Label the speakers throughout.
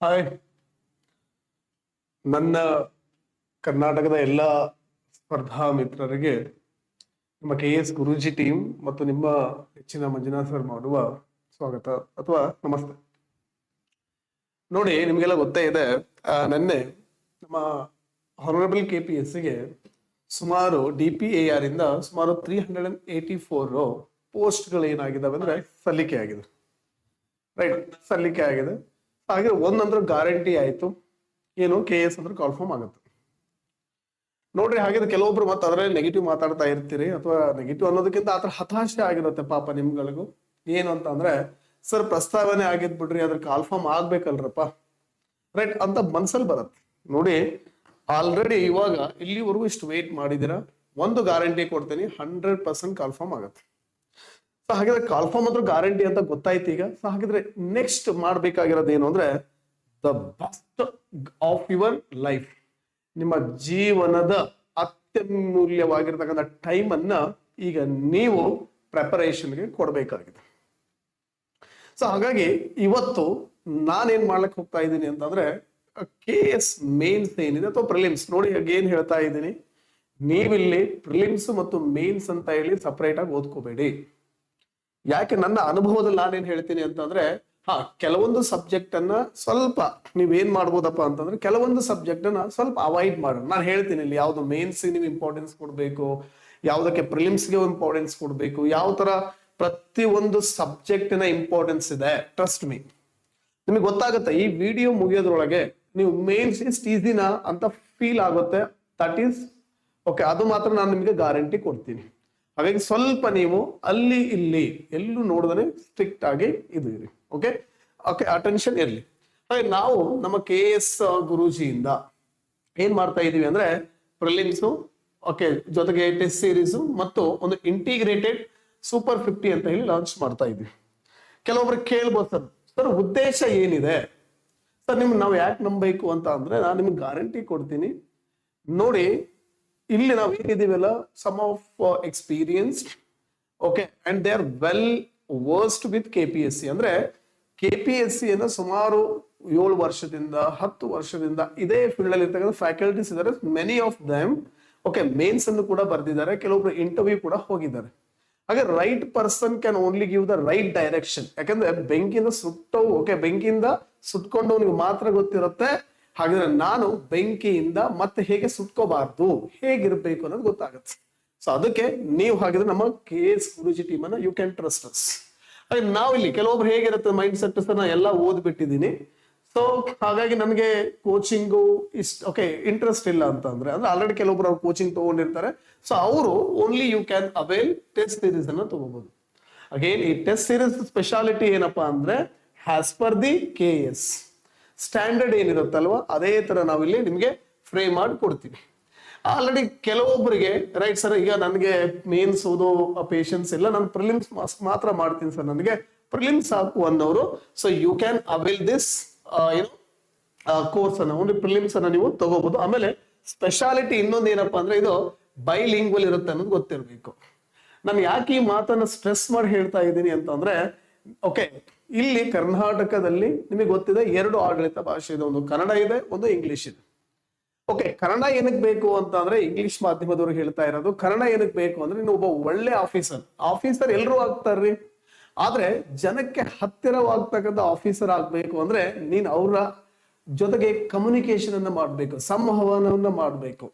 Speaker 1: Hi, ನನ್ನ ಕರ್ನಾಟಕದ ಎಲ್ಲ ಸ್ಪರ್ಧಾ ಮಿತ್ರರಿಗೆ ನಿಮ್ಮ KS ಗುರೂಜಿ ಟೀಮ್ ಮತ್ತು ನಿಮ್ಮ ಹೆಚ್ಚಿನ ಮಂಜುನಾಥ್ ಸರ್ ಮಾಡುವ ಸ್ವಾಗತ ಅಥವಾ ನಮಸ್ತೆ. ನೋಡಿ, ನಿಮ್ಗೆಲ್ಲ ಗೊತ್ತೇ ಇದೆ, ನೆನ್ನೆ ನಮ್ಮ ಹಾನರಬಲ್ KPSCಗೆ ಸುಮಾರು DPAR ಇಂದ ಸುಮಾರು 384 ಪೋಸ್ಟ್ಗಳು ಏನಾಗಿದ್ದಾವೆ ಅಂದ್ರೆ ಸಲ್ಲಿಕೆ ಆಗಿದೆ. ರೈಟ್, ಸಲ್ಲಿಕೆ ಆಗಿದೆ. ಹಾಗೆ ಒಂದಂದ್ರೆ ಗ್ಯಾರಂಟಿ ಆಯ್ತು, ಏನು KS ಅಂದ್ರೆ ಕಾನ್ಫರ್ಮ್ ಆಗುತ್ತೆ. ನೋಡ್ರಿ, ಹಾಗಿದ್ರೆ ಕೆಲವೊಬ್ರು ಮತ್ತೆ ಅದರಲ್ಲಿ ನೆಗೆಟಿವ್ ಮಾತಾಡ್ತಾ ಇರ್ತೀರಿ, ಅಥವಾ ನೆಗೆಟಿವ್ ಅನ್ನೋದಕ್ಕಿಂತ ಆತರ ಹತಾಶೆ ಆಗಿರುತ್ತೆ ಪಾಪ ನಿಮ್ಗಳಿಗೂ. ಏನು ಅಂತ ಅಂದ್ರೆ, ಸರ್ ಪ್ರಸ್ತಾವನೆ ಆಗಿದ್ ಬಿಡ್ರಿ, ಅದ್ರ ಕಾನ್ಫರ್ಮ್ ಆಗ್ಬೇಕಲ್ರಪ್ಪ, ರೈಟ್ ಅಂತ ಮನ್ಸಲ್ಲಿ ಬರುತ್ತೆ. ನೋಡಿ, ಆಲ್ರೆಡಿ ಇವಾಗ ಇಲ್ಲಿವರೆಗೂ ಇಷ್ಟು ವೇಟ್ ಮಾಡಿದಿರಾ, ಒಂದು ಗ್ಯಾರಂಟಿ ಕೊಡ್ತೀನಿ, 100% ಕಾನ್ಫರ್ಮ್ ಆಗುತ್ತೆ. ಸೊ ಹಾಗಿದ್ರೆ ಕಾನ್ಫರ್ಮ್ ಅಂದ್ರೆ ಗ್ಯಾರಂಟಿ ಅಂತ ಗೊತ್ತಾಯ್ತು ಈಗ. ಸೊ ಹಾಗಿದ್ರೆ ನೆಕ್ಸ್ಟ್ ಮಾಡ್ಬೇಕಾಗಿರೋದು ಏನು ಅಂದ್ರೆ, the best of your life, ನಿಮ್ಮ ಜೀವನದ ಅತ್ಯಮೂಲ್ಯವಾಗಿರ್ತಕ್ಕಂಥ ಟೈಮ್ ಅನ್ನ ಈಗ ನೀವು ಪ್ರಿಪರೇಷನ್ಗೆ ಕೊಡಬೇಕಾಗಿದೆ. ಸೊ ಹಾಗಾಗಿ ಇವತ್ತು ನಾನೇನ್ ಮಾಡ್ಲಿಕ್ಕೆ ಹೋಗ್ತಾ ಇದ್ದೀನಿ ಅಂತಂದ್ರೆ, KS ಮೇನ್ಸ್ ಏನಿದೆ ಅಥವಾ ಪ್ರಿಲಿಮ್ಸ್, ನೋಡಿ ಏನ್ ಹೇಳ್ತಾ ಇದ್ದೀನಿ, ನೀವಿಲ್ಲಿ ಪ್ರಿಲಿಮ್ಸ್ ಮತ್ತು ಮೇನ್ಸ್ ಅಂತ ಹೇಳಿ ಸಪರೇಟ್ ಆಗಿ ಓದ್ಕೋಬೇಡಿ. ಯಾಕೆ, ನನ್ನ ಅನುಭವದಲ್ಲಿ ನಾನೇನ್ ಹೇಳ್ತೀನಿ ಅಂತಂದ್ರೆ, ಕೆಲವೊಂದು ಸಬ್ಜೆಕ್ಟ್ ಅನ್ನ ಸ್ವಲ್ಪ ನೀವೇನ್ ಮಾಡ್ಬೋದಪ್ಪ ಅಂತಂದ್ರೆ, ಕೆಲವೊಂದು ಸಬ್ಜೆಕ್ಟ್ ಅನ್ನ ಸ್ವಲ್ಪ ಅವಾಯ್ಡ್ ಮಾಡೋಣ. ನಾನು ಹೇಳ್ತೀನಿ ಇಲ್ಲಿ ಯಾವ್ದು ಮೇನ್ಸ್ ನೀವು ಇಂಪಾರ್ಟೆನ್ಸ್ ಕೊಡ್ಬೇಕು, ಯಾವ್ದಕ್ಕೆ ಪ್ರಿಲಿಮ್ಸ್ಗೆ ಇಂಪಾರ್ಟೆನ್ಸ್ ಕೊಡ್ಬೇಕು, ಯಾವ ತರ ಪ್ರತಿ ಒಂದು ಸಬ್ಜೆಕ್ಟ್ ನ ಇಂಪಾರ್ಟೆನ್ಸ್ ಇದೆ. ಟ್ರಸ್ಟ್ ಮೀ, ನಿಮಗೆ ಗೊತ್ತಾಗುತ್ತೆ. ಈ ವಿಡಿಯೋ ಮುಗಿಯೋದ್ರೊಳಗೆ ನೀವು ಮೇನ್ಸ್ ಇಸ್ಟ್ ಈಸಿನಾ ಅಂತ ಫೀಲ್ ಆಗುತ್ತೆ. ದಟ್ ಈಸ್ ಓಕೆ, ಅದು ಮಾತ್ರ ನಾನು ನಿಮಗೆ ಗ್ಯಾರಂಟಿ ಕೊಡ್ತೀನಿ. ಹಾಗಾಗಿ ಸ್ವಲ್ಪ ನೀವು ಅಲ್ಲಿ ಇಲ್ಲಿ ಎಲ್ಲೂ ನೋಡಿದ್ರೆ ಸ್ಟ್ರಿಕ್ಟ್ ಆಗಿ ಇದು ಇರಿ. ಓಕೆ ಓಕೆ, ಅಟೆನ್ಷನ್ ಇರಲಿ. ಹಾಗೆ ನಾವು ನಮ್ಮ KS ಗುರೂಜಿಯಿಂದ ಏನ್ ಮಾಡ್ತಾ ಇದೀವಿ ಅಂದ್ರೆ, ಪ್ರಿಲಿಮ್ಸು, ಓಕೆ, ಜೊತೆಗೆ ಟೆಸ್ಟ್ ಸೀರೀಸು ಮತ್ತು ಒಂದು ಇಂಟಿಗ್ರೇಟೆಡ್ ಸೂಪರ್ 50 ಅಂತ ಹೇಳಿ ಲಾಂಚ್ ಮಾಡ್ತಾ ಇದೀವಿ. ಕೆಲವೊಬ್ರು ಕೇಳ್ಬೋದು, ಸರ್ ಉದ್ದೇಶ ಏನಿದೆ ಸರ್, ನಾವು ಯಾಕೆ ನಂಬಬೇಕು ಅಂತ ಅಂದ್ರೆ, ನಾನು ನಿಮ್ಗೆ ಗ್ಯಾರಂಟಿ ಕೊಡ್ತೀನಿ. ನೋಡಿ, ಇಲ್ಲಿ ನಾವು ಏನಿದೀವಲ್ಲ, some of experienced, okay, and they are well versed with KPSC. ಅಂದ್ರೆ KPSC ಅನ್ನ ಸುಮಾರು 7 ವರ್ಷದಿಂದ 10 ವರ್ಷದಿಂದ ಇದೇ ಫೀಲ್ಡ್ ಅಲ್ಲಿ ಇರ್ತಕ್ಕಂಥ ಫ್ಯಾಕಲ್ಟೀಸ್ ಇದ್ದಾರೆ. Many of them okay mains ಅನ್ನು ಕೂಡ ಬರ್ದಿದ್ದಾರೆ, ಕೆಲವೊಬ್ರು ಇಂಟರ್ವ್ಯೂ ಕೂಡ ಹೋಗಿದ್ದಾರೆ. ಹಾಗೆ right person can only give the right direction. ಯಾಕಂದ್ರೆ ಬೆಂಕಿಯಿಂದ ಸುಟ್ಟವು, ಓಕೆ, ಬೆಂಕಿಯಿಂದ ಸುಟ್ಕೊಂಡವನಿಗೆ ಮಾತ್ರ ಗೊತ್ತಿರುತ್ತೆ. ಹಾಗಾದ್ರೆ ನಾನು ಬೆಂಕಿಯಿಂದ ಮತ್ತೆ ಹೇಗೆ ಸುಟ್ಕೋಬಾರ್ದು, ಹೇಗಿರ್ಬೇಕು ಅನ್ನೋದು ಗೊತ್ತಾಗುತ್ತೆ. ಸೊ ಅದಕ್ಕೆ ನೀವು ಹಾಗಿದ್ರೆ ನಮ್ಮ KS ಗುರೂಜಿ ಟೀಮ್ ಅನ್ನ ಯು ಕ್ಯಾನ್ ಟ್ರಸ್ಟ್ ಅಸ್. ಹಾಗೆ ನಾವಿಲ್ಲಿ ಕೆಲವೊಬ್ರು ಹೇಗಿರುತ್ತೆ ಮೈಂಡ್ ಸೆಟ್, ನಾ ಎಲ್ಲ ಓದ್ಬಿಟ್ಟಿದ್ದೀನಿ, ಸೊ ಹಾಗಾಗಿ ನನಗೆ ಕೋಚಿಂಗು ಓಕೆ ಇಂಟ್ರೆಸ್ಟ್ ಇಲ್ಲ ಅಂತ ಅಂದ್ರೆ ಆಲ್ರೆಡಿ ಕೆಲವೊಬ್ರು ಅವ್ರು ಕೋಚಿಂಗ್ ತಗೊಂಡಿರ್ತಾರೆ. ಸೊ ಅವರು only you can avail test series ಅನ್ನ ತಗೋಬಹುದು. ಅಗೇನ್ ಈ ಟೆಸ್ಟ್ ಸೀರೀಸ್ ಸ್ಪೆಷಾಲಿಟಿ ಏನಪ್ಪಾ ಅಂದ್ರೆ, as per the KS standard ಏನಿರುತ್ತಲ್ವಾ, ಅದೇ ತರ ನಾವಿಲ್ಲಿ ನಿಮ್ಗೆ ಫ್ರೇಮ್ ಮಾಡಿ ಕೊಡ್ತೀವಿ. ಆಲ್ರೆಡಿ ಕೆಲವೊಬ್ಬರಿಗೆ ರೈಟ್ ಸರ್, ಈಗ ನನಗೆ ಮೇನ್ಸ್ ಓದೋ ಪೇಷನ್ಸ್ ಇಲ್ಲ, ನಾನು ಪ್ರಿಲಿಮ್ಸ್ ಮಾತ್ರ ಮಾಡ್ತೀನಿ ಸರ್, ನನಗೆ ಪ್ರಿಲಿಮ್ಸ್ ಸಾಕು ಅನ್ನೋರು, so you can avail this course ಅನ್ನ, ಒಂದು ಪ್ರಿಲಿಮ್ಸ್ ಅನ್ನ ನೀವು ತಗೋಬಹುದು. ಆಮೇಲೆ ಸ್ಪೆಷಾಲಿಟಿ ಇನ್ನೊಂದು ಏನಪ್ಪಾ ಅಂದ್ರೆ, ಇದು ಬೈಲಿಂಗ್ವಲ್ ಇರುತ್ತೆ ಅನ್ನೋದು ಗೊತ್ತಿರಬೇಕು. ನಾನು ಯಾಕೆ ಈ ಮಾತನ್ನ ಸ್ಟ್ರೆಸ್ ಮಾಡಿ ಹೇಳ್ತಾ ಇದ್ದೀನಿ ಅಂತಂದ್ರೆ, ಓಕೆ, ಇಲ್ಲಿ ಕರ್ನಾಟಕದಲ್ಲಿ ನಿಮಗೆ ಗೊತ್ತಿದೆ 2 ಆಡಳಿತ ಭಾಷೆ ಇದೆ, ಒಂದು ಕನ್ನಡ ಇದೆ, ಒಂದು ಇಂಗ್ಲಿಷ್ ಇದೆ. ಓಕೆ, ಕನ್ನಡ ಏನಕ್ಕೆ ಬೇಕು ಅಂತ ಅಂದ್ರೆ, ಇಂಗ್ಲಿಷ್ ಮಾಧ್ಯಮದವ್ರು ಹೇಳ್ತಾ ಇರೋದು, ಕನ್ನಡ ಏನಕ್ಕೆ ಬೇಕು ಅಂದ್ರೆ, ನೀನು ಒಬ್ಬ ಒಳ್ಳೆ ಆಫೀಸರ್ ಎಲ್ಲರೂ ಆಗ್ತಾರ್ರಿ, ಆದ್ರೆ ಜನಕ್ಕೆ ಹತ್ತಿರವಾಗ್ತಕ್ಕಂಥ ಆಫೀಸರ್ ಆಗ್ಬೇಕು ಅಂದ್ರೆ ನೀನ್ ಅವರ ಜೊತೆಗೆ ಕಮ್ಯುನಿಕೇಶನ್ ಅನ್ನ ಮಾಡ್ಬೇಕು, ಸಂವಹನವನ್ನ ಮಾಡ್ಬೇಕು.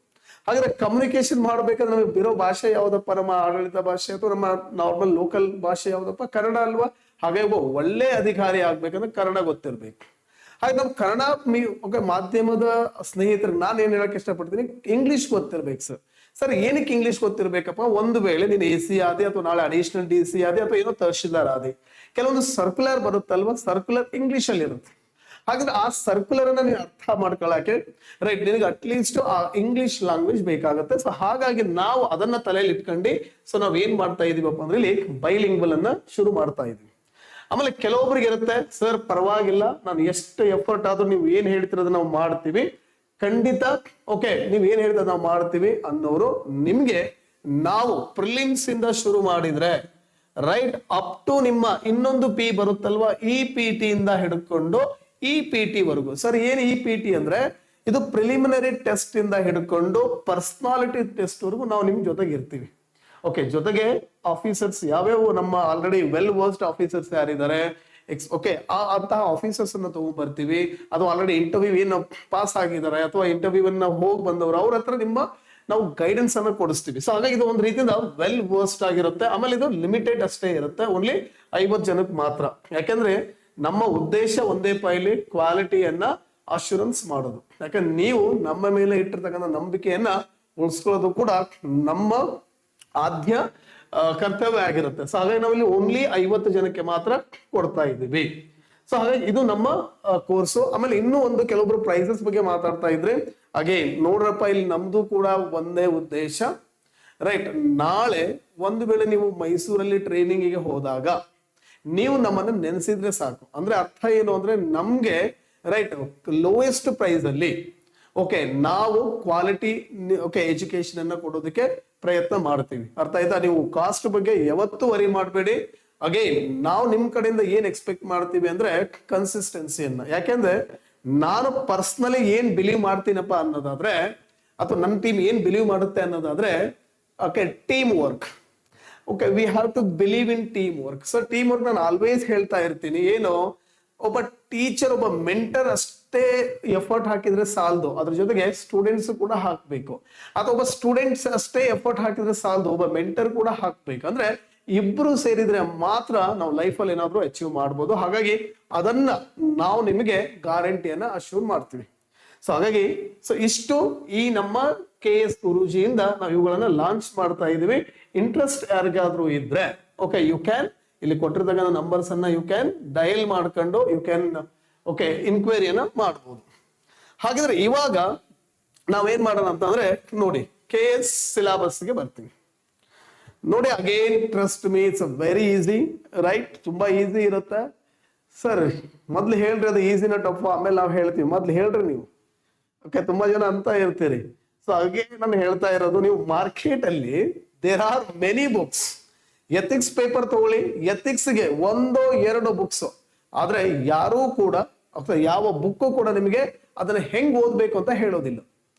Speaker 1: ಹಾಗಾದ್ರೆ ಕಮ್ಯುನಿಕೇಶನ್ ಮಾಡ್ಬೇಕಾದ್ರೆ ನಮಗೆ ಬಿರೋ ಭಾಷೆ ಯಾವ್ದಪ್ಪ, ನಮ್ಮ ಆಡಳಿತ ಭಾಷೆ ಅಥವಾ ನಮ್ಮ ನಾರ್ಮಲ್ ಲೋಕಲ್ ಭಾಷೆ ಯಾವ್ದಪ್ಪ, ಕನ್ನಡ ಅಲ್ವಾ. ಹಾಗೆ ಒಬ್ಬ ಒಳ್ಳೆ ಅಧಿಕಾರಿ ಆಗ್ಬೇಕಂದ್ರೆ ಕನ್ನಡ ಗೊತ್ತಿರ್ಬೇಕು. ಹಾಗೆ ನಮ್ ಕನ್ನಡ ಮಾಧ್ಯಮದ ಸ್ನೇಹಿತರಿಗೆ ನಾನು ಏನ್ ಹೇಳಕ್ ಇಷ್ಟಪಡ್ತೀನಿ, ಇಂಗ್ಲಿಷ್ ಗೊತ್ತಿರ್ಬೇಕು ಸರ್. ಸರ್ ಏನಕ್ಕೆ ಇಂಗ್ಲಿಷ್ ಗೊತ್ತಿರ್ಬೇಕಪ್ಪ, ಒಂದು ವೇಳೆ ನೀನು AC ಆದೆ ಅಥವಾ ನಾಳೆ ಅಡಿಷನಲ್ DC ಆದೆ ಅಥವಾ ಏನೋ ತಹಶೀಲ್ದಾರ್ ಆದೆ, ಕೆಲವೊಂದು ಸರ್ಕ್ಯುಲರ್ ಬರುತ್ತಲ್ವಾ, ಸರ್ಕ್ಯುಲರ್ ಇಂಗ್ಲಿಷ್ ಅಲ್ಲಿ ಇರುತ್ತೆ. ಹಾಗಾದ್ರೆ ಆ ಸರ್ಕ್ಯುಲರ್ ಅನ್ನ ನೀವು ಅರ್ಥ ಮಾಡ್ಕೊಳಕ್ಕೆ ರೈಟ್ ನಿನಗೆ ಅಟ್ಲೀಸ್ಟ್ ಆ ಇಂಗ್ಲಿಷ್ ಲ್ಯಾಂಗ್ವೇಜ್ ಬೇಕಾಗುತ್ತೆ. ಸೊ ಹಾಗಾಗಿ ನಾವು ಅದನ್ನ ತಲೆಯಲ್ಲಿ ಇಟ್ಕೊಂಡು ಸೊ ನಾವ್ ಏನ್ ಮಾಡ್ತಾ ಇದೀವಪ್ಪ ಅಂದ್ರೆ, ಇಲ್ಲಿ ಬೈಲಿಂಗ್ವಲ್ ಅನ್ನ ಶುರು ಮಾಡ್ತಾ ಇದೀವಿ. ಆಮೇಲೆ ಕೆಲವೊಬ್ರಿಗೆ ಇರುತ್ತೆ, ಸರ್ ಪರವಾಗಿಲ್ಲ, ನಾನು ಎಷ್ಟು ಎಫರ್ಟ್ ಆದ್ರೂ ನೀವು ಏನ್ ಹೇಳ್ತಿರೋದು ನಾವು ಮಾಡ್ತೀವಿ, ಖಂಡಿತ ಓಕೆ ನೀವ್ ಏನ್ ಹೇಳ್ತಾ ನಾವು ಮಾಡ್ತೀವಿ ಅನ್ನೋರು, ನಿಮ್ಗೆ ನಾವು ಪ್ರಿಲಿಮ್ಸ್ ಇಂದ ಶುರು ಮಾಡಿದ್ರೆ ರೈಟ್ ಅಪ್ ಟು ನಿಮ್ಮ ಇನ್ನೊಂದು P ಬರುತ್ತಲ್ವಾ, ಈ PT ಇಂದ ಹಿಡ್ಕೊಂಡು EPT ವರೆಗೂ. ಸರ್ ಏನು EPT ಅಂದ್ರೆ ಇದು ಪ್ರಿಲಿಮಿನರಿ ಟೆಸ್ಟ್ ಇಂದ ಹಿಡ್ಕೊಂಡು ಪರ್ಸನಾಲಿಟಿ ಟೆಸ್ಟ್ ವರೆಗೂ ನಾವು ನಿಮ್ ಜೊತೆಗೆ ಇರ್ತೀವಿ. ಓಕೆ, ಜೊತೆಗೆ ಆಫೀಸರ್ಸ್ ಯಾವ್ಯಾವ ನಮ್ಮ ಆಲ್ರೆಡಿ ವೆಲ್ ವರ್ಸ್ಡ್ ಆಫೀಸರ್ಸ್ ಯಾರಿದ್ದಾರೆ, ಓಕೆ, ಅಂತಹ ಆಫೀಸರ್ಸ್ ಅನ್ನ ತಗೊಂಡ್ಬರ್ತೀವಿ. ಅದು ಆಲ್ರೆಡಿ ಇಂಟರ್ವ್ಯೂ ಏನು ಪಾಸ್ ಆಗಿದ್ದಾರೆ ಅಥವಾ ಇಂಟರ್ವ್ಯೂ ಅನ್ನ ಹೋಗಿ ಬಂದವರು, ಅವ್ರ ಹತ್ರ ನಾವು ಗೈಡೆನ್ಸ್ ಅನ್ನ ಕೊಡಿಸ್ತೀವಿ. ಸೊ ಹಾಗಾಗಿ ಇದು ಒಂದು ರೀತಿಯಿಂದ ವೆಲ್ ವರ್ಸ್ಡ್ ಆಗಿರುತ್ತೆ. ಆಮೇಲೆ ಇದು ಲಿಮಿಟೆಡ್ ಅಷ್ಟೇ ಇರುತ್ತೆ, ಓನ್ಲಿ 50 ಜನಕ್ಕೆ ಮಾತ್ರ. ಯಾಕಂದ್ರೆ ನಮ್ಮ ಉದ್ದೇಶ ಒಂದೇ ಪೈಲಿ ಕ್ವಾಲಿಟಿಯನ್ನ ಅಶ್ಯೂರೆನ್ಸ್ ಮಾಡೋದು. ಯಾಕಂದ್ರೆ ನೀವು ನಮ್ಮ ಮೇಲೆ ಇಟ್ಟಿರ್ತಕ್ಕಂಥ ನಂಬಿಕೆಯನ್ನ ಉಳಿಸ್ಕೊಳ್ಳೋದು ಕೂಡ ನಮ್ಮ ಆದ್ಯ ಕರ್ತವ್ಯ ಆಗಿರುತ್ತೆ. ಸೊ ಹಾಗಾಗಿ ನಾವಿಲ್ಲಿ ಓನ್ಲಿ 50 ಜನಕ್ಕೆ ಮಾತ್ರ ಕೊಡ್ತಾ ಇದ್ದೀವಿ. ಸೊ ಹಾಗಾಗಿ ಇದು ನಮ್ಮ ಕೋರ್ಸು. ಆಮೇಲೆ ಇನ್ನೂ ಒಂದು ಕೆಲವೊಬ್ರು ಪ್ರೈಸಸ್ ಬಗ್ಗೆ ಮಾತಾಡ್ತಾ ಇದ್ರೆ, ಅಗೇನ್ ನೋಡ್ರಪ್ಪ, ಇಲ್ಲಿ ನಮ್ದು ಕೂಡ ಒಂದೇ ಉದ್ದೇಶ, ರೈಟ್. ನಾಳೆ ಒಂದು ವೇಳೆ ನೀವು ಮೈಸೂರಲ್ಲಿ ಟ್ರೈನಿಂಗಿಗೆ ಹೋದಾಗ ನೀವು ನಮ್ಮನ್ನ ನೆನೆಸಿದ್ರೆ ಸಾಕು. ಅಂದ್ರೆ ಅರ್ಥ ಏನು ಅಂದ್ರೆ, ನಮ್ಗೆ ರೈಟ್ ಲೋಯೆಸ್ಟ್ ಪ್ರೈಸ್ ಅಲ್ಲಿ ಓಕೆ ನಾವು ಕ್ವಾಲಿಟಿ ಓಕೆ ಎಜುಕೇಶನ್ ಅನ್ನ ಕೊಡೋದಕ್ಕೆ ಪ್ರಯತ್ನ ಮಾಡ್ತೀವಿ. ಅರ್ಥ ಆಯ್ತಾ? ನೀವು ಕಾಸ್ಟ್ ಬಗ್ಗೆ ಯಾವತ್ತೂ ವರಿ ಮಾಡಬೇಡಿ. ಅಗೇನ್ ನಾವು ನಿಮ್ ಕಡೆಯಿಂದ ಏನ್ ಎಕ್ಸ್ಪೆಕ್ಟ್ ಮಾಡ್ತೀವಿ ಅಂದ್ರೆ ಕನ್ಸಿಸ್ಟೆನ್ಸಿಯನ್ನ. ಯಾಕೆಂದ್ರೆ ನಾನು ಪರ್ಸನಲಿ ಏನ್ ಬಿಲೀವ್ ಮಾಡ್ತೀನಪ್ಪ ಅನ್ನೋದಾದ್ರೆ, ಅಥವಾ ನನ್ನ ಟೀಮ್ ಏನ್ ಬಿಲೀವ್ ಮಾಡುತ್ತೆ ಅನ್ನೋದಾದ್ರೆ, okay, team work. Okay, we have to believe in team work. So team work ನಾನು ಆಲ್ವೇಸ್ ಹೇಳ್ತಾ ಇರ್ತೀನಿ. ಏನು, ಒಬ್ಬ ಟೀಚರ್, ಒಬ್ಬ ಮೆಂಟರ್ ಅಷ್ಟೇ ಎಫರ್ಟ್ ಹಾಕಿದ್ರೆ ಸಾಲದು, ಅದ್ರ ಜೊತೆಗೆ ಸ್ಟೂಡೆಂಟ್ಸ್ ಕೂಡ ಹಾಕ್ಬೇಕು. ಅಥವಾ ಒಬ್ಬ ಸ್ಟೂಡೆಂಟ್ಸ್ ಅಷ್ಟೇ ಎಫರ್ಟ್ ಹಾಕಿದ್ರೆ ಸಾಲದು, ಒಬ್ಬ ಮೆಂಟರ್ ಕೂಡ ಹಾಕ್ಬೇಕು. ಅಂದ್ರೆ ಇಬ್ರು ಸೇರಿದ್ರೆ ಮಾತ್ರ ನಾವು ಲೈಫಲ್ಲಿ ಏನಾದ್ರೂ ಅಚೀವ್ ಮಾಡ್ಬೋದು. ಹಾಗಾಗಿ ಅದನ್ನ ನಾವು ನಿಮಗೆ ಗ್ಯಾರಂಟಿಯನ್ನ ಅಶ್ಯೂರ್ ಮಾಡ್ತೀವಿ. ಸೊ ಹಾಗಾಗಿ ಇಷ್ಟು ಈ ನಮ್ಮ KS ಗುರೂಜಿಯಿಂದ ನಾವು ಇವುಗಳನ್ನ ಲಾಂಚ್ ಮಾಡ್ತಾ ಇದೀವಿ. ಇಂಟ್ರೆಸ್ಟ್ ಯಾರಿಗಾದ್ರೂ ಇದ್ರೆ ಓಕೆ, ಯು ಕ್ಯಾನ್ ಇಲ್ಲಿ ಕೊಟ್ಟಿರ್ತಕ್ಕಂಥ ನಂಬರ್ಸ್ ಅನ್ನ ಯು ಕ್ಯಾನ್ ಡಯಲ್ ಮಾಡ್ಕೊಂಡು ಯು ಕ್ಯಾನ್ ಓಕೆ ಇನ್ಕ್ವೈರಿಯನ್ನ ಮಾಡ್ಬೋದು. ಹಾಗಿದ್ರೆ ಇವಾಗ ನಾವೇನ್ ಮಾಡೋಣ ಅಂತಂದ್ರೆ, ನೋಡಿ KS ಸಿಲೆಬಸ್ಗೆ ಬರ್ತೀವಿ. ನೋಡಿ, again trust me, it's very easy, right. ತುಂಬಾ ಈಸಿ ಇರುತ್ತೆ. ಸರ್ ಮೊದ್ಲು ಹೇಳ್ರಿ ಅದು ಈಸಿನ ಟಫ್, ಆಮೇಲೆ ನಾವು ಹೇಳ್ತೀವಿ, ಮೊದ್ಲು ಹೇಳ್ರಿ ನೀವು. ಓಕೆ, ತುಂಬಾ ಜನ ಅಂತ ಇರ್ತೀರಿ. ಸೊ ಹಾಗೆ ನಾನು ಹೇಳ್ತಾ ಇರೋದು, ನೀವು ಮಾರ್ಕೆಟ್ ಅಲ್ಲಿ there are many books. Ethics paper ತಗೊಳ್ಳಿ, ಎಥಿಕ್ಸ್ಗೆ 1-2 ಬುಕ್ಸ್, ಆದ್ರೆ ಯಾರೂ ಕೂಡ ಅಥವಾ ಯಾವ ಬುಕ್ಕು ಕೂಡ ನಿಮಗೆ ಅದನ್ನ ಹೆಂಗ್ ಓದ್ಬೇಕು ಅಂತ ಹೇಳೋದಿಲ್ಲ.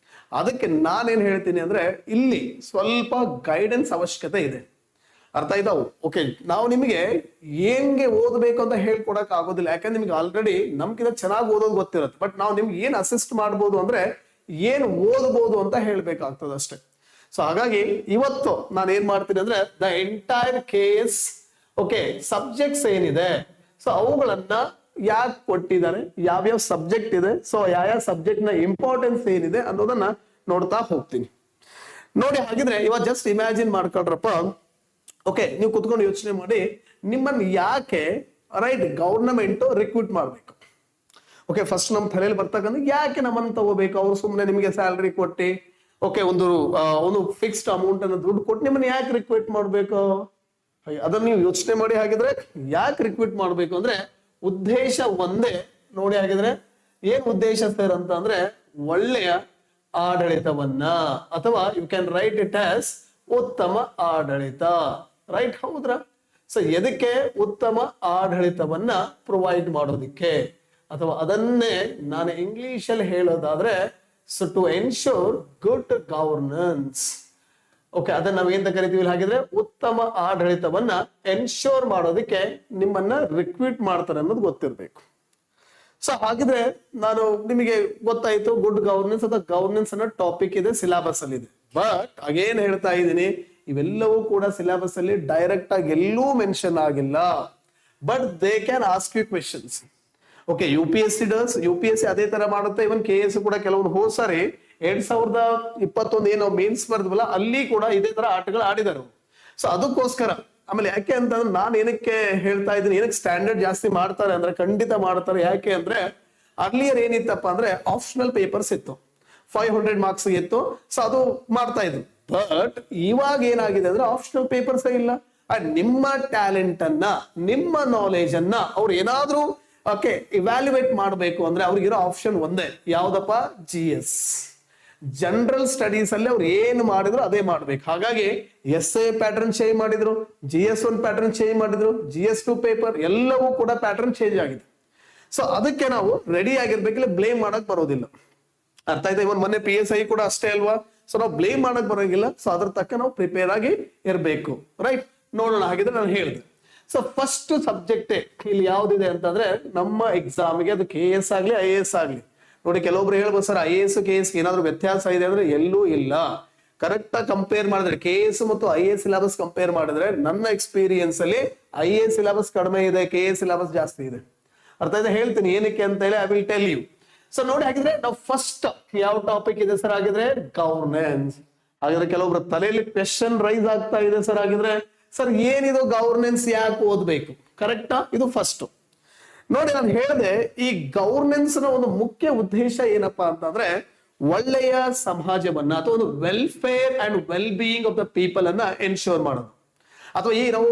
Speaker 1: ಅದಕ್ಕೆ ನಾನೇನ್ ಹೇಳ್ತೀನಿ ಅಂದ್ರೆ, ಇಲ್ಲಿ ಸ್ವಲ್ಪ ಗೈಡೆನ್ಸ್ ಅವಶ್ಯಕತೆ ಇದೆ. ಅರ್ಥ ಆಯ್ತಾ? ಓಕೆ, ನಾವು ನಿಮಗೆ ಹೆಂಗೆ ಓದಬೇಕು ಅಂತ ಹೇಳ್ಕೊಡಕ್ ಆಗೋದಿಲ್ಲ. ಯಾಕಂದ್ರೆ ನಿಮ್ಗೆ ಆಲ್ರೆಡಿ ನಮ್ಗಿಂತ ಚೆನ್ನಾಗಿ ಓದೋದು ಗೊತ್ತಿರುತ್ತೆ. ಬಟ್ ನಾವು ನಿಮ್ಗೆ ಏನ್ ಅಸಿಸ್ಟ್ ಮಾಡ್ಬೋದು ಅಂದ್ರೆ, ಏನ್ ಓದ್ಬೋದು ಅಂತ ಹೇಳ್ಬೇಕಾಗ್ತದೆ ಅಷ್ಟೇ. ಸೊ ಹಾಗಾಗಿ ಇವತ್ತು ನಾನು ಏನ್ ಮಾಡ್ತೀನಿ ಅಂದ್ರೆ, the entire KS okay subjects ಏನಿದೆ, ಸೊ ಅವುಗಳನ್ನ ಯಾಕೆ ಕೊಟ್ಟಿದ್ದಾರೆ, ಯಾವ್ಯಾವ ಸಬ್ಜೆಕ್ಟ್ ಇದೆ, ಸೊ ಯಾವ ಸಬ್ಜೆಕ್ಟ್ ನ ಇಂಪಾರ್ಟೆನ್ಸ್ ಏನಿದೆ ಅನ್ನೋದನ್ನ ನೋಡ್ತಾ ಹೋಗ್ತೀನಿ. ನೋಡಿ, ಹಾಗಿದ್ರೆ ಇವಾಗ ಜಸ್ಟ್ ಇಮ್ಯಾಜಿನ್ ಮಾಡ್ಕೊಳ್ರಪ್ಪ. ಓಕೆ, ನೀವು ಕುತ್ಕೊಂಡು ಯೋಚನೆ ಮಾಡಿ, ನಿಮ್ಮನ್ನ ಯಾಕೆ ರೈಟ್ ಗವರ್ನಮೆಂಟ್ ರಿಕ್ರೂಟ್ ಮಾಡ್ಬೇಕು? ಓಕೆ, ಫಸ್ಟ್ ನಮ್ ತಲೆಯಲ್ಲಿ ಬರ್ತಕ್ಕಂಥ ಯಾಕೆ ನಮ್ಮನ್ನ ತಗೋಬೇಕು? ಅವ್ರು ಸುಮ್ಮನೆ ನಿಮಗೆ ಸ್ಯಾಲ್ರಿ ಕೊಟ್ಟಿ ಓಕೆ ಒಂದು ಫಿಕ್ಸ್ಡ್ ಅಮೌಂಟ್ ಅನ್ನು ದುಡ್ಡು ಕೊಟ್ಟು ನಿಮ್ಮನ್ನ ಯಾಕೆ ರಿಕ್ರೂಟ್ ಮಾಡ್ಬೇಕು? ಅದನ್ನ ನೀವು ಯೋಚನೆ ಮಾಡಿ. ಹಾಗಿದ್ರೆ ಯಾಕೆ ರಿಕ್ರೂಟ್ ಮಾಡ್ಬೇಕು ಅಂದ್ರೆ ಉದ್ದೇಶ ಒಂದೇ. ನೋಡಿ, ಹಾಗಿದ್ರೆ ಏನ್ ಉದ್ದೇಶ ಸರ್ ಅಂತ ಅಂದ್ರೆ, ಒಳ್ಳೆಯ ಆಡಳಿತವನ್ನ, ಅಥವಾ you can write it as ಉತ್ತಮ ಆಡಳಿತ, ರೈಟ್? ಹೌದ್ರಾ? ಸೊ ಎದಕ್ಕೆ? ಉತ್ತಮ ಆಡಳಿತವನ್ನ ಪ್ರೊವೈಡ್ ಮಾಡೋದಿಕ್ಕೆ, ಅಥವಾ ಅದನ್ನೇ ನಾನು ಇಂಗ್ಲಿಷ್ ಅಲ್ಲಿ ಹೇಳೋದಾದ್ರೆ, so to ensure good governance. Okay, ಅದನ್ನ ನಾವೇಂತ ಕರಿತೀವಿ ಹಾಗಿದ್ರೆ, ಉತ್ತಮ ಆಡಳಿತವನ್ನ ಎನ್ಶೋರ್ ಮಾಡೋದಕ್ಕೆ ನಿಮ್ಮನ್ನ ರಿಕ್ರೂಟ್ ಮಾಡ್ತಾರೆ ಅನ್ನೋದು ಗೊತ್ತಿರ್ಬೇಕು. ಸೊ ಹಾಗಿದ್ರೆ ನಾನು ನಿಮಗೆ ಗೊತ್ತಾಯ್ತು, ಗುಡ್ ಗವರ್ನೆನ್ಸ್ ಅಥವಾ ಗವರ್ನೆನ್ಸ್ ಅನ್ನೋ ಟಾಪಿಕ್ ಇದೆ, ಸಿಲೆಬಸ್ ಅಲ್ಲಿ ಇದೆ. ಬಟ್ ಅಗೇನ್ ಹೇಳ್ತಾ ಇದ್ದೀನಿ, ಇವೆಲ್ಲವೂ ಕೂಡ ಸಿಲೆಬಸ್ ಅಲ್ಲಿ ಡೈರೆಕ್ಟ್ ಆಗಿ ಎಲ್ಲೂ ಮೆನ್ಷನ್ ಆಗಿಲ್ಲ. But they can ask you questions. Okay, UPSC ಅದೇ ತರ ಮಾಡುತ್ತೆ. ಇವನ್ KS ಕೂಡ ಕೆಲವೊಂದು ಹೋದ್ ಸಾರಿ 2021 ಏನೋ ಮೇನ್ಸ್ ಬರ್ದ್ವಲ್ಲ, ಅಲ್ಲಿ ಕೂಡ ಇದೇ ತರ ಆಟಗಳು ಆಡಿದರು. ಸೊ ಅದಕ್ಕೋಸ್ಕರ ಆಮೇಲೆ ಯಾಕೆ ಅಂತಂದ್ರೆ, ನಾನು ಏನಕ್ಕೆ ಹೇಳ್ತಾ ಇದ್ದೀನಿ, ಏನಕ್ಕೆ ಸ್ಟ್ಯಾಂಡರ್ಡ್ ಜಾಸ್ತಿ ಮಾಡ್ತಾರೆ ಅಂದ್ರೆ, ಖಂಡಿತ ಮಾಡ್ತಾರೆ. ಯಾಕೆ ಅಂದ್ರೆ, ಅರ್ಲಿಯರ್ ಏನಿತ್ತಪ್ಪ ಅಂದ್ರೆ ಆಪ್ಷನಲ್ ಪೇಪರ್ಸ್ ಇತ್ತು, 500 ಮಾರ್ಕ್ಸ್ ಇತ್ತು. ಸೊ ಅದು ಮಾಡ್ತಾ ಇದ್ರು. ಬಟ್ ಇವಾಗ ಏನಾಗಿದೆ ಅಂದ್ರೆ ಆಪ್ಷನಲ್ ಪೇಪರ್ಸ್ ಇಲ್ಲ. ನಿಮ್ಮ ಟ್ಯಾಲೆಂಟ್ ಅನ್ನ, ನಿಮ್ಮ ನಾಲೆಜ್ ಅನ್ನ ಅವ್ರು ಏನಾದ್ರೂ ಓಕೆ ಇವ್ಯಾಲ್ಯುವೇಟ್ ಮಾಡಬೇಕು ಅಂದ್ರೆ ಅವ್ರಿಗಿರೋ ಆಪ್ಷನ್ ಒಂದೇ. ಯಾವ್ದಪ್ಪ? GS, ಜನರಲ್ ಸ್ಟಡೀಸ್ ಅಲ್ಲಿ ಅವ್ರು ಏನು ಮಾಡಿದ್ರು ಅದೇ ಮಾಡ್ಬೇಕು. ಹಾಗಾಗಿ essay ಪ್ಯಾಟರ್ನ್ ಚೇಂಜ್ ಮಾಡಿದ್ರು, GS1 ಪ್ಯಾಟರ್ನ್ ಚೇಂಜ್ ಮಾಡಿದ್ರು, GS2 ಪೇಪರ್ ಎಲ್ಲವೂ ಕೂಡ ಪ್ಯಾಟರ್ನ್ ಚೇಂಜ್ ಆಗಿದೆ. ಸೊ ಅದಕ್ಕೆ ನಾವು ರೆಡಿ ಆಗಿರ್ಬೇಕಿಲ್ಲ, ಬ್ಲೇಮ್ ಮಾಡಕ್ ಬರೋದಿಲ್ಲ. ಅರ್ಥ ಆಯ್ತಾ? ಇವನ್ ಮೊನ್ನೆ PSI ಕೂಡ ಅಷ್ಟೇ ಅಲ್ವಾ? ಸೊ ನಾವು ಬ್ಲೇಮ್ ಮಾಡಕ್ ಬರೋಂಗಿಲ್ಲ. ಸೊ ಅದ್ರ ತಕ್ಕ ನಾವು ಪ್ರಿಪೇರ್ ಆಗಿ ಇರ್ಬೇಕು. ರೈಟ್, ನೋಡೋಣ. ಹಾಗಿದ್ರೆ ನಾನು ಹೇಳಿದೆ, ಸೊ ಫಸ್ಟ್ ಸಬ್ಜೆಕ್ಟ್ ಇಲ್ಲಿ ಯಾವ್ದಿದೆ ಅಂತಂದ್ರೆ ನಮ್ಮ ಎಕ್ಸಾಮ್ಗೆ ಅದು KS ಆಗ್ಲಿ IAS ಆಗ್ಲಿ. ನೋಡಿ, ಕೆಲವೊಬ್ರು ಹೇಳ್ಬೋದು ಸರ್ IAS KS ಏನಾದ್ರು ವ್ಯತ್ಯಾಸ ಇದೆ ಅಂದ್ರೆ ಎಲ್ಲೂ ಇಲ್ಲ. ಕರೆಕ್ಟ್ ಆಗಿ ಕಂಪೇರ್ ಮಾಡಿದ್ರೆ KS ಮತ್ತು IAS ಸಿಲೆಬಸ್ ಕಂಪೇರ್ ಮಾಡಿದ್ರೆ ನನ್ನ ಎಕ್ಸ್ಪೀರಿಯನ್ಸ್ ಅಲ್ಲಿ IAS ಸಿಲೆಬಸ್ ಕಡಿಮೆ ಇದೆ, KS ಸಿಲೆಬಸ್ ಜಾಸ್ತಿ ಇದೆ. ಅರ್ಥ ಆಯ್ತಾ? ಹೇಳ್ತೀನಿ ಏನಕ್ಕೆ ಅಂತ ಹೇಳಿ, I will tell you. So ನೋಡಿ, ಹಾಗಿದ್ರೆ ನಾವು ಫಸ್ಟ್ ಯಾವ ಟಾಪಿಕ್ ಇದೆ ಸರ್ ಆಗಿದ್ರೆ ಗವರ್ನೆನ್ಸ್. ಹಾಗಿದ್ರೆ ಕೆಲವೊಬ್ರು ತಲೆಯಲ್ಲಿ ಕ್ವೆಶನ್ ರೈಸ್ ಆಗ್ತಾ ಇದೆ ಸರ್. ಆಗಿದ್ರೆ ಸರ್ ಏನಿದು ಗವರ್ನೆನ್ಸ್, ಯಾಕೆ ಓದ್ಬೇಕು? ಕರೆಕ್ಟಾ? ಇದು ಫಸ್ಟ್. ನೋಡಿ, ನಾನು ಹೇಳಿದೆ ಈ ಗವರ್ನೆನ್ಸ್ ನ ಒಂದು ಮುಖ್ಯ ಉದ್ದೇಶ ಏನಪ್ಪಾ ಅಂತಂದ್ರೆ ಒಳ್ಳೆಯ ಸಮಾಜವನ್ನ ಅಥವಾ ಒಂದು welfare and well being of the people ಅನ್ನ ಎನ್ಶೋರ್ ಮಾಡೋದು. ಅಥವಾ ಈ ನಾವು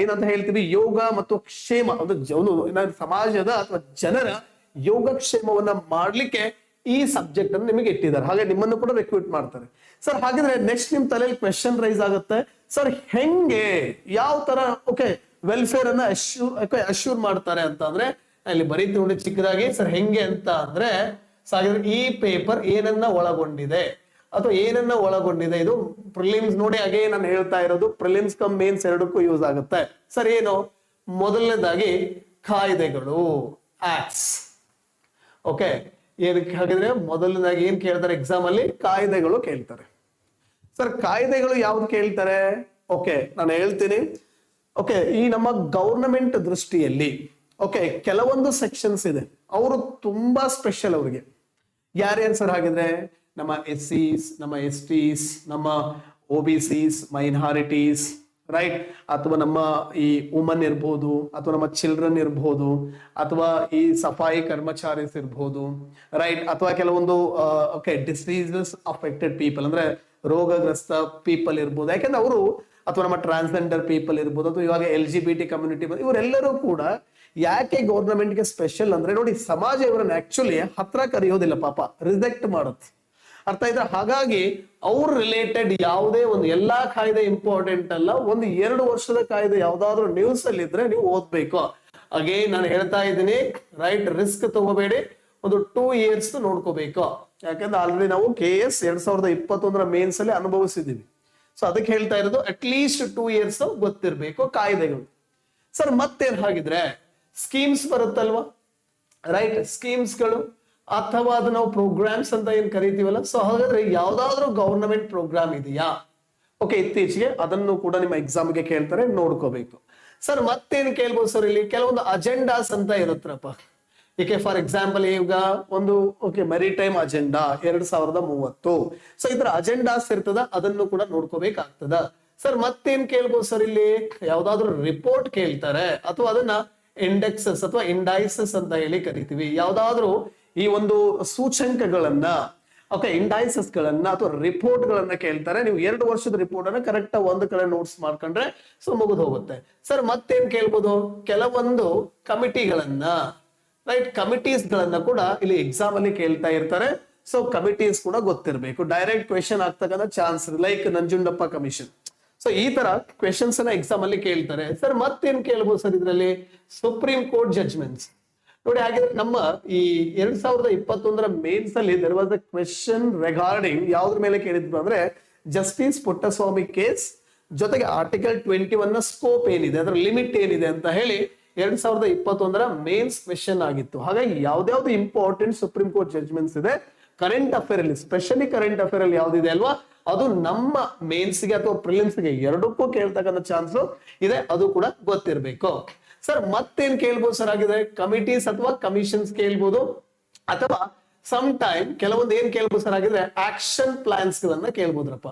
Speaker 1: ಏನಂತ ಹೇಳ್ತೀವಿ, ಯೋಗ ಮತ್ತು ಕ್ಷೇಮ, ಒಂದು ಸಮಾಜದ ಅಥವಾ ಜನರ ಯೋಗಕ್ಷೇಮವನ್ನ ಮಾಡ್ಲಿಕ್ಕೆ ಈ ಸಬ್ಜೆಕ್ಟ್ ಅನ್ನು ನಿಮಗೆ ಇಟ್ಟಿದ್ದಾರೆ. ಹಾಗೆ ನಿಮ್ಮನ್ನು ಕೂಡ ರಿಕ್ರೂಟ್ ಮಾಡ್ತಾರೆ ಸರ್. ಹಾಗಿದ್ರೆ ನೆಕ್ಸ್ಟ್ ನಿಮ್ ತಲೆಯಲ್ಲಿ ಕ್ವೆಶನ್ ರೈಸ್ ಆಗುತ್ತೆ, ಸರ್ ಹೆಂಗೆ, ಯಾವ ತರ ವೆಲ್ಫೇರ್ ಅನ್ನ ಅಶ್ಯೂರ್ ಮಾಡ್ತಾರೆ ಅಂತ ಅಂದ್ರೆ ಅಲ್ಲಿ ಬರೀತಿ ನೋಡಿ ಚಿಕ್ಕದಾಗಿ. ಸರ್ ಹೆಂಗೆ ಅಂತ ಅಂದ್ರೆ, ಹಾಗಿದ್ರೆ ಈ ಪೇಪರ್ ಏನನ್ನ ಒಳಗೊಂಡಿದೆ ಅಥವಾ ಏನನ್ನ ಒಳಗೊಂಡಿದೆ, ಇದು ಪ್ರಿಲಿಮ್ಸ್. ನೋಡಿ, ಹಾಗೆ ನಾನು ಹೇಳ್ತಾ ಇರೋದು ಪ್ರಿಲಿಮ್ಸ್ ಕಮ್ ಮೇನ್ಸ್ ಎರಡಕ್ಕೂ ಯೂಸ್ ಆಗುತ್ತೆ ಸರ್. ಏನು? ಮೊದಲನೇದಾಗಿ ಕಾಯ್ದೆಗಳು, ಆಕ್ಟ್ಸ್. ಓಕೆ, ಏನಕ್ಕೆ ಹಾಗಿದ್ರೆ ಮೊದಲನೇದಾಗಿ ಏನ್ ಕೇಳ್ತಾರೆ ಎಕ್ಸಾಮ್ ಅಲ್ಲಿ? ಕಾಯ್ದೆಗಳು ಕೇಳ್ತಾರೆ ಸರ್. ಕಾಯ್ದೆಗಳು ಯಾವ್ದು ಕೇಳ್ತಾರೆ? ಓಕೆ, ನಾನು ಹೇಳ್ತೀನಿ. ಓಕೆ, ಈ ನಮ್ಮ ಗವರ್ನಮೆಂಟ್ ದೃಷ್ಟಿಯಲ್ಲಿ ಕೆಲವೊಂದು ಸೆಕ್ಷನ್ಸ್ ಇದೆ, ಅವರು ತುಂಬಾ ಸ್ಪೆಷಲ್. ಅವ್ರಿಗೆ ಯಾರ್ಯಾರು ಸರ್? ಹಾಗಿದ್ರೆ ನಮ್ಮ SCs, ನಮ್ಮ STs, ನಮ್ಮ OBCs, ಮೈನಾರಿಟೀಸ್, ರೈಟ್, ಅಥವಾ ನಮ್ಮ ಈ ವುಮನ್ ಇರ್ಬೋದು, ಅಥವಾ ನಮ್ಮ ಚಿಲ್ಡ್ರನ್ ಇರ್ಬೋದು, ಅಥವಾ ಈ ಸಫಾಯಿ ಕರ್ಮಚಾರೀಸ್ ಇರ್ಬೋದು, ರೈಟ್, ಅಥವಾ ಕೆಲವೊಂದು ಡಿಸೀಸಸ್ ಅಫೆಕ್ಟೆಡ್ ಪೀಪಲ್ ಅಂದ್ರೆ ರೋಗಗ್ರಸ್ತ ಪೀಪಲ್ ಇರ್ಬೋದು. ಯಾಕಂದ್ರೆ ಅವರು, ಅಥವಾ ನಮ್ಮ ಟ್ರಾನ್ಸ್ಜೆಂಡರ್ ಪೀಪಲ್ ಇರ್ಬೋದು, ಅಥವಾ ಇವಾಗ LGBT ಕಮ್ಯುನಿಟಿ, ಇವರೆಲ್ಲರೂ ಕೂಡ ಯಾಕೆ ಗೌರ್ಮೆಂಟ್ಗೆ ಸ್ಪೆಷಲ್ ಅಂದ್ರೆ, ನೋಡಿ, ಸಮಾಜ ಇವರನ್ನ ಆಕ್ಚುಲಿ ಹತ್ರ ಕರೆಯೋದಿಲ್ಲ, ಪಾಪ ರಿಜೆಕ್ಟ್ ಮಾಡುತ್ತೆ. ಅರ್ಥ ಆಯ್ತಾ? ಹಾಗಾಗಿ ಅವ್ರ ರಿಲೇಟೆಡ್ ಯಾವುದೇ ಒಂದು, ಎಲ್ಲಾ ಕಾಯ್ದೆ ಇಂಪಾರ್ಟೆಂಟ್ ಅಲ್ಲ, ಒಂದು 2 ವರ್ಷದ ಕಾಯ್ದೆ ಯಾವ್ದಾದ್ರು ನ್ಯೂಸ್ ಅಲ್ಲಿ ಇದ್ರೆ ನೀವು ಓದ್ಬೇಕು. ಅಗೇನ್ ನಾನು ಹೇಳ್ತಾ ಇದ್ದೀನಿ, ರೈಟ್, ರಿಸ್ಕ್ ತಗೋಬೇಡಿ, ಒಂದು 2 years ನೋಡ್ಕೋಬೇಕು. ಯಾಕಂದ್ರೆ ಆಲ್ರೆಡಿ ನಾವು KS 2021 ಮೇನ್ಸ್ ಅಲ್ಲಿ ಅನುಭವಿಸಿದೀವಿ. ಸೊ ಅದಕ್ಕೆ ಹೇಳ್ತಾ ಇರೋದು, ಅಟ್ ಲೀಸ್ಟ್ 2 years ಗೊತ್ತಿರ್ಬೇಕು ಕಾಯ್ದೆಗಳು. ಸರ್ ಮತ್ತೇನ್ ಹಾಗಿದ್ರೆ ಸ್ಕೀಮ್ಸ್ ಬರುತ್ತಲ್ವಾ, ರೈಟ್, ಸ್ಕೀಮ್ಸ್ಗಳು ಅಥವಾ ಅದು ನಾವು ಪ್ರೋಗ್ರಾಮ್ಸ್ ಅಂತ ಏನ್ ಕರಿತೀವಲ್ಲ. ಸೊ ಹಾಗಾದ್ರೆ ಯಾವ್ದಾದ್ರು ಗವರ್ನಮೆಂಟ್ ಪ್ರೋಗ್ರಾಮ್ ಇದೆಯಾ? ಇತ್ತೀಚೆಗೆ ಅದನ್ನು ಕೂಡ ನಿಮ್ಮ ಎಕ್ಸಾಮ್ಗೆ ಕೇಳ್ತಾರೆ, ನೋಡ್ಕೋಬೇಕು. ಸರ್ ಮತ್ತೇನ್ ಕೇಳ್ಬೋದು ಸರ್? ಇಲ್ಲಿ ಕೆಲವೊಂದು ಅಜೆಂಡಾಸ್ ಅಂತ ಇರುತ್ತಪ್ಪ. ಫಾರ್ ಎಕ್ಸಾಂಪಲ್ ಈಗ ಒಂದು ಮೆರಿಟೈಮ್ ಅಜೆಂಡಾ 2030. ಸೊ ಇದ್ರ ಅಜೆಂಡಾಸ್ ಇರ್ತದ, ಅದನ್ನು ಕೂಡ ನೋಡ್ಕೋಬೇಕಾಗ್ತದ. ಸರ್ ಮತ್ತೇನ್ ಕೇಳ್ಬೋದು ಸರ್? ಇಲ್ಲಿ ಯಾವ್ದಾದ್ರು ರಿಪೋರ್ಟ್ ಕೇಳ್ತಾರೆ, ಅಥವಾ ಅದನ್ನ ಇಂಡೆಕ್ಸಸ್ ಅಥವಾ ಇಂಡೈಸಸ್ ಅಂತ ಹೇಳಿ ಕರಿತೀವಿ. ಯಾವ್ದಾದ್ರು ಈ ಒಂದು ಸೂಚಂಕಗಳನ್ನ, ಇಂಡೈಸಸ್ ಗಳನ್ನ ಅಥವಾ ರಿಪೋರ್ಟ್ ಗಳನ್ನ ಕೇಳ್ತಾರೆ. ನೀವು 2 ವರ್ಷದ ರಿಪೋರ್ಟ್ ಅನ್ನ ಕರೆಕ್ಟ್ ಒಂದು ಕಡೆ ನೋಟ್ಸ್ ಮಾಡ್ಕೊಂಡ್ರೆ ಸೊ ಮುಗಿದು ಹೋಗುತ್ತೆ. ಸರ್ ಮತ್ತೇನ್ ಕೇಳ್ಬೋದು? ಕೆಲವೊಂದು ಕಮಿಟಿಗಳನ್ನ, ರೈಟ್, ಕಮಿಟೀಸ್ ಗಳನ್ನ ಕೂಡ ಇಲ್ಲಿ ಎಕ್ಸಾಮ್ ಅಲ್ಲಿ ಕೇಳ್ತಾ ಇರ್ತಾರೆ. ಸೊ ಕಮಿಟೀಸ್ ಕೂಡ ಗೊತ್ತಿರಬೇಕು. ಡೈರೆಕ್ಟ್ ಕ್ವೆಶನ್ ಆಗ್ತಕ್ಕಂಥ chance, like Nanjundappa commission. So ಈ ತರ ಕ್ವೆಶನ್ಸ್ ಅನ್ನ ಎಕ್ಸಾಮ್ ಅಲ್ಲಿ ಕೇಳ್ತಾರೆ. ಸರ್ ಮತ್ತೇನ್ ಕೇಳ್ಬೋದು ಸರ್ ಇದರಲ್ಲಿ? Supreme court judgments. ನೋಡಿ, ಹಾಗಿದ್ರೆ ನಮ್ಮ ಈ 2021 ಮೇನ್ಸ್ ಅಲ್ಲಿ there was a question regarding ಯಾವ್ದ್ರ ಮೇಲೆ ಕೇಳಿದ್ರು ಅಂದ್ರೆ ಜಸ್ಟಿಸ್ ಪುಟ್ಟಸ್ವಾಮಿ ಕೇಸ್, ಜೊತೆಗೆ ಆರ್ಟಿಕಲ್ 21 ನ ಸ್ಕೋಪ್ ಏನಿದೆ, ಅದರ ಲಿಮಿಟ್ ಏನಿದೆ ಅಂತ ಹೇಳಿ 2021 ಮೇನ್ಸ್ ಕ್ವೆಶನ್ ಆಗಿತ್ತು. ಹಾಗಾಗಿ ಯಾವ್ದಾವ್ದು ಇಂಪಾರ್ಟೆಂಟ್ ಸುಪ್ರೀಂ ಕೋರ್ಟ್ ಜಡ್ಜ್ಮೆಂಟ್ಸ್ ಇದೆ ಕರೆಂಟ್ ಅಫೇರ್ ಅಲ್ಲಿ, ಸ್ಪೆಷಲಿ ಕರೆಂಟ್ ಅಫೇರ್ ಅಲ್ಲಿ ಯಾವ್ದಿದೆ ಅಲ್ವಾ, ಅದು ನಮ್ಮ ಮೇನ್ಸ್ಗೆ ಅಥವಾ ಪ್ರಿಲಿಮ್ಸ್ಗೆ ಎರಡಕ್ಕೂ ಕೇಳ್ತಕ್ಕಂಥ ಚಾನ್ಸ್ ಇದೆ, ಅದು ಕೂಡ ಗೊತ್ತಿರಬೇಕು. ಸರ್ ಮತ್ತೇನ್ ಕೇಳ್ಬೋದು ಸರ್? ಆಗಿದೆ ಕಮಿಟೀಸ್ ಅಥವಾ ಕಮಿಷನ್ಸ್ ಕೇಳ್ಬೋದು, ಅಥವಾ ಸಮ್ ಟೈಮ್ ಕೆಲವೊಂದು ಏನ್ ಕೇಳ್ಬೋದು ಸರ್? ಆಗಿದ್ರೆ ಆಕ್ಷನ್ ಪ್ಲಾನ್ಸ್ ಗಳನ್ನ ಕೇಳ್ಬೋದ್ರಪ್ಪ.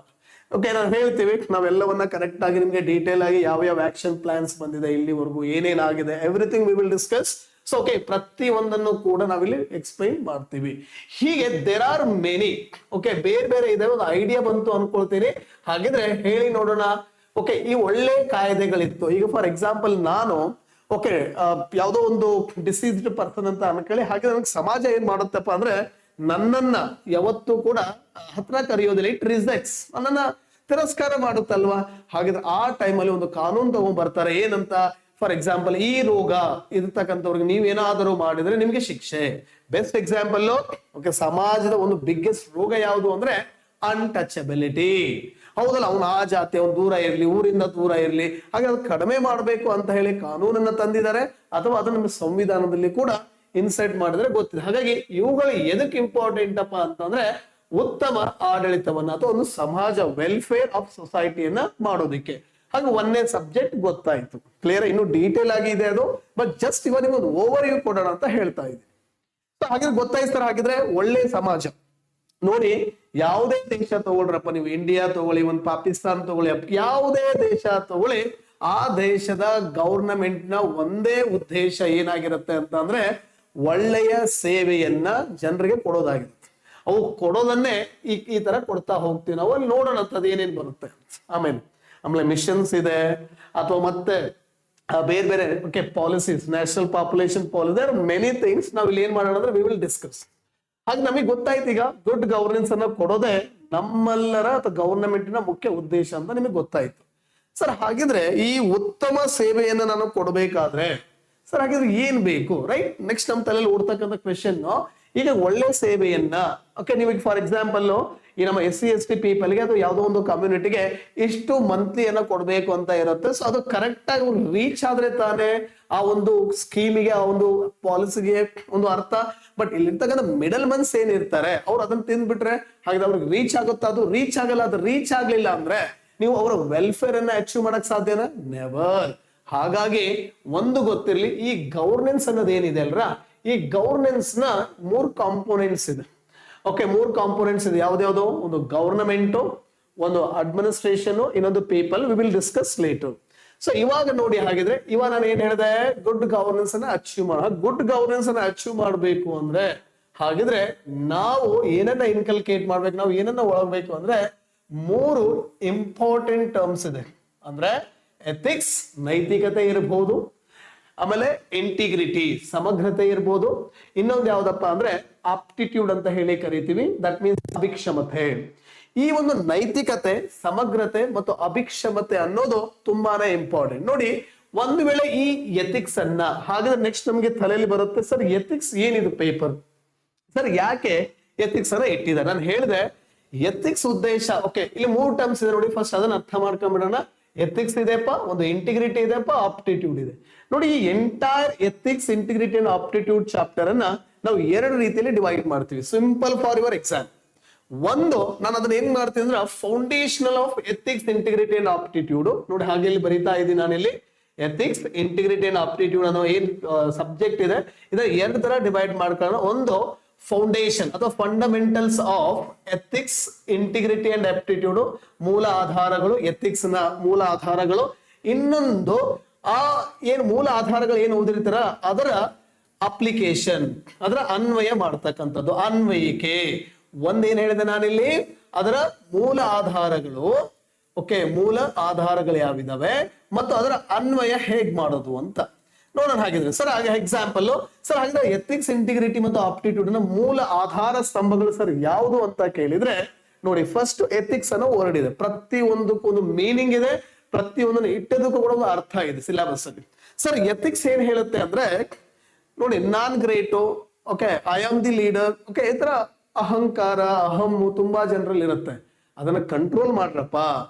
Speaker 1: ನಾವು ಹೇಳ್ತೀವಿ, ನಾವೆಲ್ಲವನ್ನ ಕರೆಕ್ಟ್ ಆಗಿ ನಿಮ್ಗೆ ಡೀಟೇಲ್ ಆಗಿ ಯಾವ ಆಕ್ಷನ್ ಪ್ಲಾನ್ಸ್ ಬಂದಿದೆ ಇಲ್ಲಿವರೆಗೂ, ಏನೇನಾಗಿದೆ, everything we will discuss. So ಪ್ರತಿ ಒಂದನ್ನು ಕೂಡ ನಾವಿಲ್ಲಿ ಎಕ್ಸ್ಪ್ಲೈನ್ ಮಾಡ್ತೀವಿ. ಹೀಗೆ ದೇರ್ ಆರ್ ಮೆನಿ. ಬೇರೆ ಬೇರೆ ಇದೆ, ಒಂದು ಐಡಿಯಾ ಬಂತು ಅನ್ಕೊಳ್ತೀನಿ. ಹಾಗಿದ್ರೆ ಹೇಳಿ ನೋಡೋಣ. ಈ ಒಳ್ಳೆ ಕಾಯ್ದೆಗಳಿತ್ತು. ಈಗ ಫಾರ್ ಎಕ್ಸಾಂಪಲ್ ನಾನು ಯಾವುದೋ ಒಂದು ಡಿಸೀಸ್ಡ್ ಪರ್ಸನ್ ಅಂತ ಅನ್ಕೊಳ್ಳಿ. ಹಾಗೆ ನನಗೆ ಸಮಾಜ ಏನ್ ಮಾಡುತ್ತಪ್ಪ ಅಂದ್ರೆ ನನ್ನನ್ನ ಯಾವತ್ತೂ ಕೂಡ ಹತ್ರ ಕರೆಯೋದಿಲ್ಲ, ಇಟ್ ರಿಜೆಕ್ಟ್ಸ್, ನನ್ನನ್ನ ತಿರಸ್ಕಾರ ಮಾಡುತ್ತಲ್ವಾ. ಹಾಗಿದ್ರೆ ಆ ಟೈಮಲ್ಲಿ ಒಂದು ಕಾನೂನು ತಗೊಂಡ್ ಬರ್ತಾರೆ. ಏನಂತ? ಫಾರ್ ಎಕ್ಸಾಂಪಲ್ ಈ ರೋಗ ಇರ್ತಕ್ಕಂಥವ್ರಿಗೆ ನೀವೇನಾದರೂ ಮಾಡಿದ್ರೆ ನಿಮ್ಗೆ ಶಿಕ್ಷೆ. ಬೆಸ್ಟ್ ಎಕ್ಸಾಂಪಲ್ ಓಕೆ, ಸಮಾಜದ ಒಂದು ಬಿಗ್ಗೆಸ್ಟ್ ರೋಗ ಯಾವುದು ಅಂದ್ರೆ ಅನ್ಟಚಬಿಲಿಟಿ. ಹೌದಲ್ಲ, ಅವನು ಆ ಜಾತಿ, ಅವನು ದೂರ ಇರ್ಲಿ, ಊರಿಂದ ದೂರ ಇರ್ಲಿ, ಹಾಗೆ ಅದು ಕಡಿಮೆ ಮಾಡಬೇಕು ಅಂತ ಹೇಳಿ ಕಾನೂನನ್ನ ತಂದಿದ್ದಾರೆ, ಅಥವಾ ಅದು ನಮ್ಮ ಸಂವಿಧಾನದಲ್ಲಿ ಕೂಡ ಇನ್ಸರ್ಟ್ ಮಾಡಿದ್ರೆ ಗೊತ್ತಿದೆ. ಹಾಗಾಗಿ ಇವುಗಳು ಎದಕ್ಕೆ ಇಂಪಾರ್ಟೆಂಟ್ ಅಪ್ಪ ಅಂತಂದ್ರೆ ಉತ್ತಮ ಆಡಳಿತವನ್ನ ಅಥವಾ ಒಂದು ಸಮಾಜ ವೆಲ್ಫೇರ್ ಆಫ್ ಸೊಸೈಟಿಯನ್ನ ಮಾಡೋದಿಕ್ಕೆ. ಹಾಗೆ ಒಂದೇ ಸಬ್ಜೆಕ್ಟ್ ಗೊತ್ತಾಯ್ತು, ಕ್ಲಿಯರ್. ಇನ್ನು ಡೀಟೇಲ್ ಆಗಿ ಇದೆ ಅದು, ಬಟ್ ಜಸ್ಟ್ ಇವಾಗ ನಿಮ್ಗೆ ಒಂದು ಓವರ್ ವ್ಯೂ ಕೊಡೋಣ ಅಂತ ಹೇಳ್ತಾ ಇದ್ದೀನಿ. ಹಾಗಿದ್ರೆ ಗೊತ್ತಾಯ್ತಾರೆ. ಹಾಗಿದ್ರೆ ಒಳ್ಳೆ ಸಮಾಜ ನೋಡಿ, ಯಾವುದೇ ದೇಶ ತಗೊಳ್ರಪ್ಪ ನೀವು, ಇಂಡಿಯಾ ತಗೊಳ್ಳಿ, ಒಂದು ಪಾಕಿಸ್ತಾನ ತಗೊಳ್ಳಿ, ಯಾವುದೇ ದೇಶ ತಗೊಳ್ಳಿ, ಆ ದೇಶದ ಗವರ್ನಮೆಂಟ್ ನ ಒಂದೇ ಉದ್ದೇಶ ಏನಾಗಿರುತ್ತೆ ಅಂತ ಅಂದ್ರೆ ಒಳ್ಳೆಯ ಸೇವೆಯನ್ನ ಜನರಿಗೆ ಕೊಡೋದಾಗಿರುತ್ತೆ. ಅವು ಕೊಡೋದನ್ನೇ ಈ ತರ ಕೊಡ್ತಾ ಹೋಗ್ತೀವಿ ನಾವು. ಅಲ್ಲಿ ನೋಡೋಣ ಅಂತದ್ದು ಏನೇನ್ ಬರುತ್ತೆ. ಆಮೇಲೆ ಮಿಷನ್ಸ್ ಇದೆ, ಅಥವಾ ಮತ್ತೆ ಬೇರೆ ಬೇರೆ okay policies, national population policy, many things. ನಾವು ಇಲ್ಲಿ ಏನ್ ಮಾಡೋಣ ಅಂದ್ರೆ ವಿ ವಿಲ್ ಡಿಸ್ಕಸ್. ಹಾಗೆ ನಮಗೆ ಗೊತ್ತಾಯ್ತು ಈಗ ಗುಡ್ ಗವರ್ನೆನ್ಸ್ ಅನ್ನ ಕೊಡೋದೇ ನಮ್ಮೆಲ್ಲರ ಅಥವಾ ಗವರ್ನಮೆಂಟಿನ ಮುಖ್ಯ ಉದ್ದೇಶ ಅಂತ ನಿಮಗೆ ಗೊತ್ತಾಯ್ತು. ಸರ್ ಹಾಗಿದ್ರೆ ಈ ಉತ್ತಮ ಸೇವೆಯನ್ನ ನಾನು ಕೊಡಬೇಕಾದ್ರೆ ಸರ್ ಹಾಗಿದ್ರೆ ಏನ್ ಬೇಕು, ರೈಟ್? ನೆಕ್ಸ್ಟ್ ನಮ್ಮ ತಲೆಯಲ್ಲಿ ಓಡ್ತಕ್ಕಂಥ ಕ್ವೆಶನ್, ಈಗ ಒಳ್ಳೆ ಸೇವೆಯನ್ನ ಓಕೆ ನೀವು ಫಾರ್ ಎಕ್ಸಾಂಪಲ್ ಈ ನಮ್ಮ SC/ST ಪೀಪಲ್ಗೆ ಅಥವಾ ಯಾವುದೋ ಒಂದು ಕಮ್ಯುನಿಟಿಗೆ ಇಷ್ಟು ಮಂತ್ಲಿಯನ್ನ ಕೊಡ್ಬೇಕು ಅಂತ ಇರುತ್ತೆ. ಸೊ ಅದು ಕರೆಕ್ಟ್ ಆಗಿ ರೀಚ್ ಆದ್ರೆ ತಾನೇ ಆ ಒಂದು ಸ್ಕೀಮಿಗೆ, ಆ ಒಂದು ಪಾಲಿಸಿಗೆ ಒಂದು ಅರ್ಥ. ಬಟ್ ಇಲ್ಲಿರ್ತಕ್ಕಂಥ ಮಿಡಲ್ ಮನ್ಸ್ ಏನಿರ್ತಾರೆ ಅವ್ರು ಅದನ್ನ ತಿಂದ್ಬಿಟ್ರೆ ಹಾಗೆ ಅವ್ರಿಗೆ ರೀಚ್ ಆಗುತ್ತಾ? ಅದು ರೀಚ್ ಆಗಲ್ಲ. ಅದು ರೀಚ್ ಆಗ್ಲಿಲ್ಲ ಅಂದ್ರೆ ನೀವು ಅವರ ವೆಲ್ಫೇರ್ ಅನ್ನ ಅಚೀವ್ ಮಾಡಕ್ ಸಾಧ್ಯನಾ? ನೆವರ್. ಹಾಗಾಗಿ ಒಂದು ಗೊತ್ತಿರ್ಲಿ, ಈ ಗವರ್ನೆನ್ಸ್ ಅನ್ನೋದು ಏನಿದೆ ಅಲ್ರ, ಈ ಗವರ್ನೆನ್ಸ್ ನ 3 ಕಾಂಪೋನೆಂಟ್ಸ್ ಇದೆ. ಓಕೆ, 3 ಕಾಂಪೋನೆಂಟ್ಸ್ ಇದೆ. ಯಾವ್ದ್ಯಾವ್ದು? ಒಂದು ಗವರ್ನಮೆಂಟ್, ಒಂದು ಅಡ್ಮಿನಿಸ್ಟ್ರೇಷನ್, ಇನ್ನೊಂದು people. We will discuss later. So ಇವಾಗ ನೋಡಿ, ಹಾಗಿದ್ರೆ ಇವಾಗ ನಾನು ಏನ್ ಹೇಳಿದೆ, ಗುಡ್ ಗವರ್ನೆನ್ಸ್ ಅನ್ನ ಅಚೀವ್ ಮಾಡ. ಗುಡ್ ಗವರ್ನೆನ್ಸ್ ಅನ್ನ ಅಚೀವ್ ಮಾಡಬೇಕು ಅಂದ್ರೆ ಹಾಗಿದ್ರೆ ನಾವು ಏನನ್ನ ಇನ್ಕಲ್ಕೇಟ್ ಮಾಡ್ಬೇಕು, ನಾವು ಏನನ್ನ ಒಳಗಬೇಕು ಅಂದ್ರೆ 3 ಇಂಪಾರ್ಟೆಂಟ್ ಟರ್ಮ್ಸ್ ಇದೆ. ಅಂದ್ರೆ ಎಥಿಕ್ಸ್, ನೈತಿಕತೆ ಇರಬಹುದು, ಆಮೇಲೆ ಇಂಟಿಗ್ರಿಟಿ, ಸಮಗ್ರತೆ ಇರ್ಬೋದು, ಇನ್ನೊಂದು ಯಾವ್ದಪ್ಪ ಅಂದ್ರೆ ಆಪ್ಟಿಟ್ಯೂಡ್ ಅಂತ ಹೇಳಿ ಕರಿತೀವಿ, ದಟ್ ಮೀನ್ಸ್ ಅಭಿಕ್ಷಮತೆ. ಈ ಒಂದು ನೈತಿಕತೆ, ಸಮಗ್ರತೆ ಮತ್ತು ಅಭಿಕ್ಷಮತೆ ಅನ್ನೋದು ತುಂಬಾನೇ ಇಂಪಾರ್ಟೆಂಟ್. ನೋಡಿ, ಒಂದು ವೇಳೆ ಈ ಎಥಿಕ್ಸ್ ಅನ್ನ ಹಾಗಾದ್ರೆ ನೆಕ್ಸ್ಟ್ ನಮ್ಗೆ ತಲೆಯಲ್ಲಿ ಬರುತ್ತೆ, ಸರ್ ಎಥಿಕ್ಸ್ ಏನಿದು ಪೇಪರ್, ಸರ್ ಯಾಕೆ ಎಥಿಕ್ಸ್ ಅನ್ನ ಇಟ್ಟಿದ್ದಾರೆ? ನಾನು ಹೇಳಿದೆ ಎಥಿಕ್ಸ್ ಉದ್ದೇಶ. ಓಕೆ, ಇಲ್ಲಿ 3 ಟರ್ಮ್ಸ್ ಇದೆ ನೋಡಿ, ಫಸ್ಟ್ ಅದನ್ನ ಅರ್ಥ ಮಾಡ್ಕೊಂಡ್ಬಿಡೋಣ. ಎಥಿಕ್ಸ್ ಇದೆಪ್ಪ, ಒಂದು ಇಂಟಿಗ್ರಿಟಿ ಇದೆಪ್ಪ, ಆಪ್ಟಿಟ್ಯೂಡ್ ಇದೆ. ನೋಡಿ, ಈ entire ethics, integrity and aptitude chapter ಅನ್ನ ನಾವು 2 ರೀತಿಯಲ್ಲಿ ಡಿವೈಡ್ ಮಾಡ್ತೀವಿ. Simple for your exam. ಒಂದು, ನಾನು ಅದನ್ನ ಏನ್ ಮಾಡ್ತೀನಿ ಅಂದ್ರೆ foundational of ethics, integrity and aptitude. ನೋಡಿ ಹಾಗೆ ಇಲ್ಲಿ ಬರೀತಾ ಇದ್ದೀನಿ ನಾನಿಲ್ಲಿ, ಎಥಿಕ್ಸ್, ಇಂಟಿಗ್ರಿಟಿ ಅಂಡ್ ಆಪ್ಟಿಟ್ಯೂಡ್ ಅನ್ನೋ ಏನ್ ಸಬ್ಜೆಕ್ಟ್ ಇದೆ, ಇದನ್ನ 2 ತರ ಡಿವೈಡ್ ಮಾಡ್ಕೊಳ್ಳೋಣ. ಒಂದು ಫೌಂಡೇಶನ್ ಅಥವಾ fundamentals of ethics, integrity and aptitude, ಮೂಲ ಆಧಾರಗಳು, ಎಥಿಕ್ಸ್ ನ ಮೂಲ ಆಧಾರಗಳು. ಇನ್ನೊಂದು ಆ ಏನ್ ಮೂಲ ಆಧಾರಗಳು ಏನು ಓದಿರ್ತಾರ ಅದರ ಅಪ್ಲಿಕೇಶನ್, ಅದರ ಅನ್ವಯ ಮಾಡ್ತಕ್ಕಂಥದ್ದು, ಅನ್ವಯಿಕೆ. ಒಂದೇನ್ ಹೇಳಿದೆ ನಾನಿಲ್ಲಿ, ಅದರ ಮೂಲ ಆಧಾರಗಳು. ಓಕೆ, ಮೂಲ ಆಧಾರಗಳು ಯಾವಿದಾವೆ ಮತ್ತು ಅದರ ಅನ್ವಯ ಹೇಗ್ ಮಾಡೋದು ಅಂತ ನೋಡೋಣ. ಹಾಗಿದ್ರೆ ಸರ್ ಹಾಗೆ ಎಕ್ಸಾಂಪಲ್, ಸರ್ ಹಾಗಿದ್ರೆ ಎಥಿಕ್ಸ್, ಇಂಟಿಗ್ರಿಟಿ ಮತ್ತು ಆಪ್ಟಿಟ್ಯೂಡ್ ನ ಮೂಲ ಆಧಾರ ಸ್ತಂಭಗಳು ಸರ್ ಯಾವುದು ಅಂತ ಕೇಳಿದ್ರೆ ನೋಡಿ, ಫಸ್ಟ್ ಎಥಿಕ್ಸ್ ಅನ್ನೋ ವರ್ಡ್ ಇದೆ, ಪ್ರತಿಯೊಂದಕ್ಕೂ ಒಂದು ಮೀನಿಂಗ್ ಇದೆ, ಪ್ರತಿಯೊಂದನ್ನು ಇಟ್ಟದಕ್ಕೂ ಕೂಡ ಒಂದು ಅರ್ಥ ಇದೆ ಸಿಲೆಬಸ್ ಅಲ್ಲಿ. ಸರ್ ಎಥಿಕ್ಸ್ ಏನ್ ಹೇಳುತ್ತೆ ಅಂದ್ರೆ ನೋಡಿ, ನಾನ್ great, okay, I am the leader, okay, ಈ ತರ ಅಹಂಕಾರ, ಅಹಮ್ಮು ತುಂಬಾ ಜನರಲ್ಲಿ ಇರುತ್ತೆ. ಅದನ್ನ ಕಂಟ್ರೋಲ್ ಮಾಡ್ರಪ್ಪ,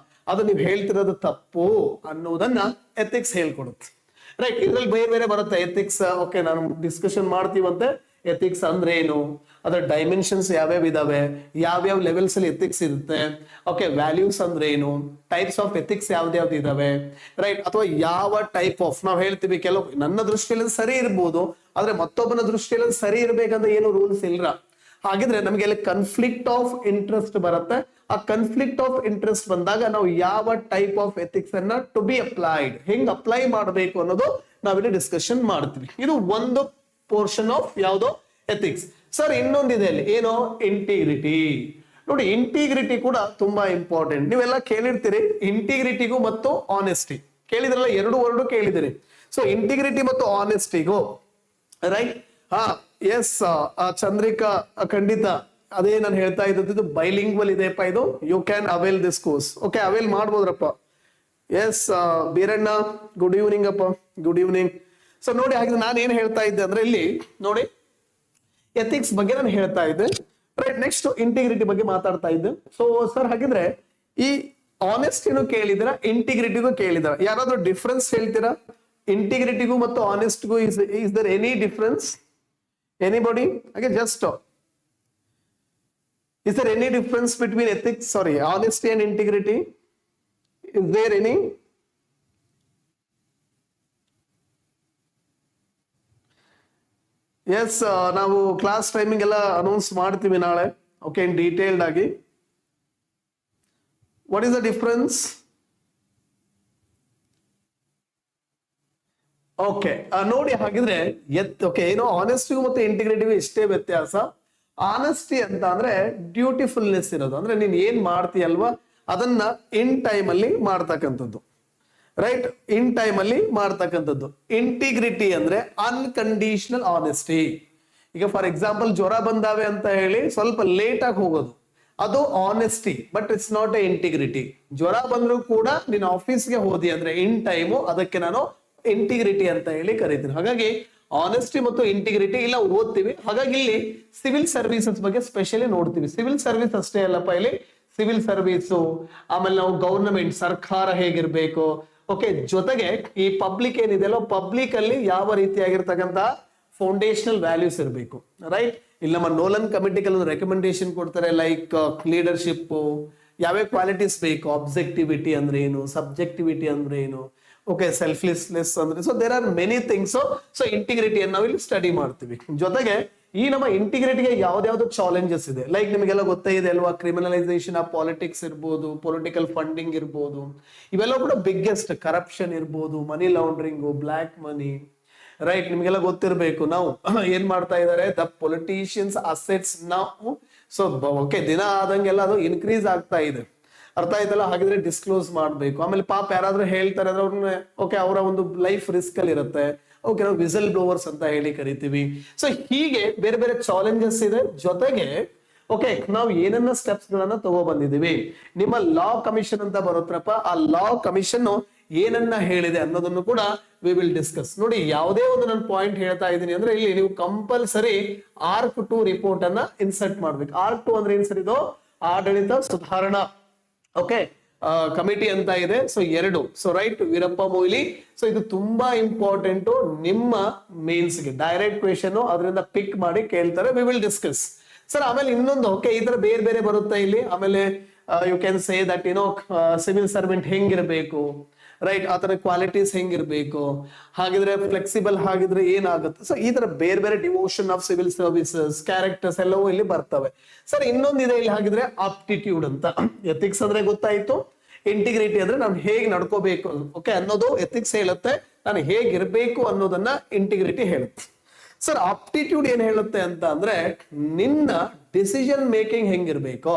Speaker 1: ಅದು ನೀವು ಹೇಳ್ತಿರೋದು ತಪ್ಪು ಅನ್ನೋದನ್ನ ಎಥಿಕ್ಸ್ ಹೇಳ್ಕೊಡುತ್ತೆ, ರೈಟ್? ಇದ್ರಲ್ಲಿ ಬೇರೆ ಬೇರೆ ಬರುತ್ತೆ ಎಥಿಕ್ಸ್. ಓಕೆ, ನಾನು ಡಿಸ್ಕಷನ್ ಮಾಡ್ತೀವಂತೆ ಎಥಿಕ್ಸ್ ಅಂದ್ರೆ ಏನು, ಅದರ ಡೈಮೆನ್ಷನ್ಸ್ ಯಾವ್ಯಾವ ಇದಾವೆ, ಯಾವ್ಯಾವ ಲೆವೆಲ್ಸ್ ಅಲ್ಲಿ ಎಥಿಕ್ಸ್ ಇರುತ್ತೆ, ಓಕೆ, ವ್ಯಾಲ್ಯೂಸ್ ಅಂದ್ರೆ ಏನು, ಟೈಪ್ಸ್ ಆಫ್ ಎಥಿಕ್ಸ್ ಯಾವ್ದು ಇದಾವೆ, ರೈಟ್? ಅಥವಾ ಯಾವ ಟೈಪ್ ಆಫ್, ನಾವು ಹೇಳ್ತೀವಿ ಕೆಲವು ನನ್ನ ದೃಷ್ಟಿಯಲ್ಲಿ ಸರಿ ಇರ್ಬೋದು, ಆದ್ರೆ ಮತ್ತೊಬ್ಬನ ದೃಷ್ಟಿಯಲ್ಲಿ ಸರಿ ಇರ್ಬೇಕಂತ ಏನು ರೂಲ್ಸ್ ಇಲ್ರ. ಹಾಗಿದ್ರೆ ನಮ್ಗೆ ಅಲ್ಲಿ ಕನ್ಫ್ಲಿಕ್ಟ್ ಆಫ್ ಇಂಟ್ರೆಸ್ಟ್ ಬರುತ್ತೆ. ಆ ಕನ್ಫ್ಲಿಕ್ಟ್ ಆಫ್ ಇಂಟ್ರೆಸ್ಟ್ ಬಂದಾಗ ನಾವು ಯಾವ ಟೈಪ್ ಆಫ್ ಎಥಿಕ್ಸ್ ಅನ್ನ ಟು ಬಿ ಅಪ್ಲೈಡ್, ಹೆಂಗ್ ಅಪ್ಲೈ ಮಾಡಬೇಕು ಅನ್ನೋದು ನಾವಿಲ್ಲಿ ಡಿಸ್ಕಷನ್ ಮಾಡ್ತೀವಿ. ಇದು ಒಂದು ಪೋರ್ಷನ್ ಆಫ್ ಯಾವ್ದೋ ಎಥಿಕ್ಸ್. ಸರ್ ಇನ್ನೊಂದಿದೆ ಅಲ್ಲಿ, ಏನೋ ಇಂಟಿಗ್ರಿಟಿ. ನೋಡಿ, ಇಂಟಿಗ್ರಿಟಿ ಕೂಡ ತುಂಬಾ ಇಂಪಾರ್ಟೆಂಟ್. ನೀವೆಲ್ಲ ಕೇಳಿರ್ತೀರಿ ಇಂಟಿಗ್ರಿಟಿಗೂ ಮತ್ತು ಆನೆಸ್ಟಿ ಕೇಳಿದ್ರಲ್ಲ, 2 ವರ್ಡ್ ಕೇಳಿದಿರಿ. ಸೊ ಇಂಟಿಗ್ರಿಟಿ ಮತ್ತು ಆನೆಸ್ಟಿಗೂ, ರೈಟ್? ಎಸ್ ಚಂದ್ರಿಕಾ, ಖಂಡಿತ ಅದೇ ನಾನು ಹೇಳ್ತಾ ಇದ್ದು, ಬೈಲಿಂಗ್ವಲ್ ಇದೆಯಪ್ಪ ಇದು. You can avail this course. Okay, avail ಮಾಡ್ಬೋದ್ರಪ್ಪ. ಎಸ್ ಬೀರಣ್ಣ, ಗುಡ್ ಈವ್ನಿಂಗ್ ಅಪ್ಪ. Good evening. ಸೊ ನೋಡಿ, ಹಾಗೆ ನಾನು ಏನ್ ಹೇಳ್ತಾ ಇದ್ದೆ ಅಂದ್ರೆ ಇಲ್ಲಿ ನೋಡಿ ಎಥಿಕ್ಸ್ ಬಗ್ಗೆ ನಾನು ಹೇಳ್ತಾ ಇದ್ದೆ, ರೈಟ್. ನೆಕ್ಸ್ಟ್ ಇಂಟಿಗ್ರಿಟಿ ಬಗ್ಗೆ ಮಾತಾಡ್ತಾ ಇದ್ದೆ. ಸೊ ಸರ್ ಹಾಗಿದ್ರೆ ಈ ಆನೆಸ್ಟಿನೂ ಕೇಳಿದಿರಾ, ಇಂಟಿಗ್ರಿಟಿಗೂ ಕೇಳಿದಿರಾ, ಯಾರಾದ್ರೂ ಡಿಫ್ರೆನ್ಸ್ ಹೇಳ್ತೀರಾ? ಇಂಟಿಗ್ರಿಟಿಗೂ ಮತ್ತು ಆನೆಸ್ಟ್ಗೂ is there any difference? Anybody? ಹಾಗೆ just is there any difference between ethics, sorry, honesty and integrity? Is there any? Yes, ನಾವು ಕ್ಲಾಸ್ ಟೈಮಿಂಗ್ ಎಲ್ಲ ಅನೌನ್ಸ್ ಮಾಡ್ತೀವಿ ನಾಳೆ, ಓಕೆ, ಇನ್ ಡೀಟೇಲ್ಡ್ ಆಗಿ. What is the difference? Okay, ನೋಡಿ ಹಾಗಿದ್ರೆ ಓಕೆ, ಏನು ಆನೆಸ್ಟಿಗೂ ಮತ್ತು ಇಂಟಿಗ್ರಿಟಿಗೂ ಇಷ್ಟೇ ವ್ಯತ್ಯಾಸ. ಆನೆಸ್ಟಿ ಅಂತ ಅಂದ್ರೆ ಡ್ಯೂಟಿಫುಲ್ನೆಸ್ ಇರೋದು, ಅಂದ್ರೆ ನೀನ್ ಏನ್ ಮಾಡ್ತೀಯಲ್ವಾ ಅದನ್ನ ಇನ್ ಟೈಮ್ ಅಲ್ಲಿ ಮಾಡ್ತಕ್ಕಂಥದ್ದು, ರೈಟ್, ಇನ್ ಟೈಮ್ ಅಲ್ಲಿ ಮಾಡ್ತಕ್ಕಂಥದ್ದು. ಇಂಟಿಗ್ರಿಟಿ ಅಂದ್ರೆ ಅನ್ಕಂಡೀಷನಲ್ ಆನೆಸ್ಟಿ. ಈಗ ಫಾರ್ ಎಕ್ಸಾಂಪಲ್ ಜ್ವರ ಬಂದಾವೆ ಅಂತ ಹೇಳಿ ಸ್ವಲ್ಪ ಲೇಟ್ ಆಗಿ ಹೋಗೋದು, ಅದು honesty, but it's not A integrity. ಜ್ವರ ಬಂದ್ರು ಕೂಡ ನೀನು ಆಫೀಸ್ಗೆ ಹೋದಿ ಅಂದ್ರೆ ಇನ್ ಟೈಮು, ಅದಕ್ಕೆ ನಾನು ಇಂಟಿಗ್ರಿಟಿ ಅಂತ ಹೇಳಿ ಕರಿತೀನಿ. ಹಾಗಾಗಿ ಆನೆಸ್ಟಿ ಮತ್ತು ಇಂಟಿಗ್ರಿಟಿ ಇಲ್ಲ ಓದ್ತೀವಿ. ಹಾಗಾಗಿ ಇಲ್ಲಿ ಸಿವಿಲ್ ಸರ್ವಿಸಸ್ ಬಗ್ಗೆ ಸ್ಪೆಷಲಿ ನೋಡ್ತೀವಿ. ಸಿವಿಲ್ ಸರ್ವಿಸ್ ಅಷ್ಟೇ ಅಲ್ಲಪ್ಪ, ಇಲ್ಲಿ ಸಿವಿಲ್ ಸರ್ವಿಸು, ಆಮೇಲೆ ನಾವು ಗವರ್ನಮೆಂಟ್ ಸರ್ಕಾರ ಹೇಗಿರ್ಬೇಕು, ಓಕೆ, ಜೊತೆಗೆ ಈ ಪಬ್ಲಿಕ್ ಏನಿದೆಯಲ್ಲ, ಪಬ್ಲಿಕ್ ಅಲ್ಲಿ ಯಾವ ರೀತಿಯಾಗಿರ್ತಕ್ಕಂಥ ಫೌಂಡೇಶನಲ್ ವ್ಯಾಲ್ಯೂಸ್ ಇರಬೇಕು, ರೈಟ್. ಇಲ್ಲಿ ನಮ್ಮ ನೋಲನ್ ಕಮಿಟಿಗೆ ಒಂದು ರೆಕಮೆಂಡೇಶನ್ ಕೊಡ್ತಾರೆ, ಲೈಕ್ ಲೀಡರ್ಶಿಪ್, ಯಾವ್ಯಾವ ಕ್ವಾಲಿಟೀಸ್ ಬೇಕು, ಆಬ್ಜೆಕ್ಟಿವಿಟಿ ಅಂದ್ರೆ ಏನು, ಸಬ್ಜೆಕ್ಟಿವಿಟಿ ಅಂದ್ರೆ ಏನು, ಓಕೆ, ಸೆಲ್ಫ್ಲೆಸ್ನೆಸ್ ಅಂದ್ರೆ, so there are many things. So ಇಂಟಿಗ್ರಿಟಿಯನ್ನು ನಾವು ಇಲ್ಲಿ ಸ್ಟಡಿ ಮಾಡ್ತೀವಿ. ಜೊತೆಗೆ ಈ ನಮ್ಮ ಇಂಟಿಗ್ರಿಟಿಗೆ ಯಾವ್ದಾವ್ದು ಚಾಲೆಂಜಸ್ ಇದೆ, ಲೈಕ್ ನಿಮಗೆಲ್ಲ ಗೊತ್ತೇ ಇದೆ ಅಲ್ವಾ, ಕ್ರಿಮಿನಲೈಸೇಷನ್ ಆಫ್ ಪಾಲಿಟಿಕ್ಸ್ ಇರ್ಬೋದು, ಪೊಲಿಟಿಕಲ್ ಫಂಡಿಂಗ್ ಇರ್ಬೋದು, ಇವೆಲ್ಲ ಕೂಡ ಬಿಗ್ಗೆಸ್ಟ್, ಕರಪ್ಷನ್ ಇರ್ಬೋದು, ಮನಿ ಲಾಂಡ್ರಿಂಗು, ಬ್ಲ್ಯಾಕ್ ಮನಿ, ರೈಟ್. ನಿಮ್ಗೆಲ್ಲ ಗೊತ್ತಿರ್ಬೇಕು ನಾವು ಏನ್ ಮಾಡ್ತಾ ಇದಾರೆ, ದ ಪೊಲಿಟಿಷಿಯನ್ಸ್ ಅಸೆಟ್ಸ್ ನಾವು, ಸೊ ಓಕೆ, ದಿನ ಆದಂಗೆಲ್ಲ ಅದು ಇನ್ಕ್ರೀಸ್ ಆಗ್ತಾ ಇದೆ, ಅರ್ಥ ಆಯ್ತಲ್ಲ. ಹಾಗಿದ್ರೆ ಡಿಸ್ಕ್ಲೋಸ್ ಮಾಡ್ಬೇಕು. ಆಮೇಲೆ ಪಾಪ ಯಾರಾದ್ರೂ ಹೇಳ್ತಾರೆ ಅಂದ್ರೆ ಅವ್ರನ್ನ, ಓಕೆ, ಅವರ ಒಂದು ಲೈಫ್ ರಿಸ್ಕ್ ಅಲ್ಲಿ ಇರುತ್ತೆ, ಓಕೆ, ನಾವು ವಿಸಲ್ ಬ್ಲೋವರ್ಸ್ ಅಂತ ಹೇಳಿ ಕರಿತೀವಿ. ಸೊ ಹೀಗೆ ಬೇರೆ ಬೇರೆ ಚಾಲೆಂಜಸ್ ಇದೆ. ಜೊತೆಗೆ ಓಕೆ, ನಾವು ಏನನ್ನ ಸ್ಟೆಪ್ಸ್ ಗಳನ್ನ ತಗೋ ಬಂದಿದೀವಿ. ನಿಮ್ಮ ಲಾ ಕಮಿಷನ್ ಅಂತ ಬರುತ್ತಪ್ಪ, ಆ ಲಾ ಕಮಿಷನ್ ಏನನ್ನ ಹೇಳಿದೆ ಅನ್ನೋದನ್ನು ಕೂಡ ವಿ ವಿಲ್ ಡಿಸ್ಕಸ್. ನೋಡಿ, ಯಾವುದೇ ಒಂದು ನಾನು ಪಾಯಿಂಟ್ ಹೇಳ್ತಾ ಇದ್ದೀನಿ ಅಂದ್ರೆ ಇಲ್ಲಿ ನೀವು ಕಂಪಲ್ಸರಿ ಆರ್ಕ್ 2 ರಿಪೋರ್ಟ್ ಅನ್ನ ಇನ್ಸರ್ಟ್ ಮಾಡ್ಬೇಕು. ಆರ್ಕ್ 2 ಅಂದ್ರೆ ಏನ್ ಸರ್, ಇದು ಆಡಳಿತ ಸುಧಾರಣಾ, ಓಕೆ, ಕಮಿಟಿ ಅಂತ ಇದೆ. So 2, so right, Veerappa Moily. So ಇದು ತುಂಬಾ ಇಂಪಾರ್ಟೆಂಟ್ ನಿಮ್ಮ ಮೇನ್ಸ್ಗೆ, ಡೈರೆಕ್ಟ್ ಕ್ವೆಶನ್ ಅದರಿಂದ ಪಿಕ್ ಮಾಡಿ ಕೇಳ್ತಾರೆ, ವಿ ವಿಲ್ ಡಿಸ್ಕಸ್ ಸರ್. ಆಮೇಲೆ ಇನ್ನೊಂದು, ಓಕೆ, ಈ ತರ ಬೇರೆ ಬೇರೆ ಬರುತ್ತೆ ಇಲ್ಲಿ. ಆಮೇಲೆ you can say that civil servant ಹೆಂಗಿರ್ಬೇಕು, ರೈಟ್, ಆತರ ಕ್ವಾಲಿಟೀಸ್ ಹೆಂಗಿರ್ಬೇಕು, ಹಾಗಿದ್ರೆ ಫ್ಲೆಕ್ಸಿಬಲ್ ಆಗಿದ್ರೆ ಏನಾಗುತ್ತೆ. ಸೊ ಈ ತರ ಬೇರೆ ಬೇರೆ devotion of civil services, characters ಎಲ್ಲವೂ ಇಲ್ಲಿ ಬರ್ತವೆ ಸರ್. ಇನ್ನೊಂದಿದೆ ಇಲ್ಲಿ, ಹಾಗಿದ್ರೆ ಆಪ್ಟಿಟ್ಯೂಡ್ ಅಂತ. ಎಥಿಕ್ಸ್ ಅಂದ್ರೆ ಗೊತ್ತಾಯ್ತು, ಇಂಟಿಗ್ರಿಟಿ ಅಂದ್ರೆ ನಾನು ಹೇಗ್ ನಡ್ಕೋಬೇಕು, ಓಕೆ, ಅನ್ನೋದು ಎಥಿಕ್ಸ್ ಹೇಳುತ್ತೆ, ನಾನು ಹೇಗಿರ್ಬೇಕು ಅನ್ನೋದನ್ನ ಇಂಟಿಗ್ರಿಟಿ ಹೇಳುತ್ತೆ. ಸರ್ ಆಪ್ಟಿಟ್ಯೂಡ್ ಏನ್ ಹೇಳುತ್ತೆ ಅಂತ ಅಂದ್ರೆ ನಿನ್ನ ಡಿಸಿಷನ್ ಮೇಕಿಂಗ್ ಹೆಂಗಿರ್ಬೇಕು,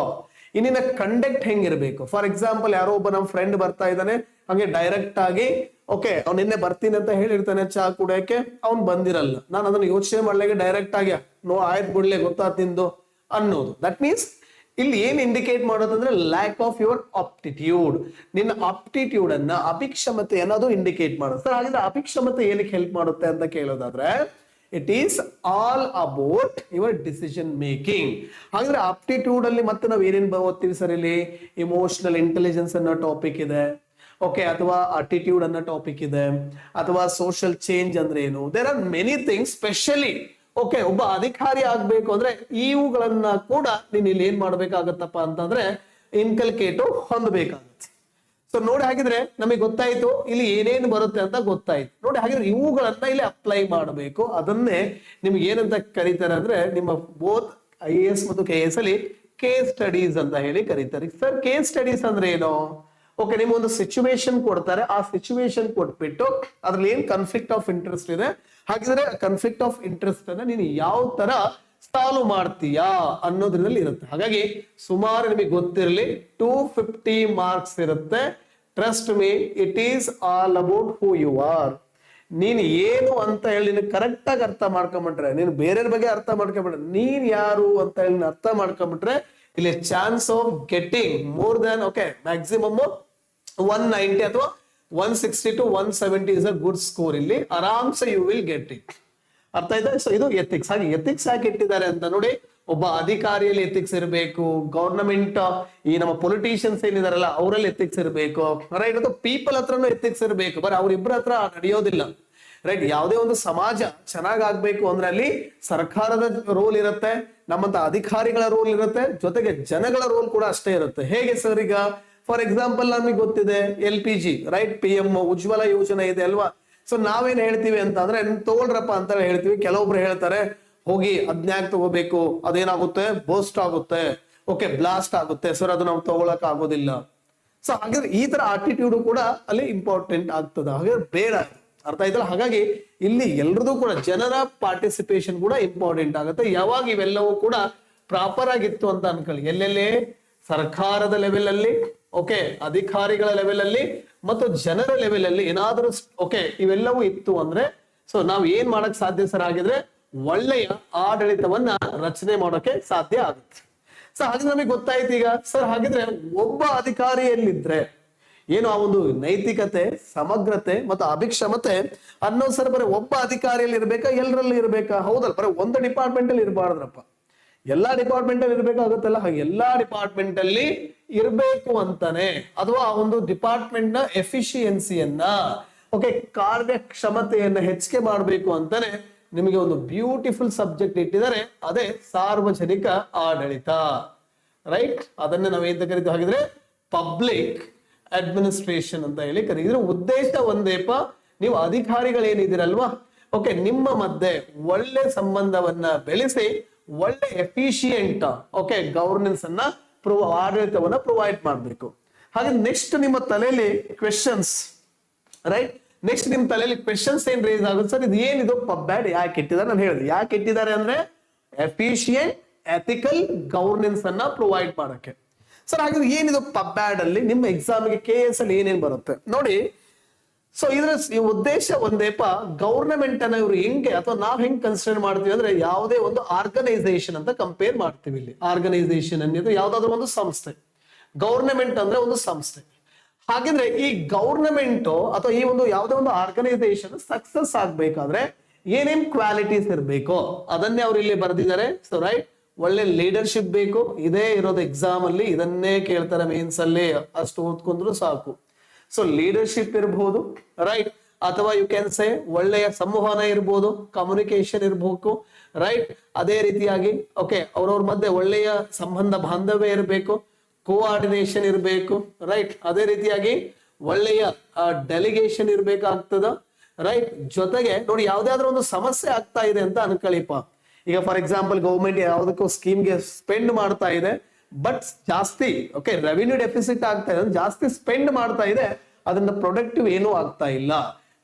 Speaker 1: ಇನ್ನಿನ ಕಂಡಕ್ಟ್ ಹೆಂಗಿರ್ಬೇಕು. ಫಾರ್ ಎಕ್ಸಾಂಪಲ್ ಯಾರೋ ಒಬ್ಬ ನಮ್ಮ ಫ್ರೆಂಡ್ ಬರ್ತಾ ಇದ್ದಾನೆ, ಹಂಗೆ ಡೈರೆಕ್ಟ್ ಆಗಿ, ಓಕೆ, ಅವ್ನು ನಿನ್ನೆ ಬರ್ತೀನಿ ಅಂತ ಹೇಳಿರ್ತಾನೆ ಚಾ ಕುಡಿಯಕ್ಕೆ, ಅವ್ನು ಬಂದಿರಲ್ಲ, ನಾನು ಅದನ್ನ ಯೋಚನೆ ಮಾಡ್ಲಿಕ್ಕೆ ಡೈರೆಕ್ಟ್ ಆಗಿ ಆಯ್ತು ಬಿಡ್ಲೆ ಗೊತ್ತಾ ತಿಂದು ಅನ್ನೋದು. ದಟ್ ಮೀನ್ಸ್ ಇಲ್ಲಿ ಏನ್ ಇಂಡಿಕೇಟ್ ಮಾಡೋದಂದ್ರೆ ಲ್ಯಾಕ್ ಆಫ್ ಯುವರ್ ಆಪ್ಟಿಟ್ಯೂಡ್. ನಿನ್ನ ಆಪ್ಟಿಟ್ಯೂಡ್ ಅನ್ನ, ಅಭಿಕ್ಷಮತೆ ಅನ್ನೋದು ಇಂಡಿಕೇಟ್ ಮಾಡೋದು. ಸರ್ ಹಾಗಿದ್ರೆ ಅಭಿಕ್ಷಮತೆ ಏನಕ್ಕೆ ಹೆಲ್ಪ್ ಮಾಡುತ್ತೆ ಅಂತ ಕೇಳೋದಾದ್ರೆ, it is all about your decision making. ಹಾಗಾದ್ರೆ ಆಪ್ಟಿಟ್ಯೂಡ್ ಅಲ್ಲಿ ಮತ್ತೆ ನಾವು ಏನೇನ್ ಓದ್ತೀವಿ ಸರ್, ಇಲ್ಲಿ ಇಮೋಷನಲ್ ಇಂಟೆಲಿಜೆನ್ಸ್ ಅನ್ನೋ ಟಾಪಿಕ್ ಇದೆ, ಓಕೆ, ಅಥವಾ ಅಟಿಟ್ಯೂಡ್ ಅನ್ನೋ ಟಾಪಿಕ್ ಇದೆ, ಅಥವಾ ಸೋಷಿಯಲ್ ಚೇಂಜ್ ಅಂದ್ರೆ ಏನು. There are many things. Specially okay, ಒಬ್ಬ ಅಧಿಕಾರಿ ಆಗ್ಬೇಕು ಅಂದ್ರೆ ಇವುಗಳನ್ನ ಕೂಡ ನೀನ್ ಇಲ್ಲಿ ಏನ್ ಮಾಡ್ಬೇಕಾಗತ್ತಪ್ಪ ಅಂತಂದ್ರೆ ಇನ್ಕಲ್ಕೇಟ್ ಹೊಂದಬೇಕಾಗತ್ತೆ. ಸೊ ನೋಡಿ, ಹಾಗಿದ್ರೆ ನಮಗೆ ಗೊತ್ತಾಯ್ತು ಇಲ್ಲಿ ಏನೇನು ಬರುತ್ತೆ ಅಂತ ಗೊತ್ತಾಯ್ತು. ನೋಡಿ, ಹಾಗಿದ್ರೆ ಇವುಗಳನ್ನ ಇಲ್ಲಿ ಅಪ್ಲೈ ಮಾಡಬೇಕು. ಅದನ್ನೇ ನಿಮ್ಗೆ ಏನಂತ ಕರೀತಾರೆ ಅಂದ್ರೆ, ನಿಮ್ಮ ಬೋತ್ IAS ಮತ್ತು KS ಅಲ್ಲಿ ಕೇಸ್ ಸ್ಟಡೀಸ್ ಅಂತ ಹೇಳಿ ಕರೀತಾರೆ. ಸರ್ ಕೇಸ್ ಸ್ಟಡೀಸ್ ಅಂದ್ರೆ ಏನು? ಓಕೆ, ನಿಮ್ಗೊಂದು ಸಿಚುವೇಶನ್ ಕೊಡ್ತಾರೆ, ಆ ಸಿಚುವೇಶನ್ ಕೊಟ್ಬಿಟ್ಟು ಅದ್ರಲ್ಲಿ ಏನ್ ಕಾನ್ಫ್ಲಿಕ್ಟ್ ಆಫ್ ಇಂಟ್ರೆಸ್ಟ್ ಇದೆ, ಹಾಗಿದ್ರೆ ಕಾನ್ಫ್ಲಿಕ್ಟ್ ಆಫ್ ಇಂಟ್ರೆಸ್ಟ್ ಅನ್ನ ನೀನು ಯಾವ ತರ ಸಾಲ್ವ್ ಮಾಡ್ತೀಯಾ ಅನ್ನೋದ್ರಲ್ಲಿ ಇರುತ್ತೆ. ಹಾಗಾಗಿ ಸುಮಾರು ನಿಮಗೆ ಗೊತ್ತಿರಲಿ 250 ಮಾರ್ಕ್ಸ್ ಇರುತ್ತೆ. Trust me, it is all about who you are. ನೀನ್ ಏನು ಅಂತ ಹೇಳಿ ನೀನು ಕರೆಕ್ಟ್ ಆಗಿ ಅರ್ಥ ಮಾಡ್ಕೊಂಡ್ಬಿಟ್ರೆ, ನೀನು ಬೇರೆಯವ್ರ ಬಗ್ಗೆ ಅರ್ಥ ಮಾಡ್ಕೊಂಡ್ಬಿಟ್ರೆ, ನೀನ್ ಯಾರು ಅಂತ ಹೇಳಿ ಅರ್ಥ ಮಾಡ್ಕೊಂಡ್ಬಿಟ್ರೆ, ಇಲ್ಲಿ chance of getting more than, okay, maximum 190 ಅಥವಾ 160 to 170 is a good score. ಇಲ್ಲಿ ಆರಾಮ್ಸೆ ಯು ವಿಲ್ ಗೆಟ್ ಇಟ್. ಅರ್ಥ ಆಯ್ತಾ? ಸೊ ಇದು ಎಥಿಕ್ಸ್. ಹಾಗೆ ಎಥಿಕ್ಸ್ ಯಾಕೆ ಇಟ್ಟಿದ್ದಾರೆ ಅಂತ ನೋಡಿ, ಒಬ್ಬ ಅಧಿಕಾರಿಯಲ್ಲಿ ಎಥಿಕ್ಸ್ ಇರಬೇಕು, ಗವರ್ನಮೆಂಟ್ ಈ ನಮ್ಮ ಪೊಲಿಟಿಷಿಯನ್ಸ್ ಏನಿದಾರಲ್ಲ ಅವರಲ್ಲಿ ಎಥಿಕ್ಸ್ ಇರಬೇಕು, ರೈಟ್. ಅಥವಾ ಪೀಪಲ್ ಹತ್ರನೂ ಎಥಿಕ್ಸ್ ಇರಬೇಕು. ಬಟ್ ಅವ್ರಿಬ್ರ ಹತ್ರ ನಡೆಯೋದಿಲ್ಲ, ರೈಟ್. ಯಾವುದೇ ಒಂದು ಸಮಾಜ ಚೆನ್ನಾಗಾಗ್ಬೇಕು ಅಂದ್ರೆ ಅಲ್ಲಿ ಸರ್ಕಾರದ ರೋಲ್ ಇರುತ್ತೆ, ನಮ್ಮಂತ ಅಧಿಕಾರಿಗಳ ರೋಲ್ ಇರುತ್ತೆ, ಜೊತೆಗೆ ಜನಗಳ ರೋಲ್ ಕೂಡ ಅಷ್ಟೇ ಇರುತ್ತೆ. ಹೇಗೆ ಸರ್? ಈಗ ಫಾರ್ ಎಕ್ಸಾಂಪಲ್ ನಮಗೆ ಗೊತ್ತಿದೆ LPG, ರೈಟ್, PM ಉಜ್ವಲ ಯೋಜನೆ ಇದೆ ಅಲ್ವಾ. ಸೊ ನಾವೇನ್ ಹೇಳ್ತೀವಿ ಅಂತ ಅಂದ್ರೆ ತಗೊಳ್ರಪ್ಪ ಅಂತ ಹೇಳ್ತೀವಿ. ಕೆಲವೊಬ್ರು ಹೇಳ್ತಾರೆ ಹೋಗಿ ಅದ್ನ್ಯಾಕ್ ತಗೋಬೇಕು, ಅದೇನಾಗುತ್ತೆ, ಬೋಸ್ಟ್ ಆಗುತ್ತೆ, ಓಕೆ, ಬ್ಲಾಸ್ಟ್ ಆಗುತ್ತೆ ಸರ್, ಅದು ನಾವು ತಗೊಳಕ್ ಆಗೋದಿಲ್ಲ. ಸೊ ಹಾಗಾದ್ರೆ ಈ ತರ ಆಟಿಟ್ಯೂಡ್ ಕೂಡ ಅಲ್ಲಿ ಇಂಪಾರ್ಟೆಂಟ್ ಆಗ್ತದೆ. ಹಾಗಾದ್ರೆ ಬೇಡ, ಅರ್ಥ ಆಯ್ತಲ್ಲ. ಹಾಗಾಗಿ ಇಲ್ಲಿ ಎಲ್ರದ್ದು ಕೂಡ ಜನರ ಪಾರ್ಟಿಸಿಪೇಷನ್ ಕೂಡ ಇಂಪಾರ್ಟೆಂಟ್ ಆಗುತ್ತೆ. ಯಾವಾಗ ಇವೆಲ್ಲವೂ ಕೂಡ ಪ್ರಾಪರ್ ಆಗಿತ್ತು ಅಂತ ಅನ್ಕೊಳ್ಳಿ, ಎಲ್ಲೆಲ್ಲಿ ಸರ್ಕಾರದ ಲೆವೆಲ್ ಅಲ್ಲಿ, ಓಕೆ, ಅಧಿಕಾರಿಗಳ ಲೆವೆಲ್ ಅಲ್ಲಿ ಮತ್ತು ಜನರ ಲೆವೆಲ್ ಅಲ್ಲಿ ಏನಾದ್ರೂ ಓಕೆ ಇವೆಲ್ಲವೂ ಇತ್ತು ಅಂದ್ರೆ ಸೊ ನಾವ್ ಏನ್ ಮಾಡಕ್ ಸಾಧ್ಯ ಸರ್? ಆಗಿದ್ರೆ ಒಳ್ಳೆಯ ಆಡಳಿತವನ್ನ ರಚನೆ ಮಾಡೋಕೆ ಸಾಧ್ಯ ಆಗುತ್ತೆ. ಸೊ ಹಾಗೆ ನಮಗೆ ಗೊತ್ತಾಯ್ತು ಈಗ ಸರ್. ಹಾಗಿದ್ರೆ ಒಬ್ಬ ಅಧಿಕಾರಿಯಲ್ಲಿದ್ರೆ ಏನು ಆ ಒಂದು ನೈತಿಕತೆ, ಸಮಗ್ರತೆ ಮತ್ತು ಅಭಿಕ್ಷಮತೆ ಅನ್ನೋದು ಸರ್ ಬರೀ ಒಬ್ಬ ಅಧಿಕಾರಿಯಲ್ಲಿ ಇರ್ಬೇಕಾ, ಎಲ್ಲರಲ್ಲಿ ಇರ್ಬೇಕಾ? ಹೌದಲ್ಲ, ಬರೀ ಒಂದು ಡಿಪಾರ್ಟ್ಮೆಂಟ್ ಅಲ್ಲಿ ಇರಬಾರ್ದ್ರಪ್ಪ, ಎಲ್ಲಾ ಡಿಪಾರ್ಟ್ಮೆಂಟ್ ಅಲ್ಲಿ ಇರ್ಬೇಕಾಗುತ್ತಲ್ಲ. ಹಾಗೆ ಎಲ್ಲಾ ಡಿಪಾರ್ಟ್ಮೆಂಟ್ ಅಲ್ಲಿ ಇರ್ಬೇಕು ಅಂತಾನೆ, ಅಥವಾ ಆ ಒಂದು ಡಿಪಾರ್ಟ್ಮೆಂಟ್ ನ ಎಫಿಷಿಯನ್ಸಿಯನ್ನ, ಓಕೆ, ಕಾರ್ಯಕ್ಷಮತೆಯನ್ನ ಹೆಚ್ಚಿಗೆ ಮಾಡಬೇಕು ಅಂತಾನೆ ನಿಮಗೆ ಒಂದು ಬ್ಯೂಟಿಫುಲ್ ಸಬ್ಜೆಕ್ಟ್ ಇಟ್ಟಿದ್ದಾರೆ, ಅದೇ ಸಾರ್ವಜನಿಕ ಆಡಳಿತ, ರೈಟ್. ಅದನ್ನ ನಾವೇಂತ ಕರಿತೀವಿ ಹಾಗಿದ್ರೆ ಪಬ್ಲಿಕ್ ಅಡ್ಮಿನಿಸ್ಟ್ರೇಷನ್ ಅಂತ ಹೇಳಿ ಕರೀತಿದ್ರೆ. ಉದ್ದೇಶ ಒಂದೇಪ, ನೀವು ಅಧಿಕಾರಿಗಳೇನಿದಿರಲ್ವಾ, ಓಕೆ, ನಿಮ್ಮ ಮಧ್ಯೆ ಒಳ್ಳೆ ಸಂಬಂಧವನ್ನ ಬೆಳೆಸಿ ಒಳ್ಳೆ ಎಫಿಷಿಯಂಟ್, ಓಕೆ, ಗವರ್ನೆನ್ಸ್ ಅನ್ನ ಆಡಳಿತವನ್ನ ಪ್ರೊವೈಡ್ ಮಾಡಬೇಕು. ಹಾಗೆ ನೆಕ್ಸ್ಟ್ ನಿಮ್ಮ ತಲೆಯಲ್ಲಿ ಕ್ವೆಶನ್ಸ್, ರೈಟ್. ನೆಕ್ಸ್ಟ್ ನಿಮ್ ತಲೆಯಲ್ಲಿ ಕ್ವೆಶನ್ಸ್ ಏನ್ ರೇಸ್ ಆಗುತ್ತೆ ಸರ್? ಇದು ಏನಿದು ಪಬ್ಬ್ಯಾಡ್ ಯಾಕೆ ಇಟ್ಟಿದ್ದಾರೆ? ನಾನು ಹೇಳಿದೆ ಯಾಕೆ ಇಟ್ಟಿದ್ದಾರೆ ಅಂದ್ರೆ ಎಫಿಷಿಯಂಟ್ ಎಥಿಕಲ್ ಗವರ್ನೆನ್ಸ್ ಅನ್ನ ಪ್ರೊವೈಡ್ ಮಾಡಕ್ಕೆ. ಸರ್ ಹಾಗಾದ್ರೆ ಏನಿದು ಪಬ್ಬ್ಯಾಡ್ ಅಲ್ಲಿ ನಿಮ್ಮ ಎಕ್ಸಾಮ್ಗೆ KS ಅಲ್ಲಿ ಏನೇನ್ ಬರುತ್ತೆ ನೋಡಿ. ಸೊ ಇದ್ರ ಈ ಉದ್ದೇಶ ಒಂದೇಪ, ಗವರ್ನಮೆಂಟ್ ಅನ್ನ ಇವ್ರು ಹೆಂಗೆ ಅಥವಾ ನಾವ್ ಹೆಂಗ್ ಕನ್ಸಿಡರ್ ಮಾಡ್ತೀವಿ ಅಂದ್ರೆ ಯಾವುದೇ ಒಂದು ಆರ್ಗನೈಸೇಷನ್ ಅಂತ ಕಂಪೇರ್ ಮಾಡ್ತೀವಿ. ಇಲ್ಲಿ ಆರ್ಗನೈಸೇಷನ್ ಅನ್ನೋದು ಯಾವ್ದಾದ್ರು ಒಂದು ಸಂಸ್ಥೆ, ಗವರ್ನಮೆಂಟ್ ಅಂದ್ರೆ ಒಂದು ಸಂಸ್ಥೆ. ಹಾಗಿದ್ರೆ ಈ ಗವರ್ನಮೆಂಟ್ ಅಥವಾ ಈ ಒಂದು ಯಾವುದೇ ಒಂದು ಆರ್ಗನೈಸೇಷನ್ ಸಕ್ಸಸ್ ಆಗ್ಬೇಕಾದ್ರೆ ಏನೇನ್ ಕ್ವಾಲಿಟೀಸ್ ಇರ್ಬೇಕು ಅದನ್ನೇ ಅವ್ರು ಇಲ್ಲಿ ಬರೆದಿದ್ದಾರೆ. ಸೊ ರೈಟ್, ಒಳ್ಳೆ ಲೀಡರ್ಶಿಪ್ ಬೇಕು, ಇದೇ ಇರೋದು ಎಕ್ಸಾಮ್ ಅಲ್ಲಿ, ಇದನ್ನೇ ಕೇಳ್ತಾರೆ ಮೇನ್ಸ್ ಅಲ್ಲಿ, ಅಷ್ಟು ಓದ್ಕೊಂಡ್ರು ಸಾಕು. ಸೊ ಲೀಡರ್ಶಿಪ್ ಇರ್ಬೋದು, ರೈಟ್, ಅಥವಾ ಯು ಕ್ಯಾನ್ ಸೇ ಒಳ್ಳೆಯ ಸಂವಹನ ಇರ್ಬೋದು, ಕಮ್ಯುನಿಕೇಶನ್ ಇರ್ಬೇಕು, ರೈಟ್. ಅದೇ ರೀತಿಯಾಗಿ ಓಕೆ ಅವ್ರವ್ರ ಮಧ್ಯೆ ಒಳ್ಳೆಯ ಸಂಬಂಧ ಬಾಂಧವ್ಯ ಇರಬೇಕು, ಕೋಆರ್ಡಿನೇಷನ್ ಇರಬೇಕು, ರೈಟ್. ಅದೇ ರೀತಿಯಾಗಿ ಒಳ್ಳೆಯ ಡೆಲಿಗೇಷನ್ ಇರ್ಬೇಕಾಗ್ತದ, ರೈಟ್. ಜೊತೆಗೆ ನೋಡಿ ಯಾವ್ದಾದ್ರು ಒಂದು ಸಮಸ್ಯೆ ಆಗ್ತಾ ಇದೆ ಅಂತ ಅನ್ಕೊಳ್ಳಿಪ್ಪ. ಈಗ ಫಾರ್ ಎಕ್ಸಾಂಪಲ್ ಗೌರ್ಮೆಂಟ್ ಯಾವ್ದಕ್ಕೂ ಸ್ಕೀಮ್ಗೆ ಸ್ಪೆಂಡ್ ಮಾಡ್ತಾ ಇದೆ, ಬಟ್ ಜಾಸ್ತಿ ಓಕೆ ರೆವಿನ್ಯೂ ಡೆಫಿಸಿಟ್ ಆಗ್ತಾ ಇದೆ, ಜಾಸ್ತಿ ಸ್ಪೆಂಡ್ ಮಾಡ್ತಾ ಇದೆ, ಅದರಿಂದ ಪ್ರೊಡಕ್ಟಿವ್ ಏನೂ ಆಗ್ತಾ ಇಲ್ಲ,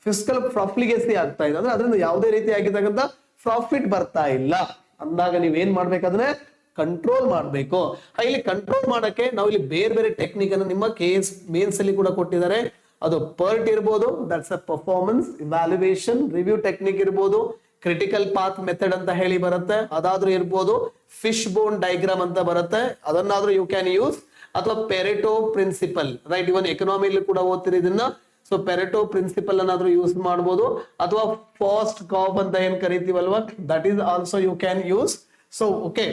Speaker 1: ಫಿಸ್ಕಲ್ ಪ್ರಾಫಿಲಿಗೇಸಿ ಆಗ್ತಾ ಇದೆ, ಅಂದ್ರೆ ಅದರಿಂದ ಯಾವುದೇ ರೀತಿ ಆಗಿರ್ತಕ್ಕಂಥ ಪ್ರಾಫಿಟ್ ಬರ್ತಾ ಇಲ್ಲ ಅಂದಾಗ ನೀವೇನ್ ಮಾಡ್ಬೇಕಾದ್ರೆ ಕಂಟ್ರೋಲ್ ಮಾಡಬೇಕು. ಇಲ್ಲಿ ಕಂಟ್ರೋಲ್ ಮಾಡಕ್ಕೆ ನಾವು ಇಲ್ಲಿ ಬೇರೆ ಬೇರೆ ಟೆಕ್ನಿಕ್ ಅನ್ನು ನಿಮ್ಮ KS ಮೇನ್ಸ್ ಅಲ್ಲಿ ಕೂಡ ಕೊಟ್ಟಿದ್ದಾರೆ. ಅದು PERT ಇರ್ಬೋದು, that's a performance evaluation review technique ಇರ್ಬೋದು, ಕ್ರಿಟಿಕಲ್ ಪಾತ್ ಮೆಥಡ್ ಅಂತ ಹೇಳಿ ಬರುತ್ತೆ, ಅದಾದ್ರೂ ಇರ್ಬೋದು, ಫಿಶ್ ಬೋನ್ ಡೈಗ್ರಾಮ್ ಅಂತ ಬರುತ್ತೆ, ಅದನ್ನಾದ್ರೂ ಯು ಕ್ಯಾನ್ ಯೂಸ್, ಅಥವಾ ಪೆರೆಟೋ ಪ್ರಿನ್ಸಿಪಲ್, ರೈಟ್. ಇವನ್ ಎಕನಾಮಿಲಿ ಕೂಡ ಓದ್ತಿರಿ ಇದನ್ನ. ಸೊ ಪೆರೆಟೋ ಪ್ರಿನ್ಸಿಪಲ್ ಅನ್ನಾದ್ರೂ ಯೂಸ್ ಮಾಡಬಹುದು, ಅಥವಾ ಫಾಸ್ಟ್ ಕಾಪ್ ಅಂತ ಏನ್ ಕರಿತೀವಲ್ವಾ, that is also you can use. So okay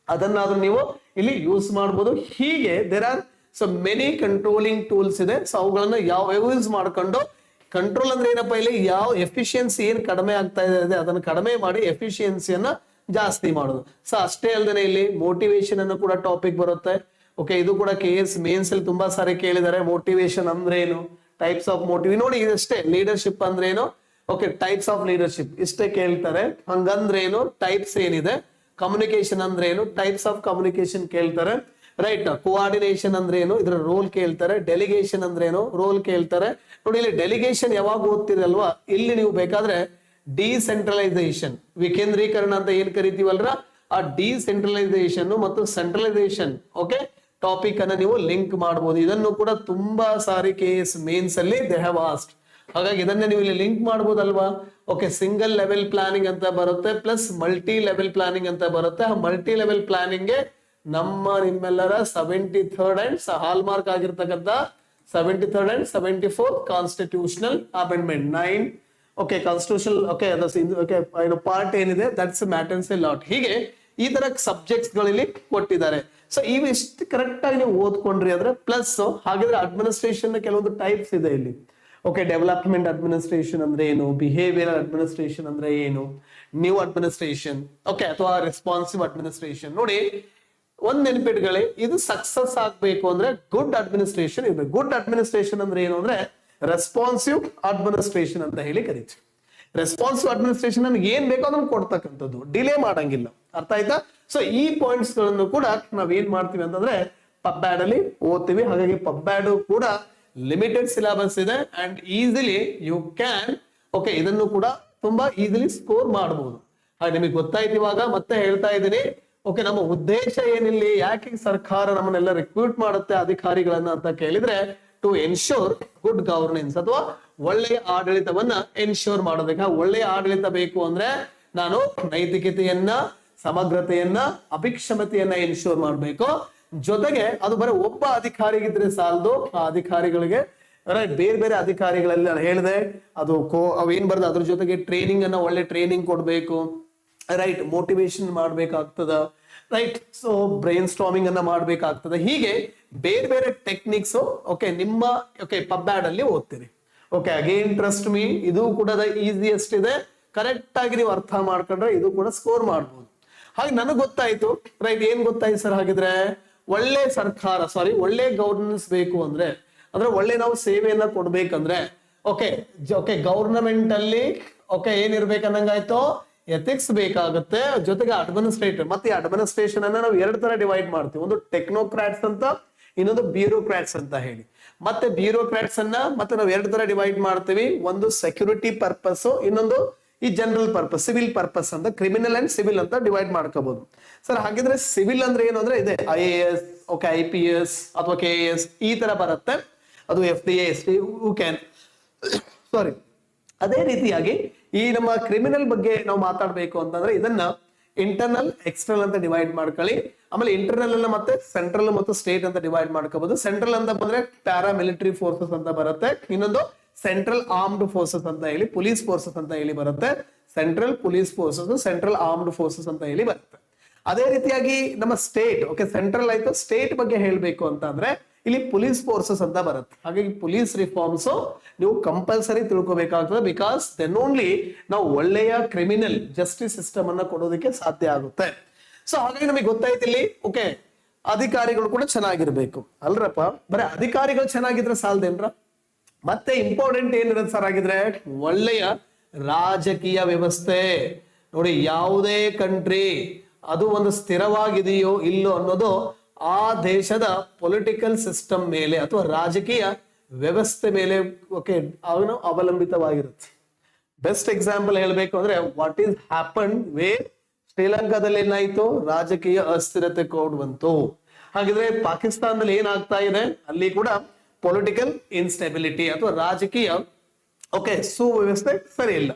Speaker 1: ಅದನ್ನಾದ್ರೂ ನೀವು ಇಲ್ಲಿ ಯೂಸ್ ಮಾಡಬಹುದು. ಹೀಗೆ there are so many controlling tools ಇದೆ. ಸೊ ಅವುಗಳನ್ನ ಯಾವ ಯೂಸ್ ಮಾಡ್ಕೊಂಡು, ಕಂಟ್ರೋಲ್ ಅಂದ್ರೆ ಏನಪ್ಪಾ, ಇಲ್ಲಿ ಯಾವ ಎಫಿಷಿಯನ್ಸಿ ಏನ್ ಕಡಿಮೆ ಆಗ್ತಾ ಇದೆ ಅದನ್ನ ಕಡಿಮೆ ಮಾಡಿ ಎಫಿಷಿಯನ್ಸಿಯನ್ನ ಜಾಸ್ತಿ ಮಾಡೋದು. ಸೊ ಅಷ್ಟೇ ಅಲ್ಲದೆ ಇಲ್ಲಿ ಮೋಟಿವೇಶನ್ ಅನ್ನು ಕೂಡ ಟಾಪಿಕ್ ಬರುತ್ತೆ. ಓಕೆ ಇದು ಕೂಡ KS ಮೇನ್ಸ್ ಅಲ್ಲಿ ತುಂಬಾ ಸಾರಿ ಕೇಳಿದ್ದಾರೆ. ಮೋಟಿವೇಶನ್ ಅಂದ್ರೆ ಏನು, ಟೈಪ್ಸ್ ಆಫ್ ಮೋಟಿವ್ ನೋಡಿ, ಇದಷ್ಟೇ. ಲೀಡರ್ಶಿಪ್ ಅಂದ್ರೆ ಏನು, ಓಕೆ ಟೈಪ್ಸ್ ಆಫ್ ಲೀಡರ್ಶಿಪ್ ಇಷ್ಟೇ ಕೇಳ್ತಾರೆ. ಹಂಗಂದ್ರೆ ಏನು, ಟೈಪ್ಸ್ ಏನಿದೆ, ಕಮ್ಯುನಿಕೇಶನ್ ಅಂದ್ರೆ ಏನು, ಟೈಪ್ಸ್ ಆಫ್ ಕಮ್ಯುನಿಕೇಶನ್ ಕೇಳ್ತಾರೆ, ರೈಟ್. ಕೋಆರ್ಡಿನೇಷನ್ ಅಂದ್ರೆ ಏನು, ಇದರ ರೋಲ್ ಕೇಳ್ತಾರೆ. ಡೆಲಿಗೇಷನ್ ಅಂದ್ರೆ ಏನು, ರೋಲ್ ಕೇಳ್ತಾರೆ. ನೋಡಿ ಇಲ್ಲಿ ಡೆಲಿಗೇಷನ್ ಯಾವಾಗ ಓದ್ತಿರಲ್ವಾ, ಇಲ್ಲಿ ನೀವು ಬೇಕಾದ್ರೆ ಡಿಸೆಂಟ್ರಲೈಸೇಷನ್, ವಿಕೇಂದ್ರೀಕರಣ ಅಂತ ಏನ್ ಕರಿತೀವಲ್ರ, ಆ ಡಿಸೆಂಟ್ರಲೈಸೇಷನ್ ಮತ್ತು ಸೆಂಟ್ರಲೈಸೇಷನ್ ಓಕೆ ಟಾಪಿಕ್ ಅನ್ನ ನೀವು ಲಿಂಕ್ ಮಾಡಬಹುದು. ಇದನ್ನು ಕೂಡ ತುಂಬಾ ಸಾರಿ KS ಮೇನ್ಸ್ ಅಲ್ಲಿ ದೇ ಹ್ಯಾವ್ ಆಸ್ಕ್ಡ್. ಹಾಗಾಗಿ ಇದನ್ನೇ ನೀವು ಇಲ್ಲಿ ಲಿಂಕ್ ಮಾಡಬಹುದಲ್ವಾ. ಓಕೆ ಸಿಂಗಲ್ ಲೆವೆಲ್ ಪ್ಲಾನಿಂಗ್ ಅಂತ ಬರುತ್ತೆ, ಪ್ಲಸ್ ಮಲ್ಟಿ ಲೆವೆಲ್ ಪ್ಲಾನಿಂಗ್ ಅಂತ ಬರುತ್ತೆ. ಆ ಮಲ್ಟಿ ಲೆವೆಲ್ ಪ್ಲಾನಿಂಗ್ ಗೆ ನಿಮ್ಮೆಲ್ಲರ 73rd ಅಂಡ್ ಹಾಲ್ ಮಾರ್ಕ್ ಆಗಿರ್ತಕ್ಕಂಥ 73rd and 74th constitutional amendment 9 okay constitutional okay part ಏನಿದೆ ದಟ್ಸ್ ಮ್ಯಾಟರ್ಸ್ ಎ ಲಾಟ್. ಹೀಗೆ ಈ ತರ ಸಬ್ಜೆಕ್ಟ್ಸ್ ಗಳಲ್ಲಿ ಕೊಟ್ಟಿದ್ದಾರೆ. ಸೊ ಇವು ಎಷ್ಟು ಕರೆಕ್ಟ್ ಆಗಿ ನೀವು ಓದ್ಕೊಂಡ್ರಿ ಅಂದ್ರೆ ಪ್ಲಸ್ ಹಾಗಿದ್ರೆ ಅಡ್ಮಿನಿಸ್ಟ್ರೇಷನ್ ಕೆಲವೊಂದು ಟೈಪ್ಸ್ ಇದೆ ಇಲ್ಲಿ. ಓಕೆ ಡೆವಲಪ್ಮೆಂಟ್ ಅಡ್ಮಿನಿಸ್ಟ್ರೇಷನ್ ಅಂದ್ರೆ ಏನು, ಬಿಹೇವಿಯರ್ ಅಡ್ಮಿನಿಸ್ಟ್ರೇಷನ್ ಅಂದ್ರೆ ಏನು, ನ್ಯೂ ಅಡ್ಮಿನಿಸ್ಟ್ರೇಷನ್ ಓಕೆ ಅಥವಾ ರೆಸ್ಪಾನ್ಸಿವ್ ಅಡ್ಮಿನಿಸ್ಟ್ರೇಷನ್. ನೋಡಿ ಒಂದ್ ನೆನಪಿಟ್ಕೊಳ್ಳಿ, ಇದು ಸಕ್ಸಸ್ ಆಗ್ಬೇಕು ಅಂದ್ರೆ ಗುಡ್ ಅಡ್ಮಿನಿಸ್ಟ್ರೇಷನ್ ಇರ್ಬೇಕು. ಗುಡ್ ಅಡ್ಮಿನಿಸ್ಟ್ರೇಷನ್ ಅಂದ್ರೆ ಏನು ಅಂದ್ರೆ ರೆಸ್ಪಾನ್ಸಿವ್ ಅಡ್ಮಿನಿಸ್ಟ್ರೇಷನ್ ಅಂತ ಹೇಳಿ ಕರೀತೀವಿ. ರೆಸ್ಪಾನ್ಸಿವ್ ಅಡ್ಮಿನಿಸ್ಟ್ರೇಷನ್ ನಮ್ಗೆ ಏನ್ ಬೇಕೋ ಅದನ್ನ ಕೊಡ್ತಕ್ಕಂಥದ್ದು, ಡಿಲೇ ಮಾಡಂಗಿಲ್ಲ. ಅರ್ಥ ಆಯ್ತಾ? ಸೊ ಈ ಪಾಯಿಂಟ್ಸ್ ಗಳನ್ನು ಕೂಡ ನಾವ್ ಏನ್ ಮಾಡ್ತೀವಿ ಅಂತಂದ್ರೆ ಪಬ್ಬ್ಯಾಡ್ ಅಲ್ಲಿ ಓದ್ತೀವಿ. ಹಾಗಾಗಿ ಪಬ್ಬ್ಯಾಡ್ ಕೂಡ ಲಿಮಿಟೆಡ್ ಸಿಲೆಬಸ್ ಇದೆ and easily you can okay ಇದನ್ನು ಕೂಡ ತುಂಬಾ ಈಸಿಲಿ ಸ್ಕೋರ್ ಮಾಡಬಹುದು. ಹಾಗೆ ನಿಮಗೆ ಗೊತ್ತಾಯ್ತು. ಇವಾಗ ಮತ್ತೆ ಹೇಳ್ತಾ ಇದ್ದೀನಿ ಓಕೆ ನಮ್ಮ ಉದ್ದೇಶ ಏನಿಲ್ಲಿ, ಯಾಕೆ ಸರ್ಕಾರ ನಮ್ಮನ್ನೆಲ್ಲ ರಿಕ್ರೂಟ್ ಮಾಡುತ್ತೆ ಅಧಿಕಾರಿಗಳನ್ನ ಅಂತ ಕೇಳಿದ್ರೆ ಟು ಎನ್ಶೋರ್ ಗುಡ್ ಗವರ್ನೆನ್ಸ್ ಅಥವಾ ಒಳ್ಳೆಯ ಆಡಳಿತವನ್ನ ಎನ್ಶೋರ್ ಮಾಡೋದಕ್ಕೆ. ಒಳ್ಳೆಯ ಆಡಳಿತ ಬೇಕು ಅಂದ್ರೆ ನಾನು ನೈತಿಕತೆಯನ್ನ, ಸಮಗ್ರತೆಯನ್ನ, ಅಭಿಕ್ಷಮತೆಯನ್ನ ಎನ್ಶೋರ್ ಮಾಡ್ಬೇಕು. ಜೊತೆಗೆ ಅದು ಬರೀ ಒಬ್ಬ ಅಧಿಕಾರಿಗಿದ್ರೆ ಸಾಲದು, ಆ ಅಧಿಕಾರಿಗಳಿಗೆ ರೈಟ್ ಬೇರೆ ಬೇರೆ ಅಧಿಕಾರಿಗಳಲ್ಲಿ ನಾನು ಹೇಳಿದೆ ಅದು ಅವೇನ್ ಬರ್ದು ಅದ್ರ ಜೊತೆಗೆ ಟ್ರೈನಿಂಗ್ ಅನ್ನ ಒಳ್ಳೆ ಟ್ರೈನಿಂಗ್ ಕೊಡ್ಬೇಕು, ರೈಟ್ ಮೋಟಿವೇಶನ್ ಮಾಡ್ಬೇಕಾಗ್ತದ, ರೈಟ್ ಸೊ ಬ್ರೈನ್ ಸ್ಟಾರ್ಮಿಂಗ್ ಅನ್ನ ಮಾಡ್ಬೇಕಾಗ್ತದೆ. ಹೀಗೆ ಬೇರೆ ಬೇರೆ ಟೆಕ್ನಿಕ್ಸ್ ಓಕೆ ನಿಮ್ಮ ಓಕೆ ಪಬ್ಬ್ಯಾಡ್ ಅಲ್ಲಿ ಓದ್ತೀರಿ. ಓಕೆ ಅಗೇನ್ ಟ್ರಸ್ಟ್ ಮೀ, ಇದು ಕೂಡ ಈಸಿಯೆಸ್ಟ್ ಇದೆ. ಕರೆಕ್ಟ್ ಆಗಿ ನೀವು ಅರ್ಥ ಮಾಡ್ಕೊಂಡ್ರೆ ಇದು ಕೂಡ ಸ್ಕೋರ್ ಮಾಡ್ಬೋದು. ಹಾಗೆ ನನಗೆ ಗೊತ್ತಾಯ್ತು. ರೈಟ್ ಏನ್ ಗೊತ್ತಾಯ್ತು ಸರ್? ಹಾಗಿದ್ರೆ ಒಳ್ಳೆ ಸರ್ಕಾರ ಒಳ್ಳೆ ಗವರ್ನೆನ್ಸ್ ಬೇಕು ಅಂದ್ರೆ ಒಳ್ಳೆ ನಾವು ಸೇವೆಯನ್ನ ಕೊಡ್ಬೇಕಂದ್ರೆ ಓಕೆ ಓಕೆ ಗವರ್ನಮೆಂಟ್ ಅಲ್ಲಿ ಓಕೆ ಏನಿರ್ಬೇಕನ್ನಂಗಾಯ್ತು, ಎಥಿಕ್ಸ್ ಬೇಕಾಗುತ್ತೆ. ಜೊತೆಗೆ ಅಡ್ಮಿನಿಸ್ಟ್ರೇಟಿವ್. ಮತ್ತೆ ಈ ಅಡ್ಮಿನಿಸ್ಟ್ರೇಷನ್ ಅನ್ನ ನಾವು ಎರಡು ತರ ಡಿವೈಡ್ ಮಾಡ್ತೀವಿ. ಒಂದು ಟೆಕ್ನೋಕ್ರಾಟ್ಸ್ ಅಂತ, ಇನ್ನೊಂದು ಬ್ಯೂರೋಕ್ರಾಟ್ಸ್ ಅಂತ ಹೇಳಿ. ಮತ್ತೆ ಬ್ಯೂರೋಕ್ರಾಟ್ಸ್ ಅನ್ನ ಮತ್ತೆ ನಾವು ಎರಡು ತರ ಡಿವೈಡ್ ಮಾಡ್ತೀವಿ. ಒಂದು ಸೆಕ್ಯೂರಿಟಿ ಪರ್ಪಸ್, ಇನ್ನೊಂದು ಈ ಜನರಲ್ ಪರ್ಪಸ್, ಸಿವಿಲ್ ಪರ್ಪಸ್ ಅಂತ, ಕ್ರಿಮಿನಲ್ ಅಂಡ್ ಸಿವಿಲ್ ಅಂತ ಡಿವೈಡ್ ಮಾಡ್ಕೋಬಹುದು. ಸರ್ ಹಾಗಿದ್ರೆ ಸಿವಿಲ್ ಅಂದ್ರೆ ಏನು ಅಂದ್ರೆ ಇದೆ IAS ಓಕೆ IPS ಅಥವಾ KAS ಈ ತರ ಬರುತ್ತೆ. ಅದು FDA ST ಕ್ಯಾನ್ ಸಾರಿ. ಅದೇ ರೀತಿಯಾಗಿ ಈ ನಮ್ಮ ಕ್ರಿಮಿನಲ್ ಬಗ್ಗೆ ನಾವು ಮಾತಾಡ್ಬೇಕು ಅಂತಂದ್ರೆ ಇದನ್ನ ಇಂಟರ್ನಲ್ ಎಕ್ಸ್ಟರ್ನಲ್ ಅಂತ ಡಿವೈಡ್ ಮಾಡ್ಕೊಳ್ಳಿ. ಆಮೇಲೆ ಇಂಟರ್ನಲ್ ಅನ್ನ ಮತ್ತೆ ಸೆಂಟ್ರಲ್ ಮತ್ತು ಸ್ಟೇಟ್ ಅಂತ ಡಿವೈಡ್ ಮಾಡ್ಕೋಬಹುದು. ಸೆಂಟ್ರಲ್ ಅಂತ ಬಂದ್ರೆ ಪ್ಯಾರಾ ಮಿಲಿಟರಿ ಫೋರ್ಸಸ್ ಅಂತ ಬರುತ್ತೆ. ಇನ್ನೊಂದು ಸೆಂಟ್ರಲ್ ಆರ್ಮ್ಡ್ ಫೋರ್ಸಸ್ ಅಂತ ಹೇಳಿ, ಪೊಲೀಸ್ ಫೋರ್ಸಸ್ ಅಂತ ಹೇಳಿ ಬರುತ್ತೆ. Central police forces, central armed forces ಅಂತ ಹೇಳಿ ಬರುತ್ತೆ. ಅದೇ ರೀತಿಯಾಗಿ ನಮ್ಮ ಸ್ಟೇಟ್ ಓಕೆ ಸೆಂಟ್ರಲ್ ಆಯ್ತು. ಸ್ಟೇಟ್ ಬಗ್ಗೆ ಹೇಳ್ಬೇಕು ಅಂತ ಅಂದ್ರೆ ಇಲ್ಲಿ ಪೊಲೀಸ್ ಫೋರ್ಸಸ್ ಅಂತ ಬರುತ್ತೆ. ಹಾಗಾಗಿ ಪೊಲೀಸ್ ರಿಫಾರ್ಮ್ಸ್ ನೀವು ಕಂಪಲ್ಸರಿ ತಿಳ್ಕೊಬೇಕಾಗ್ತದೆ. ಬಿಕಾಸ್ ದೆನ್ ಓನ್ಲಿ ನಾವು ಒಳ್ಳೆಯ ಕ್ರಿಮಿನಲ್ ಜಸ್ಟಿಸ್ ಸಿಸ್ಟಮ್ ಅನ್ನ ಕೊಡೋದಕ್ಕೆ ಸಾಧ್ಯ ಆಗುತ್ತೆ. ಸೊ ಹಾಗಾಗಿ ನಮಗೆ ಗೊತ್ತಾಯ್ತು ಇಲ್ಲಿ ಓಕೆ ಅಧಿಕಾರಿಗಳು ಕೂಡ ಚೆನ್ನಾಗಿರ್ಬೇಕು ಅಲ್ರಪ್ಪ. ಬರೀ ಅಧಿಕಾರಿಗಳು ಚೆನ್ನಾಗಿದ್ರೆ ಸಾಲದೇನ್ರ? ಮತ್ತೆ ಇಂಪಾರ್ಟೆಂಟ್ ಏನಿರುತ್ತೆ ಸರ್ ಆಗಿದ್ರೆ ಒಳ್ಳೆಯ ರಾಜಕೀಯ ವ್ಯವಸ್ಥೆ. ನೋಡಿ ಯಾವುದೇ ಕಂಟ್ರಿ ಅದು ಒಂದು ಸ್ಥಿರವಾಗಿದೆಯೋ ಇಲ್ಲೋ ಅನ್ನೋದು ಆ ದೇಶದ ಪೊಲಿಟಿಕಲ್ ಸಿಸ್ಟಮ್ ಮೇಲೆ ಅಥವಾ ರಾಜಕೀಯ ವ್ಯವಸ್ಥೆ ಮೇಲೆ ಓಕೆ ಅವನು ಅವಲಂಬಿತವಾಗಿರುತ್ತೆ. ಬೆಸ್ಟ್ ಎಕ್ಸಾಂಪಲ್ ಹೇಳ್ಬೇಕು ಅಂದ್ರೆ ವಾಟ್ ಈಸ್ ಹ್ಯಾಪನ್ ವೇರ್ ಶ್ರೀಲಂಕಾದಲ್ಲಿ ಏನಾಯ್ತು, ರಾಜಕೀಯ ಅಸ್ಥಿರತೆ ಕೋಡ್ ಬಂತು. ಹಾಗಿದ್ರೆ ಪಾಕಿಸ್ತಾನದಲ್ಲಿ ಏನಾಗ್ತಾ ಇದೆ, ಅಲ್ಲಿ ಕೂಡ ಪೊಲಿಟಿಕಲ್ ಇನ್ಸ್ಟೆಬಿಲಿಟಿ ಅಥವಾ ರಾಜಕೀಯ ಓಕೆ ಸುವ್ಯವಸ್ಥೆ ಸರಿ ಇಲ್ಲ.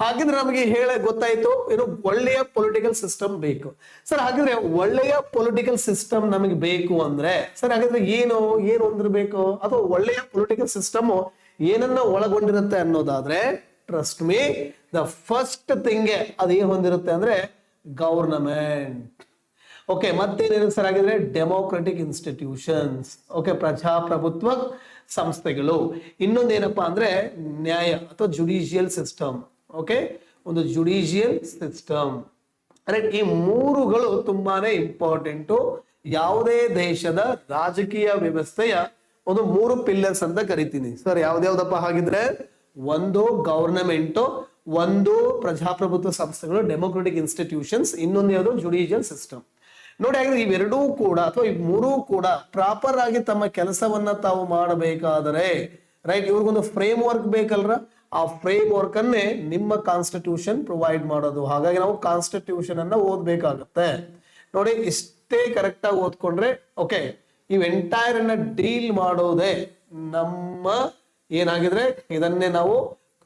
Speaker 1: ಹಾಗಿದ್ರೆ ನಮಗೆ ಗೊತ್ತಾಯ್ತು ಏನು ಒಳ್ಳೆಯ ಪೊಲಿಟಿಕಲ್ ಸಿಸ್ಟಮ್ ಬೇಕು. ಸರ್ ಹಾಗಿದ್ರೆ ಒಳ್ಳೆಯ ಪೊಲಿಟಿಕಲ್ ಸಿಸ್ಟಮ್ ನಮಗೆ ಬೇಕು ಅಂದ್ರೆ ಸರ್ ಹಾಗಿದ್ರೆ ಏನು ಹೊಂದಿರಬೇಕು ಅಥವಾ ಒಳ್ಳೆಯ ಪೊಲಿಟಿಕಲ್ ಸಿಸ್ಟಮ್ ಏನನ್ನ ಒಳಗೊಂಡಿರುತ್ತೆ ಅನ್ನೋದಾದ್ರೆ trust me the first thing ಅದೇನ್ ಹೊಂದಿರುತ್ತೆ ಅಂದ್ರೆ ಗವರ್ನಮೆಂಟ್. ಓಕೆ ಮತ್ತೇನಿರುತ್ತೆ ಸರ್ ಹಾಗಿದ್ರೆ ಡೆಮೋಕ್ರೆಟಿಕ್ ಇನ್ಸ್ಟಿಟ್ಯೂಷನ್ಸ್ ಓಕೆ ಪ್ರಜಾಪ್ರಭುತ್ವ ಸಂಸ್ಥೆಗಳು. ಇನ್ನೊಂದೇನಪ್ಪಾ ಅಂದ್ರೆ ನ್ಯಾಯ ಅಥವಾ ಜುಡಿಷಿಯಲ್ ಸಿಸ್ಟಮ್. ಓಕೆ ಒಂದು ಜುಡಿಷಿಯಲ್ ಸಿಸ್ಟಮ್. ರೈಟ್ ಈ ಮೂರುಗಳು ತುಂಬಾನೇ ಇಂಪಾರ್ಟೆಂಟು. ಯಾವುದೇ ದೇಶದ ರಾಜಕೀಯ ವ್ಯವಸ್ಥೆಯ ಒಂದು 3 ಪಿಲ್ಲರ್ಸ್ ಅಂತ ಕರಿತೀನಿ ಸರ್. ಯಾವ್ದಾವ್ದಪ್ಪ ಹಾಗಿದ್ರೆ ಒಂದು ಗವರ್ನಮೆಂಟ್, ಒಂದು ಪ್ರಜಾಪ್ರಭುತ್ವ ಸಂಸ್ಥೆಗಳು ಡೆಮೋಕ್ರೆಟಿಕ್ ಇನ್ಸ್ಟಿಟ್ಯೂಷನ್ಸ್, ಇನ್ನೊಂದು ಯಾವುದು ಜುಡಿಷಿಯಲ್ ಸಿಸ್ಟಮ್. ನೋಡಿ ಹಾಗಿದ್ರೆ ಇವೆರಡೂ ಕೂಡ ಅಥವಾ ಈ ಮೂರೂ ಕೂಡ ಪ್ರಾಪರ್ ಆಗಿ ತಮ್ಮ ಕೆಲಸವನ್ನ ತಾವು ಮಾಡಬೇಕಾದರೆ ರೈಟ್ ಇವ್ರಿಗೊಂದು ಫ್ರೇಮ್ ವರ್ಕ್ ಬೇಕಲ್ರ. ಆ ಫ್ರೇಮ್ ವರ್ಕ್ ಅನ್ನೇ ನಿಮ್ಮ ಕಾನ್ಸ್ಟಿಟ್ಯೂಷನ್ ಪ್ರೊವೈಡ್ ಮಾಡೋದು. ಹಾಗಾಗಿ ನಾವು ಕಾನ್ಸ್ಟಿಟ್ಯೂಷನ್ ಅನ್ನ ಓದ್ಬೇಕಾಗತ್ತೆ. ನೋಡಿ ಇಷ್ಟೇ ಕರೆಕ್ಟ್ ಆಗಿ ಓದ್ಕೊಂಡ್ರೆ ಓಕೆ ಇವ್ ಎಂಟೈರ್ ಅನ್ನ ಡೀಲ್ ಮಾಡೋದೇ ನಮ್ಮ ಏನಾಗಿದ್ರೆ ಇದನ್ನೇ ನಾವು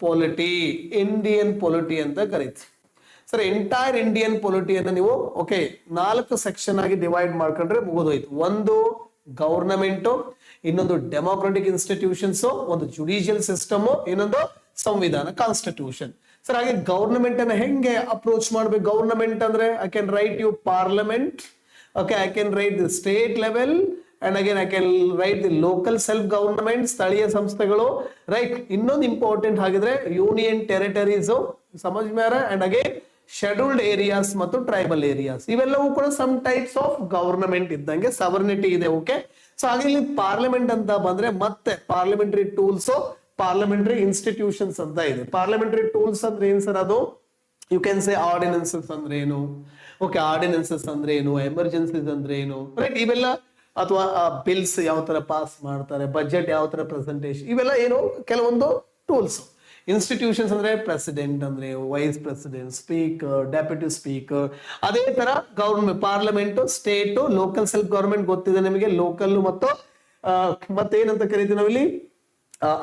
Speaker 1: ಪೊಲಿಟಿ, ಇಂಡಿಯನ್ ಪೊಲಿಟಿ ಅಂತ ಕರೀತೀವಿ ಸರ್. ಎಂಟೈರ್ ಇಂಡಿಯನ್ ಪೊಲಿಟಿಯನ್ನು ನೀವು ಓಕೆ 4 ಸೆಕ್ಷನ್ ಆಗಿ ಡಿವೈಡ್ ಮಾಡ್ಕೊಂಡ್ರೆ ಮುಗಿದೋಯ್ತು. ಒಂದು ಗವರ್ನಮೆಂಟ್, ಇನ್ನೊಂದು ಡೆಮೋಕ್ರೆಟಿಕ್ ಇನ್ಸ್ಟಿಟ್ಯೂಷನ್ಸ್, ಒಂದು ಜುಡಿಷಿಯಲ್ ಸಿಸ್ಟಮ್, ಇನ್ನೊಂದು ಸಂವಿಧಾನ ಕಾನ್ಸ್ಟಿಟ್ಯೂಷನ್. ಸರ್ ಹಾಗೆ ಗವರ್ನಮೆಂಟ್ ಅನ್ನ ಹೆಂಗೆ ಅಪ್ರೋಚ್ ಮಾಡ್ಬೇಕು? ಗವರ್ನಮೆಂಟ್ ಅಂದ್ರೆ I can write you parliament, okay, I can write the state level, and again I can write the local self government, ಸ್ಥಳೀಯ ಸಂಸ್ಥೆಗಳು, ರೈಟ್. ಇನ್ನೊಂದು ಇಂಪಾರ್ಟೆಂಟ್ ಆಗಿದ್ರೆ ಯೂನಿಯನ್ ಟೆರಿಟರೀಸ್, ಸಮಜ್ ಮೇರ, ಅಂಡ್ ಅಗೇನ್ ಶೆಡ್ಯೂಲ್ಡ್ ಏರಿಯಾಸ್ ಮತ್ತು tribal areas. ಇವೆಲ್ಲವೂ ಕೂಡ some types of government ಇದ್ದಂಗೆ, ಸವರ್ನಿಟಿ ಇದೆ. ಓಕೆ, ಸೊ ಹಾಗೆ ಇಲ್ಲಿ ಪಾರ್ಲಿಮೆಂಟ್ ಅಂತ ಬಂದ್ರೆ ಮತ್ತೆ ಪಾರ್ಲಿಮೆಂಟರಿ ಟೂಲ್ಸ್, ಪಾರ್ಲಿಮೆಂಟರಿ ಇನ್ಸ್ಟಿಟ್ಯೂಷನ್ಸ್ ಅಂತ ಇದೆ. ಪಾರ್ಲಿಮೆಂಟರಿ ಟೂಲ್ಸ್ ಅಂದ್ರೆ ಏನ್ ಸರ್? ಅದು ಯು ಕ್ಯಾನ್ ಸೇ ಆರ್ಡಿನೆನ್ಸಸ್ ಅಂದ್ರೆ ಏನು, ಓಕೆ, ಆರ್ಡಿನೆನ್ಸಸ್ ಅಂದ್ರೆ ಏನು, ಎಮರ್ಜೆನ್ಸೀಸ್ ಅಂದ್ರೆ ಏನು, ರೈಟ್, ಇವೆಲ್ಲ, ಅಥವಾ ಬಿಲ್ಸ್ ಯಾವ ತರ ಪಾಸ್ ಮಾಡ್ತಾರೆ, ಬಜೆಟ್ ಯಾವ ತರ ಪ್ರೆಸೆಂಟೇಷನ್, ಇವೆಲ್ಲ ಏನು ಕೆಲವೊಂದು ಟೂಲ್ಸ್. ಇನ್ಸ್ಟಿಟ್ಯೂಷನ್ಸ್ ಅಂದ್ರೆ ಪ್ರೆಸಿಡೆಂಟ್ ಅಂದ್ರೆ vice president, speaker, deputy speaker. ಅದೇ ತರ government, parliament, state, local self government ಗೊತ್ತಿದೆ ನಿಮಗೆ, ಲೋಕಲ್ ಮತ್ತು ಮತ್ತೇನಂತ ಕರಿತೀವಿ ನಾವಿಲ್ಲಿ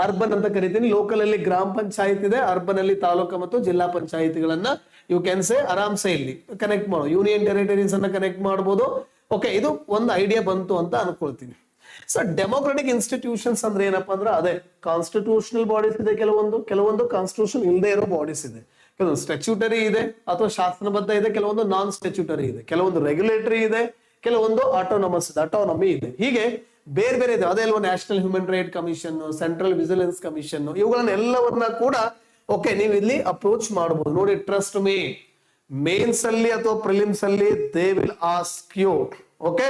Speaker 1: ಅರ್ಬನ್ ಅಂತ ಕರಿತೀನಿ. ಲೋಕಲ್ ಅಲ್ಲಿ ಗ್ರಾಮ ಪಂಚಾಯತ್ ಇದೆ, ಅರ್ಬನ್ ಅಲ್ಲಿ ತಾಲೂಕು ಮತ್ತು ಜಿಲ್ಲಾ ಪಂಚಾಯತಿಗಳನ್ನ ಯು ಕ್ಯಾನ್ ಸೇ ಆರಾಮ್ಸೆ ಇಲ್ಲಿ ಕನೆಕ್ಟ್ ಮಾಡೋ, ಯೂನಿಯನ್ ಟೆರಿಟರೀಸ್ ಅನ್ನ ಕನೆಕ್ಟ್ ಮಾಡಬಹುದು. ಓಕೆ, ಇದು ಒಂದು ಐಡಿಯಾ ಬಂತು ಅಂತ ಅನ್ಕೊಳ್ತೀನಿ. ಸೊ ಡೆಮೋಕ್ರೆಟಿಕ್ ಇನ್ಸ್ಟಿಟ್ಯೂಷನ್ಸ್ ಅಂದ್ರೆ ಏನಪ್ಪಾ ಅಂದ್ರೆ ಅದೇ ಕಾನ್ಸ್ಟಿಟ್ಯೂಷನಲ್ ಬಾಡೀಸ್ ಇದೆ, ಕೆಲವೊಂದು ಕಾನ್ಸ್ಟಿಟ್ಯೂಷನ್ ಇಲ್ಲದೆ ಇರೋ ಬಾಡೀಸ್ ಇದೆ, ಕೆಲವೊಂದು ಸ್ಟ್ಯಾಚ್ಯೂಟರಿ ಇದೆ ಅಥವಾ ಶಾಸನಬದ್ಧ ಇದೆ, ಕೆಲವೊಂದು ನಾನ್ ಸ್ಟ್ಯಾಚ್ಯೂಟರಿ ಇದೆ, ಕೆಲವೊಂದು ರೆಗ್ಯುಲೇಟರಿ ಇದೆ, ಕೆಲವೊಂದು ಆಟೋನಮಿ ಇದೆ. ಹೀಗೆ ಬೇರೆ ಬೇರೆ ಇದೆ. ಅದೇ ಅಲ್ವಾ national human right commission, central vigilance commission, ಇವುಗಳನ್ನ ಎಲ್ಲವನ್ನ ಕೂಡ ಓಕೆ ನೀವು ಇಲ್ಲಿ ಅಪ್ರೋಚ್ ಮಾಡಬಹುದು. ನೋಡಿ, ಟ್ರಸ್ಟ್ ಮೀ, ಮೇನ್ಸ್ ಅಲ್ಲಿ ಅಥವಾ ಪ್ರಿಲಿಮ್ಸ್ ಅಲ್ಲಿ they will ask you, okay,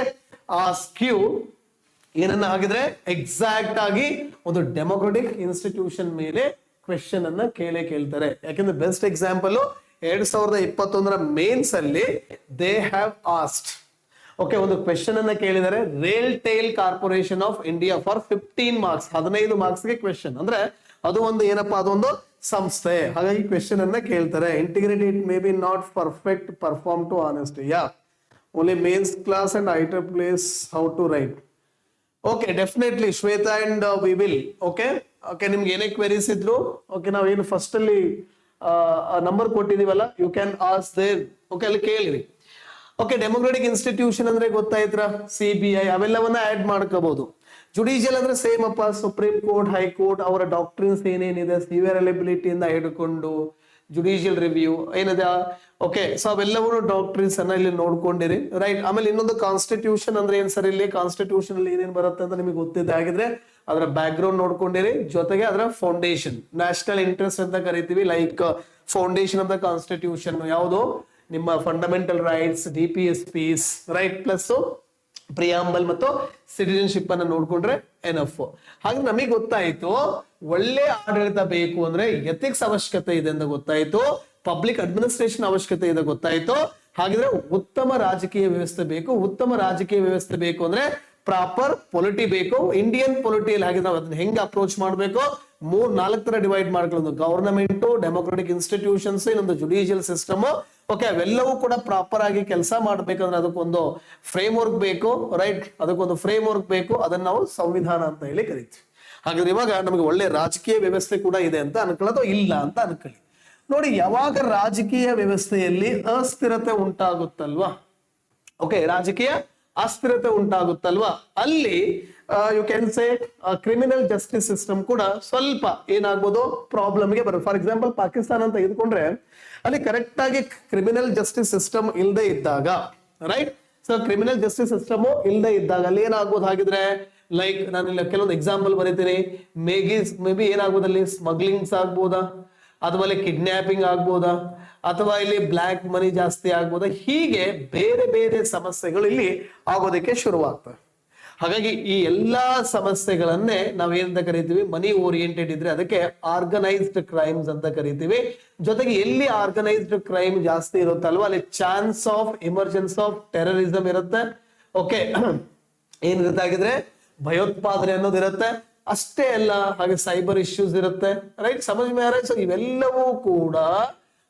Speaker 1: ask you ಏನನ್ನ ಆಗಿದ್ರೆ ಎಕ್ಸಾಕ್ಟ್ ಆಗಿ ಒಂದು ಡೆಮೋಕ್ರೆಟಿಕ್ ಇನ್ಸ್ಟಿಟ್ಯೂಷನ್ ಮೇಲೆ ಕ್ವೆಶನ್ ಅನ್ನ ಕೇಳ್ತಾರೆ. ಯಾಕಂದ್ರೆ ಬೆಸ್ಟ್ ಎಕ್ಸಾಂಪಲ್ 2021 ಮೇನ್ಸ್ ಅಲ್ಲಿ ದೇ ಹ್ಯಾವ್ ಆಸ್ಕ್ಡ್, ಓಕೆ, ಒಂದು ಕ್ವೆಶನ್ ಅನ್ನ ಕೇಳಿದರೆ, RailTel corporation of India for 15 marks, 15 marks ಗೆ ಕ್ವೆಶನ್. ಅಂದ್ರೆ ಅದು ಒಂದು ಏನಪ್ಪಾ, ಅದೊಂದು ಸಂಸ್ಥೆ, ಹಾಗಾಗಿ ಕ್ವೆಶನ್ ಅನ್ನ ಕೇಳ್ತಾರೆ. Integrity it may be not perfect, perform to honesty, yeah only mains class and item place how to write. Okay, definitely Shweta and we will. Okay, ನಿಮ್ಗೆ ಏನೇ ಕ್ವೆರೀಸ್ ಇದ್ರು, ಓಕೆ, ನಾವೇನು ಫಸ್ಟ್ ಅಲ್ಲಿ ನಂಬರ್ ಕೊಟ್ಟಿದೀವಲ್ಲ, you can ask there, okay, ಅಲ್ಲಿ ಕೇಳಿರಿ. Okay, democratic institution ಅಂದ್ರೆ ಗೊತ್ತಾಯ್ತ್ರ, CBI ಅವೆಲ್ಲವನ್ನ ಆಡ್ ಮಾಡ್ಕೋಬಹುದು. ಜುಡಿಷಿಯಲ್ ಅಂದ್ರೆ ಸೇಮ್ ಅಪ್ಪ, ಸುಪ್ರೀಂ ಕೋರ್ಟ್, ಹೈಕೋರ್ಟ್, ಅವರ ಡಾಕ್ಟ್ರಿನ್ಸ್ ಏನೇನಿದೆ, ಸಿವಿಯರ್ ಲಯಬಿಲಿಟಿ ಇಂದ ಹಿಡ್ಕೊಂಡು ಜುಡಿಷಿಯಲ್ ರಿವ್ಯೂ ಏನಿದೆ, ಓಕೆ, ಸೊ ಅವೆಲ್ಲವೂ ಡಾಕ್ಟ್ರಿನ್ಸ್ ಅನ್ನ ಇಲ್ಲಿ ನೋಡ್ಕೊಂಡಿರಿ, ರೈಟ್. ಆಮೇಲೆ ಇನ್ನೊಂದು ಕಾನ್ಸ್ಟಿಟ್ಯೂಷನ್ ಅಂದ್ರೆ ಏನ್ ಸರ್, ಇಲ್ಲಿ ಕಾನ್ಸ್ಟಿಟ್ಯೂಷನ್ ಅಲ್ಲಿ ಏನೇನ್ ಬರುತ್ತೆ ಅಂತ ನಿಮಗೆ ಗೊತ್ತಿದೆ ಆಗಿದ್ರೆ ಅದರ ಬ್ಯಾಕ್ ಗ್ರೌಂಡ್ ನೋಡ್ಕೊಂಡಿರಿ, ಜೊತೆಗೆ ಅದರ ಫೌಂಡೇಶನ್, ನ್ಯಾಷನಲ್ ಇಂಟ್ರೆಸ್ಟ್ ಅಂತ ಕರಿತೀವಿ, like foundation of the constitution ಯಾವುದು, ನಿಮ್ಮ fundamental rights, DPSPs, right, plus preamble ಮತ್ತು ಸಿಟಿಜನ್ಶಿಪ್ ಅನ್ನ ನೋಡ್ಕೊಂಡ್ರೆ ಎನಫ್. ಹಾಗೆ ನಮಗೆ ಗೊತ್ತಾಯ್ತು ಒಳ್ಳೆ ಆಡಳಿತ ಬೇಕು ಅಂದ್ರೆ ಎಥಿಕ್ಸ್ ಅವಶ್ಯಕತೆ ಇದೆ ಅಂತ ಗೊತ್ತಾಯ್ತು, ಪಬ್ಲಿಕ್ ಅಡ್ಮಿನಿಸ್ಟ್ರೇಷನ್ ಅವಶ್ಯಕತೆ ಇದೆ ಗೊತ್ತಾಯ್ತು. ಹಾಗಿದ್ರೆ ಉತ್ತಮ ರಾಜಕೀಯ ವ್ಯವಸ್ಥೆ ಬೇಕು. ಉತ್ತಮ ರಾಜಕೀಯ ವ್ಯವಸ್ಥೆ ಬೇಕು ಅಂದ್ರೆ ಪ್ರಾಪರ್ ಪೊಲಿಟಿ ಬೇಕು. ಇಂಡಿಯನ್ ಪೊಲಿಟಿಯಲ್ಲಿ ಹಾಗೆ ನಾವು ಅದನ್ನ ಹೆಂಗ್ ಅಪ್ರೋಚ್ ಮಾಡ್ಬೇಕು, 3-4 ತರ ಡಿವೈಡ್ ಮಾಡ್ಕೊಳ್ಳೋದು, ಗವರ್ನಮೆಂಟ್, ಡೆಮೋಕ್ರೆಟಿಕ್ ಇನ್ಸ್ಟಿಟ್ಯೂಷನ್ಸ್, ಇನ್ನೊಂದು ಜುಡಿಷಿಯಲ್ ಸಿಸ್ಟಮ್. ಓಕೆ, ಅವೆಲ್ಲವೂ ಕೂಡ ಪ್ರಾಪರ್ ಆಗಿ ಕೆಲಸ ಮಾಡ್ಬೇಕಂದ್ರೆ ಅದಕ್ಕೊಂದು ಫ್ರೇಮ್ ವರ್ಕ್ ಬೇಕು, ರೈಟ್, ಅದಕ್ಕೊಂದು ಫ್ರೇಮ್ ವರ್ಕ್ ಬೇಕು, ಅದನ್ನ ನಾವು ಸಂವಿಧಾನ ಅಂತ ಹೇಳಿ ಕರಿತೀವಿ. ಹಾಗಾದ್ರೆ ಇವಾಗ ನಮಗೆ ಒಳ್ಳೆ ರಾಜಕೀಯ ವ್ಯವಸ್ಥೆ ಕೂಡ ಇದೆ ಅಂತ ಅನ್ಕೊಳ್ಳೋದು ಇಲ್ಲ ಅಂತ ಅನ್ಕೊಳ್ಳಿ. ನೋಡಿ, ಯಾವಾಗ ರಾಜಕೀಯ ವ್ಯವಸ್ಥೆಯಲ್ಲಿ ಅಸ್ಥಿರತೆ ಉಂಟಾಗುತ್ತಲ್ವಾ, ಓಕೆ, ರಾಜಕೀಯ ಅಸ್ಥಿರತೆ ಉಂಟಾಗುತ್ತಲ್ವಾ, ಅಲ್ಲಿ you can say criminal justice system ಕೂಡ ಸ್ವಲ್ಪ ಏನಾಗ್ಬೋದು, ಪ್ರಾಬ್ಲಮ್ಗೆ ಬರುತ್ತೆ. ಫಾರ್ ಎಕ್ಸಾಂಪಲ್ ಪಾಕಿಸ್ತಾನ ಅಂತ ತೆಗೆದುಕೊಂಡ್ರೆ ಅಲ್ಲಿ ಕರೆಕ್ಟ್ ಆಗಿ ಕ್ರಿಮಿನಲ್ ಜಸ್ಟಿಸ್ ಸಿಸ್ಟಮ್ ಇಲ್ಲದೆ ಇದ್ದಾಗ, right, so criminal justice system ಇಲ್ಲದೆ ಇದ್ದಾಗ ಅಲ್ಲಿ ಏನಾಗ್ಬೋದು, ಹಾಗಿದ್ರೆ ಲೈಕ್ ನಾನು ಇಲ್ಲಿ ಕೆಲವೊಂದು ಎಕ್ಸಾಂಪಲ್ ಬರೀತೀನಿ. ಮೇ ಬಿ ಏನಾಗ್ಬೋದಲ್ಲಿ ಸ್ಮಗ್ಲಿಂಗ್ಸ್ ಆಗ್ಬೋದಾ, ಅಥವಾ ಕಿಡ್ನಾಪಿಂಗ್ ಆಗ್ಬೋದಾ, ಅಥವಾ ಇಲ್ಲಿ ಬ್ಲ್ಯಾಕ್ ಮನಿ ಜಾಸ್ತಿ ಆಗ್ಬೋದಾ, ಹೀಗೆ ಬೇರೆ ಬೇರೆ ಸಮಸ್ಯೆಗಳು ಇಲ್ಲಿ ಆಗೋದಕ್ಕೆ ಶುರುವಾಗ್ತವೆ. ಹಾಗಾಗಿ ಈ ಎಲ್ಲಾ ಸಮಸ್ಯೆಗಳನ್ನೇ ನಾವೇನಂತ ಕರಿತೀವಿ, ಮನಿ ಓರಿಯೆಂಟೆಡ್ ಇದ್ರೆ ಅದಕ್ಕೆ ಆರ್ಗನೈಸ್ಡ್ ಕ್ರೈಮ್ಸ್ ಅಂತ ಕರಿತೀವಿ. ಜೊತೆಗೆ ಎಲ್ಲಿ ಆರ್ಗನೈಸ್ಡ್ ಕ್ರೈಮ್ ಜಾಸ್ತಿ ಇರುತ್ತಲ್ವಾ ಅಲ್ಲಿ chance of emergence of terrorism ಇರುತ್ತೆ. ಓಕೆ, ಏನಿರುತ್ತೆ ಆಗಿದ್ರೆ ಭಯೋತ್ಪಾದನೆ ಅನ್ನೋದಿರುತ್ತೆ. ಅಷ್ಟೇ ಅಲ್ಲ, ಹಾಗೆ ಸೈಬರ್ ಇಶ್ಯೂಸ್ ಇರುತ್ತೆ, ರೈಟ್, ಸಮಜ್ ಮೇರೆ. ಸೊ ಇವೆಲ್ಲವೂ ಕೂಡ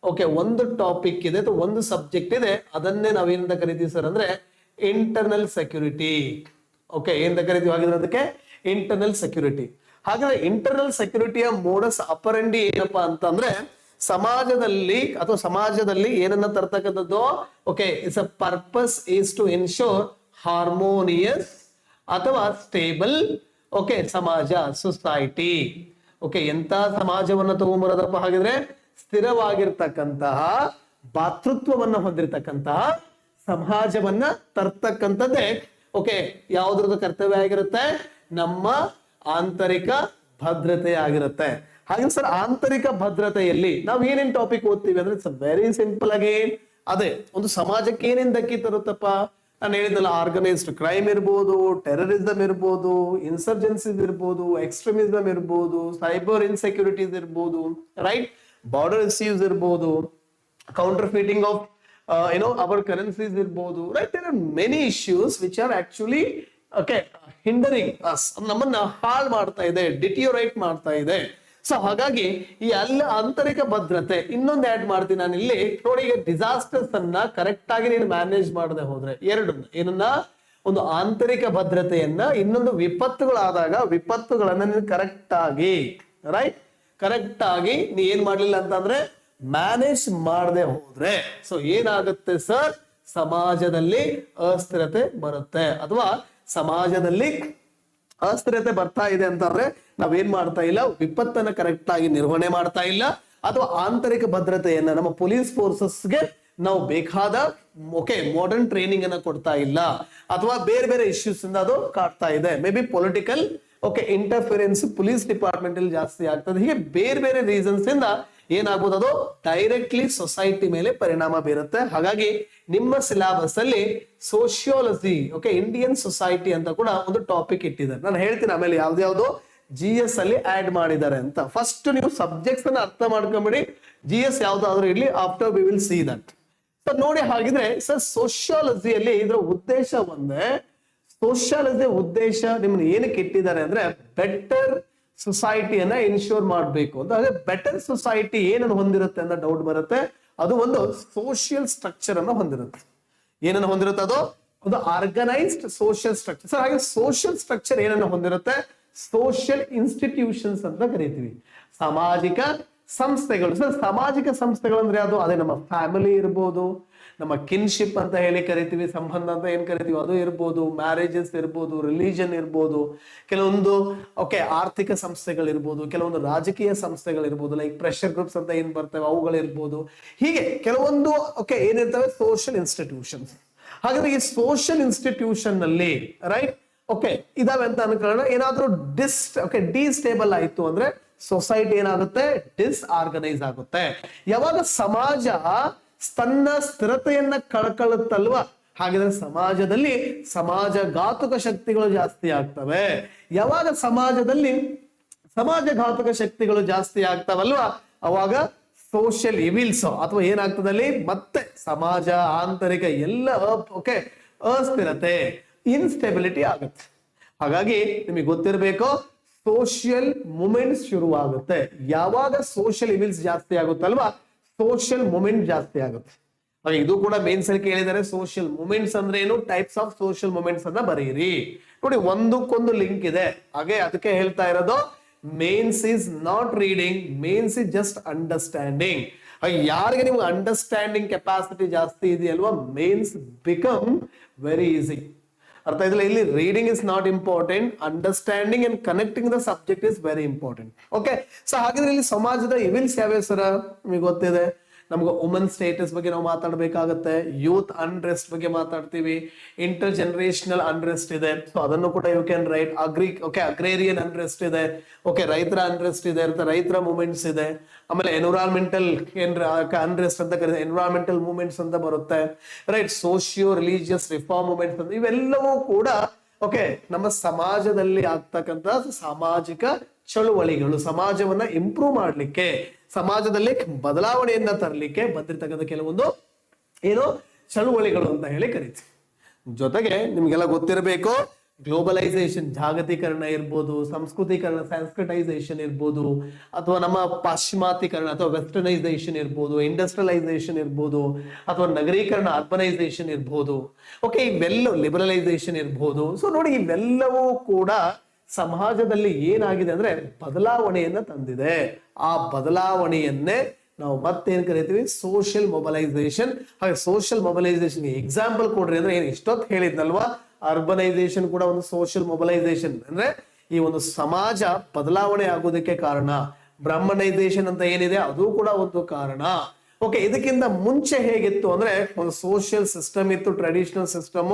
Speaker 1: ಓಕೆ ಒಂದು ಟಾಪಿಕ್ ಇದೆ ಅಥವಾ ಒಂದು ಸಬ್ಜೆಕ್ಟ್ ಇದೆ, ಅದನ್ನೇ ನಾವೇನಂತ ಕರಿತೀವಿ ಸರ್ ಅಂದ್ರೆ ಇಂಟರ್ನಲ್ ಸೆಕ್ಯೂರಿಟಿ. ಓಕೆ, ಏನಂತ ಕರಿತೀವಿ ಹಾಗಿದ್ರೆ ಅದಕ್ಕೆ ಇಂಟರ್ನಲ್ ಸೆಕ್ಯೂರಿಟಿ. ಹಾಗಾದ್ರೆ ಇಂಟರ್ನಲ್ ಸೆಕ್ಯೂರಿಟಿಯ ಮೋಡಸ್ ಅಪರೆಂಡಿ ಏನಪ್ಪಾ ಅಂತಂದ್ರೆ ಸಮಾಜದಲ್ಲಿ ಏನನ್ನ ತರ್ತಕ್ಕಂಥದ್ದು, okay, it's a purpose is to ensure harmonious ಅಥವಾ ಸ್ಟೇಬಲ್ ಓಕೆ ಸಮಾಜ ಸೊಸೈಟಿ. ಓಕೆ ಎಂತ ಸಮಾಜವನ್ನ ತಗೊಂಬರೋದಪ್ಪ ಹಾಗಿದ್ರೆ ಸ್ಥಿರವಾಗಿರ್ತಕ್ಕಂತಹ ಭಾತೃತ್ವವನ್ನ ಹೊಂದಿರತಕ್ಕಂತಹ ಸಮಾಜವನ್ನ ತರ್ತಕ್ಕಂಥದ್ದೇ ಓಕೆ ಯಾವುದ್ರದ್ದು ಕರ್ತವ್ಯ ಆಗಿರುತ್ತೆ, ನಮ್ಮ ಆಂತರಿಕ ಭದ್ರತೆ ಆಗಿರುತ್ತೆ. ಹಾಗೆ ಸರ್ ಆಂತರಿಕ ಭದ್ರತೆಯಲ್ಲಿ ನಾವು ಏನೇನ್ ಟಾಪಿಕ್ ಓದ್ತೀವಿ ಅಂದ್ರೆ ಇಟ್ಸ್ ವೆರಿ ಸಿಂಪಲ್ ಅಗೇನ್. ಅದೇ ಒಂದು ಸಮಾಜಕ್ಕೆ ಏನೇನ್ ಧಕ್ಕಿ ತರುತ್ತಪ್ಪ, ನಾನು ಹೇಳಿದ್ನಲ್ಲ, ಆರ್ಗನೈಸ್ಡ್ ಕ್ರೈಮ್ ಇರ್ಬೋದು, ಟೆರರಿಸಮ್ ಇರ್ಬೋದು, ಇನ್ಸರ್ಜೆನ್ಸಿಸ್ ಇರ್ಬೋದು, ಎಕ್ಸ್ಟ್ರೀಮಿಸಮ್ ಇರ್ಬೋದು, ಸೈಬರ್ ಇನ್ಸೆಕ್ಯೂರಿಟೀಸ್ ಇರ್ಬೋದು, ರೈಟ್, ಬಾರ್ಡರ್ ಇಶ್ಯೂಸ್ ಇರ್ಬೋದು, counterfeiting of our currencies ಇರ್ಬೋದು, right. There are many issues which are actually okay hindering us, ನಮ್ಮನ್ನ ಹಾಳು ಮಾಡ್ತಾ ಇದೆ, ಡಿಟಿಯೋರೇಟ್ ಮಾಡ್ತಾ ಇದೆ. ಸೊ ಹಾಗಾಗಿ ಈ ಆಂತರಿಕ ಭದ್ರತೆ ಇನ್ನೊಂದು ಆಡ್ ಮಾಡ್ತೀನಿ ನಾನು ಇಲ್ಲಿ ನೋಡಿ. ಈಗ ಡಿಸಾಸ್ಟರ್ಸ್ ಅನ್ನ ಕರೆಕ್ಟ್ ಆಗಿ ನೀನು ಮ್ಯಾನೇಜ್ ಮಾಡದೆ ಹೋದ್ರೆ, ಎರಡು ಏನನ್ನ, ಒಂದು ಆಂತರಿಕ ಭದ್ರತೆಯನ್ನ, ಇನ್ನೊಂದು ವಿಪತ್ತುಗಳಾದಾಗ ವಿಪತ್ತುಗಳನ್ನ ನೀನು ಕರೆಕ್ಟ್ ಆಗಿ ಕರೆಕ್ಟ್ ಆಗಿ ನೀ ಏನ್ ಮಾಡ್ಲಿಲ್ಲ ಅಂತಂದ್ರೆ ಮ್ಯಾನೇಜ್ ಮಾಡದೆ ಹೋದ್ರೆ ಸೊ ಏನಾಗುತ್ತೆ ಸರ್, ಸಮಾಜದಲ್ಲಿ ಅಸ್ಥಿರತೆ ಬರುತ್ತೆ. ಅಥವಾ ಸಮಾಜದಲ್ಲಿ ಅಸ್ಥಿರತೆ ಬರ್ತಾ ಇದೆ ಅಂತಂದ್ರೆ ನಾವೇನ್ ಮಾಡ್ತಾ ಇಲ್ಲ, ವಿಪತ್ತನ್ನ ಕರೆಕ್ಟ್ ಆಗಿ ನಿರ್ವಹಣೆ ಮಾಡ್ತಾ ಇಲ್ಲ, ಅಥವಾ ಆಂತರಿಕ ಭದ್ರತೆಯನ್ನ ನಮ್ಮ ಪೊಲೀಸ್ ಫೋರ್ಸಸ್ಗೆ ನಾವು ಬೇಕಾದ ಮಾಡರ್ನ್ ಟ್ರೈನಿಂಗ್ ಅನ್ನ ಕೊಡ್ತಾ ಇಲ್ಲ, ಅಥವಾ ಬೇರೆ ಬೇರೆ ಇಶ್ಯೂಸ್ ಇಂದ ಅದು ಕಾಡ್ತಾ ಇದೆ. May be political interference police department ಅಲ್ಲಿ ಜಾಸ್ತಿ ಆಗ್ತದೆ. ಹೀಗೆ ಬೇರೆ ಬೇರೆ ರೀಸನ್ಸ್ ಇಂದ ಏನಾಗ್ಬೋದು, ಅದು ಡೈರೆಕ್ಟ್ಲಿ ಸೊಸೈಟಿ ಮೇಲೆ ಪರಿಣಾಮ ಬೀರುತ್ತೆ. ಹಾಗಾಗಿ ನಿಮ್ಮ ಸಿಲೆಬಸ್ ಅಲ್ಲಿ ಸೋಶಿಯಾಲಜಿ ಇಂಡಿಯನ್ ಸೊಸೈಟಿ ಅಂತ ಕೂಡ ಒಂದು ಟಾಪಿಕ್ ಇಟ್ಟಿದ್ದಾರೆ. ನಾನು ಹೇಳ್ತೀನಿ ಆಮೇಲೆ ಯಾವ್ದು GS ಅಲ್ಲಿ ಆಡ್ ಮಾಡಿದ್ದಾರೆ ಅಂತ. ಫಸ್ಟ್ ನೀವು ಸಬ್ಜೆಕ್ಟ್ಸ್ ಅನ್ನ ಅರ್ಥ ಮಾಡ್ಕೊಂಬಿಡಿ, GS ಯಾವ್ದಾದ್ರು ಇರ್ಲಿ, after we will see that. So ನೋಡಿ ಹಾಗಿದ್ರೆ ಸರ್ ಸೋಶಿಯಾಲಜಿಯಲ್ಲಿ ಇದರ ಉದ್ದೇಶ ಒಂದೇ, ಸೋಶಿಯಾಲಜಿ ಉದ್ದೇಶ ನಿಮ್ನ ಏನಕ್ಕೆ ಇಟ್ಟಿದ್ದಾರೆ ಅಂದ್ರೆ ಬೆಟರ್ ಸೊಸೈಟಿಯನ್ನ ಇನ್ಶೂರ್ ಮಾಡಬೇಕು ಅಂತ. ಅದೇ ಬೆಟರ್ ಸೊಸೈಟಿ ಏನನ್ನು ಹೊಂದಿರುತ್ತೆ ಅಂತ ಡೌಟ್ ಬರುತ್ತೆ. ಅದು ಒಂದು ಸೋಷಿಯಲ್ ಸ್ಟ್ರಕ್ಚರ್ ಅನ್ನು ಹೊಂದಿರುತ್ತೆ. ಏನನ್ನು ಹೊಂದಿರುತ್ತೆ, ಅದು ಒಂದು ಆರ್ಗನೈಸ್ಡ್ ಸೋಷಿಯಲ್ ಸ್ಟ್ರಕ್ಚರ್. ಸರ್ ಹಾಗೆ ಸೋಷಿಯಲ್ ಸ್ಟ್ರಕ್ಚರ್ ಏನನ್ನು ಹೊಂದಿರುತ್ತೆ, ಸೋಷಿಯಲ್ ಇನ್ಸ್ಟಿಟ್ಯೂಷನ್ಸ್ ಅಂತ ಕರಿತೀವಿ, ಸಾಮಾಜಿಕ ಸಂಸ್ಥೆಗಳು. ಸರ್ ಸಾಮಾಜಿಕ ಸಂಸ್ಥೆಗಳು ಅಂದ್ರೆ ಅದು ಅದೇ ನಮ್ಮ ಫ್ಯಾಮಿಲಿ ಇರ್ಬೋದು, ನಮ್ಮ ಕಿನ್ಶಿಪ್ ಅಂತ ಹೇಳಿ ಕರಿತೀವಿ, ಸಂಬಂಧ ಅಂತ ಏನ್ ಕರಿತೀವಿ ಅದು ಇರ್ಬೋದು, ಮ್ಯಾರೇಜಸ್ ಇರ್ಬೋದು, ರಿಲಿಜನ್ ಇರ್ಬೋದು, ಕೆಲವೊಂದು ಆರ್ಥಿಕ ಸಂಸ್ಥೆಗಳಿರ್ಬೋದು, ಕೆಲವೊಂದು ರಾಜಕೀಯ ಸಂಸ್ಥೆಗಳಿರ್ಬೋದು, ಲೈಕ್ ಪ್ರೆಷರ್ ಗ್ರೂಪ್ಸ್ ಅಂತ ಏನ್ ಬರ್ತವೆ ಅವುಗಳಿರ್ಬೋದು. ಹೀಗೆ ಕೆಲವೊಂದು ಏನಿರ್ತವೆ ಸೋಷಿಯಲ್ ಇನ್ಸ್ಟಿಟ್ಯೂಷನ್ಸ್. ಹಾಗಾದ್ರೆ ಈ ಸೋಷಿಯಲ್ ಇನ್ಸ್ಟಿಟ್ಯೂಷನ್ ನಲ್ಲಿ ರೈಟ್ ಇದಾವೆ ಅಂತ ಅನ್ಕೊಳ್ಳೋಣ. ಏನಾದ್ರೂ ಡಿಸ್ಟೇಬಲ್ ಆಯ್ತು ಅಂದ್ರೆ ಸೊಸೈಟಿ ಏನಾಗುತ್ತೆ, ಡಿಸ್ಆರ್ಗನೈಸ್ ಆಗುತ್ತೆ. ಯಾವಾಗ ಸಮಾಜ ತನ್ನ ಸ್ಥಿರತೆಯನ್ನ ಕಳ್ಕೊಳ್ಳುತ್ತಲ್ವಾ, ಹಾಗಿದ್ರೆ ಸಮಾಜದಲ್ಲಿ ಸಮಾಜಘಾತುಕ ಶಕ್ತಿಗಳು ಜಾಸ್ತಿ ಆಗ್ತವೆ. ಯಾವಾಗ ಸಮಾಜದಲ್ಲಿ ಸಮಾಜಘಾತುಕ ಶಕ್ತಿಗಳು ಜಾಸ್ತಿ ಆಗ್ತಾವಲ್ವಾ, ಅವಾಗ ಸೋಷಿಯಲ್ ಇವಿಲ್ಸ್ ಅಥವಾ ಏನಾಗ್ತದಲ್ಲಿ ಮತ್ತೆ ಸಮಾಜ ಆಂತರಿಕ ಎಲ್ಲ ಅಸ್ಥಿರತೆ, ಇನ್ಸ್ಟೆಬಿಲಿಟಿ ಆಗುತ್ತೆ. ಹಾಗಾಗಿ ನಿಮಗೆ ಗೊತ್ತಿರಬೇಕು, ಸೋಷಿಯಲ್ ಮೂಮೆಂಟ್ಸ್ ಶುರುವಾಗುತ್ತೆ. ಯಾವಾಗ ಸೋಷಿಯಲ್ ಇವಿಲ್ಸ್ ಜಾಸ್ತಿ ಆಗುತ್ತಲ್ವಾ, ಸೋಷಿಯಲ್ ಮೂಮೆಂಟ್ ಜಾಸ್ತಿ ಆಗುತ್ತೆ. ಹಾಗೆ ಇದು ಕೂಡ ಮೇನ್ಸ್ ಅಲ್ಲಿ ಕೇಳಿದರೆ ಸೋಷಿಯಲ್ ಮೂಮೆಂಟ್ಸ್ ಅಂದ್ರೆ ಏನು, ಟೈಪ್ಸ್ ಆಫ್ ಸೋಷಿಯಲ್ ಮೂಮೆಂಟ್ಸ್ ಅನ್ನ ಬರೀರಿ. ನೋಡಿ ಒಂದಕ್ಕೊಂದು ಲಿಂಕ್ ಇದೆ. ಹಾಗೆ ಅದಕ್ಕೆ ಹೇಳ್ತಾ ಇರೋದು mains is not reading, mains is just understanding. ಯಾರಿಗೆ ನಿಮ್ಗೆ ಅಂಡರ್ಸ್ಟ್ಯಾಂಡಿಂಗ್ ಕೆಪಾಸಿಟಿ ಜಾಸ್ತಿ ಇದೆಯಲ್ವಾ, ಮೇನ್ಸ್ ಬಿಕಮ್ ವೆರಿ ಈಸಿ. ಅರ್ಥ ಇದೆಲ್ಲ, ಇಲ್ಲಿ reading is not important, understanding and connecting the subject is very important. So ಹಾಗಿದ್ರೆ ಇಲ್ಲಿ ಸಮಾಜದ ಇವಿಲ್ಸ್ ಯಾವ್ಯಾವ ಸರ ನಿಮಗೆ ಗೊತ್ತಿದೆ. ನಮ್ಗೆ ವುಮನ್ ಸ್ಟೇಟಸ್ ಬಗ್ಗೆ ನಾವು ಮಾತಾಡ್ಬೇಕಾಗತ್ತೆ, ಯೂತ್ ಅನ್ರೆಸ್ಟ್ ಬಗ್ಗೆ ಮಾತಾಡ್ತೀವಿ, ಇಂಟರ್ ಜನರೇಷನಲ್ ಅನ್ರೆಸ್ಟ್ ಇದೆ, ಸೊ ಅದನ್ನು ಕೂಡ you can write. Agrarian unrest ಇದೆ, ರೈತರ ಅನ್ರೆಸ್ಟ್ ಇದೆ, ರೈತರ ಮೂವ್ಮೆಂಟ್ಸ್ ಇದೆ. ಆಮೇಲೆ ಎನ್ವಿರಾನ್ಮೆಂಟಲ್ ಅನ್ರೆಸ್ಟ್ ಅಂತ ಕರೀತಾರೆ, ಎನ್ವಿರಾನ್ಮೆಂಟಲ್ ಮೂವ್ಮೆಂಟ್ಸ್ ಅಂತ ಬರುತ್ತೆ, right. Socio religious reform movements ಅಂತ, ಇವೆಲ್ಲವೂ ಕೂಡ ನಮ್ಮ ಸಮಾಜದಲ್ಲಿ ಆಗ್ತಕ್ಕಂತ ಸಾಮಾಜಿಕ ಚಳುವಳಿಗಳು, ಸಮಾಜವನ್ನ ಇಂಪ್ರೂವ್ ಮಾಡ್ಲಿಕ್ಕೆ, ಸಮಾಜದಲ್ಲಿ ಬದಲಾವಣೆಯನ್ನ ತರಲಿಕ್ಕೆ ಬಂದಿರತಕ್ಕಂಥ ಕೆಲವೊಂದು ಚಳುವಳಿಗಳು ಅಂತ ಹೇಳಿ ಕರೀತೀವಿ. ಜೊತೆಗೆ ನಿಮ್ಗೆಲ್ಲ ಗೊತ್ತಿರಬೇಕು, ಗ್ಲೋಬಲೈಸೇಷನ್ ಜಾಗತೀಕರಣ ಇರ್ಬೋದು, ಸಂಸ್ಕೃತೀಕರಣ ಸ್ಯಾನ್ಸ್ಕ್ರಿಟೈಸೇಷನ್ ಇರ್ಬೋದು, ಅಥವಾ ನಮ್ಮ ಪಾಶ್ಚಿಮಾತೀಕರಣ ಅಥವಾ ವೆಸ್ಟರ್ನೈಸೇಷನ್ ಇರ್ಬೋದು, ಇಂಡಸ್ಟ್ರಿಯಲೈಸೇಷನ್ ಇರ್ಬೋದು, ಅಥವಾ ನಗರೀಕರಣ ಅರ್ಬನೈಸೇಷನ್ ಇರ್ಬೋದು, ಇವೆಲ್ಲ ಲಿಬರಲೈಸೇಷನ್ ಇರ್ಬೋದು. ಸೊ ನೋಡಿ ಇವೆಲ್ಲವೂ ಕೂಡ ಸಮಾಜದಲ್ಲಿ ಏನಾಗಿದೆ ಅಂದ್ರೆ ಬದಲಾವಣೆಯನ್ನ ತಂದಿದೆ. ಆ ಬದಲಾವಣೆಯನ್ನೇ ನಾವು ಮತ್ತೇನ್ ಕರಿತೀವಿ, ಸೋಷಿಯಲ್ ಮೊಬಲೈಸೇಷನ್. ಹಾಗೆ ಸೋಷಿಯಲ್ ಮೊಬಲೈಸೇಷನ್ ಎಕ್ಸಾಂಪಲ್ ಕೊಡ್ರಿ ಅಂದ್ರೆ ಏನ್ ಇಷ್ಟೊತ್ತು ಹೇಳಿದ್ನಲ್ವಾ, ಅರ್ಬನೈಸೇಷನ್ ಕೂಡ ಒಂದು ಸೋಷಿಯಲ್ ಮೊಬಿಲೈಸೇಷನ್, ಅಂದ್ರೆ ಈ ಒಂದು ಸಮಾಜ ಬದಲಾವಣೆ ಆಗೋದಕ್ಕೆ ಕಾರಣ. ಬ್ರಹ್ಮನೈಸೇಷನ್ ಅಂತ ಏನಿದೆ ಅದು ಕೂಡ ಒಂದು ಕಾರಣ. ಓಕೆ, ಇದಕ್ಕಿಂತ ಮುಂಚೆ ಹೇಗಿತ್ತು ಅಂದ್ರೆ ಒಂದು ಸೋಷಿಯಲ್ ಸಿಸ್ಟಮ್ ಇತ್ತು, ಟ್ರೆಡಿಷನಲ್ ಸಿಸ್ಟಮ್,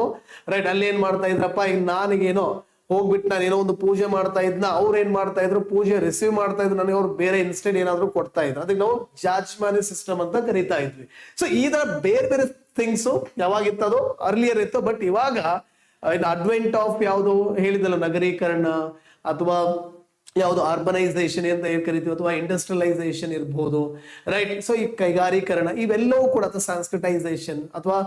Speaker 1: ರೈಟ್. ಅಲ್ಲಿ ಏನ್ ಮಾಡ್ತಾ ಇದ್ರಪ್ಪ, ಈಗ ನಾನಿಗೇನೋ ಹೋಗ್ಬಿಟ್ಟು ನಾನು ಏನೋ ಒಂದು ಪೂಜೆ ಮಾಡ್ತಾ ಇದ್ನ, ಅವ್ರು ಏನ್ ಮಾಡ್ತಾ ಇದ್ರು, ಪೂಜೆ ರಿಸೀವ್ ಮಾಡ್ತಾ ಇದ್ರು, ನನಗೆ ಅವ್ರು ಬೇರೆ ಇನ್ಸ್ಟೆಂಟ್ ಏನಾದ್ರು ಕೊಡ್ತಾ ಇದ್ರು. ಅದಕ್ಕೆ ನಾವು ಜಾಜ್ಮಾನಿ ಸಿಸ್ಟಮ್ ಅಂತ ಕರಿತಾ ಇದ್ವಿ. ಸೊ ಈ ತರ ಬೇರೆ ಬೇರೆ ಥಿಂಗ್ಸ್ ಯಾವಾಗಿತ್ತು, ಅದು ಅರ್ಲಿಯರ್ ಇತ್ತು. ಬಟ್ ಇವಾಗ ಅಡ್ವೆಂಟ್ ಆಫ್ ಯಾವುದು ಹೇಳಿದಲ್ಲ, ನಗರೀಕರಣ ಅಥವಾ ಯಾವುದು ಅರ್ಬನೈಸೇಷನ್ ಅಂತ ಏನ್ ಕರಿತೀವಿ, ಅಥವಾ ಇಂಡಸ್ಟ್ರಿಯಲೈಸೇಷನ್ ಇರ್ಬೋದು, ರೈಟ್. ಸೊ ಈ ಕೈಗಾರೀಕರಣ ಇವೆಲ್ಲವೂ ಕೂಡ, ಅಥವಾ ಸಂಸ್ಕೃತೈಸೇಷನ್, ಅಥವಾ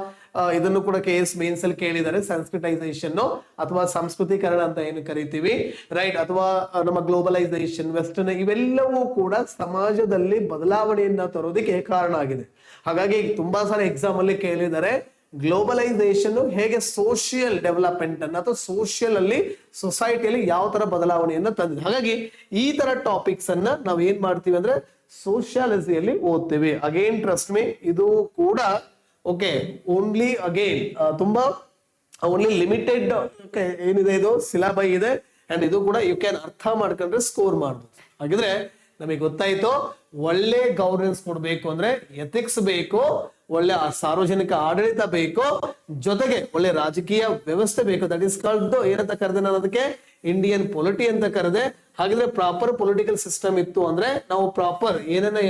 Speaker 1: ಇದನ್ನು ಕೂಡ KS ಮೇನ್ಸ್ ಅಲ್ಲಿ ಕೇಳಿದ್ದಾರೆ, ಸಂಸ್ಕೃತೈಸೇಷನ್ ಅಥವಾ ಸಂಸ್ಕೃತೀಕರಣ ಅಂತ ಏನು ಕರಿತೀವಿ, ರೈಟ್. ಅಥವಾ ನಮ್ಮ ಗ್ಲೋಬಲೈಸೇಷನ್, ವೆಸ್ಟರ್ನ್, ಇವೆಲ್ಲವೂ ಕೂಡ ಸಮಾಜದಲ್ಲಿ ಬದಲಾವಣೆಯನ್ನ ತರೋದಕ್ಕೆ ಕಾರಣ ಆಗಿದೆ. ಹಾಗಾಗಿ ತುಂಬಾ ಸಾರಿ ಎಕ್ಸಾಮ್ ಅಲ್ಲಿ ಕೇಳಿದ್ದಾರೆ, ಗ್ಲೋಬಲೈಸೇಷನ್ ಹೇಗೆ ಸೋಷಿಯಲ್ ಡೆವಲಪ್ಮೆಂಟ್ ಅನ್ನ ಅಥವಾ ಸೋಷಿಯಲ್ ಅಲ್ಲಿ ಸೊಸೈಟಿಯಲ್ಲಿ ಯಾವ ತರ ಬದಲಾವಣೆಯನ್ನ ತಂದಿದೆ. ಹಾಗಾಗಿ ಈ ತರ ಟಾಪಿಕ್ಸ್ ಅನ್ನ ನಾವು ಏನ್ ಮಾಡ್ತೀವಿ ಅಂದ್ರೆ ಸೋಷಿಯಾಲಜಿಯಲ್ಲಿ ಓದ್ತೀವಿ. ಅಗೇನ್ ಟ್ರಸ್ಟ್ ಮೀ, ಇದು ಕೂಡ ಓಕೆ ಓನ್ಲಿ ಅಗೇನ್ ತುಂಬಾ ಓನ್ಲಿ ಲಿಮಿಟೆಡ್ ಏನಿದೆ, ಇದು ಸಿಲಾಬೈ ಇದೆ. ಅಂಡ್ ಇದು ಕೂಡ ಯು ಕ್ಯಾನ್ ಅರ್ಥ ಮಾಡ್ಕೊಂಡ್ರೆ ಸ್ಕೋರ್ ಮಾಡ್ಬೋದು. ಹಾಗಿದ್ರೆ ನಮಗೆ ಗೊತ್ತಾಯ್ತು, ಒಳ್ಳೆ ಗವರ್ನೆನ್ಸ್ ಕೊಡ್ಬೇಕು ಅಂದ್ರೆ ಎಥಿಕ್ಸ್ ಬೇಕು, ಒಳ್ಳೆ ಸಾರ್ವಜನಿಕ ಆಡಳಿತ ಬೇಕು, ಜೊತೆಗೆ ಒಳ್ಳೆ ರಾಜಕೀಯ ವ್ಯವಸ್ಥೆ ಬೇಕು. ದಟ್ ಇಸ್ ಕಾಲ್ಡ್ ಏನಂತ ಕರೆದೆ ನಾನು ಅದಕ್ಕೆ, ಇಂಡಿಯನ್ ಪೊಲಿಟಿ ಅಂತ ಕರೆದೆ. ಹಾಗಿದ್ರೆ ಪ್ರಾಪರ್ ಪೊಲಿಟಿಕಲ್ ಸಿಸ್ಟಮ್ ಇತ್ತು ಅಂದ್ರೆ ನಾವು ಪ್ರಾಪರ್ ಏನನ್ನ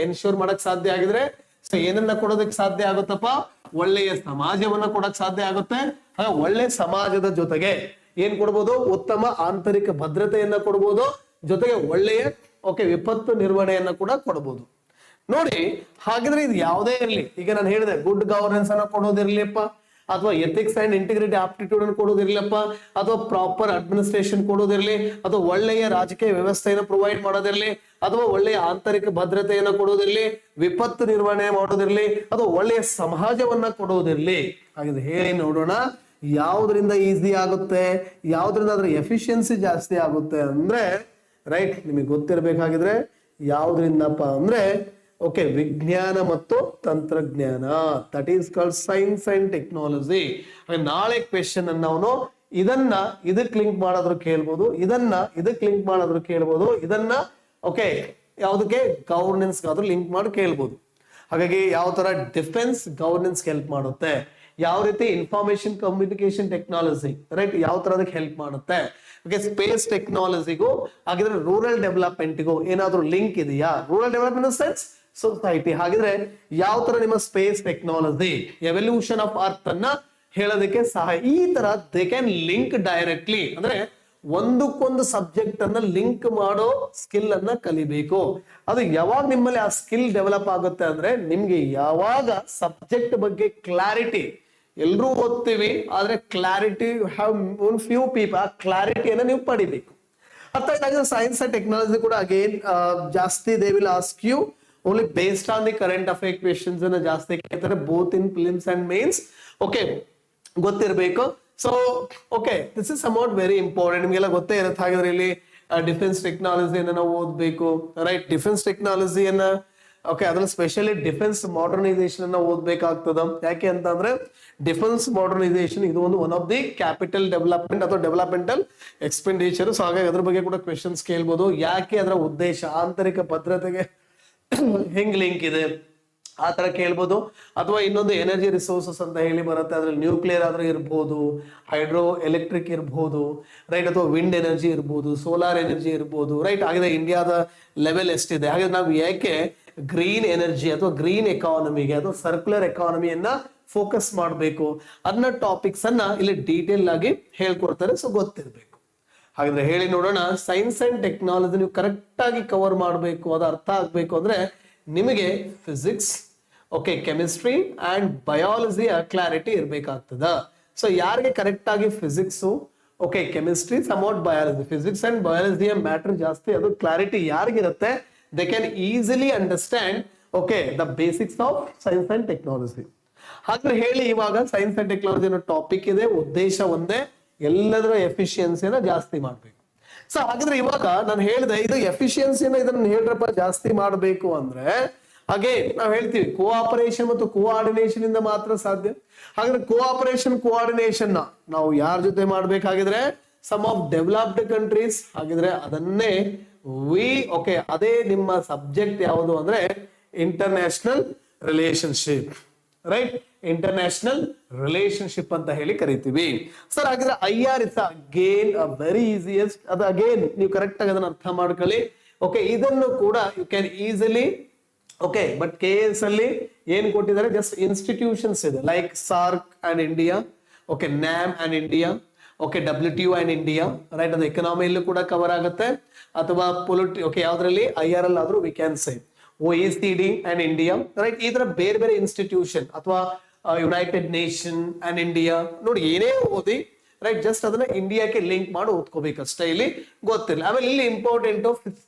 Speaker 1: ಎನ್ಶೂರ್ ಮಾಡಕ್ ಸಾಧ್ಯ ಆಗಿದ್ರೆ, ಸೊ ಏನನ್ನ ಕೊಡೋದಕ್ಕೆ ಸಾಧ್ಯ ಆಗುತ್ತಪ್ಪ, ಒಳ್ಳೆಯ ಸಮಾಜವನ್ನ ಕೊಡಕ್ ಸಾಧ್ಯ ಆಗುತ್ತೆ. ಒಳ್ಳೆ ಸಮಾಜದ ಜೊತೆಗೆ ಏನ್ ಕೊಡ್ಬೋದು, ಉತ್ತಮ ಆಂತರಿಕ ಭದ್ರತೆಯನ್ನ ಕೊಡ್ಬೋದು, ಜೊತೆಗೆ ಒಳ್ಳೆಯ ವಿಪತ್ತು ನಿರ್ವಹಣೆಯನ್ನ ಕೂಡ ಕೊಡಬಹುದು. ನೋಡಿ, ಹಾಗಿದ್ರೆ ಇದು ಯಾವುದೇ ಇರಲಿ, ಈಗ ನಾನು ಹೇಳಿದೆ ಗುಡ್ ಗವರ್ನೆನ್ಸ್ ಅನ್ನ ಕೊಡೋದಿರ್ಲಿಪ್ಪ, ಅಥವಾ ಎಥಿಕ್ಸ್ ಅಂಡ್ ಇಂಟಿಗ್ರಿಟಿ ಆಪ್ಟಿಟ್ಯೂಡ್ ಅನ್ನು ಕೊಡೋದಿರ್ಲಿಪ್ಪ, ಅಥವಾ ಪ್ರಾಪರ್ ಅಡ್ಮಿನಿಸ್ಟ್ರೇಷನ್ ಕೊಡೋದಿರ್ಲಿ, ಅಥವಾ ಒಳ್ಳೆಯ ರಾಜಕೀಯ ವ್ಯವಸ್ಥೆಯನ್ನು ಪ್ರೊವೈಡ್ ಮಾಡೋದಿರ್ಲಿ, ಅಥವಾ ಒಳ್ಳೆಯ ಆಂತರಿಕ ಭದ್ರತೆಯನ್ನು ಕೊಡೋದಿರ್ಲಿ, ವಿಪತ್ತು ನಿರ್ವಹಣೆ ಮಾಡೋದಿರ್ಲಿ, ಅಥವಾ ಒಳ್ಳೆಯ ಸಮಾಜವನ್ನ ಕೊಡೋದಿರ್ಲಿ. ಹಾಗಿದ್ರೆ ಹೇಳಿ ನೋಡೋಣ, ಯಾವ್ದ್ರಿಂದ ಈಸಿ ಆಗುತ್ತೆ, ಯಾವ್ದ್ರಿಂದ ಅದ್ರ ಎಫಿಷಿಯನ್ಸಿ ಜಾಸ್ತಿ ಆಗುತ್ತೆ ಅಂದ್ರೆ, ರೈಟ್, ನಿಮಗೆ ಗೊತ್ತಿರಬೇಕಾಗಿದ್ರೆ ಯಾವ್ದ್ರಿಂದಪ್ಪ ಅಂದ್ರೆ ವಿಜ್ಞಾನ ಮತ್ತು ತಂತ್ರಜ್ಞಾನ, that is called science and technology. ನಾಳೆ ಕ್ವೆಶನ್ ಅನ್ನ ಅವನು ಇದನ್ನ ಇದಕ್ಕೆ ಲಿಂಕ್ ಮಾಡೋದ್ರು ಕೇಳ್ಬೋದು, ಇದನ್ನ ಇದಕ್ಕೆ ಲಿಂಕ್ ಮಾಡೋದ್ರು ಕೇಳ್ಬೋದು, ಇದನ್ನ ಯಾವ್ದಕ್ಕೆ ಗವರ್ನೆನ್ಸ್ ಆದ್ರೂ ಲಿಂಕ್ ಮಾಡಿ ಕೇಳ್ಬೋದು. ಹಾಗಾಗಿ ಯಾವ ತರ ಡಿಫೆನ್ಸ್ ಗವರ್ನೆನ್ಸ್ ಹೆಲ್ಪ್ ಮಾಡುತ್ತೆ, ಯಾವ ರೀತಿ ಇನ್ಫಾರ್ಮೇಶನ್ ಕಮ್ಯುನಿಕೇಶನ್ ಟೆಕ್ನಾಲಜಿ, ರೈಟ್, ಯಾವ ತರ ಅದಕ್ಕೆ ಹೆಲ್ಪ್ ಮಾಡುತ್ತೆ, ಸ್ಪೇಸ್ ಟೆಕ್ನಾಲಜಿಗೂ ಹಾಗಿದ್ರೆ ರೂರಲ್ ಡೆವಲಪ್ಮೆಂಟ್ಗೂ ಏನಾದ್ರೂ ಲಿಂಕ್ ಇದೆಯಾ, ರೂರಲ್ ಡೆವಲಪ್ಮೆಂಟ್ ಸೆನ್ಸ್ ಸೊಸೈಟಿ. ಹಾಗಿದ್ರೆ ಯಾವ ತರ ನಿಮ್ಮ space technology, evolution of earth ಅನ್ನ ಹೇಳೋದಕ್ಕೆ ಸಹಾಯ. ಈ ತರ ದೇ ಕ್ಯಾನ್ ಲಿಂಕ್ ಡೈರೆಕ್ಟ್ಲಿ, ಅಂದ್ರೆ ಒಂದಕ್ಕೊಂದು ಸಬ್ಜೆಕ್ಟ್ ಅನ್ನ ಲಿಂಕ್ ಮಾಡೋ ಸ್ಕಿಲ್ ಅನ್ನ ಕಲಿಬೇಕು. ಅದು ಯಾವಾಗ ನಿಮ್ಮಲ್ಲಿ ಆ ಸ್ಕಿಲ್ ಡೆವಲಪ್ ಆಗುತ್ತೆ ಅಂದ್ರೆ, ನಿಮ್ಗೆ ಯಾವಾಗ ಸಬ್ಜೆಕ್ಟ್ ಬಗ್ಗೆ ಕ್ಲಾರಿಟಿ, ಎಲ್ರೂ ಓದ್ತೀವಿ ಆದ್ರೆ clarity have one few people, ಆ ಕ್ಲಾರಿಟಿಯನ್ನ ನೀವು ಪಡಿಬೇಕು. ಅಥವಾ ಸೈನ್ಸ್ ಅಂಡ್ ಟೆಕ್ನಾಲಜಿ ಕೂಡ ಅಗೇನ್ ಜಾಸ್ತಿ they will ask you only based on the current affair questions ಅನ್ನ ಜಾಸ್ತಿ ಕೇಳ್ತಾರೆ, both in prelims and mains. ಗೊತ್ತಿರಬೇಕು. So this is somewhat very important, ನಿಮ್ಗೆಲ್ಲ ಗೊತ್ತೇ ಇರುತ್ತೆ. ಹಾಗಾದ್ರೆ ಇಲ್ಲಿ ಡಿಫೆನ್ಸ್ ಟೆಕ್ನಾಲಜಿಯನ್ನ ನಾವು ಓದ್ಬೇಕು, ರೈಟ್. ಡಿಫೆನ್ಸ್ ಟೆಕ್ನಾಲಜಿಯನ್ನ ಅದ್ರಲ್ಲಿ ಸ್ಪೆಷಲಿ ಡಿಫೆನ್ಸ್ ಮಾಡರ್ನೈಸೇಷನ್ ಅನ್ನ ಓದ್ಬೇಕಾಗ್ತದ. ಯಾಕೆ ಅಂತಂದ್ರೆ ಡಿಫೆನ್ಸ್ ಮಾಡರ್ನೈಸೇಷನ್ ಇದು one of the capital development ಅಥವಾ ಡೆವಲಪ್ಮೆಂಟಲ್ ಎಕ್ಸ್ಪೆಂಡಿಚರ್. ಸೊ ಹಾಗಾಗಿ ಅದ್ರ ಬಗ್ಗೆ ಕೂಡ ಕ್ವೆಶನ್ಸ್ ಕೇಳ್ಬೋದು. ಯಾಕೆ, ಅದರ ಉದ್ದೇಶ, ಆಂತರಿಕ ಭದ್ರತೆಗೆ ಹೆಂಗ್ ಲಿಂಕ್ ಇದೆ, ಆ ತರ ಕೇಳ್ಬೋದು. ಅಥವಾ ಇನ್ನೊಂದು ಎನರ್ಜಿ ರಿಸೋರ್ಸಸ್ ಅಂತ ಹೇಳಿ ಬರುತ್ತೆ, ಅದ್ರಲ್ಲಿ ನ್ಯೂಕ್ಲಿಯರ್ ಆದ್ರೂ ಇರ್ಬೋದು, ಹೈಡ್ರೋ ಎಲೆಕ್ಟ್ರಿಕ್ ಇರ್ಬೋದು, ರೈಟ್, ಅಥವಾ ವಿಂಡ್ ಎನರ್ಜಿ ಇರ್ಬೋದು, ಸೋಲಾರ್ ಎನರ್ಜಿ ಇರ್ಬೋದು, ರೈಟ್. ಹಾಗೆ ಇಂಡಿಯಾದ ಲೆವೆಲ್ ಎಷ್ಟಿದೆ, ಹಾಗೆ ನಾವು ಯಾಕೆ ಗ್ರೀನ್ ಎನರ್ಜಿ ಅಥವಾ ಗ್ರೀನ್ ಎಕಾನಮಿಗೆ ಅಥವಾ ಸರ್ಕ್ಯುಲರ್ ಎಕಾನಮಿಯನ್ನ ಫೋಕಸ್ ಮಾಡಬೇಕು, ಅದನ್ನ ಟಾಪಿಕ್ಸ್ ಅನ್ನ ಇಲ್ಲಿ ಡೀಟೇಲ್ ಆಗಿ ಹೇಳ್ಕೊಡ್ತಾರೆ. ಸೊ ಗೊತ್ತಿರ್ಬೇಕು. ಹಾಗಾದ್ರೆ ಹೇಳಿ ನೋಡೋಣ, ಸೈನ್ಸ್ ಅಂಡ್ ಟೆಕ್ನಾಲಜಿ ನೀವು ಕರೆಕ್ಟ್ ಆಗಿ ಕವರ್ ಮಾಡಬೇಕು, ಅದು ಅರ್ಥ ಆಗ್ಬೇಕು ಅಂದ್ರೆ ನಿಮಗೆ physics, chemistry and biology clarity ಇರ್ಬೇಕಾಗ್ತದ. ಸೊ ಯಾರಿಗೆ ಕರೆಕ್ಟ್ ಆಗಿ physics, chemistry, somewhat biology, physics and ಬಯಾಲಜಿಯ ಮ್ಯಾಟರ್ ಜಾಸ್ತಿ, ಅದು ಕ್ಲಾರಿಟಿ ಯಾರಿಗಿರುತ್ತೆ, they can easily understand the basics of science and technology. ಹಾಗಾದ್ರೆ ಹೇಳಿ, ಇವಾಗ ಸೈನ್ಸ್ ಅಂಡ್ ಟೆಕ್ನಾಲಜಿ ಅನ್ನೋ ಟಾಪಿಕ್ ಇದೆ, ಉದ್ದೇಶ ಒಂದೇ, ಎಲ್ಲದರ ಎಫಿಷಿಯನ್ಸಿನ ಜಾಸ್ತಿ ಮಾಡ್ಬೇಕು. ಸೊ ಹಾಗಾದ್ರೆ ಇವಾಗ ನಾನು ಹೇಳಿದೆ, ಇದು ಎಫಿಷಿಯನ್ಸಿನ ಇದನ್ನ ಹೇಳ್ರಪ್ಪ ಜಾಸ್ತಿ ಮಾಡ್ಬೇಕು ಅಂದ್ರೆ ಹಾಗೆ ನಾವು ಹೇಳ್ತೀವಿ ಕೋಆಪರೇಷನ್ ಮತ್ತು ಕೋಆರ್ಡಿನೇಷನ್ ಇಂದ ಮಾತ್ರ ಸಾಧ್ಯ. ಹಾಗಾದ್ರೆ ಕೋಆಪರೇಷನ್ ಕೋಆರ್ಡಿನೇಷನ್ ನಾವು ಯಾರ ಜೊತೆ ಮಾಡ್ಬೇಕಾಗಿದ್ರೆ ಸಮ್ ಆಫ್ ಡೆವಲಪ್ಡ್ ಕಂಟ್ರೀಸ್. ಹಾಗಿದ್ರೆ ಅದನ್ನೇ ಅದೇ ನಿಮ್ಮ ಸಬ್ಜೆಕ್ಟ್ ಯಾವುದು ಅಂದ್ರೆ international relationship, right? International relationship ಅಂತ ಹೇಳಿ ಕರಿತೀವಿ. ಸರ್ ಹಾಗಿದ್ರೆ IR is again very easiest. ಅದು ಅಗೇನ್ ನೀವು ಕರೆಕ್ಟ್ ಆಗಿ ಅದನ್ನ ಅರ್ಥ ಮಾಡ್ಕೊಳ್ಳಿ. ಓಕೆ, ಇದನ್ನು ಕೂಡ you can easily okay. But KS ಅಲ್ಲಿ ಏನ್ ಕೊಟ್ಟಿದ್ದಾರೆ, ಜಸ್ಟ್ ಇನ್ಸ್ಟಿಟ್ಯೂಷನ್ಸ್ ಇದೆ like SAARC and India, okay, NAM and India, okay, WTO and India, right? ಅದು ಎಕನಾಮಿಯಲ್ಲೂ ಕೂಡ ಕವರ್ ಆಗುತ್ತೆ, ಅಥವಾ ಓಕೆ ಯಾವ್ದ್ರಲ್ಲಿ IR ಅಲ್ಲಿ ಆದ್ರೂ we can say OECD and India, right? ಈ ತರ ಬೇರೆ ಬೇರೆ ಇನ್ಸ್ಟಿಟ್ಯೂಷನ್ ಅಥವಾ ಯುನೈಟೆಡ್ ನೇಷನ್ ಅಂಡ್ ಇಂಡಿಯಾ ನೋಡಿ, ಏನೇ ಓದಿ ರೈಟ್, ಜಸ್ಟ್ ಅದನ್ನ ಇಂಡಿಯಾಕ್ಕೆ ಲಿಂಕ್ ಮಾಡಿ ಓದ್ಕೋಬೇಕಷ್ಟೇ, ಇಲ್ಲಿ ಗೊತ್ತಿಲ್ಲ. ಆಮೇಲೆ ಇಲ್ಲಿ important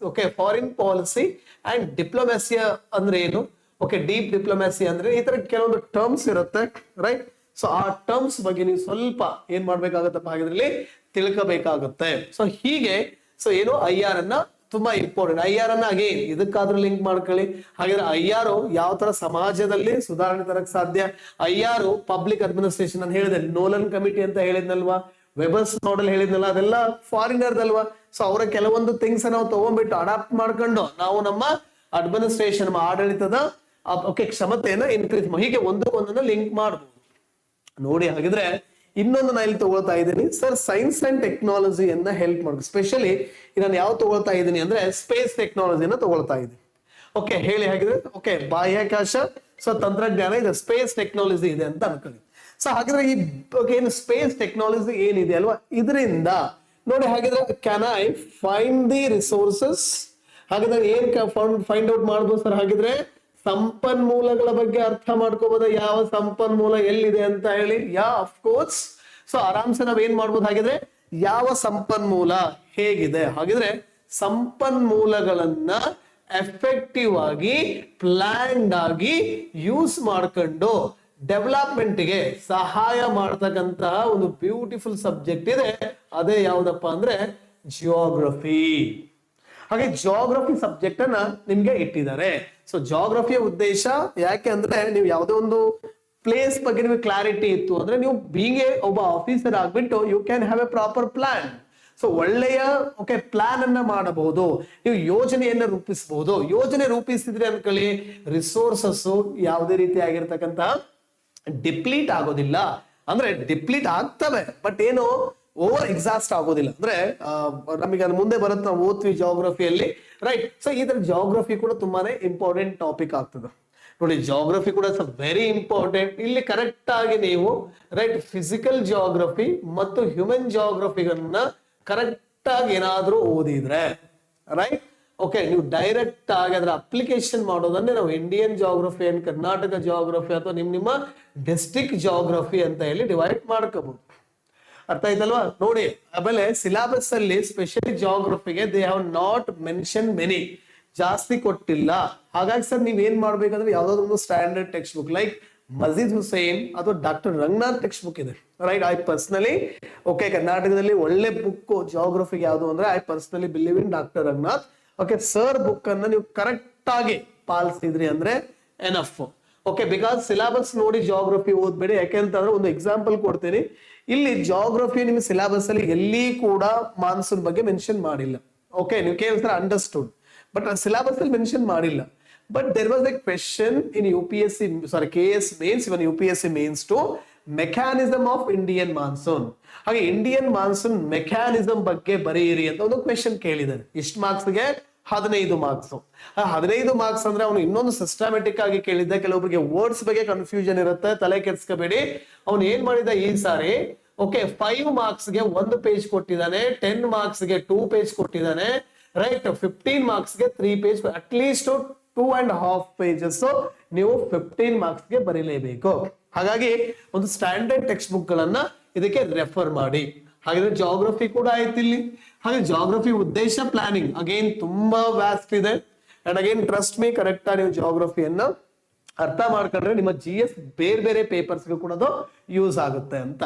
Speaker 1: okay foreign policy and diplomacy ಅಂದ್ರೆ ಏನು, ಓಕೆ, ಡೀಪ್ ಡಿಪ್ಲೊಮ್ಯಾಸಿ ಅಂದ್ರೆ ಈ ತರ ಕೆಲವೊಂದು ಟರ್ಮ್ಸ್ ಇರುತ್ತೆ, ರೈಟ್? ಸೊ ಆ ಟರ್ಮ್ಸ್ ಬಗ್ಗೆ ನೀವು ಸ್ವಲ್ಪ ಏನ್ ಮಾಡ್ಬೇಕಾಗತ್ತಪ್ಪ ಹಾಗಿದ್ರಲ್ಲಿ ತಿಳ್ಕೋಬೇಕಾಗುತ್ತೆ. ಸೊ ಹೀಗೆ ಸೊ ಏನು IR ಅನ್ನ ತುಂಬಾ ಇಂಪಾರ್ಟೆಂಟ್. IR ಅನ್ನ ಅಗೇನ್ ಇದಕ್ಕಾದ್ರೂ ಲಿಂಕ್ ಮಾಡ್ಕೊಳ್ಳಿ. ಹಾಗಾದ್ರೆ IR ಯಾವ ತರ ಸಮಾಜದಲ್ಲಿ ಸುಧಾರಣೆ ತರಕ್ ಸಾಧ್ಯ, IR ಪಬ್ಲಿಕ್ ಅಡ್ಮಿನಿಸ್ಟ್ರೇಷನ್ ಅಂತ ಹೇಳಿದೆ, ನೋಲನ್ ಕಮಿಟಿ ಅಂತ ಹೇಳಿದ್ನಲ್ವಾ, ವೆಬರ್ಸ್ ಮಾಡೆಲ್ ಹೇಳಿದ್ನಲ್ಲ, ಅದೆಲ್ಲ ಫಾರಿನರ್ ಅಲ್ವಾ. ಸೊ ಅವರ ಕೆಲವೊಂದು ಥಿಂಗ್ಸ್ ನಾವು ತಗೊಂಡ್ಬಿಟ್ಟು ಅಡಾಪ್ಟ್ ಮಾಡ್ಕೊಂಡು ನಾವು ನಮ್ಮ ಅಡ್ಮಿನಿಸ್ಟ್ರೇಷನ್, ನಮ್ಮ ಆಡಳಿತದ ಓಕೆ ಕ್ಷಮತೆಯನ್ನ ಇನ್ಕ್ರೀಸ್ ಹೀಗೆ ಒಂದಕ್ಕೊಂದನ್ನ ಲಿಂಕ್ ಮಾಡಬಹುದು ನೋಡಿ. ಹಾಗಿದ್ರೆ ಇನ್ನೊಂದು ನಾನು ಇಲ್ಲಿ ತಗೊಳ್ತಾ ಇದ್ದೀನಿ ಸರ್, ಸೈನ್ಸ್ ಅಂಡ್ ಟೆಕ್ನಾಲಜಿಯನ್ನ ಹೆಲ್ಪ್ ಮಾಡೋದು. ಸ್ಪೆಷಲಿ ನಾನು ಯಾವ ತಗೊಳ್ತಾ ಇದ್ದೀನಿ ಅಂದ್ರೆ ಸ್ಪೇಸ್ ಟೆಕ್ನಾಲಜಿನ ತಗೊಳ್ತಾ ಇದ್ದೀನಿ. ಓಕೆ ಹೇಳಿ ಹಾಗಿದ್ರೆ, ಓಕೆ ಬಾಹ್ಯಾಕಾಶ ಸೊ ತಂತ್ರಜ್ಞಾನ ಇದೆ, ಸ್ಪೇಸ್ ಟೆಕ್ನಾಲಜಿ ಇದೆ ಅಂತ ಅನ್ಕೊಳ್ಳಿ. ಸೊ ಹಾಗಿದ್ರೆ ಈ ಏನು ಸ್ಪೇಸ್ ಟೆಕ್ನಾಲಜಿ ಏನಿದೆ ಅಲ್ವಾ, ಇದರಿಂದ ನೋಡಿ ಹಾಗಿದ್ರೆ can I find the resources, ಹಾಗಿದ್ರೆ ಏನ್ ಫೈಂಡ್ ಔಟ್ ಮಾಡ್ಬೋದು ಸರ್? ಹಾಗಿದ್ರೆ ಸಂಪನ್ಮೂಲಗಳ ಬಗ್ಗೆ ಅರ್ಥ ಮಾಡ್ಕೋಬಹುದು, ಯಾವ ಸಂಪನ್ಮೂಲ ಎಲ್ಲಿದೆ ಅಂತ ಹೇಳಿ. Of course. ಸೊ ಆರಾಮ್ಸೆ ನಾವ್ ಏನ್ ಮಾಡ್ಬೋದು ಹಾಗಿದ್ರೆ, ಯಾವ ಸಂಪನ್ಮೂಲ ಹೇಗಿದೆ, ಹಾಗಿದ್ರೆ ಸಂಪನ್ಮೂಲಗಳನ್ನ ಎಫೆಕ್ಟಿವ್ ಆಗಿ ಪ್ಲಾನ್ಡ್ ಆಗಿ ಯೂಸ್ ಮಾಡ್ಕೊಂಡು ಡೆವಲಪ್ಮೆಂಟ್ ಗೆ ಸಹಾಯ ಮಾಡ್ತಕ್ಕಂತಹ ಒಂದು ಬ್ಯೂಟಿಫುಲ್ ಸಬ್ಜೆಕ್ಟ್ ಇದೆ, ಅದೇ ಯಾವ್ದಪ್ಪ ಅಂದ್ರೆ ಜಿಯೋಗ್ರಫಿ. ಹಾಗೆ ಜಿಯೋಗ್ರಫಿ ಸಬ್ಜೆಕ್ಟ್ ಅನ್ನ ನಿಮ್ಗೆ ಇಟ್ಟಿದ್ದಾರೆ. ಸೊ ಜಿಯೋಗ್ರಫಿಯ ಉದ್ದೇಶ ಯಾಕೆ ಅಂದ್ರೆ, ನೀವು ಯಾವುದೋ ಒಂದು ಪ್ಲೇಸ್ ಬಗ್ಗೆ ನಿಮಗೆ ಕ್ಲಾರಿಟಿ ಇತ್ತು ಅಂದ್ರೆ, ನೀವು ಬೀಂಗೆ ಒಬ್ಬ ಆಫೀಸರ್ ಆಗ್ಬಿಟ್ಟು you can have a proper plan. So ಒಳ್ಳೆಯ ಓಕೆ ಪ್ಲಾನ್ ಅನ್ನ ಮಾಡಬಹುದು, ನೀವು ಯೋಜನೆಯನ್ನ ರೂಪಿಸಬಹುದು. ಯೋಜನೆ ರೂಪಿಸಿದ್ರೆ ಅನ್ಕೊಳ್ಳಿ, ರಿಸೋರ್ಸಸ್ ಯಾವುದೇ ರೀತಿ ಆಗಿರ್ತಕ್ಕಂತ ಡಿಪ್ಲೀಟ್ ಆಗೋದಿಲ್ಲ. ಅಂದ್ರೆ ಡಿಪ್ಲೀಟ್ ಆಗ್ತವೆ, ಬಟ್ ಏನು ಓವರ್ ಎಕ್ಸಾಸ್ಟ್ ಆಗೋದಿಲ್ಲ. ಅಂದ್ರೆ ನಮಗೆ ಮುಂದೆ ಬರುತ್ತೆ, ನಾವು ಓದ್ತೀವಿ ಜಿಯೋಗ್ರಫಿಯಲ್ಲಿ, ರೈಟ್? ಸೊ ಈ ತರ ಜಿಯೋಗ್ರಫಿ ಕೂಡ ತುಂಬಾನೇ ಇಂಪಾರ್ಟೆಂಟ್ ಟಾಪಿಕ್ ಆಗ್ತದೆ ನೋಡಿ. ಜಿಯೋಗ್ರಫಿ ಕೂಡ ವೆರಿ ಇಂಪಾರ್ಟೆಂಟ್. ಇಲ್ಲಿ ಕರೆಕ್ಟ್ ಆಗಿ ನೀವು ರೈಟ್ ಫಿಸಿಕಲ್ ಜಿಯೋಗ್ರಫಿ ಮತ್ತು ಹ್ಯೂಮನ್ ಜಿಯೋಗ್ರಫಿಗಳನ್ನ ಕರೆಕ್ಟ್ ಆಗಿ ಏನಾದ್ರೂ ಓದಿದ್ರೆ ರೈಟ್, ಓಕೆ, ನೀವು ಡೈರೆಕ್ಟ್ ಆಗಿ ಅದರ ಅಪ್ಲಿಕೇಶನ್ ಮಾಡೋದನ್ನೇ ನಾವು Indian geography and Karnataka geography ಅಥವಾ ನಿಮ್ಮ ಡಿಸ್ಟ್ರಿಕ್ಟ್ ಜಿಯೋಗ್ರಫಿ ಅಂತ ಹೇಳಿ ಡಿವೈಡ್ ಮಾಡ್ಕೋಬಹುದು. ಅರ್ಥ ಆಯ್ತಲ್ವಾ? ನೋಡಿ ಆಮೇಲೆ ಸಿಲೆಬಸ್ ಅಲ್ಲಿ ಸ್ಪೆಷಲಿ ಜಿಯೋಗ್ರಫಿಗೆ they have not mention many, ಜಾಸ್ತಿ ಕೊಟ್ಟಿಲ್ಲ. ಹಾಗಾಗಿ ಸರ್ ನೀವ್ ಏನ್ ಮಾಡ್ಬೇಕಂದ್ರೆ ಯಾವ್ದಾದ್ರು ಒಂದು standard text book like Majid Husain ಅಥವಾ ಡಾಕ್ಟರ್ ರಂಗನಾಥ್ ಟೆಕ್ಸ್ಟ್ ಬುಕ್ ಇದೆ, ರೈಟ್? ಐ ಪರ್ಸನಲಿ ಓಕೆ ಕರ್ನಾಟಕದಲ್ಲಿ ಒಳ್ಳೆ ಬುಕ್ ಜಿಯೋಗ್ರಫಿಗೆ ಯಾವ್ದು ಅಂದ್ರೆ I personally believe in doctor Ranganath. Okay sir book ಅನ್ನ ನೀವು ಕರೆಕ್ಟ್ ಆಗಿ ಪಾಲಿಸಿದ್ರಿ ಅಂದ್ರೆ ಎನಫ್. ಓಕೆ, ಬಿಕಾಸ್ ಸಿಲೆಬಸ್ ನೋಡಿ ಜಿಯೋಗ್ರಫಿ ಓದ್ಬೇಡಿ. ಯಾಕೆಂತಂದ್ರೆ ಒಂದು ಎಕ್ಸಾಂಪಲ್ ಕೊಡ್ತೀನಿ. ಇಲ್ಲಿ ಜಿಯೋಗ್ರಫಿ ನಿಮ್ಮ ಸಿಲೆಬಸ್ ಅಲ್ಲಿ ಎಲ್ಲಿ ಕೂಡ ಮಾನ್ಸೂನ್ ಬಗ್ಗೆ ಮೆನ್ಷನ್ ಮಾಡಿಲ್ಲ. ಓಕೆ, ನೀವು ಕೇಳಿದ್ರೆ ಅಂಡರ್ಸ್ಟುಡ್, ಬಟ್ ಸಿಲೆಬಸ್ ಅಲ್ಲಿ ಮೆನ್ಷನ್ ಮಾಡಿಲ್ಲ. But there was a question in UPSC, sorry KS mains, even UPSC mains too mechanism of Indian monsoon. ಹಾಗೆ ಇಂಡಿಯನ್ ಮಾನ್ಸೂನ್ ಮೆಕ್ಯಾನಿಸಮ್ ಬಗ್ಗೆ ಬರೆಯಿರಿ ಅಂತ ಒಂದು ಕ್ವೆಶ್ಚನ್ ಕೇಳಿದ್ದಾನೆ. ಇಷ್ಟು ಮಾರ್ಕ್ಸ್ಗೆ 15 ಮಾರ್ಕ್ಸ್. 15 ಮಾರ್ಕ್ಸ್ ಅಂದ್ರೆ ಅವನು ಇನ್ನೊಂದು ಸಿಸ್ಟಮ್ಯಾಟಿಕ್ ಆಗಿ ಕೇಳಿದ್ದ. ಕೆಲವೊಬ್ಬರಿಗೆ ವರ್ಡ್ಸ್ ಬಗ್ಗೆ ಕನ್ಫ್ಯೂಷನ್ ಇರುತ್ತೆ, ತಲೆ ಕೆಡ್ಸ್ಕೋಬೇಡಿ. ಅವನು ಏನ್ ಮಾಡಿದ ಈ ಸಾರಿ, ಓಕೆ 5 ಮಾರ್ಕ್ಸ್ಗೆ 1 ಪೇಜ್ ಕೊಟ್ಟಿದ್ದಾನೆ, 10 ಮಾರ್ಕ್ಸ್ಗೆ 2 ಪೇಜ್ ಕೊಟ್ಟಿದ್ದಾನೆ, ರೈಟ್? 15 ಮಾರ್ಕ್ಸ್ಗೆ 3 ಪೇಜ್, ಅಟ್ಲೀಸ್ಟ್ 2.5 pages ನೀವು 15 ಮಾರ್ಕ್ಸ್ಗೆ ಬರೀಲೇಬೇಕು. ಹಾಗಾಗಿ ಒಂದು ಸ್ಟ್ಯಾಂಡರ್ಡ್ ಟೆಕ್ಸ್ಟ್ ಬುಕ್ ಗಳನ್ನ ಇದಕ್ಕೆ ರೆಫರ್ ಮಾಡಿ. ಹಾಗಾದ್ರೆ ಜಿಯೋಗ್ರಫಿ ಕೂಡ ಆಯ್ತು ಇಲ್ಲಿ. ಹಾಗೆ ಜಿಯೋಗ್ರಫಿ ಉದ್ದೇಶ ಪ್ಲಾನಿಂಗ್ ಅಗೇನ್ ತುಂಬಾ ವ್ಯಾಸ್ಟ್ ಇದೆ. And again trust me, correct ಆಗಿ ನೀವು ಜಿಯೋಗ್ರಫಿಯನ್ನ ಅರ್ಥ ಮಾಡ್ಕೊಂಡ್ರೆ ನಿಮ್ಮ GS ಬೇರೆ ಬೇರೆ ಪೇಪರ್ಸ್ಗೂ ಕೂಡ ಅದು ಯೂಸ್ ಆಗುತ್ತೆ ಅಂತ.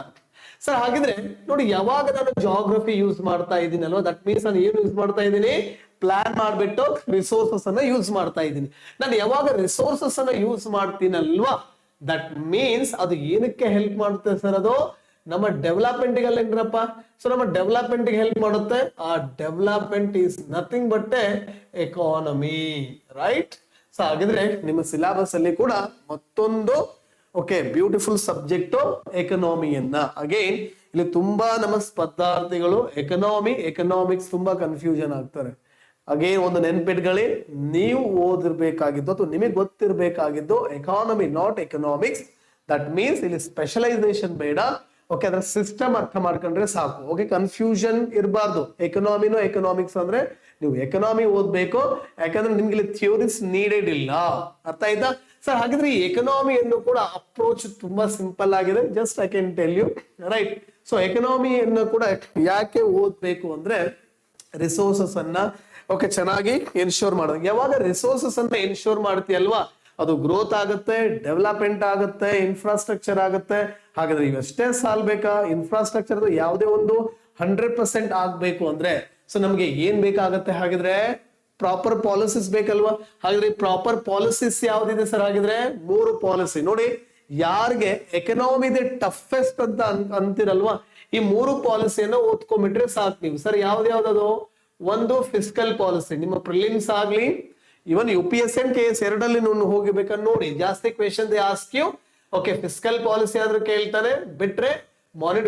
Speaker 1: ಸರ್ ಹಾಗಿದ್ರೆ ನೋಡಿ, ಯಾವಾಗ ನಾನು ಜಾಗ್ರಫಿ ಯೂಸ್ ಮಾಡ್ತಾ ಇದ್ದೀನಲ್ವಾ, ದಟ್ ಮೀನ್ಸ್ ನಾನು ಏನು ಯೂಸ್ ಮಾಡ್ತಾ ಇದ್ದೀನಿ, ಪ್ಲಾನ್ ಮಾಡ್ಬಿಟ್ಟು ರಿಸೋರ್ಸಸ್ ಅನ್ನ ಯೂಸ್ ಮಾಡ್ತಾ ಇದ್ದೀನಿ. ನಾನು ಯಾವಾಗ ರಿಸೋರ್ಸಸ್ ಅನ್ನ ಯೂಸ್ ಮಾಡ್ತೀನಲ್ವಾ, ದಟ್ ಮೀನ್ಸ್ ಅದು ಏನಕ್ಕೆ ಹೆಲ್ಪ್ ಮಾಡುತ್ತೆ ಸರ್, ಅದು ನಮ್ಮ ಡೆವಲಪ್ಮೆಂಟ್ ಅಲ್ಲೇನ್ರಪ್ಪ. ಸೊ ನಮ್ಮ ಡೆವಲಪ್ಮೆಂಟ್ ಹೆಲ್ಪ್ ಮಾಡುತ್ತೆ. ಆ development is nothing but economy, right. So ಹಾಗಿದ್ರೆ ನಿಮ್ಮ ಸಿಲೆಬಸ್ ಅಲ್ಲಿ ಕೂಡ ಮತ್ತೊಂದು ಓಕೆ ಬ್ಯೂಟಿಫುಲ್ ಸಬ್ಜೆಕ್ಟ್ ಎಕನಾಮಿಯನ್ನ. ಅಗೇನ್ ಇಲ್ಲಿ ತುಂಬಾ ನಮ್ಮ ಸ್ಪರ್ಧಾರ್ಥಿಗಳು ಎಕನಾಮಿಕ್ಸ್ ತುಂಬಾ ಕನ್ಫ್ಯೂಷನ್ ಆಗ್ತಾರೆ. ಅಗೇನ್ ಒಂದು ನೆನ್ಪಿಟ್ಕೊಳ್ಳಿ, ನೀವು ಓದಿರ್ಬೇಕಾಗಿದ್ದು ಅಥವಾ ನಿಮಗೆ ಗೊತ್ತಿರ್ಬೇಕಾಗಿದ್ದು economy, not economics. That means ಇಲ್ಲಿ ಸ್ಪೆಷಲೈಸೇಷನ್ ಬೇಡ. ಓಕೆ, ಅದ್ರ ಸಿಸ್ಟಮ್ ಅರ್ಥ ಮಾಡ್ಕೊಂಡ್ರೆ ಸಾಕು. ಓಕೆ, ಕನ್ಫ್ಯೂಷನ್ ಇರಬಾರ್ದು. ಎಕನಾಮಿಕ್ಸ್ ಅಂದ್ರೆ ನೀವು ಎಕನಾಮಿ ಓದ್ಬೇಕು, ಯಾಕಂದ್ರೆ ನಿಮ್ಗೆ ಇಲ್ಲಿ ಥಿಯೋರಿಸ್ ನೀಡೆಡ್ ಇಲ್ಲ. ಅರ್ಥ ಆಯ್ತಾ ಸರ್? ಹಾಗಿದ್ರೆ ಈ ಎಕನಾಮಿಯನ್ನು ಕೂಡ ಅಪ್ರೋಚ್ ತುಂಬಾ ಸಿಂಪಲ್ ಆಗಿದೆ. Just I can tell you, right. So ಎಕನಾಮಿಯನ್ನು ಕೂಡ ಯಾಕೆ ಓದ್ಬೇಕು ಅಂದ್ರೆ ರಿಸೋರ್ಸಸ್ ಅನ್ನ ಓಕೆ ಚೆನ್ನಾಗಿ ಎನ್ಶೋರ್ ಮಾಡೋದು. ಯಾವಾಗ ರಿಸೋರ್ಸಸ್ ಅನ್ನ ಎನ್ಶೋರ್ ಮಾಡ್ತೀಯಲ್ವಾ, ಅದು ಗ್ರೋತ್ ಆಗುತ್ತೆ, ಡೆವಲಪ್ಮೆಂಟ್ ಆಗುತ್ತೆ, ಇನ್ಫ್ರಾಸ್ಟ್ರಕ್ಚರ್ ಆಗುತ್ತೆ. ಹಾಗಾದ್ರೆ ಇವಷ್ಟೇ ಸಾಲ್ಬೇಕಾ? ಇನ್ಫ್ರಾಸ್ಟ್ರಕ್ಚರ್ ಯಾವುದೇ ಒಂದು 100% ಆಗ್ಬೇಕು ಅಂದ್ರೆ ಸೊ ನಮ್ಗೆ ಏನ್ ಬೇಕಾಗತ್ತೆ? ಹಾಗಿದ್ರೆ ಪ್ರಾಪರ್ ಪಾಲಿಸಿಸ್ ಬೇಕಲ್ವಾ. ಹಾಗಿದ್ರೆ ಪ್ರಾಪರ್ ಪಾಲಿಸಿಸ್ ಯಾವ್ದಿದೆ ಸರ್? ಹಾಗಿದ್ರೆ 3 ಪಾಲಿಸಿ ನೋಡಿ. ಯಾರಿಗೆ ಎಕನಾಮಿ ಇದೆ ಟಫೆಸ್ಟ್ ಅಂತ ಅಂತಿರಲ್ವಾ, ಈ 3 ಪಾಲಿಸಿಯನ್ನ ಓದ್ಕೊಂಡ್ಬಿಟ್ರೆ ಸಾಕು ನೀವು. ಸರ್ ಯಾವ್ದು? ಒಂದು ಫಿಸ್ಕಲ್ ಪಾಲಿಸಿ. ನಿಮ್ಮ ಪ್ರಿಲಿಮ್ಸ್ ಆಗ್ಲಿ, ಇವನ್ UPSC ಅಂಡ್ KS ಎರಡಲ್ಲಿ ಹೋಗಿಬೇಕಂತ ನೋಡಿ. ಜಾಸ್ತಿ question they ask you. Okay, fiscal policy ಆದ್ರೂ ಕೇಳ್ತಾನೆ, ಬಿಟ್ರೆ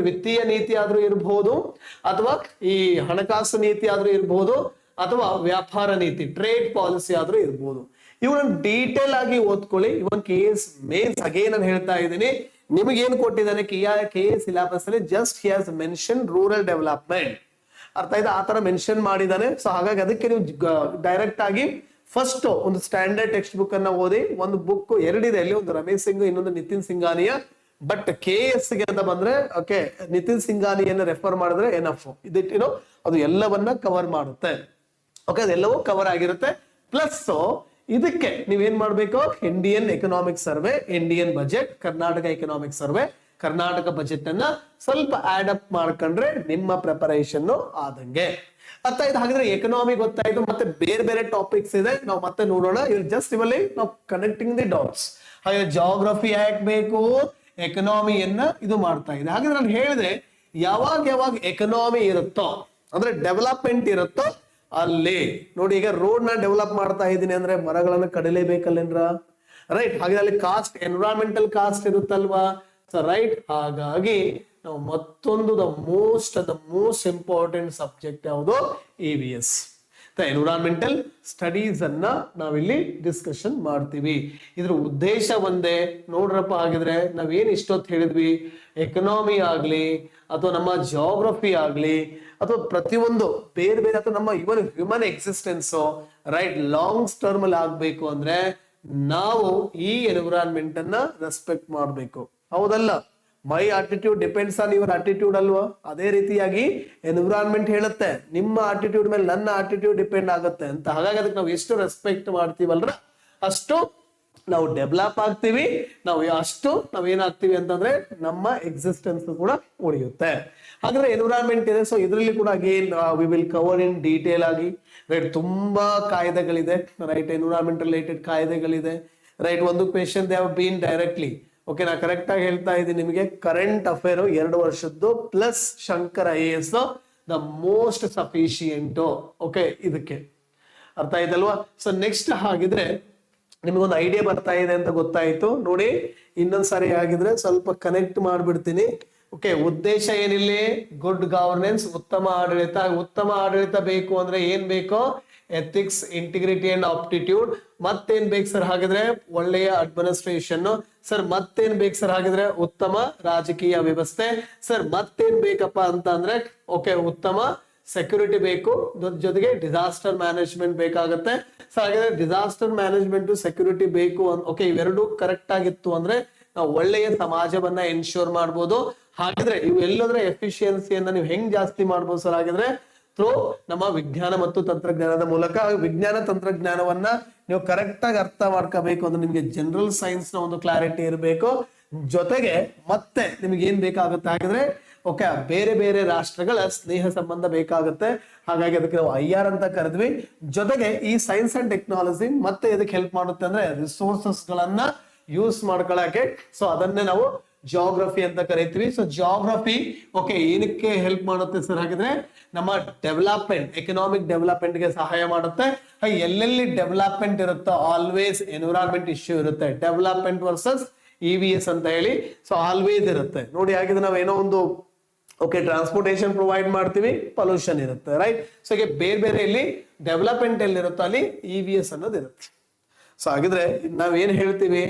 Speaker 1: ವಿತ್ತೀಯ ನೀತಿ ಆದ್ರೂ ಇರಬಹುದು, ಅಥವಾ ಈ ಹಣಕಾಸು ನೀತಿ ಆದ್ರೂ ಇರಬಹುದು, ಅಥವಾ ವ್ಯಾಪಾರ ನೀತಿ ಟ್ರೇಡ್ ಪಾಲಿಸಿ ಆದ್ರೂ ಇರಬಹುದು. ಇವನ್ನ ಡೀಟೇಲ್ ಆಗಿ ಓದ್ಕೊಳ್ಳಿ. ಇವನ್ KS ಮೇನ್ಸ್ ಅಗೇನ್ ನಾನು ಹೇಳ್ತಾ ಇದ್ದೀನಿ, ನಿಮಗೆ ಏನ್ ಕೊಟ್ಟಿದ್ದಾನೆ KS ಸಿಲೆಬಸ್ ಅಲ್ಲಿ, just he has mention rural development. ಅರ್ಥ ಆಯ್ತಾ? ಆತರ ಮೆನ್ಷನ್ ಮಾಡಿದ್ದಾನೆ. ಸೊ ಹಾಗಾಗಿ ಅದಕ್ಕೆ ನೀವು ಡೈರೆಕ್ಟ್ ಆಗಿ ಫಸ್ಟ್ ಒಂದು ಸ್ಟ್ಯಾಂಡರ್ಡ್ ಟೆಕ್ಸ್ಟ್ ಬುಕ್ ಅನ್ನ ಓದಿ. ಒಂದು ಬುಕ್ ಎರಡಿದೆ ಅಲ್ಲಿ, ಒಂದು ರಮೇಶ್ ಸಿಂಗ್, ಇನ್ನೊಂದು ನಿತಿನ್ ಸಿಂಘಾನಿಯಾ. ಬಟ್ KS ಗೆ ಅಂತ ಬಂದ್ರೆ ಓಕೆ, ನಿತಿನ್ ಸಿಂಘಾನಿಯನ್ನ ರೆಫರ್ ಮಾಡಿದ್ರೆ ಎನಫ್. ಇದಿಟ್ಟು ಅದು ಎಲ್ಲವನ್ನ ಕವರ್ ಮಾಡುತ್ತೆ. ಓಕೆ, ಅದೆಲ್ಲವೂ ಕವರ್ ಆಗಿರುತ್ತೆ. ಪ್ಲಸ್ ಇದಕ್ಕೆ ನೀವೇನ್ ಮಾಡ್ಬೇಕು? Indian economic survey, Indian budget, Karnataka economic survey, Karnataka budget ಅನ್ನ ಸ್ವಲ್ಪ ಆಡ್ ಅಪ್ ಮಾಡ್ಕೊಂಡ್ರೆ ನಿಮ್ಮ ಪ್ರಿಪರೇಷನ್ ಆದಂಗೆ. ಅರ್ಥ ಆಯ್ತು? ಹಾಗಿದ್ರೆ ಎಕನಾಮಿ ಗೊತ್ತಾಯ್ತು. ಮತ್ತೆ ಬೇರೆ ಬೇರೆ ಟಾಪಿಕ್ಸ್ ಇದೆ, ನಾವು ಮತ್ತೆ ನೋಡೋಣ. ಇಲ್ಲಿ ಜಸ್ಟ್ ಇವಲ್ಲಿ ನಾವು ಕನೆಕ್ಟಿಂಗ್ ದಿ ಡಾಟ್ಸ್. ಹಾಗೆ ಜಾಗ್ರಫಿ ಯಾಕೆ ಬೇಕು, ಎಕನಾಮಿಯನ್ನ ಇದು ಮಾಡ್ತಾ ಇದೆ. ಹಾಗೆ ನಾನು ಹೇಳಿದ್ರೆ ಯಾವಾಗ ಎಕನಾಮಿ ಇರುತ್ತೋ ಅಂದ್ರೆ ಡೆವಲಪ್ಮೆಂಟ್ ಇರುತ್ತೋ ಅಲ್ಲಿ ನೋಡಿ. ಈಗ ರೋಡ್ ನ ಡೆವಲಪ್ ಮಾಡ್ತಾ ಇದ್ದೀನಿ ಅಂದ್ರೆ ಮರಗಳನ್ನ ಕಡಿಲೇಬೇಕಲ್ಲೇನ್ರ, ರೈಟ್? ಹಾಗೆ ಅಲ್ಲಿ ಕಾಸ್ಟ್, ಎನ್ವಿರಾನ್ಮೆಂಟಲ್ ಕಾಸ್ಟ್ ಇರುತ್ತಲ್ವಾ, ರೈಟ್? ಹಾಗಾಗಿ ನಾವು ಮತ್ತೊಂದು ದ ಮೋಸ್ಟ್ ಇಂಪಾರ್ಟೆಂಟ್ ಸಬ್ಜೆಕ್ಟ್ ಯಾವುದು? EVS, ಎನ್ವಿರಾನ್ಮೆಂಟಲ್ ಸ್ಟಡೀಸ್ ಅನ್ನ ನಾವಿಲ್ಲಿ ಡಿಸ್ಕಷನ್ ಮಾಡ್ತೀವಿ. ಇದ್ರ ಉದ್ದೇಶ ಒಂದೇ ನೋಡ್ರಪ್ಪ. ಹಾಗಿದ್ರೆ ನಾವೇನ್ ಇಷ್ಟೊತ್ತು ಹೇಳಿದ್ವಿ, ಎಕನಾಮಿ ಆಗ್ಲಿ ಅಥವಾ ನಮ್ಮ ಜಾಗ್ರಫಿ ಆಗ್ಲಿ ಅಥವಾ ಪ್ರತಿಯೊಂದು ಬೇರೆ ಬೇರೆ ಅಥವಾ ನಮ್ಮ even human existence right long term ಅಲ್ಲಿ ಆಗ್ಬೇಕು ಅಂದ್ರೆ ನಾವು ಈ ಎನ್ವಿರಾನ್ಮೆಂಟ್ ಅನ್ನ ರೆಸ್ಪೆಕ್ಟ್ ಮಾಡ್ಬೇಕು. ಹೌದಲ್ಲ? My attitude depends on your attitude ಅಲ್ವಾ? ಅದೇ ರೀತಿಯಾಗಿ ಎನ್ವಿರಾನ್ಮೆಂಟ್ ಹೇಳುತ್ತೆ ನಿಮ್ಮ ಆಟಿಟ್ಯೂಡ್ ಮೇಲೆ ನನ್ನ ಆಟಿಟ್ಯೂಡ್ ಡಿಪೆಂಡ್ ಆಗುತ್ತೆ ಅಂತ. ಹಾಗಾಗಿ ಅದಕ್ಕೆ ನಾವು ಎಷ್ಟು ರೆಸ್ಪೆಕ್ಟ್ ಮಾಡ್ತೀವಲ್ರ ಅಷ್ಟು ನಾವು ಡೆವಲಪ್ ಆಗ್ತೀವಿ. ನಾವೇನಾಗ್ತೀವಿ ಅಂತಂದ್ರೆ ನಮ್ಮ ಎಕ್ಸಿಸ್ಟೆನ್ಸ್ ಕೂಡ ಉಳಿಯುತ್ತೆ. ಹಾಗಾದ್ರೆ ಎನ್ವಿರಾನ್ಮೆಂಟ್ ಇದೆ. ಸೊ ಇದರಲ್ಲಿ ಕೂಡ again we will cover in detail ಆಗಿ, ರೈಟ್? ತುಂಬಾ ಕಾಯ್ದೆಗಳಿದೆ, ರೈಟ್? ಎನ್ವಿರಾನ್ಮೆಂಟ್ ರಿಲೇಟೆಡ್ ಕಾಯ್ದೆಗಳಿದೆ, ರೈಟ್? ಒಂದು question they have been directly. Okay, ನಾ ಕರೆಕ್ಟ್ ಆಗಿ ಹೇಳ್ತಾ ಇದ್ದೀನಿ ನಿಮಗೆ. ಕರೆಂಟ್ ಅಫೇರ್ 2 ವರ್ಷದ್ದು plus Shankar IAS the most sufficient. Okay, ಇದಕ್ಕೆ ಅರ್ಥ ಆಯ್ತಲ್ವಾ? ಸೊ ನೆಕ್ಸ್ಟ್ ಹಾಗಿದ್ರೆ ನಿಮಗೊಂದು ಐಡಿಯಾ ಬರ್ತಾ ಇದೆ ಅಂತ ಗೊತ್ತಾಯ್ತು ನೋಡಿ. ಇನ್ನೊಂದ್ಸರಿ ಆಗಿದ್ರೆ ಸ್ವಲ್ಪ ಕನೆಕ್ಟ್ ಮಾಡ್ಬಿಡ್ತೀನಿ. ಓಕೆ, ಉದ್ದೇಶ ಏನಿಲ್ಲಿ? ಗುಡ್ ಗವರ್ನೆನ್ಸ್, ಉತ್ತಮ ಆಡಳಿತ. ಉತ್ತಮ ಆಡಳಿತ ಬೇಕು ಅಂದ್ರೆ ಏನ್ ಬೇಕೋ? Ethics, integrity and aptitude. ಮತ್ತೇನ್ ಬೇಕು ಸರ್? ಹಾಗಿದ್ರೆ ಒಳ್ಳೆಯ ಅಡ್ಮಿನಿಸ್ಟ್ರೇಷನ್. ಸರ್ ಮತ್ತೇನ್ ಬೇಕು ಸರ್? ಹಾಗಿದ್ರೆ ಉತ್ತಮ ರಾಜಕೀಯ ವ್ಯವಸ್ಥೆ. ಸರ್ ಮತ್ತೇನ್ ಬೇಕಪ್ಪ ಅಂತ ಅಂದ್ರೆ ಓಕೆ, ಉತ್ತಮ ಸೆಕ್ಯೂರಿಟಿ ಬೇಕು, ಜೊತೆಗೆ ಡಿಸಾಸ್ಟರ್ ಮ್ಯಾನೇಜ್ಮೆಂಟ್ ಬೇಕಾಗುತ್ತೆ. ಸೊ ಹಾಗಾದ್ರೆ ಡಿಸಾಸ್ಟರ್ ಮ್ಯಾನೇಜ್ಮೆಂಟ್, ಸೆಕ್ಯೂರಿಟಿ ಬೇಕು. ಓಕೆ, ಇವೆರಡು ಕರೆಕ್ಟ್ ಆಗಿತ್ತು ಅಂದ್ರೆ ನಾವು ಒಳ್ಳೆಯ ಸಮಾಜವನ್ನ ಎನ್ಶೋರ್ ಮಾಡ್ಬೋದು. ಹಾಗಿದ್ರೆ ಇವೆಲ್ಲದರ ಎಫಿಷಿಯನ್ಸಿಯನ್ನ ನೀವು ಹೆಂಗ್ ಜಾಸ್ತಿ ಮಾಡ್ಬೋದು ಸರ್? ಹಾಗಿದ್ರೆ ಥ್ರೂ ನಮ್ಮ ವಿಜ್ಞಾನ ಮತ್ತು ತಂತ್ರಜ್ಞಾನದ ಮೂಲಕ. ವಿಜ್ಞಾನ ತಂತ್ರಜ್ಞಾನವನ್ನ ನೀವು ಕರೆಕ್ಟ್ ಆಗಿ ಅರ್ಥ ಮಾಡ್ಕೋಬೇಕು ಅಂದ್ರೆ ನಿಮ್ಗೆ ಜನರಲ್ ಸೈನ್ಸ್ ನ ಒಂದು ಕ್ಲಾರಿಟಿ ಇರಬೇಕು. ಜೊತೆಗೆ ಮತ್ತೆ ನಿಮ್ಗೆ ಏನ್ ಬೇಕಾಗುತ್ತೆ ಹಾಗಿದ್ರೆ ಓಕೆ ಬೇರೆ ಬೇರೆ ರಾಷ್ಟ್ರಗಳ ಸ್ನೇಹ ಸಂಬಂಧ ಬೇಕಾಗುತ್ತೆ. ಹಾಗಾಗಿ ಅದಕ್ಕೆ ನಾವು IR ಅಂತ ಕರೆದ್ವಿ. ಜೊತೆಗೆ ಈ ಸೈನ್ಸ್ ಅಂಡ್ ಟೆಕ್ನಾಲಜಿ ಮತ್ತೆ ಇದಕ್ಕೆ ಹೆಲ್ಪ್ ಮಾಡುತ್ತೆ ಅಂದ್ರೆ ರಿಸೋರ್ಸಸ್ ಗಳನ್ನ ಯೂಸ್ ಮಾಡ್ಕೊಳಕ್ಕೆ. ಸೊ ಅದನ್ನೇ ನಾವು ಜಿಯೋಗ್ರಫಿ ಅಂತ ಕರಿತೀವಿ. ಸೊ ಜಿಯೋಗ್ರಫಿ ಓಕೆ ಏನಕ್ಕೆ ಹೆಲ್ಪ್ ಮಾಡುತ್ತೆ ಸರ್ ಹಾಗಿದ್ರೆ ನಮ್ಮ ಡೆವಲಪ್ಮೆಂಟ್ ಎಕನಾಮಿಕ್ ಡೆವಲಪ್ಮೆಂಟ್ ಗೆ ಸಹಾಯ ಮಾಡುತ್ತೆ. ಎಲ್ಲೆಲ್ಲಿ ಡೆವಲಪ್ಮೆಂಟ್ ಇರುತ್ತೋ ಆಲ್ವೇಸ್ ಎನ್ವಿರಾನ್ಮೆಂಟ್ ಇಶ್ಯೂ ಇರುತ್ತೆ. ಡೆವಲಪ್ಮೆಂಟ್ ವರ್ಸಸ್ EVS ಅಂತ ಹೇಳಿ ಸೊ ಆಲ್ವೇಸ್ ಇರುತ್ತೆ ನೋಡಿ. ಹಾಗಿದ್ರೆ ನಾವೇನೋ ಒಂದು ಓಕೆ ಟ್ರಾನ್ಸ್ಪೋರ್ಟೇಷನ್ ಪ್ರೊವೈಡ್ ಮಾಡ್ತೀವಿ, ಪೊಲ್ಯೂಷನ್ ಇರುತ್ತೆ ರೈಟ್. ಸೊ ಈಗ ಬೇರೆ ಬೇರೆ ಇಲ್ಲಿ ಡೆವಲಪ್ಮೆಂಟ್ ಎಲ್ಲಿರುತ್ತೋ ಅಲ್ಲಿ EVS ಅನ್ನೋದು ಇರುತ್ತೆ. ಸೊ ಹಾಗಿದ್ರೆ ನಾವೇನ್ ಹೇಳ್ತೀವಿ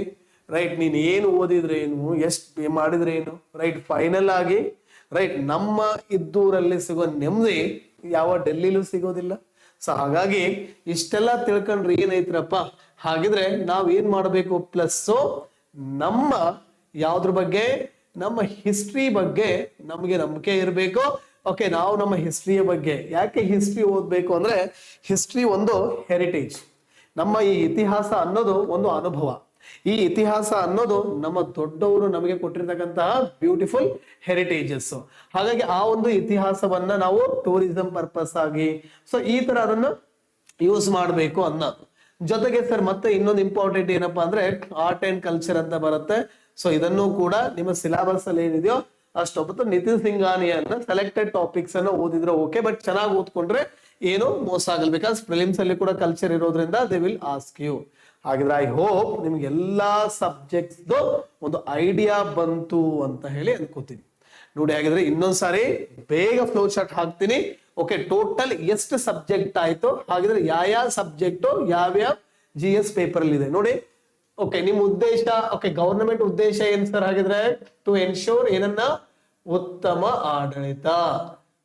Speaker 1: ರೈಟ್, ನೀನ್ ಏನು ಓದಿದ್ರೆ ಏನು, ಎಷ್ಟು ಮಾಡಿದ್ರೆ ಏನು ರೈಟ್, ಫೈನಲ್ ಆಗಿ ರೈಟ್ ನಮ್ಮ ಇದ್ದೂರಲ್ಲಿ ಸಿಗೋ ನೆಮ್ಮದಿ ಯಾವ ಡೆಲ್ಲಿಲೂ ಸಿಗೋದಿಲ್ಲ. ಸೊ ಹಾಗಾಗಿ ಇಷ್ಟೆಲ್ಲ ತಿಳ್ಕೊಂಡ್ರೆ ಏನೈತ್ರಪ್ಪ, ಹಾಗಿದ್ರೆ ನಾವ್ ಏನ್ ಮಾಡ್ಬೇಕು, ಪ್ಲಸ್ ನಮ್ಮ ಯಾವ್ದ್ರ ಬಗ್ಗೆ, ನಮ್ಮ ಹಿಸ್ಟ್ರಿ ಬಗ್ಗೆ ನಮ್ಗೆ ನಂಬಿಕೆ ಇರಬೇಕು. ಓಕೆ ನಾವು ನಮ್ಮ ಹಿಸ್ಟ್ರಿಯ ಬಗ್ಗೆ ಯಾಕೆ ಹಿಸ್ಟ್ರಿ ಓದ್ಬೇಕು ಅಂದ್ರೆ, ಹಿಸ್ಟ್ರಿ ಒಂದು ಹೆರಿಟೇಜ್. ನಮ್ಮ ಈ ಇತಿಹಾಸ ಅನ್ನೋದು ಒಂದು ಅನುಭವ. ಈ ಇತಿಹಾಸ ಅನ್ನೋದು ನಮ್ಮ ದೊಡ್ಡವರು ನಮಗೆ ಕೊಟ್ಟಿರ್ತಕ್ಕಂತಹ ಬ್ಯೂಟಿಫುಲ್ ಹೆರಿಟೇಜಸ್. ಹಾಗಾಗಿ ಆ ಒಂದು ಇತಿಹಾಸವನ್ನ ನಾವು ಟೂರಿಸಂ ಪರ್ಪಸ್ ಆಗಿ ಸೊ ಈ ತರ ಅದನ್ನ ಯೂಸ್ ಮಾಡಬೇಕು ಅನ್ನೋದು. ಜೊತೆಗೆ ಸರ್ ಮತ್ತೆ ಇನ್ನೊಂದು ಇಂಪಾರ್ಟೆಂಟ್ ಏನಪ್ಪಾ ಅಂದ್ರೆ ಆರ್ಟ್ ಅಂಡ್ ಕಲ್ಚರ್ ಅಂತ ಬರುತ್ತೆ. ಸೊ ಇದನ್ನು ಕೂಡ ನಿಮ್ಮ ಸಿಲೆಬಸ್ ಅಲ್ಲಿ ಏನಿದೆಯೋ ಅಷ್ಟೊತ್ತು ನಿತಿನ್ ಸಿಂಘಾನಿಯನ್ನ ಸೆಲೆಕ್ಟೆಡ್ ಟಾಪಿಕ್ಸ್ ಅನ್ನ ಓದಿದ್ರೆ ಓಕೆ, ಬಟ್ ಚೆನ್ನಾಗಿ ಓದ್ಕೊಂಡ್ರೆ ಏನು ಮೋಸ ಆಗಲ್ಲ. ಬಿಕಾಸ್ ಪ್ರಿಲಿಮ್ಸ್ ಅಲ್ಲಿ ಕೂಡ ಕಲ್ಚರ್ ಇರೋದ್ರಿಂದ ದೇ ವಿಲ್ ಆಸ್ಕ್ ಯು. ಹಾಗಿದ್ರೆ ಐ ಹೋಪ್ ನಿಮ್ಗೆ ಎಲ್ಲಾ ಸಬ್ಜೆಕ್ಟ್ಸ್ ಒಂದು ಐಡಿಯಾ ಬಂತು ಅಂತ ಹೇಳಿ ಅನ್ಕೋತೀನಿ ನೋಡಿ. ಹಾಗಿದ್ರೆ ಇನ್ನೊಂದ್ಸಾರಿ ಬೇಗ ಫ್ಲೋ ಚಾರ್ಟ್ ಹಾಕ್ತೀನಿ. ಓಕೆ ಟೋಟಲ್ ಎಷ್ಟು ಸಬ್ಜೆಕ್ಟ್ ಆಯ್ತು, ಹಾಗಿದ್ರೆ ಯಾವ ಸಬ್ಜೆಕ್ಟ್ ಯಾವ್ಯಾವ GS ಪೇಪರ್ ಅಲ್ಲಿ ಇದೆ ನೋಡಿ. ಓಕೆ ನಿಮ್ ಉದ್ದೇಶ, ಓಕೆ ಗವರ್ನಮೆಂಟ್ ಉದ್ದೇಶ ಏನ್ ಸರ್ ಹಾಗಿದ್ರೆ, ಟು ಎನ್ಶೋರ್ ಏನನ್ನ, ಉತ್ತಮ ಆಡಳಿತ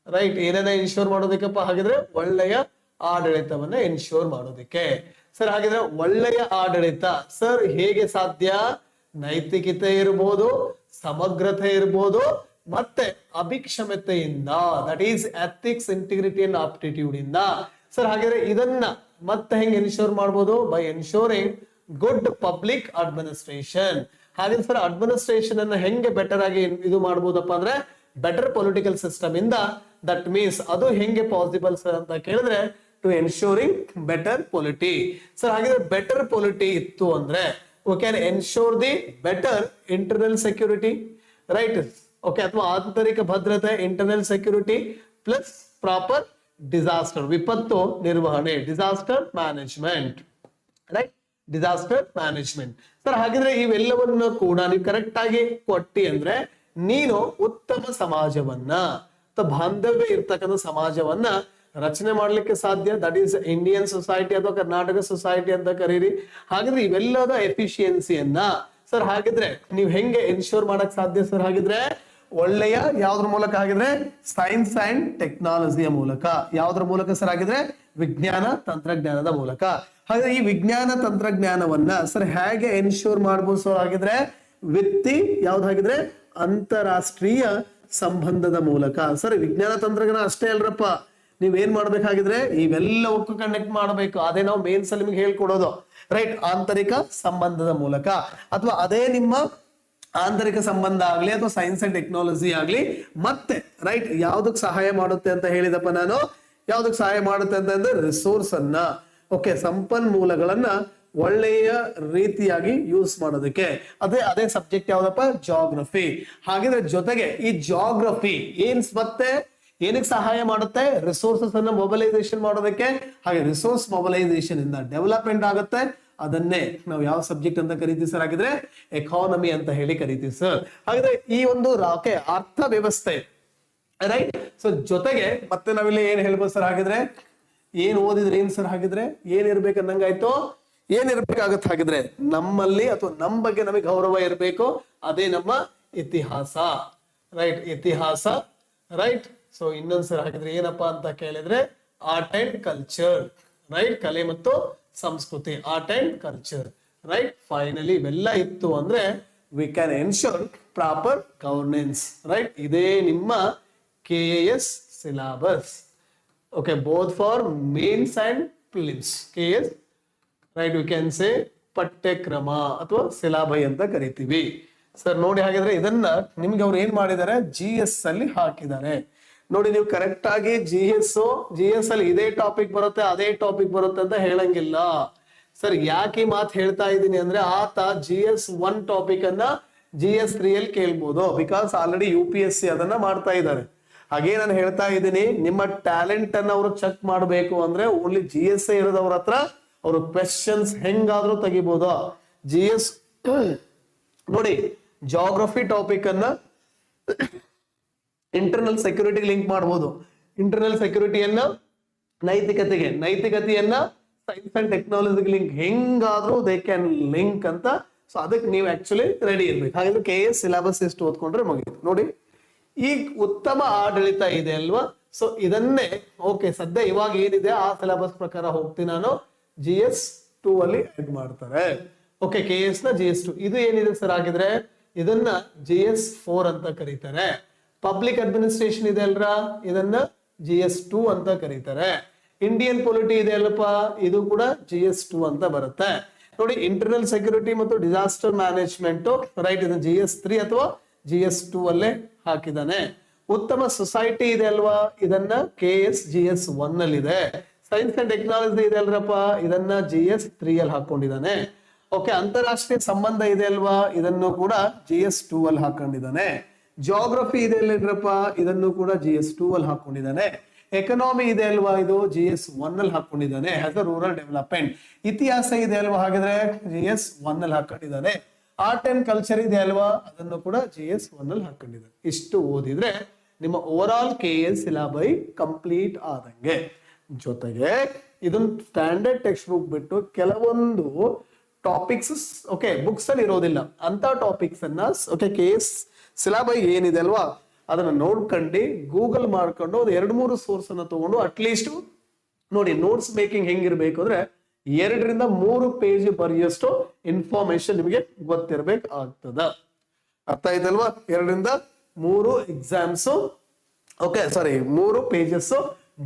Speaker 1: ರೈಟ್. ಏನನ್ನ ಇನ್ಶೋರ್ ಮಾಡೋದಕ್ಕಪ್ಪ ಹಾಗಿದ್ರೆ ಒಳ್ಳೆಯ ಆಡಳಿತವನ್ನ ಇನ್ಶೋರ್ ಮಾಡೋದಕ್ಕೆ. ಸರ್ ಹಾಗಿದ್ರೆ ಒಳ್ಳೆಯ ಆಡಳಿತ ಸರ್ ಹೇಗೆ ಸಾಧ್ಯ, ನೈತಿಕತೆ ಇರ್ಬೋದು, ಸಮಗ್ರತೆ ಇರ್ಬೋದು, ಮತ್ತೆ ಅಭಿಕ್ಷಮತೆಯಿಂದ, that is ethics, integrity and aptitude ಇಂದ. ಸರ್ ಹಾಗಿದ್ರೆ ಇದನ್ನ ಮತ್ತೆ ಹೆಂಗ್ ಎನ್ಶೋರ್ ಮಾಡ್ಬೋದು, by ensuring good public administration. ಹಾಗೆ ಸರ್ ಅಡ್ಮಿನಿಸ್ಟ್ರೇಷನ್ ಅನ್ನ ಹೆಂಗೆ ಬೆಟರ್ ಆಗಿ ಇದು ಮಾಡ್ಬೋದಪ್ಪ ಅಂದ್ರೆ ಬೆಟರ್ ಪೊಲಿಟಿಕಲ್ ಸಿಸ್ಟಮ್ ಇಂದ. ದಟ್ ಮೀನ್ಸ್ ಅದು ಹೆಂಗೆ ಪಾಸಿಬಲ್ ಸರ್ ಅಂತ ಕೇಳಿದ್ರೆ to ensuring better polity. Sir ಹಾಗಿದ್ರೆ ಬೆಟರ್ ಪೊಲಿಟಿ ಇತ್ತು ಅಂದ್ರೆ we can ensure the better internal security right. Okay ಅಥವಾ ಆಂತರಿಕ ಭದ್ರತೆ, internal security plus proper disaster, ವಿಪತ್ತು ನಿರ್ವಹಣೆ, disaster management right, disaster management. Sir ಹಾಗಿದ್ರೆ ಇವೆಲ್ಲವನ್ನು ಕೂಡ ನೀವು ಕರೆಕ್ಟ್ ಆಗಿ ಕೊಟ್ಟಿ ಅಂದ್ರೆ ನೀನು ಉತ್ತಮ ಸಮಾಜವನ್ನ ಅಥವಾ ಬಾಂಧವ್ಯ ಇರ್ತಕ್ಕಂಥ ಸಮಾಜವನ್ನ ರಚನೆ ಮಾಡ್ಲಿಕ್ಕೆ ಸಾಧ್ಯ. ದಟ್ ಈಸ್ ಇಂಡಿಯನ್ ಸೊಸೈಟಿ ಅಥವಾ ಕರ್ನಾಟಕ ಸೊಸೈಟಿ ಅಂತ ಕರೀರಿ. ಹಾಗಿದ್ರೆ ಇವೆಲ್ಲದ ಎಫಿಷಿಯನ್ಸಿಯನ್ನ ಸರ್ ಹಾಗಿದ್ರೆ ನೀವು ಹೆಂಗೆ ಎನ್ಶೋರ್ ಮಾಡಕ್ ಸಾಧ್ಯ ಸರ್ ಹಾಗಿದ್ರೆ, ಒಳ್ಳೆಯ ಯಾವ್ದ್ರ ಮೂಲಕ ಹಾಗಿದ್ರೆ ಸೈನ್ಸ್ ಅಂಡ್ ಟೆಕ್ನಾಲಜಿಯ ಮೂಲಕ. ಯಾವ್ದ್ರ ಮೂಲಕ ಸರ್ ಹಾಗಿದ್ರೆ ವಿಜ್ಞಾನ ತಂತ್ರಜ್ಞಾನದ ಮೂಲಕ. ಹಾಗಾದ್ರೆ ಈ ವಿಜ್ಞಾನ ತಂತ್ರಜ್ಞಾನವನ್ನ ಸರ್ ಹೇಗೆ ಎನ್ಶೋರ್ ಮಾಡ್ಬೋದು ಸರ್ ಹಾಗಿದ್ರೆ, ವ್ಯಕ್ತಿ ಯಾವ್ದು ಹಾಗಿದ್ರೆ ಅಂತಾರಾಷ್ಟ್ರೀಯ ಸಂಬಂಧದ ಮೂಲಕ. ಸರ್ ವಿಜ್ಞಾನ ತಂತ್ರಜ್ಞಾನ ಅಷ್ಟೇ ಅಲ್ರಪ್ಪ, ನೀವೇನ್ ಮಾಡ್ಬೇಕಾಗಿದ್ರೆ ಇವೆಲ್ಲವಕ್ಕೂ ಕನೆಕ್ಟ್ ಮಾಡಬೇಕು. ಅದೇ ನಾವು ಮೇನ್ಸ್ ಅಲ್ಲಿ ನಿಮ್ಗೆ ಹೇಳ್ಕೊಡೋದು ರೈಟ್. ಆಂತರಿಕ ಸಂಬಂಧದ ಮೂಲಕ ಅಥವಾ ಅದೇ ನಿಮ್ಮ ಆಂತರಿಕ ಸಂಬಂಧ ಆಗ್ಲಿ ಅಥವಾ ಸೈನ್ಸ್ ಅಂಡ್ ಟೆಕ್ನಾಲಜಿ ಆಗ್ಲಿ ಮತ್ತೆ ರೈಟ್ ಯಾವ್ದಕ್ ಸಹಾಯ ಮಾಡುತ್ತೆ ಅಂತ ಹೇಳಿದಪ್ಪ ನಾನು. ಯಾವ್ದಕ್ ಸಹಾಯ ಮಾಡುತ್ತೆ ಅಂತಂದ್ರೆ ರಿಸೋರ್ಸ್ ಅನ್ನ, ಓಕೆ ಸಂಪನ್ಮೂಲಗಳನ್ನ ಒಳ್ಳೆಯ ರೀತಿಯಾಗಿ ಯೂಸ್ ಮಾಡೋದಕ್ಕೆ. ಅದೇ ಸಬ್ಜೆಕ್ಟ್ ಯಾವ್ದಪ್ಪ, ಜಾಗ್ರಫಿ. ಹಾಗಿದ್ರೆ ಜೊತೆಗೆ ಈ ಜಾಗ್ರಫಿ ಏನ್ಸ್ ಮತ್ತೆ ಏನಕ್ಕೆ ಸಹಾಯ ಮಾಡುತ್ತೆ, ರಿಸೋರ್ಸಸ್ ಅನ್ನ ಮೊಬಿಲೈಸೇಷನ್ ಮಾಡೋದಕ್ಕೆ. ಹಾಗೆ ರಿಸೋರ್ಸ್ ಮೊಬಿಲೈಸೇಷನ್ ಇಂದ ಡೆವಲಪ್ಮೆಂಟ್ ಆಗುತ್ತೆ. ಅದನ್ನೇ ನಾವು ಯಾವ ಸಬ್ಜೆಕ್ಟ್ ಅಂತ ಕರಿತೀವಿ ಸರ್ ಹಾಗಿದ್ರೆ, ಎಕಾನಮಿ ಅಂತ ಹೇಳಿ ಕರಿತೀವಿ ಸರ್. ಹಾಗಿದ್ರೆ ಈ ಒಂದು ಅರ್ಥ ವ್ಯವಸ್ಥೆ ರೈಟ್. ಸೊ ಜೊತೆಗೆ ಮತ್ತೆ ನಾವಿಲ್ಲಿ ಏನ್ ಹೇಳ್ಬೋದು ಸರ್ ಹಾಗಿದ್ರೆ, ಏನ್ ಓದಿದ್ರೆ ಏನ್ ಸರ್ ಹಾಗಿದ್ರೆ ಏನ್ ಅನ್ನಂಗಾಯ್ತು, ಏನಿರ್ಬೇಕಾಗತ್ತೆ ಹಾಗಿದ್ರೆ ನಮ್ಮಲ್ಲಿ ಅಥವಾ ನಮ್ ಬಗ್ಗೆ ನಮಗೆ ಗೌರವ ಇರಬೇಕು. ಅದೇ ನಮ್ಮ ಇತಿಹಾಸ ರೈಟ್, ಇತಿಹಾಸ ರೈಟ್. ಸೊ ಇನ್ನೊಂದ್ಸರಿ ಹಾಕಿದ್ರೆ ಏನಪ್ಪಾ ಅಂತ ಕೇಳಿದ್ರೆ ಆರ್ಟ್ ಅಂಡ್ ಕಲ್ಚರ್ ರೈಟ್, ಕಲೆ ಮತ್ತು ಸಂಸ್ಕೃತಿ, art and culture right. Finally ಇವೆಲ್ಲ ಇತ್ತು ಅಂದ್ರೆ we can ensure proper governance right. ಇದೇ ನಿಮ್ಮ KAS syllabus. Okay both for mains and prelims. KAS right we can say ಪಠ್ಯಕ್ರಮ ಅಥವಾ ಸಿಲಾಬೈ ಅಂತ ಕರಿತೀವಿ ಸರ್ ನೋಡಿ, ಹಾಗಿದ್ರೆ ಇದನ್ನ ನಿಮ್ಗೆ ಅವ್ರು ಏನ್ ಮಾಡಿದ್ದಾರೆ, GS ಅಲ್ಲಿ ಹಾಕಿದ್ದಾರೆ ನೋಡಿ. ನೀವು ಕರೆಕ್ಟ್ ಆಗಿ GS ಅಲ್ಲಿ ಇದೇ ಟಾಪಿಕ್ ಬರುತ್ತೆ ಅದೇ ಟಾಪಿಕ್ ಬರುತ್ತೆ ಅಂತ ಹೇಳಂಗಿಲ್ಲ ಸರ್. ಯಾಕೆ ಈ ಮಾತು ಹೇಳ್ತಾ ಇದ್ದೀನಿ ಅಂದ್ರೆ, ಆತ GS1 ಟಾಪಿಕ್ ಅನ್ನ GS3 ಅಲ್ಲಿ ಕೇಳ್ಬೋದು, ಬಿಕಾಸ್ ಆಲ್ರೆಡಿ UPSC ಅದನ್ನ ಮಾಡ್ತಾ ಇದ್ದಾರೆ. ಹಾಗೆ ನಾನು ಹೇಳ್ತಾ ಇದ್ದೀನಿ, ನಿಮ್ಮ ಟ್ಯಾಲೆಂಟ್ ಅನ್ನ ಅವರು ಚೆಕ್ ಮಾಡಬೇಕು ಅಂದ್ರೆ ಓನ್ಲಿ GS ಇರೋದವ್ರ ಹತ್ರ ಅವರು ಕ್ವೆಶನ್ಸ್ ಹೆಂಗಾದ್ರೂ ತೆಗಿಬಹುದು. GS ನೋಡಿ, ಜಾಗ್ರಫಿ ಟಾಪಿಕ್ ಅನ್ನ ಇಂಟರ್ನಲ್ ಸೆಕ್ಯೂರಿಟಿ ಲಿಂಕ್ ಮಾಡಬಹುದು. ಇಂಟರ್ನಲ್ ಸೆಕ್ಯೂರಿಟಿಯನ್ನ ನೈತಿಕತೆಯನ್ನ ಸೈನ್ಸ್ ಅಂಡ್ ಟೆಕ್ನಾಲಜಿಗೆ ಲಿಂಕ್ ಹೆಂಗಾದ್ರೂ ದೇ ಕ್ಯಾನ್ ಲಿಂಕ್ ಅಂತ. ಸೊ ಅದಕ್ಕೆ ನೀವು ಆಕ್ಚುಲಿ ರೆಡಿ ಇರ್ಬೇಕು. ಹಾಗಾದ್ರೆ KS ಸಿಲೆಬಸ್ ಎಷ್ಟು ಓದ್ಕೊಂಡ್ರೆ ಮುಗಿತು ನೋಡಿ. ಈಗ ಉತ್ತಮ ಆಡಳಿತ ಇದೆ ಅಲ್ವಾ, ಸೊ ಇದನ್ನೇ ಓಕೆ ಸದ್ಯ ಇವಾಗ ಏನಿದೆ ಆ ಸಿಲೆಬಸ್ ಪ್ರಕಾರ ಹೋಗ್ತೀನಿ ನಾನು. GS2 ಅಲ್ಲಿ ಆಡ್ ಮಾಡ್ತಾರೆ. ಓಕೆ, KS ನ GS2 ಇದು ಏನಿದೆ ಸರ್ ಆಗಿದ್ರೆ ಇದನ್ನ GS4 ಅಂತ ಕರೀತಾರೆ. ಪಬ್ಲಿಕ್ ಅಡ್ಮಿನಿಸ್ಟ್ರೇಷನ್ ಇದೆ ಅಲ್ರ, ಇದನ್ನ GS2 ಅಂತ ಕರೀತಾರೆ. ಇಂಡಿಯನ್ ಪೊಲಿಟಿ ಇದೆ ಅಲ್ಲಪ್ಪ, ಇದು ಕೂಡ GS2 ಅಂತ ಬರುತ್ತೆ ನೋಡಿ. ಇಂಟರ್ನಲ್ ಸೆಕ್ಯೂರಿಟಿ ಮತ್ತು ಡಿಸಾಸ್ಟರ್ ಮ್ಯಾನೇಜ್ಮೆಂಟ್ ರೈಟ್, ಇದನ್ನ GS3 ಅಥವಾ GS2 ಅಲ್ಲೇ ಹಾಕಿದಾನೆ. ಉತ್ತಮ ಸೊಸೈಟಿ ಇದೆ ಅಲ್ವಾ, ಇದನ್ನ KS GS1 ಅಲ್ಲಿ ಇದೆ. ಸೈನ್ಸ್ ಅಂಡ್ ಟೆಕ್ನಾಲಜಿ ಇದೆ ಅಲ್ರಪ್ಪ, ಇದನ್ನ GS3 ಅಲ್ಲಿ ಹಾಕೊಂಡಿದ್ದಾನೆ. ಓಕೆ, ಅಂತಾರಾಷ್ಟ್ರೀಯ ಸಂಬಂಧ ಇದೆ ಅಲ್ವಾ, ಇದನ್ನು ಕೂಡ GS2 ಅಲ್ಲಿ ಹಾಕೊಂಡಿದ್ದಾನೆ. ಜಿಯೋಗ್ರಫಿ ಇದೆ ಅಲ್ರಪ್ಪ, ಇದನ್ನು ಕೂಡ GS2 ಅಲ್ಲಿ ಹಾಕೊಂಡಿದ್ದಾನೆ. ಎಕನಾಮಿ ಇದೆ ಅಲ್ವಾ, ಇದು GS1 ಅಲ್ಲಿ ಹಾಕೊಂಡಿದ್ದಾನೆ ಆಸ್ ಅ ರೂರಲ್ ಡೆವಲಪ್ಮೆಂಟ್. ಇತಿಹಾಸ ಇದೆ ಅಲ್ವಾ, ಹಾಗಿದ್ರೆ GS1 ಅಲ್ಲಿ ಹಾಕೊಂಡಿದ್ದಾನೆ. ಆರ್ಟ್ ಅಂಡ್ ಕಲ್ಚರ್ ಇದೆ ಅಲ್ವಾ, ಅದನ್ನು ಕೂಡ GS1 ಅಲ್ಲಿ ಹಾಕೊಂಡಿದ್ದಾನೆ. ಇಷ್ಟು ಓದಿದ್ರೆ ನಿಮ್ಮ over all KS syllabus complete ಆದಂಗೆ. ಜೊತೆಗೆ ಇದನ್ನ ಸ್ಟ್ಯಾಂಡರ್ಡ್ ಟೆಕ್ಸ್ಟ್ ಬುಕ್ ಬಿಟ್ಟು ಕೆಲವೊಂದು ಟಾಪಿಕ್ಸ್ ಓಕೆ ಬುಕ್ಸ್ ಅಲ್ಲಿ ಇರೋದಿಲ್ಲ ಅಂತ ಟಾಪಿಕ್ಸ್ ಅನ್ನ ಓಕೆ KS ಸಿಲೆಬಸ್ ಏನಿದೆ ಅಲ್ವಾ ಅದನ್ನ ನೋಡ್ಕೊಂಡು ಗೂಗಲ್ ಮಾಡ್ಕೊಂಡು ಒಂದು 2-3 ಸೋರ್ಸ್ ಅನ್ನ ತಗೊಂಡು ಅಟ್ಲೀಸ್ಟ್ ನೋಡಿ ನೋಟ್ಸ್ ಮೇಕಿಂಗ್ ಹೆಂಗಿರ್ಬೇಕು ಅಂದ್ರೆ 2-3 ಪೇಜ್ ಬರೆಯಷ್ಟು ಇನ್ಫಾರ್ಮೇಶನ್ ನಿಮಗೆ ಗೊತ್ತಿರ್ಬೇಕಾಗ್ತದ. ಅರ್ಥ ಆಯ್ತಲ್ವಾ? 2-3 ಎಕ್ಸಾಮ್ಸ್ ಓಕೆ 3 ಪೇಜಸ್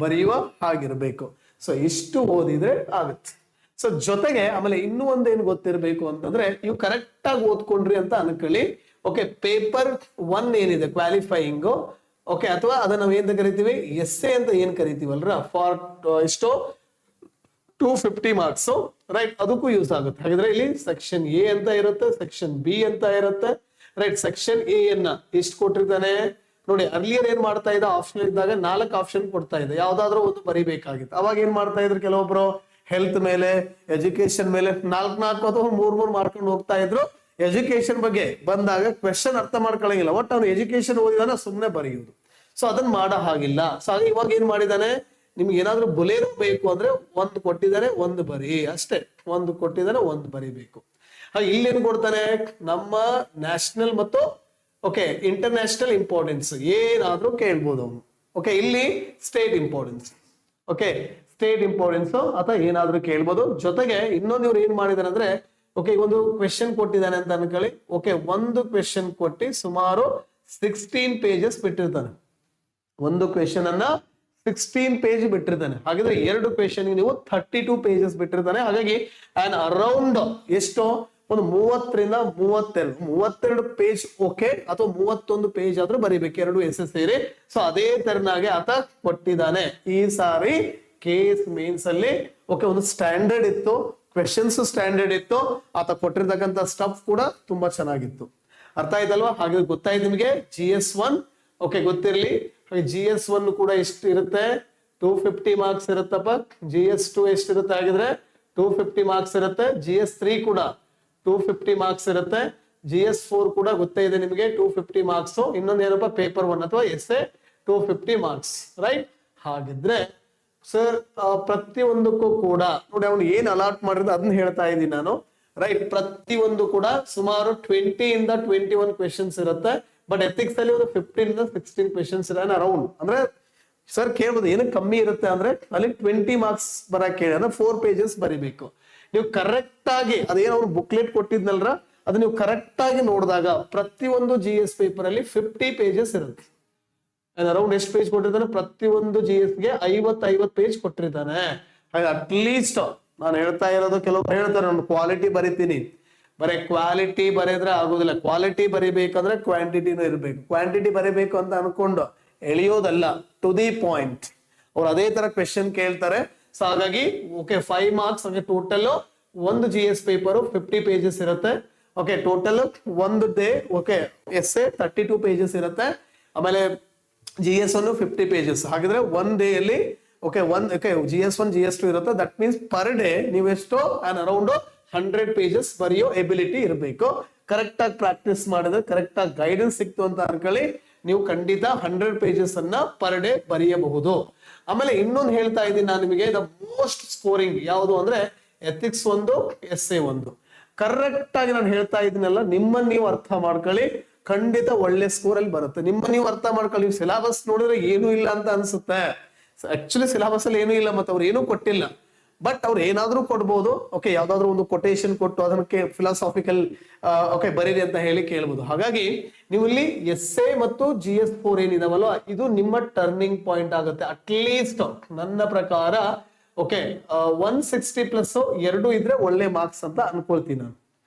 Speaker 1: ಬರೆಯುವ ಹಾಗಿರ್ಬೇಕು. ಸೊ ಇಷ್ಟು ಓದಿದ್ರೆ ಆಗುತ್ತೆ. ಸೊ ಜೊತೆಗೆ ಆಮೇಲೆ ಇನ್ನೂ ಒಂದೇನು ಗೊತ್ತಿರಬೇಕು ಅಂತಂದ್ರೆ ಇವು ಕರೆಕ್ಟ್ ಆಗಿ ಓದ್ಕೊಂಡ್ರಿ ಅಂತ ಅನ್ಕೊಳ್ಳಿ. ಓಕೆ, ಪೇಪರ್ 1 ಏನಿದೆ ಕ್ವಾಲಿಫೈಯಿಂಗ್ ಓಕೆ, ಅಥವಾ ಅದನ್ನ ನಾವು ಏನ್ ಕರಿತೀವಿ ಎಸ್ಸೆ ಅಂತ ಏನ್ ಕರಿತೀವಲ್ರ, ಫಾರ್ ಎಷ್ಟೋ 250 ಮಾರ್ಕ್ಸ್ ರೈಟ್, ಅದಕ್ಕೂ ಯೂಸ್ ಆಗುತ್ತೆ. ಹಾಗಿದ್ರೆ ಇಲ್ಲಿ ಸೆಕ್ಷನ್ ಎ ಅಂತ ಇರುತ್ತೆ, ಸೆಕ್ಷನ್ ಬಿ ಅಂತ ಇರುತ್ತೆ ರೈಟ್. ಸೆಕ್ಷನ್ ಎ ಅನ್ನ ಎಷ್ಟು ಕೊಟ್ಟಿರ್ತಾನೆ ನೋಡಿ. ಅರ್ಲಿಯರ್ ಏನ್ ಮಾಡ್ತಾ ಇದ್ದ, ಆಪ್ಷನ್ ಇದ್ದಾಗ 4 ಆಪ್ಷನ್ ಕೊಡ್ತಾ ಇದೆ, ಯಾವ್ದಾದ್ರು ಒಂದು ಬರಿಬೇಕಾಗಿತ್ತು. ಅವಾಗ ಏನ್ ಮಾಡ್ತಾ ಇದ್ರು ಕೆಲವೊಬ್ರು ಹೆಲ್ತ್ ಮೇಲೆ ಎಜುಕೇಶನ್ ಮೇಲೆ 4 ಅಥವಾ 3 ಮಾಡ್ಕೊಂಡು ಹೋಗ್ತಾ ಇದ್ರು. ಎಜುಕೇಶನ್ ಬಗ್ಗೆ ಬಂದಾಗ ಕ್ವೆಶನ್ ಅರ್ಥ ಮಾಡ್ಕೊಳ್ಳಂಗಿಲ್ಲ, ಒಟ್ಟು ಅವ್ನು ಎಜುಕೇಶನ್ ಓದಿದಾನ ಸುಮ್ಮನೆ ಬರೆಯುವುದು. ಸೊ ಅದನ್ನ ಮಾಡೋ ಹಾಗಿಲ್ಲ. ಸೊ ಹಾಗೆ ಇವಾಗ ಏನ್ ಮಾಡಿದಾನೆ, ನಿಮ್ಗೆ ಏನಾದ್ರು ಬುಲೇರೋ ಬೇಕು ಅಂದ್ರೆ 1 ಕೊಟ್ಟಿದ್ದಾನೆ 1 ಬರಿ ಅಷ್ಟೇ, 1 ಕೊಟ್ಟಿದ್ದಾನೆ 1 ಬರಿಬೇಕು. ಹಾಗೆ ಇಲ್ಲೇನು ಕೊಡ್ತಾನೆ, ನಮ್ಮ ನ್ಯಾಷನಲ್ ಮತ್ತು ಓಕೆ ಇಂಟರ್ನ್ಯಾಷನಲ್ ಇಂಪಾರ್ಟೆನ್ಸ್ ಏನಾದ್ರೂ ಕೇಳ್ಬೋದು ಅವನು. ಓಕೆ, ಇಲ್ಲಿ state importance okay state importance ಅಥವಾ ಏನಾದ್ರೂ ಕೇಳ್ಬೋದು. ಜೊತೆಗೆ ಇನ್ನೊಂದು ಇವ್ರು ಏನ್ ಮಾಡಿದಾರೆ ಅಂದ್ರೆ ಓಕೆ ಒಂದು ಕ್ವೆಶನ್ ಕೊಟ್ಟಿದ್ದಾನೆ ಅಂತ ಅನ್ಕೊಳ್ಳಿ. ಓಕೆ, ಒಂದು ಕ್ವೆಶನ್ ಕೊಟ್ಟು ಸುಮಾರು 16 ಪೇಜಸ್ ಬಿಟ್ಟಿರ್ತಾನೆ. ಒಂದು ಕ್ವೆಶನ್ ಅನ್ನ 16 ಪೇಜ್ ಬಿಟ್ಟಿರ್ತಾನೆ. ಹಾಗಿದ್ರೆ 2 ಕ್ವೆಶನ್ ನೀವು 32 ಪೇಜಸ್ ಬಿಟ್ಟಿರ್ತಾನೆ. ಹಾಗಾಗಿ ಆನ್ ಅರೌಂಡ್ ಎಷ್ಟು ಒಂದು 30ರಿಂದ 32 ಪೇಜ್ ಓಕೆ, ಅಥವಾ 31 ಪೇಜ್ ಆದ್ರೂ ಬರೀಬೇಕು, 2 ಎಸ್ ಸೇರಿ. ಸೊ ಅದೇ ತರನಾಗೆ ಆತ ಕೊಟ್ಟಿದ್ದಾನೆ. ಈ ಸಾರಿ KS ಮೇನ್ಸ್ ಅಲ್ಲಿ ಓಕೆ ಒಂದು ಸ್ಟ್ಯಾಂಡರ್ಡ್ ಇತ್ತು, ಕ್ವೆಶನ್ಸ್ ಸ್ಟ್ಯಾಂಡರ್ಡ್ ಇತ್ತು, ಆತ ಕೊಟ್ಟಿರ್ತಕ್ಕಂಥ ಸ್ಟಫ್ ಕೂಡ ತುಂಬಾ ಚೆನ್ನಾಗಿತ್ತು. ಅರ್ಥ ಆಯ್ತಲ್ವಾ? ಹಾಗೆ ಗೊತ್ತಾಯ್ತು ನಿಮಗೆ. GS1 okay ಗೊತ್ತಿರ್ಲಿ. ಹಾಗೆ GS1 ಕೂಡ ಎಷ್ಟು ಇರುತ್ತೆ, 250 ಮಾರ್ಕ್ಸ್ ಇರುತ್ತಪ್ಪ. GS2 ಎಷ್ಟಿರುತ್ತೆ ಆಗಿದ್ರೆ 250 ಮಾರ್ಕ್ಸ್ ಇರುತ್ತೆ. GS3 ಕೂಡ 250 ಮಾರ್ಕ್ಸ್ ಇರುತ್ತೆ. GS4 ಕೂಡ ಗೊತ್ತೇ ಇದೆ ನಿಮಗೆ 250 ಮಾರ್ಕ್ಸ್. ಇನ್ನೊಂದು ಏನಪ್ಪ ಪೇಪರ್ 1 ಅಥವಾ ಎಸ್ಸೆ 250 ಮಾರ್ಕ್ಸ್ ರೈಟ್. ಹಾಗಿದ್ರೆ ಸರ್ ಪ್ರತಿಯೊಂದಕ್ಕೂ ಕೂಡ ನೋಡಿ ಅವನು ಏನ್ ಅಲಾಟ್ ಮಾಡಿದ್ರೆ ಅದನ್ನ ಹೇಳ್ತಾ ಇದ್ದೀನಿ ನಾನು ರೈಟ್. ಪ್ರತಿಯೊಂದು ಕೂಡ ಸುಮಾರು 20 to 21 ಕ್ವೆಶನ್ಸ್ ಇರುತ್ತೆ. ಬಟ್ ಎಥಿಕ್ಸ್ ಅಲ್ಲಿ ಒಂದು 15 to 16 ಕ್ವೆಶನ್ಸ್ ಇರೋಣ ಅರೌಂಡ್. ಅಂದ್ರೆ ಸರ್ ಕೇಳ್ಬೋದು ಏನಕ್ಕೆ ಕಮ್ಮಿ ಇರುತ್ತೆ ಅಂದ್ರೆ ಅಲ್ಲಿ 20 ಮಾರ್ಕ್ಸ್ ಬರಕ್ ಕೇಳಿ ಅಂದ್ರೆ 4 ಪೇಜಸ್ ಬರಿಬೇಕು. ನೀವು ಕರೆಕ್ಟ್ ಆಗಿ ಅದೇನೋ ಅವ್ರು ಬುಕ್ಲೆಟ್ ಕೊಟ್ಟಿದ್ನಲ್ರ ಅದು ನೀವು ಕರೆಕ್ಟ್ ಆಗಿ ನೋಡಿದಾಗ ಪ್ರತಿಯೊಂದು GS ಪೇಪರ್ ಅಲ್ಲಿ 50 ಪೇಜಸ್ ಇರುತ್ತೆ. ಅರೌಂಡ್ ಎಷ್ಟು ಪೇಜ್ ಕೊಟ್ಟಿರ್ತಾನೆ, ಪ್ರತಿಯೊಂದು GS ಗೆ 50 ಪೇಜ್ ಕೊಟ್ಟಿರ್ತಾನೆ. ಅಟ್ಲೀಸ್ಟ್ ನಾನು ಹೇಳ್ತಾ ಇರೋದು, ಕೆಲವೊಬ್ರು ಹೇಳ್ತಾರೆ ನಾನು ಕ್ವಾಲಿಟಿ ಬರಿತೀನಿ, ಬರೀ ಕ್ವಾಲಿಟಿ ಬರೆದ್ರೆ ಆಗೋದಿಲ್ಲ. ಕ್ವಾಲಿಟಿ ಬರಿಬೇಕಂದ್ರೆ ಕ್ವಾಂಟಿಟಿನೂ ಇರಬೇಕು. ಕ್ವಾಂಟಿಟಿ ಬರಿಬೇಕು ಅಂತ ಅನ್ಕೊಂಡು ಎಳೆಯೋದಲ್ಲ, ಟು ದಿ ಪಾಯಿಂಟ್. ಅವ್ರು ಅದೇ ತರ ಕ್ವೆಶನ್ ಕೇಳ್ತಾರೆ. ಸೊ ಹಾಗಾಗಿ ಓಕೆ 5 ಮಾರ್ಕ್ಸ್. ಟೋಟಲ್ ಒಂದು GS ಪೇಪರ್ 50 ಪೇಜಸ್ ಇರುತ್ತೆ. ಓಕೆ ಟೋಟಲ್ ಒಂದು ಡೇ ಓಕೆ ಎಸ್ಸೆ 32 ಪೇಜಸ್ ಇರುತ್ತೆ. ಆಮೇಲೆ GS 1 50 ಪೇಜಸ್. ಹಾಗಿದ್ರೆ ಒನ್ ಡೇ ಅಲ್ಲಿ ಓಕೆ GS 1 GS 2 ಇರುತ್ತೆ. ದಟ್ ಮೀನ್ಸ್ ಪರ್ ಡೇ ನೀವೆಷ್ಟು ಅರೌಂಡ್ 100 ಪೇಜಸ್ ಬರೆಯೋ ಎಬಿಲಿಟಿ ಇರಬೇಕು. ಕರೆಕ್ಟ್ ಆಗಿ ಪ್ರಾಕ್ಟೀಸ್ ಮಾಡಿದ್ರೆ, ಕರೆಕ್ಟ್ ಆಗಿ ಗೈಡೆನ್ಸ್ ಸಿಕ್ತು ಅಂತ ಅನ್ಕೊಳ್ಳಿ, ನೀವು ಖಂಡಿತ 100 ಪೇಜಸ್ ಅನ್ನ ಪರ್ ಡೇ ಬರೆಯಬಹುದು. ಆಮೇಲೆ ಇನ್ನೊಂದು ಹೇಳ್ತಾ ಇದ್ದೀನಿ ನಾನು ನಿಮಗೆ, ದ ಮೋಸ್ಟ್ ಸ್ಕೋರಿಂಗ್ ಯಾವುದು ಅಂದ್ರೆ ಎಥಿಕ್ಸ್ 1, ಎಸ್ಸೆ 1. ಕರೆಕ್ಟ್ ಆಗಿ ನಾನು ಹೇಳ್ತಾ ಇದ್ದೀನಲ್ಲ, ನಿಮ್ಮನ್ನ ನೀವು ಅರ್ಥ ಮಾಡ್ಕೊಳ್ಳಿ, ಖಂಡಿತ ಒಳ್ಳೆ ಸ್ಕೋರ್ ಅಲ್ಲಿ ಬರುತ್ತೆ. ನಿಮ್ಮನ್ನ ನೀವು ಅರ್ಥ ಮಾಡ್ಕೊಳ್ಳಿ. ಸಿಲೆಬಸ್ ನೋಡಿದ್ರೆ ಏನೂ ಇಲ್ಲ ಅಂತ ಅನ್ಸುತ್ತೆ. ಆಕ್ಚುಲಿ ಸಿಲೆಬಸ್ ಅಲ್ಲಿ ಏನೂ ಇಲ್ಲ, ಮತ್ತೆ ಅವ್ರು ಏನೂ ಕೊಟ್ಟಿಲ್ಲ. ಬಟ್ ಅವ್ರು ಏನಾದ್ರೂ ಕೊಡ್ಬೋದು. ಓಕೆ ಯಾವ್ದಾದ್ರು ಒಂದು ಕೊಟೇಶನ್ ಕೊಟ್ಟು ಅದಕ್ಕೆ ಫಿಲಾಸಾಫಿಕಲ್ ಓಕೆ ಬರೀರಿ ಅಂತ ಹೇಳಿ ಕೇಳ್ಬೋದು. ಹಾಗಾಗಿ ನೀವು ಇಲ್ಲಿ ಎಸ್ಸೆ ಮತ್ತು GS 4 ಏನಿದಾವಲ್ಲ, ಇದು ನಿಮ್ಮ ಟರ್ನಿಂಗ್ ಪಾಯಿಂಟ್ ಆಗುತ್ತೆ. ಅಟ್ಲೀಸ್ಟ್ ನನ್ನ ಪ್ರಕಾರ ಓಕೆ 160 ಪ್ಲಸ್ 2 ಇದ್ರೆ ಒಳ್ಳೆ ಮಾರ್ಕ್ಸ್ ಅಂತ ಅನ್ಕೊಳ್ತೀನಿ ನಾನು.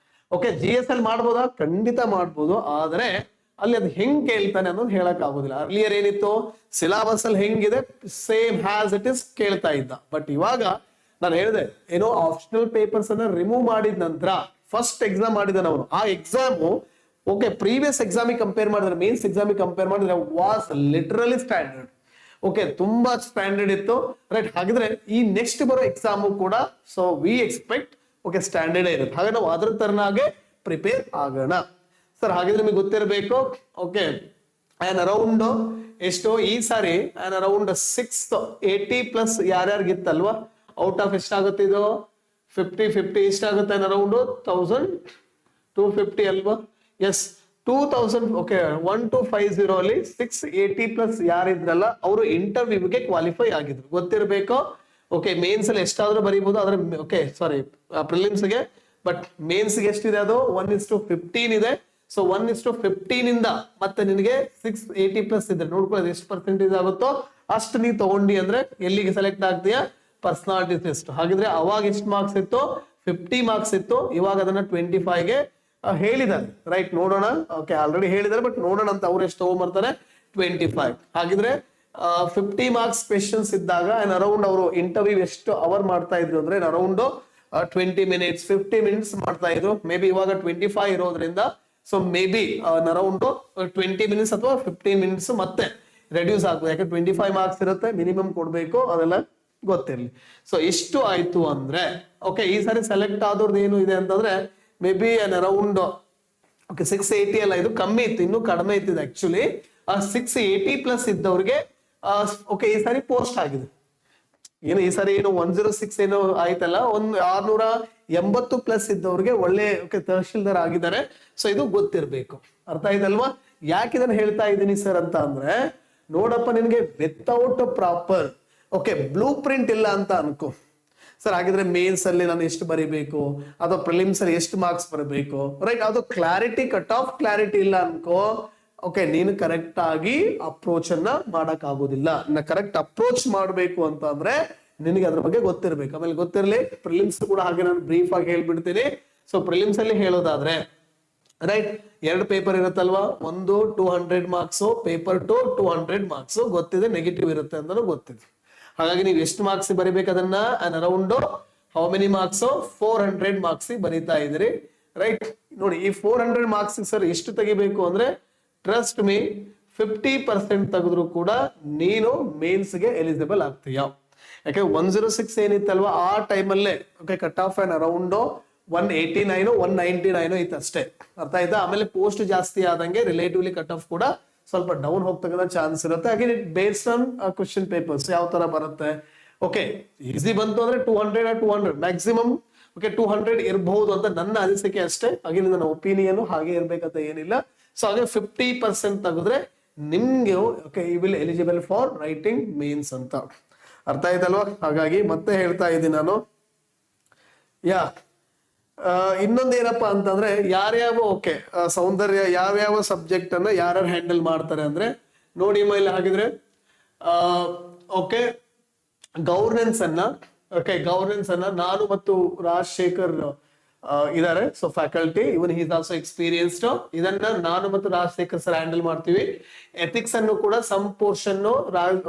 Speaker 1: ಓಕೆ GS ಅಲ್ಲಿ ಮಾಡ್ಬೋದಾ? ಖಂಡಿತ ಮಾಡ್ಬೋದು. ಆದ್ರೆ ಅಲ್ಲಿ ಅದು ಹೆಂಗ್ ಕೇಳ್ತಾನೆ ಅನ್ನೋದು ಹೇಳಕ್ ಆಗೋದಿಲ್ಲ. ಅರ್ಲಿಯರ್ ಏನಿತ್ತು, ಸಿಲೆಬಸ್ ಅಲ್ಲಿ ಹೆಂಗಿದೆ ಸೇಮ್ ಹ್ಯಾಸ್ ಇಟ್ ಇಸ್ ಕೇಳ್ತಾ ಇದ್ದ. ಬಟ್ ಇವಾಗ ನಾನು ಹೇಳಿದೆ ಏನೋ ಆಪ್ಷನಲ್ ಪೇಪರ್ಸ್ ಅನ್ನ ರಿಮೂವ್ ಮಾಡಿದ ನಂತರ ಫಸ್ಟ್ ಎಕ್ಸಾಮ್ ಮಾಡಿದಾನೆ ಅವನು. ಆ ಎಕ್ಸಾಮು ಓಕೆ ಪ್ರೀವಿಯಸ್ ಎಕ್ಸಾಮಿಗೆ ಕಂಪೇರ್ ಮಾಡಿದ್ರೆ, ಮೇನ್ಸ್ ಎಕ್ಸಾಮಿಗೆ ಕಂಪೇರ್ ಮಾಡಿದ್ರೆ ವಾಸ್ ಲಿಟರಲಿ ಸ್ಟ್ಯಾಂಡರ್ಡ್. ಓಕೆ ತುಂಬಾ ಸ್ಟ್ಯಾಂಡರ್ಡ್ ಇತ್ತು. ರೈಟ್ ಹಾಗಿದ್ರೆ ಈ ನೆಕ್ಸ್ಟ್ ಬರೋ ಎಕ್ಸಾಮು ಕೂಡ so we expect okay standard ಇರುತ್ತೆ. ಹಾಗೆ ನಾವು ಅದ್ರ ತರನಾಗೆ ಪ್ರಿಪೇರ್ ಆಗೋಣ ಸರ್. ಹಾಗಿದ್ರೆ ನಿಮಗೆ ಗೊತ್ತಿರಬೇಕು ಓಕೆ ಅರೌಂಡ್ ಎಷ್ಟು ಈ ಸಾರಿ ಅರೌಂಡ್ 680 ಪ್ಲಸ್ ಯಾರ್ಯಾರಿಗಿತ್ತಲ್ವಾ, ಔಟ್ ಆಫ್ ಎಷ್ಟಾಗುತ್ತೆ ಇದು 50 ಎಷ್ಟಾಗುತ್ತೆ ಅರೌಂಡ್ 1250 ಅಲ್ವಾ? ಎಸ್ 2000 ಓಕೆ 1250 ಅಲ್ಲಿ 680 ಪ್ಲಸ್ ಯಾರಿದ್ರಲ್ಲ ಅವರು ಇಂಟರ್ವ್ಯೂಗೆ ಕ್ವಾಲಿಫೈ ಆಗಿದ್ರು. ಗೊತ್ತಿರಬೇಕು. ಓಕೆ ಮೇನ್ಸ್ ಅಲ್ಲಿ ಎಷ್ಟಾದ್ರೂ ಬರೀಬಹುದು, ಆದ್ರೆ ಓಕೆ ಸಾರಿ ಪ್ರಿಲಿಮ್ಸ್ ಗೆ. ಬಟ್ ಮೇನ್ಸ್ ಗೆ ಎಷ್ಟಿದೆ ಅದು 1:15 ಇದೆ. ಸೊ 1:15 ಇಂದ ಮತ್ತೆ ನಿನಗೆ 680 ಪ್ಲಸ್ ಇದ್ರೆ ನೋಡ್ಕೊಳ್ಳೋದು ಎಷ್ಟು ಪರ್ಸೆಂಟೇಜ್ ಆಗುತ್ತೋ ಅಷ್ಟು ನೀವು ತಗೊಂಡಿ ಅಂದ್ರೆ ಎಲ್ಲಿಗೆ ಸೆಲೆಕ್ಟ್ ಆಗ್ತೀಯಾ, ಪರ್ಸನಾಲಿಟಿ ಟೆಸ್ಟ್. ಹಾಗಿದ್ರೆ ಅವಾಗ ಎಷ್ಟು ಮಾರ್ಕ್ಸ್ ಇತ್ತು, 50 ಮಾರ್ಕ್ಸ್ ಇತ್ತು. ಇವಾಗ ಅದನ್ನ 25ಗೆ ಹೇಳಿದ್ದಾರೆ. ರೈಟ್ ನೋಡೋಣ. ಓಕೆ ಆಲ್ರೆಡಿ ಹೇಳಿದ್ದಾರೆ, ಬಟ್ ನೋಡೋಣ ಅಂತ ಅವ್ರು ಎಷ್ಟು ತಗೊಂಡ್ಬರ್ತಾರೆ 25. ಹಾಗಿದ್ರೆ 50 ಮಾರ್ಕ್ಸ್ ಕ್ವೆಶನ್ಸ್ ಇದ್ದಾಗ ಅರೌಂಡ್ ಅವರು ಇಂಟರ್ವ್ಯೂ ಎಷ್ಟು ಅವರ್ ಮಾಡ್ತಾ ಇದ್ರು ಅಂದ್ರೆ ಅರೌಂಡ್ 20 ಮಿನಿಟ್ಸ್ 50 ಮಿನಿಟ್ಸ್ ಮಾಡ್ತಾ ಇದ್ರು. ಮೇ ಬಿ ಇವಾಗ 25 ಇರೋದ್ರಿಂದ so may be around 20 minutes ಅಥವಾ 15 ಮಿನಿಟ್ಸ್ ಮತ್ತೆ ರೆಡ್ಯೂಸ್ ಆಗ್ಬೋದು. ಯಾಕೆ 25 ಮಾರ್ಕ್ಸ್ ಇರುತ್ತೆ, ಮಿನಿಮಮ್ ಕೊಡ್ಬೇಕು, ಅದೆಲ್ಲ ಗೊತ್ತಿರ್ಲಿ. ಸೊ ಇಷ್ಟು ಆಯ್ತು ಅಂದ್ರೆ ಓಕೆ ಈ ಸಾರಿ ಸೆಲೆಕ್ಟ್ ಆದವ್ರದ್ದು ಏನು ಇದೆ ಅಂತಂದ್ರೆ ಮೇ ಬಿ ಅರೌಂಡ್ ಓಕೆ 680 ಅಲ್ಲ, ಇದು ಕಮ್ಮಿ ಇತ್ತು, ಇನ್ನೂ ಕಡಿಮೆ ಇತ್ತು ಆಕ್ಚುಲಿ. 680 ಪ್ಲಸ್ ಇದ್ದವ್ರಿಗೆ ಓಕೆ ಈ ಸಾರಿ ಪೋಸ್ಟ್ ಆಗಿದೆ. ಏನು ಈ ಸಾರಿ ಏನು 106 ಏನು ಆಯ್ತಲ್ಲ, 680 ಪ್ಲಸ್ ಇದ್ದವ್ರಿಗೆ ಒಳ್ಳೆ ಓಕೆ ತಹಶೀಲ್ದಾರ್ ಆಗಿದ್ದಾರೆ. ಸೊ ಇದು ಗೊತ್ತಿರ್ಬೇಕು. ಅರ್ಥ ಆಯ್ತಲ್ವಾ? ಯಾಕೆ ಇದನ್ನ ಹೇಳ್ತಾ ಇದ್ದೀನಿ ಸರ್ ಅಂತ ಅಂದ್ರೆ, ನೋಡಪ್ಪ ನಿನ್ಗೆ without proper okay blue print ಇಲ್ಲ ಅಂತ ಅನ್ಕೋ ಸರ್. ಹಾಗಿದ್ರೆ ಮೇನ್ಸ್ ಅಲ್ಲಿ ನಾನು ಎಷ್ಟು ಬರಿಬೇಕು ಅಥವಾ ಪ್ರಿಲಿಮ್ಸ್ ಅಲ್ಲಿ ಎಷ್ಟು ಮಾರ್ಕ್ಸ್ ಬರಬೇಕು, ರೈಟ್ ಅದು ಕ್ಲಾರಿಟಿ ಕಟ್ ಆಫ್ ಕ್ಲಾರಿಟಿ ಇಲ್ಲ ಅನ್ಕೋ. ಓಕೆ ನೀನು ಕರೆಕ್ಟ್ ಆಗಿ ಅಪ್ರೋಚ್ ಅನ್ನ ಮಾಡಕ್ ಆಗೋದಿಲ್ಲ. ಕರೆಕ್ಟ್ ಅಪ್ರೋಚ್ ಮಾಡ್ಬೇಕು ಅಂತ ಅಂದ್ರೆ ನಿನಗೆ ಅದ್ರ ಬಗ್ಗೆ ಗೊತ್ತಿರ್ಬೇಕು. ಆಮೇಲೆ ಗೊತ್ತಿರ್ಲಿ ಪ್ರಿಲಿಮ್ಸ್ ಕೂಡ ಹಾಗೆ ನಾನು ಬ್ರೀಫ್ ಆಗಿ ಹೇಳ್ಬಿಡ್ತೀನಿ. ಸೊ ಪ್ರಿಲಿಮ್ಸ್ ಅಲ್ಲಿ ಹೇಳೋದಾದ್ರೆ ರೈಟ್ 2 ಪೇಪರ್ ಇರುತ್ತಲ್ವಾ, ಒಂದು 200 ಮಾರ್ಕ್ಸ್, ಪೇಪರ್ 2 200 ಮಾರ್ಕ್ಸ್ ಗೊತ್ತಿದೆ, ನೆಗೆಟಿವ್ ಇರುತ್ತೆ ಅಂತ ಗೊತ್ತಿದೆ. ಹಾಗಾಗಿ ನೀವು ಎಷ್ಟು ಮಾರ್ಕ್ಸ್ ಬರಿಬೇಕು ಅದನ್ನ around how many marks 400 marks ಬರೀತಾ ಇದ್ರಿ. ರೈಟ್ ನೋಡಿ ಈ 400 ಮಾರ್ಕ್ಸ್ ಸರ್ ಎಷ್ಟು ತೆಗಿಬೇಕು ಅಂದ್ರೆ ಟ್ರಸ್ಟ್ ಮೀ 50% ತೆಗೆದ್ರು ಕೂಡ ನೀನು ಮೇನ್ಸ್ಗೆ ಎಲಿಜಿಬಲ್ ಆಗ್ತೀಯ. ಯಾಕೆ 106 ಏನಿತ್ತಲ್ವಾ ಆ ಟೈಮಲ್ಲೇ ಓಕೆ ಕಟ್ ಆಫ್ ಅರೌಂಡ್ 189 199 ಇತ್ತು ಅಷ್ಟೇ. ಅರ್ಥ ಆಯ್ತಾ? ಆಮೇಲೆ ಪೋಸ್ಟ್ ಜಾಸ್ತಿ ಆದಂಗೆ ರಿಲೇಟಿವ್ಲಿ ಕಟ್ ಆಫ್ ಕೂಡ ಸ್ವಲ್ಪ ಡೌನ್ ಹೋಗ್ತಕ್ಕಂಥ ಚಾನ್ಸ್ ಇರುತ್ತೆ. ಹಾಗೆ ಬೇಸ್ಡ್ ಆನ್ ಕ್ವಶನ್ ಪೇಪರ್ಸ್ ಯಾವ ತರ ಬರುತ್ತೆ. ಓಕೆ ಈಸಿ ಬಂತು ಅಂದ್ರೆ 200 ಮ್ಯಾಕ್ಸಿಮಮ್ ಓಕೆ 200 ಇರಬಹುದು ಅಂತ ನನ್ನ ಅನಿಸಿಕೆ ಅಷ್ಟೇ. ಹಾಗೆ ನನ್ನ ಒಪಿನಿಯನ್ ಹಾಗೆ ಇರ್ಬೇಕಂತ ಏನಿಲ್ಲ. ಸೊ ಹಾಗೆ 50% ತೆಗೆದ್ರೆ ನಿಮ್ಗೆ okay you will eligible for writing mains ಅಂತ. ಅರ್ಥ ಆಯ್ತಲ್ವಾ? ಹಾಗಾಗಿ ಮತ್ತೆ ಹೇಳ್ತಾ ಇದ್ದೀನಿ ನಾನು. ಇನ್ನೊಂದೇನಪ್ಪಾ ಅಂತಂದ್ರೆ ಯಾರ್ಯಾವ ಓಕೆ ಸೌಂದರ್ಯ ಯಾವ್ಯಾವ ಸಬ್ಜೆಕ್ಟ್ ಅನ್ನ ಯಾರ್ಯಾರು ಹ್ಯಾಂಡಲ್ ಮಾಡ್ತಾರೆ ಅಂದ್ರೆ ನೋಡಿ ಇಲ್ಲಿ ಹಾಗಿದ್ರೆ ಓಕೆ ಗವರ್ನೆನ್ಸ್ ಅನ್ನ ನಾನು ಮತ್ತು ರಾಜಶೇಖರ್ ಇದಾರೆ. So faculty, even is also experienced. ಇದನ್ನ ನಾನು ಮತ್ತು ರಾಜಶೇಖರ್ ಸರ್ ಹ್ಯಾಂಡಲ್ ಮಾಡ್ತೀವಿ. ಎಥಿಕ್ಸ್ ಅನ್ನು ಕೂಡ some portion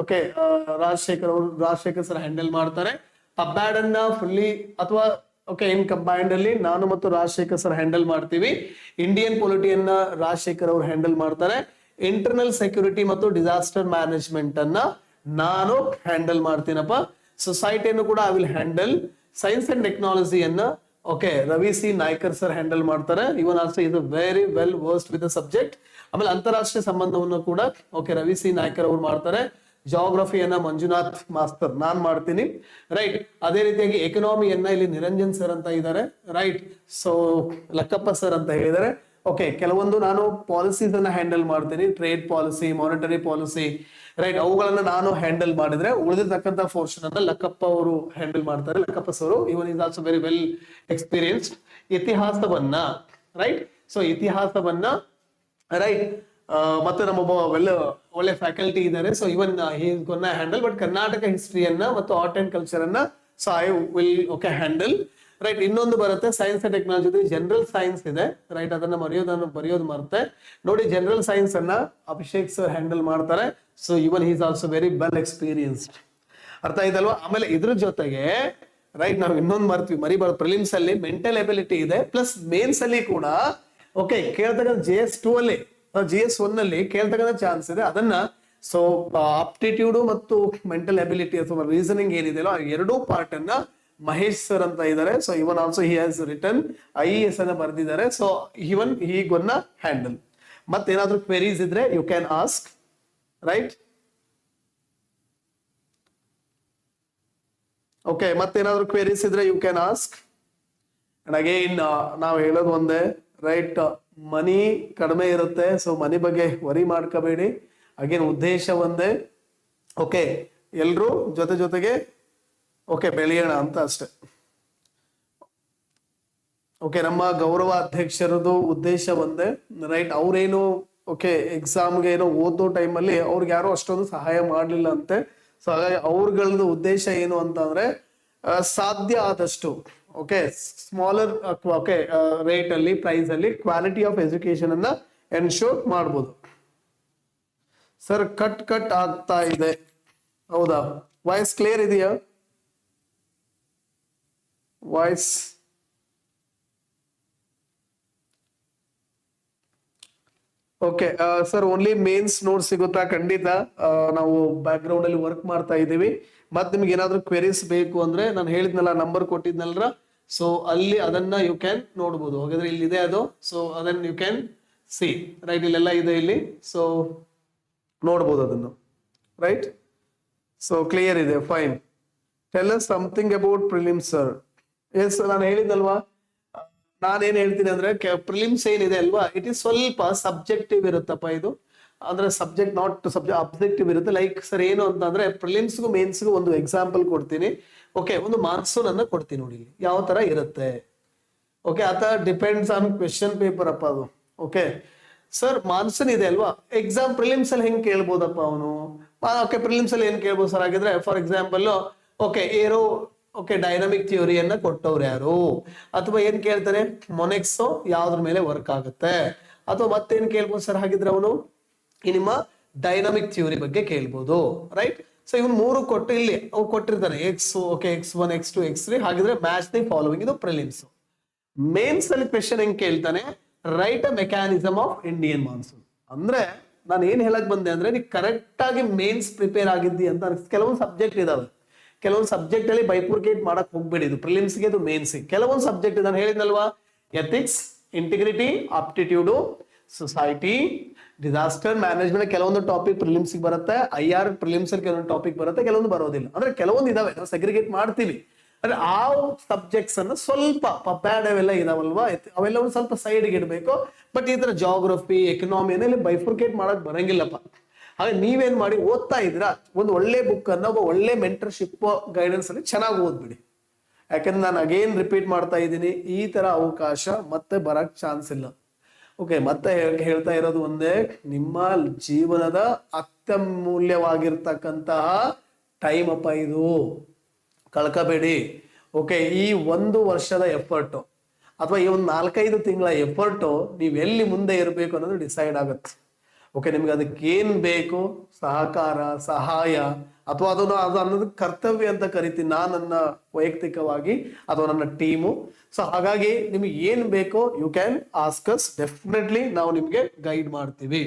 Speaker 1: okay Rajashekhar sir handle ಮಾಡ್ತಾರೆ. ಪಬ್ಯಾಡ್ ಅನ್ನ ಫುಲ್ಲಿ ಅಥವಾ ಓಕೆ ಇನ್ ಕಂಬೈನ್ಡ್ ಅಲ್ಲಿ ನಾನು ಮತ್ತು ರಾಜಶೇಖರ್ ಸರ್ ಹ್ಯಾಂಡಲ್ ಮಾಡ್ತೀವಿ. ಇಂಡಿಯನ್ ಪೊಲಿಟಿಯನ್ನ ರಾಜಶೇಖರ್ ಅವರು ಹ್ಯಾಂಡಲ್ ಮಾಡ್ತಾರೆ. ಇಂಟರ್ನಲ್ ಸೆಕ್ಯೂರಿಟಿ ಮತ್ತು ಡಿಸಾಸ್ಟರ್ ಮ್ಯಾನೇಜ್ಮೆಂಟ್ ಅನ್ನ ನಾನು ಹ್ಯಾಂಡಲ್ ಮಾಡ್ತೀನಪ್ಪ. ಸೊಸೈಟಿಯನ್ನು ಕೂಡ I will handle. Science and ಟೆಕ್ನಾಲಜಿಯನ್ನ okay Ravi C Naikar sir handle ಮಾಡ್ತಾರೆ. ಇವನ್ also is very well versed with the subject. ಆಮೇಲೆ ಅಂತಾರಾಷ್ಟ್ರೀಯ ಸಂಬಂಧವನ್ನು ಕೂಡ ಓಕೆ ರವಿ ಸಿ ನಾಯ್ಕರ್ ಅವರು ಮಾಡ್ತಾರೆ. ಜಾಗ್ರಫಿಯನ್ನ ಮಂಜುನಾಥ್ ಮಾಸ್ತರ್ ನಾನ್ ಮಾಡ್ತೀನಿ, ರೈಟ್. ಅದೇ ರೀತಿಯಾಗಿ ಎಕನಾಮಿಯನ್ನ ಇಲ್ಲಿ ನಿರಂಜನ್ ಸರ್ ಅಂತ ಇದ್ದಾರೆ, ರೈಟ್. ಸೊ ಲಕ್ಕಪ್ಪ ಸರ್ ಅಂತ ಹೇಳಿದ್ದಾರೆ. ಓಕೆ, ಕೆಲವೊಂದು ನಾನು ಪಾಲಿಸೀಸ್ ಅನ್ನ ಹ್ಯಾಂಡಲ್ ಮಾಡ್ತೀನಿ, trade policy, monetary policy, right. ಅವುಗಳನ್ನ ನಾನು ಹ್ಯಾಂಡಲ್ ಮಾಡಿದ್ರೆ ಉಳಿದಿರ್ತಕ್ಕಂಥ ಪೋರ್ಷನ್ ಅನ್ನ ಲಕ್ಕಪ್ಪ ಅವರು ಹ್ಯಾಂಡಲ್ ಮಾಡ್ತಾರೆ. ಲಕ್ಕಪ್ಪ ಸರ್ ಇವನ್ is also very well experienced. ಇತಿಹಾಸವನ್ನ, ರೈಟ್. ಸೊ ಇತಿಹಾಸವನ್ನ, ರೈಟ್. ಮತ್ತೆ ನಮ್ಮ ಒಳ್ಳೆ ಫ್ಯಾಕಲ್ಟಿ ಇದ್ದಾರೆ. ಸೊ ಇವನ್ ಗೊನ್ನ ಹ್ಯಾಂಡಲ್. ಬಟ್ ಕರ್ನಾಟಕ ಹಿಸ್ಟ್ರಿಯನ್ನ ಮತ್ತು ಆರ್ಟ್ ಅಂಡ್ ಕಲ್ಚರ್ ಅನ್ನ so I will okay handle, right. ಇನ್ನೊಂದು ಬರುತ್ತೆ science and technology, general science ಇದೆ, ರೈಟ್. ಅದನ್ನ ಬರೆಯೋದು ಮರುತ್ತೆ ನೋಡಿ. ಜನರಲ್ ಸೈನ್ಸ್ ಅನ್ನ ಅಭಿಷೇಕ್ ಸರ್ ಹ್ಯಾಂಡಲ್ ಮಾಡ್ತಾರೆ. ಸೊ ಇವನ್ is also very well experienced. ಅರ್ಥ ಆಯ್ತಲ್ವಾ? ಆಮೇಲೆ ಇದ್ರ ಜೊತೆಗೆ, ರೈಟ್, ನಾವು ಇನ್ನೊಂದು ಮರಿಬಾರ್ದು, ಪ್ರಿಲಿಮ್ಸ್ ಅಲ್ಲಿ ಮೆಂಟಲ್ ಎಬಿಲಿಟಿ ಇದೆ, ಪ್ಲಸ್ ಮೇನ್ಸ್ ಅಲ್ಲಿ ಕೂಡ ಓಕೆ ಕೇಳ್ತಕ್ಕಂಥ JS2 ಅಲ್ಲಿ GS1 ಅಲ್ಲಿ ಕೇಳ್ತಕ್ಕಂಥ ಚಾನ್ಸ್ ಇದೆ. ಅದನ್ನ ಸೊ ಆಪ್ಟಿಟ್ಯೂಡ್ ಮತ್ತು ಮೆಂಟಲ್ ಎಬಿಲಿಟಿ ಅಥವಾ ರೀಸನಿಂಗ್ ಏನಿದೆಯಲ್ಲ ಆ ಎರಡೂ ಪಾರ್ಟ್ ಅನ್ನ ಮಹೇಶ್ ಸರ್ ಅಂತ ಇದ್ದಾರೆ. ಸೊ ಇವನ್ also he has written IES ಅನ್ನ ಬರೆದಿದ್ದಾರೆ. ಸೊ ಇವನ್ ಹಿ ಗೊನ್ನ ಹ್ಯಾಂಡಲ್. ಮತ್ತೇನಾದ್ರೂ ಕ್ವೆರೀಸ್ ಇದ್ರೆ you can ask, right. Okay, ಮತ್ತೇನಾದ್ರೂ ಕ್ವೆರೀಸ್ ಇದ್ರೆ you can ask. And again ನಾವು ಹೇಳೋದು ಒಂದೇ, ರೈಟ್. ಮನಿ ಕಡಿಮೆ ಇರುತ್ತೆ, ಸೊ ಮನಿ ಬಗ್ಗೆ ವರಿ ಮಾಡ್ಕೋಬೇಡಿ. ಅಗೇನ್ ಉದ್ದೇಶ ಒಂದೇ, ಓಕೆ, ಎಲ್ರು ಜೊತೆಗೆ ಓಕೆ ಬೆಳೆಯೋಣ ಅಂತ ಅಷ್ಟೆ. ಓಕೆ, ನಮ್ಮ ಗೌರವ ಅಧ್ಯಕ್ಷರದು ಉದ್ದೇಶ ಒಂದೇ, ರೈಟ್. ಅವ್ರೇನು ಓಕೆ ಎಕ್ಸಾಮ್ಗೆ ಏನೋ ಓದೋ ಟೈಮಲ್ಲಿ ಅವ್ರಿಗೆ ಯಾರೋ ಅಷ್ಟೊಂದು ಸಹಾಯ ಮಾಡ್ಲಿಲ್ಲ ಅಂತೆ. ಸೊ ಹಾಗಾಗಿ ಅವ್ರಗಳದ್ದು ಉದ್ದೇಶ ಏನು ಅಂತಂದ್ರೆ ಸಾಧ್ಯ ಆದಷ್ಟು ಓಕೆ ಸ್ಮಾಲರ್ ಓಕೆ ರೇಟ್ ಅಲ್ಲಿ, ಪ್ರೈಸ್ ಅಲ್ಲಿ ಕ್ವಾಲಿಟಿ ಆಫ್ ಎಜುಕೇಶನ್ ಅನ್ನ ಎನ್ಶೋರ್ ಮಾಡ್ಬೋದು. ಸರ್ ಕಟ್ ಆಗ್ತಾ ಇದೆ, ಹೌದಾ? ವಾಯ್ಸ್ ಕ್ಲಿಯರ್ ಇದೆಯಾ? Voice okay sir, only mains notes ಸಿಗುತ್ತಾ? ಖಂಡಿತ ನಾವು ಬ್ಯಾಕ್ ಗ್ರೌಂಡ್ ಅಲ್ಲಿ ವರ್ಕ್ ಮಾಡ್ತಾ ಇದ್ದೀವಿ. ಮತ್ತೆ ನಿಮ್ಗೆ ಏನಾದ್ರು ಕ್ವೆರೀಸ್ ಬೇಕು ಅಂದ್ರೆ ನಾನು ಹೇಳಿದ್ನಲ್ಲ, ನಂಬರ್ ಕೊಟ್ಟಿದ್ನಲ್ರ, ಸೊ ಅಲ್ಲಿ ಅದನ್ನ ಯು ಕ್ಯಾನ್ ನೋಡ್ಬೋದು. ಹಾಗಾದ್ರೆ ಇಲ್ಲಿದೆ ಅದು, ಸೊ ಅದನ್ನ ಯು ಕ್ಯಾನ್ ಸಿ, ರೈಟ್. ಇಲ್ಲೆಲ್ಲ ಇದೆ ಇಲ್ಲಿ, ಸೊ ನೋಡ್ಬೋದು ಅದನ್ನು, ರೈಟ್. ಸೊ ಕ್ಲಿಯರ್ ಇದೆ, fine. Tell us something about prelims sir. Yes, ನಾನು ಹೇಳಿದ್ನಲ್ವಾ, ನಾನೇನ್ ಹೇಳ್ತೀನಿ ಅಂದ್ರೆ ಪ್ರಿಲಿಮ್ಸ್ ಏನಿದೆ ಅಲ್ವಾ, ಇಟ್ ಈಸ್ ಸ್ವಲ್ಪ ಸಬ್ಜೆಕ್ಟಿವ್ ಇರುತ್ತಪ್ಪ ಇದು. ಅಂದ್ರೆ ಸಬ್ಜೆಕ್ಟ್ ನಾಟ್ ಸಬ್ಜೆಕ್ಟ್ ಅಬ್ಜೆಕ್ಟಿವ್ ಇರುತ್ತೆ. ಲೈಕ್ ಸರ್ ಏನು ಅಂತಂದ್ರೆ ಪ್ರಿಲಿಮ್ಸ್ಗೂ ಮೇನ್ಸ್ಗೂ ಒಂದು ಎಕ್ಸಾಂಪಲ್ ಕೊಡ್ತೀನಿ. ಓಕೆ, ಒಂದು ಮಾನ್ಸೂನ್ ಅನ್ನ ಕೊಡ್ತೀನಿ ನೋಡಿ, ಯಾವ ತರ ಇರುತ್ತೆ. ಓಕೆ, ಆತ ಡಿಪೆಂಡ್ಸ್ ಆನ್ ಕ್ವೆಶನ್ ಪೇಪರ್ ಅಪ್ಪ ಅದು. ಓಕೆ ಸರ್, ಮಾನ್ಸೂನ್ ಇದೆ ಅಲ್ವಾ, ಎಕ್ಸಾಮ್ ಪ್ರಿಲಿಮ್ಸ್ ಅಲ್ಲಿ ಹೆಂಗ್ ಕೇಳ್ಬೋದಪ್ಪ ಅವನು? ಓಕೆ, ಪ್ರಿಲಿಮ್ಸ್ ಅಲ್ಲಿ ಏನ್ ಕೇಳ್ಬೋದು ಸರ್ ಆಗಿದ್ರೆ, for example okay aero okay dynamic ಥಿಯೋರಿಯನ್ನ ಕೊಟ್ಟವ್ರು ಯಾರು, ಅಥವಾ ಏನ್ ಕೇಳ್ತಾರೆ ಮೊನೆಕ್ಸ್ ಯಾವ್ದ್ರ ಮೇಲೆ ವರ್ಕ್ ಆಗುತ್ತೆ, ಅಥವಾ ಮತ್ತೇನ್ ಕೇಳ್ಬೋದು ಸರ್ ಹಾಗಿದ್ರೆ ಅವನು ನಿಮ್ಮ ಡೈನಾಮಿಕ್ ಥಿಯೋರಿ ಬಗ್ಗೆ ಕೇಳ್ಬೋದು, ರೈಟ್. ಸೊ ಇವನ್ ಮೂರು ಕೊಟ್ಟು ಇಲ್ಲಿ ಅವು ಕೊಟ್ಟಿರ್ತಾನೆ, ಓಕೆ X1 X2 X3, ಹಾಗಿದ್ರೆ ಮ್ಯಾಚ್ ದಿ ಫಾಲೋವಿಂಗ್. ಇದು ಪ್ರಿಲಿಮ್ಸ್. ಮೇನ್ಸ್ ಅಲ್ಲಿ ಕ್ವೆಶನ್ ಹೆಂಗ್ ಕೇಳ್ತಾನೆ, write a mechanism of Indian monsoon. ಅಂದ್ರೆ ನಾನು ಏನ್ ಹೇಳಕ್ ಬಂದೆ ಅಂದ್ರೆ, ನೀವು ಕರೆಕ್ಟ್ ಆಗಿ ಮೇನ್ಸ್ ಪ್ರಿಪೇರ್ ಆಗಿದ್ದಿ ಅಂತ. ಕೆಲವೊಂದು ಸಬ್ಜೆಕ್ಟ್ ಇದಾವೆ, ಕೆಲವೊಂದು ಸಬ್ಜೆಕ್ಟ್ ಅಲ್ಲಿ ಬೈಫರ್ಕೇಟ್ ಮಾಡಕ್ ಹೋಗ್ಬೇಡಿ. ಇದು ಪ್ರಿಲಿಮ್ಸ್ಗೆ, ಇದು ಮೇನ್ಸ್ಗೆ. ಕೆಲವೊಂದು ಸಬ್ಜೆಕ್ಟ್ ನಾನು ಹೇಳಿದ್ನಲ್ವಾ, ethics, integrity, aptitude, society, disaster management ಕೆಲವೊಂದು ಟಾಪಿಕ್ ಪ್ರಿಲಿಮ್ಸ್ ಬರುತ್ತೆ. IR ಪ್ರಿಲಿಮ್ಸ್ ಅಲ್ಲಿ ಕೆಲವೊಂದು ಟಾಪಿಕ್ ಬರುತ್ತೆ, ಕೆಲವೊಂದು ಬರೋದಿಲ್ಲ. ಅಂದ್ರೆ ಕೆಲವೊಂದು ಇದಾವೆ, ನಾವು ಸೆಗ್ರಿಗೇಟ್ ಮಾಡ್ತೀವಿ. ಅಂದ್ರೆ ಆ ಸಬ್ಜೆಕ್ಟ್ಸ್ ಅನ್ನ ಸ್ವಲ್ಪ ಪಪ್ಯಾಡ್ ಅವೆಲ್ಲ ಇದಾವಲ್ವಾ, ಅವೆಲ್ಲ ಒಂದು ಸ್ವಲ್ಪ ಸೈಡ್ಗೆ ಇಡಬೇಕು. ಬಟ್ ಈ ತರ ಜಾಗ್ರಫಿ, ಎಕನಾಮಿಯಲ್ಲಿ ಬೈಫರ್ಕೇಟ್ ಮಾಡಕ್ ಬರಂಗಿಲ್ಲಪ್ಪ. ಹಾಗೆ ನೀವೇನ್ ಮಾಡಿ, ಓದ್ತಾ ಇದ್ರ ಒಂದು ಒಳ್ಳೆ ಬುಕ್ ಅನ್ನ, ಒಬ್ಬ ಒಳ್ಳೆ ಮೆಂಟರ್ಶಿಪ್ ಗೈಡೆನ್ಸ್ ಅಲ್ಲಿ ಚೆನ್ನಾಗಿ ಓದ್ಬಿಡಿ. ಯಾಕಂದ್ರೆ ನಾನು ಅಗೇನ್ ರಿಪೀಟ್ ಮಾಡ್ತಾ ಇದ್ದೀನಿ, ಈ ತರ ಅವಕಾಶ ಮತ್ತೆ ಬರಕ್ ಚಾನ್ಸ್ ಇಲ್ಲ. ಓಕೆ, ಮತ್ತೆ ಹೇಳ್ತಾ ಇರೋದು ಒಂದೇ, ನಿಮ್ಮ ಜೀವನದ ಅತ್ಯಮೂಲ್ಯವಾಗಿರ್ತಕ್ಕಂತಹ ಟೈಮ್ ಅಪ್ಪ ಇದು, ಕಳ್ಕಬೇಡಿ. ಓಕೆ, ಈ ಒಂದು ವರ್ಷದ ಎಫರ್ಟ್ ಅಥವಾ ಈ ಒಂದು 4-5 ತಿಂಗಳ ಎಫರ್ಟು ನೀವು ಎಲ್ಲಿ ಮುಂದೆ ಇರಬೇಕು ಅನ್ನೋದು ಡಿಸೈಡ್ ಆಗುತ್ತೆ. ಓಕೆ, ನಿಮ್ಗೆ ಅದಕ್ಕೆ ಏನ್ ಬೇಕು, ಸಹಕಾರ, ಸಹಾಯ, ಅಥವಾ ಅದು ಅನ್ನೋದು ಕರ್ತವ್ಯ ಅಂತ ಕರಿತೀನಿ ನಾನು ನನ್ನ ವೈಯಕ್ತಿಕವಾಗಿ ಅಥವಾ ನನ್ನ ಟೀಮು. ಸೊ ಹಾಗಾಗಿ ನಿಮ್ಗೆ ಏನ್ ಬೇಕೋ you can ask us, definitely ನಾವು ನಿಮ್ಗೆ ಗೈಡ್ ಮಾಡ್ತೀವಿ.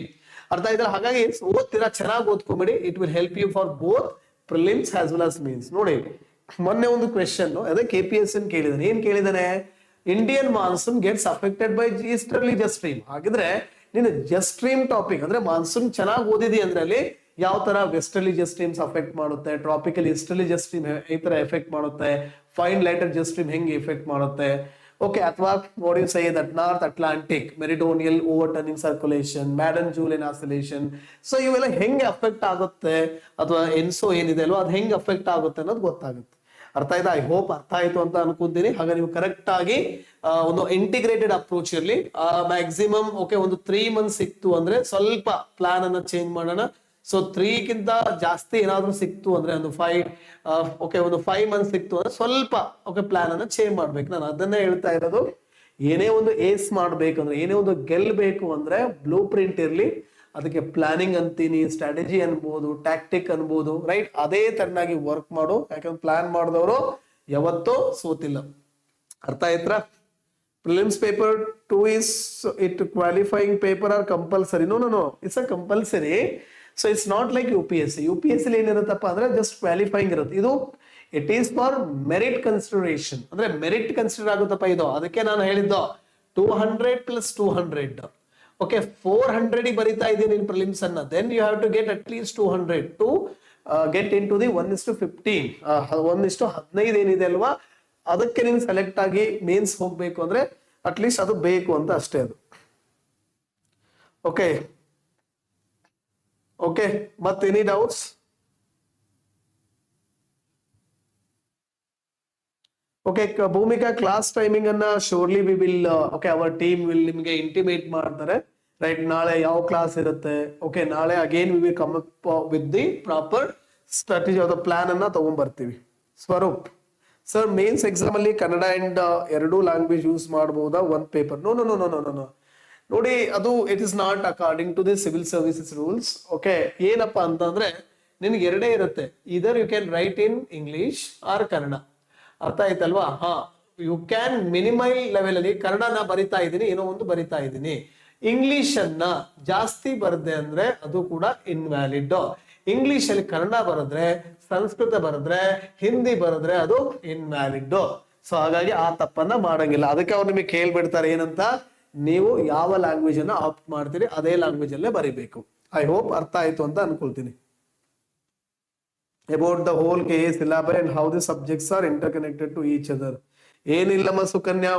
Speaker 1: ಅರ್ಥ ಆಯ್ತಲ್ಲ? ಹಾಗಾಗಿ ಓದ್ತೀರಾ, ಚೆನ್ನಾಗಿ ಓದ್ಕೊಂಬಿಡಿ. It will help you for both prelims as well as mains. ನೋಡಿ, ಮೊನ್ನೆ ಒಂದು ಕ್ವೆಶನ್ ಅದೇ KPSC ಕೇಳಿದಾನೆ. ಏನ್ ಕೇಳಿದಾನೆ? Indian monsoon gets affected by easterly jet stream. ಹಾಗಿದ್ರೆ ನೀನು ಜೆಟ್ ಸ್ಟ್ರೀಮ್ ಟಾಪಿಕ್ ಅಂದ್ರೆ ಮಾನ್ಸೂನ್ ಚೆನ್ನಾಗಿ ಓದಿದಿ ಅಂದ್ರೆ ಅಲ್ಲಿ ಯಾವ ತರ ವೆಸ್ಟರ್ಲಿ ಜೆಟ್ ಸ್ಟ್ರೀಮ್ಸ್ ಅಫೆಕ್ಟ್ ಮಾಡುತ್ತೆ, ಟ್ರಾಪಿಕಲ್ ಈಸ್ಟರ್ಲಿ ಜೆಟ್ ಸ್ಟ್ರೀಮ್ ಈ ತರ ಎಫೆಕ್ಟ್ ಮಾಡುತ್ತೆ, ಫೈನ್ ಲೈಟರ್ ಜೆಟ್ ಸ್ಟ್ರೀಮ್ ಹೆಂಗೆ ಎಫೆಕ್ಟ್ ಮಾಡುತ್ತೆ, ಓಕೆ, ಅಥವಾ what you say that North Atlantic meridional overturning circulation, Madden Julian oscillation, so ಇವೆಲ್ಲ ಹೆಂಗೆ ಅಫೆಕ್ಟ್ ಆಗುತ್ತೆ, ಅಥವಾ ಎನ್ಸೋ ಏನಿದೆ ಅಲ್ವಾ ಅದು ಹೆಂಗೆ ಅಫೆಕ್ಟ್ ಆಗುತ್ತೆ ಅನ್ನೋದು ಗೊತ್ತಾಗುತ್ತೆ. ಅರ್ಥ ಆಯ್ತಾ? ಐ ಹೋಪ್ ಅರ್ಥ ಆಯ್ತು ಅಂತ ಅನ್ಕೊಂತೀನಿ. ಹಾಗೆ ನೀವು ಕರೆಕ್ಟ್ ಆಗಿ ಒಂದು ಇಂಟಿಗ್ರೇಟೆಡ್ ಅಪ್ರೋಚ್ ಇರಲಿ. ಮ್ಯಾಕ್ಸಿಮಮ್ ಓಕೆ ಒಂದು 3 ಮಂತ್ಸ್ ಸಿಕ್ತು ಅಂದ್ರೆ ಸ್ವಲ್ಪ ಪ್ಲಾನ್ ಅನ್ನ ಚೇಂಜ್ ಮಾಡೋಣ. ಸೊ 3ಗಿಂತ ಜಾಸ್ತಿ ಏನಾದ್ರೂ ಸಿಕ್ತು ಅಂದ್ರೆ ಒಂದು 5 ಮಂತ್ಸ್ ಸಿಕ್ತು ಅಂದ್ರೆ ಸ್ವಲ್ಪ ಓಕೆ ಪ್ಲಾನ್ ಅನ್ನ ಚೇಂಜ್ ಮಾಡ್ಬೇಕು. ನಾನು ಅದನ್ನೇ ಹೇಳ್ತಾ ಇರೋದು. ಏನೇ ಒಂದು ಏಸ್ ಮಾಡ್ಬೇಕಂದ್ರೆ, ಏನೇ ಒಂದು ಗೆಲ್ಬೇಕು ಅಂದ್ರೆ ಬ್ಲೂ ಪ್ರಿಂಟ್ ಇರ್ಲಿ, ಅದಕ್ಕೆ ಪ್ಲಾನಿಂಗ್ ಅಂತೀನಿ, ಸ್ಟ್ರಾಟಜಿ ಅನ್ಬೋದು, ಟ್ಯಾಕ್ಟಿಕ್ ಅನ್ಬೋದು, ರೈಟ್? ಅದೇ ತರನಾಗಿ ವರ್ಕ್ ಮಾಡು. ಯಾಕಂದ್ರೆ ಪ್ಲಾನ್ ಮಾಡಿದವರು ಯಾವತ್ತೂ ಸೋತಿಲ್ಲ. ಅರ್ಥ ಆಯ್ತಾ? Prelims paper 2 is it qualifying paper or compulsory? No, it's a compulsory. So it's not like UPSC. UPSC ಏನಿರುತ್ತಪ್ಪ ಅಂದ್ರೆ ಜಸ್ಟ್ ಕ್ವಾಲಿಫೈಯಿಂಗ್ ಇರುತ್ತೆ. ಇದು it is for merit consideration, ಅಂದ್ರೆ ಮೆರಿಟ್ ಕನ್ಸಿಡರ್ ಆಗುತ್ತಪ್ಪ ಇದು. ಅದಕ್ಕೆ ನಾನು ಹೇಳಿದ್ದು 200 + 200. ಓಕೆ, 400 ಬರಿತಾ ಇದ್ದೀನಿ ಇನ್ ಪ್ರಿಲಿಮ್ಸ್ ಅನ್ನ, then you have to get at least 200 to get into the 1:15 1:15 ಏನಿದೆ ಅಲ್ವಾ, ಅದಕ್ಕೆ ನೀನು ಸೆಲೆಕ್ಟ್ ಆಗಿ ಮೇನ್ಸ್ ಹೋಗ್ಬೇಕು ಅಂದ್ರೆ ಅಟ್ಲೀಸ್ಟ್ ಅದು ಬೇಕು ಅಂತ ಅಷ್ಟೇ ಅದು. ಓಕೆ, ಮತ್ತೆ any doubts? Okay, Bhoomika class timing ಅನ್ನ shortly we will okay our team will ನಿಮಗೆ ಇಂಟಿಮೇಟ್ ಮಾಡ್ತಾರೆ, ರೈಟ್? ನಾಳೆ ಯಾವ ಕ್ಲಾಸ್ ಇರುತ್ತೆ, ಓಕೆ, ನಾಳೆ again we will come up with the proper strategy of the plan ಅನ್ನ ತಗೊಂಡ್ ಬರ್ತೀವಿ. ಸ್ವರೂಪ್ ಸರ್, ಮೇನ್ಸ್ ಎಕ್ಸಾಮ್ ಅಲ್ಲಿ ಕನ್ನಡ ಅಂಡ್ 2 ಲ್ಯಾಂಗ್ವೇಜ್ ಯೂಸ್ ಮಾಡಬಹುದಾ ಒಂದು ಪೇಪರ್? ನೋ. ನೋಡಿ, ಅದು it is not according to the civil services rules. Okay, ಏನಪ್ಪಾ ಅಂತಂದ್ರೆ ನಿನ್ಗೆ 2 ಇರುತ್ತೆ, either you can write in English or Kannada. ಅರ್ಥ ಆಯ್ತಲ್ವಾ? ಯು ಕ್ಯಾನ್ ಮಿನಿಮಲ್ ಲೆವೆಲ್ ಅಲ್ಲಿ ಕನ್ನಡನ ಬರಿತಾ ಇದ್ದೀನಿ, ಏನೋ ಒಂದು ಬರಿತಾ ಇದ್ದೀನಿ, ಇಂಗ್ಲಿಷ್ ಅನ್ನ ಜಾಸ್ತಿ ಬರದೆ ಅಂದ್ರೆ ಅದು ಕೂಡ ಇನ್ವ್ಯಾಲಿಡ್. ಇಂಗ್ಲಿಷ್ ಅಲ್ಲಿ ಕನ್ನಡ ಬರೆದ್ರೆ, ಸಂಸ್ಕೃತ ಬರೆದ್ರೆ, ಹಿಂದಿ ಬರೆದ್ರೆ ಅದು ಇನ್ವ್ಯಾಲಿಡ್. ಸೊ ಹಾಗಾಗಿ ಆ ತಪ್ಪನ್ನ ಮಾಡಂಗಿಲ್ಲ. ಅದಕ್ಕೆ ಅವ್ರು ನಿಮಗೆ ಕೇಳ್ಬಿಡ್ತಾರೆ ಏನಂತ, ನೀವು ಯಾವ ಲ್ಯಾಂಗ್ವೇಜ್ ಅನ್ನ ಆಪ್ಟ್ ಮಾಡ್ತೀರಿ ಅದೇ ಲ್ಯಾಂಗ್ವೇಜ್ ಅಲ್ಲೇ ಬರೀಬೇಕು. ಐ ಹೋಪ್ ಅರ್ಥ ಆಯ್ತು ಅಂತ ಅನ್ಕೊಳ್ತೀನಿ. About the whole case syllabus and how the subjects are interconnected to each other. ಏನಿಲ್ಲಮ್ಮ ಸುಕನ್ಯಾ,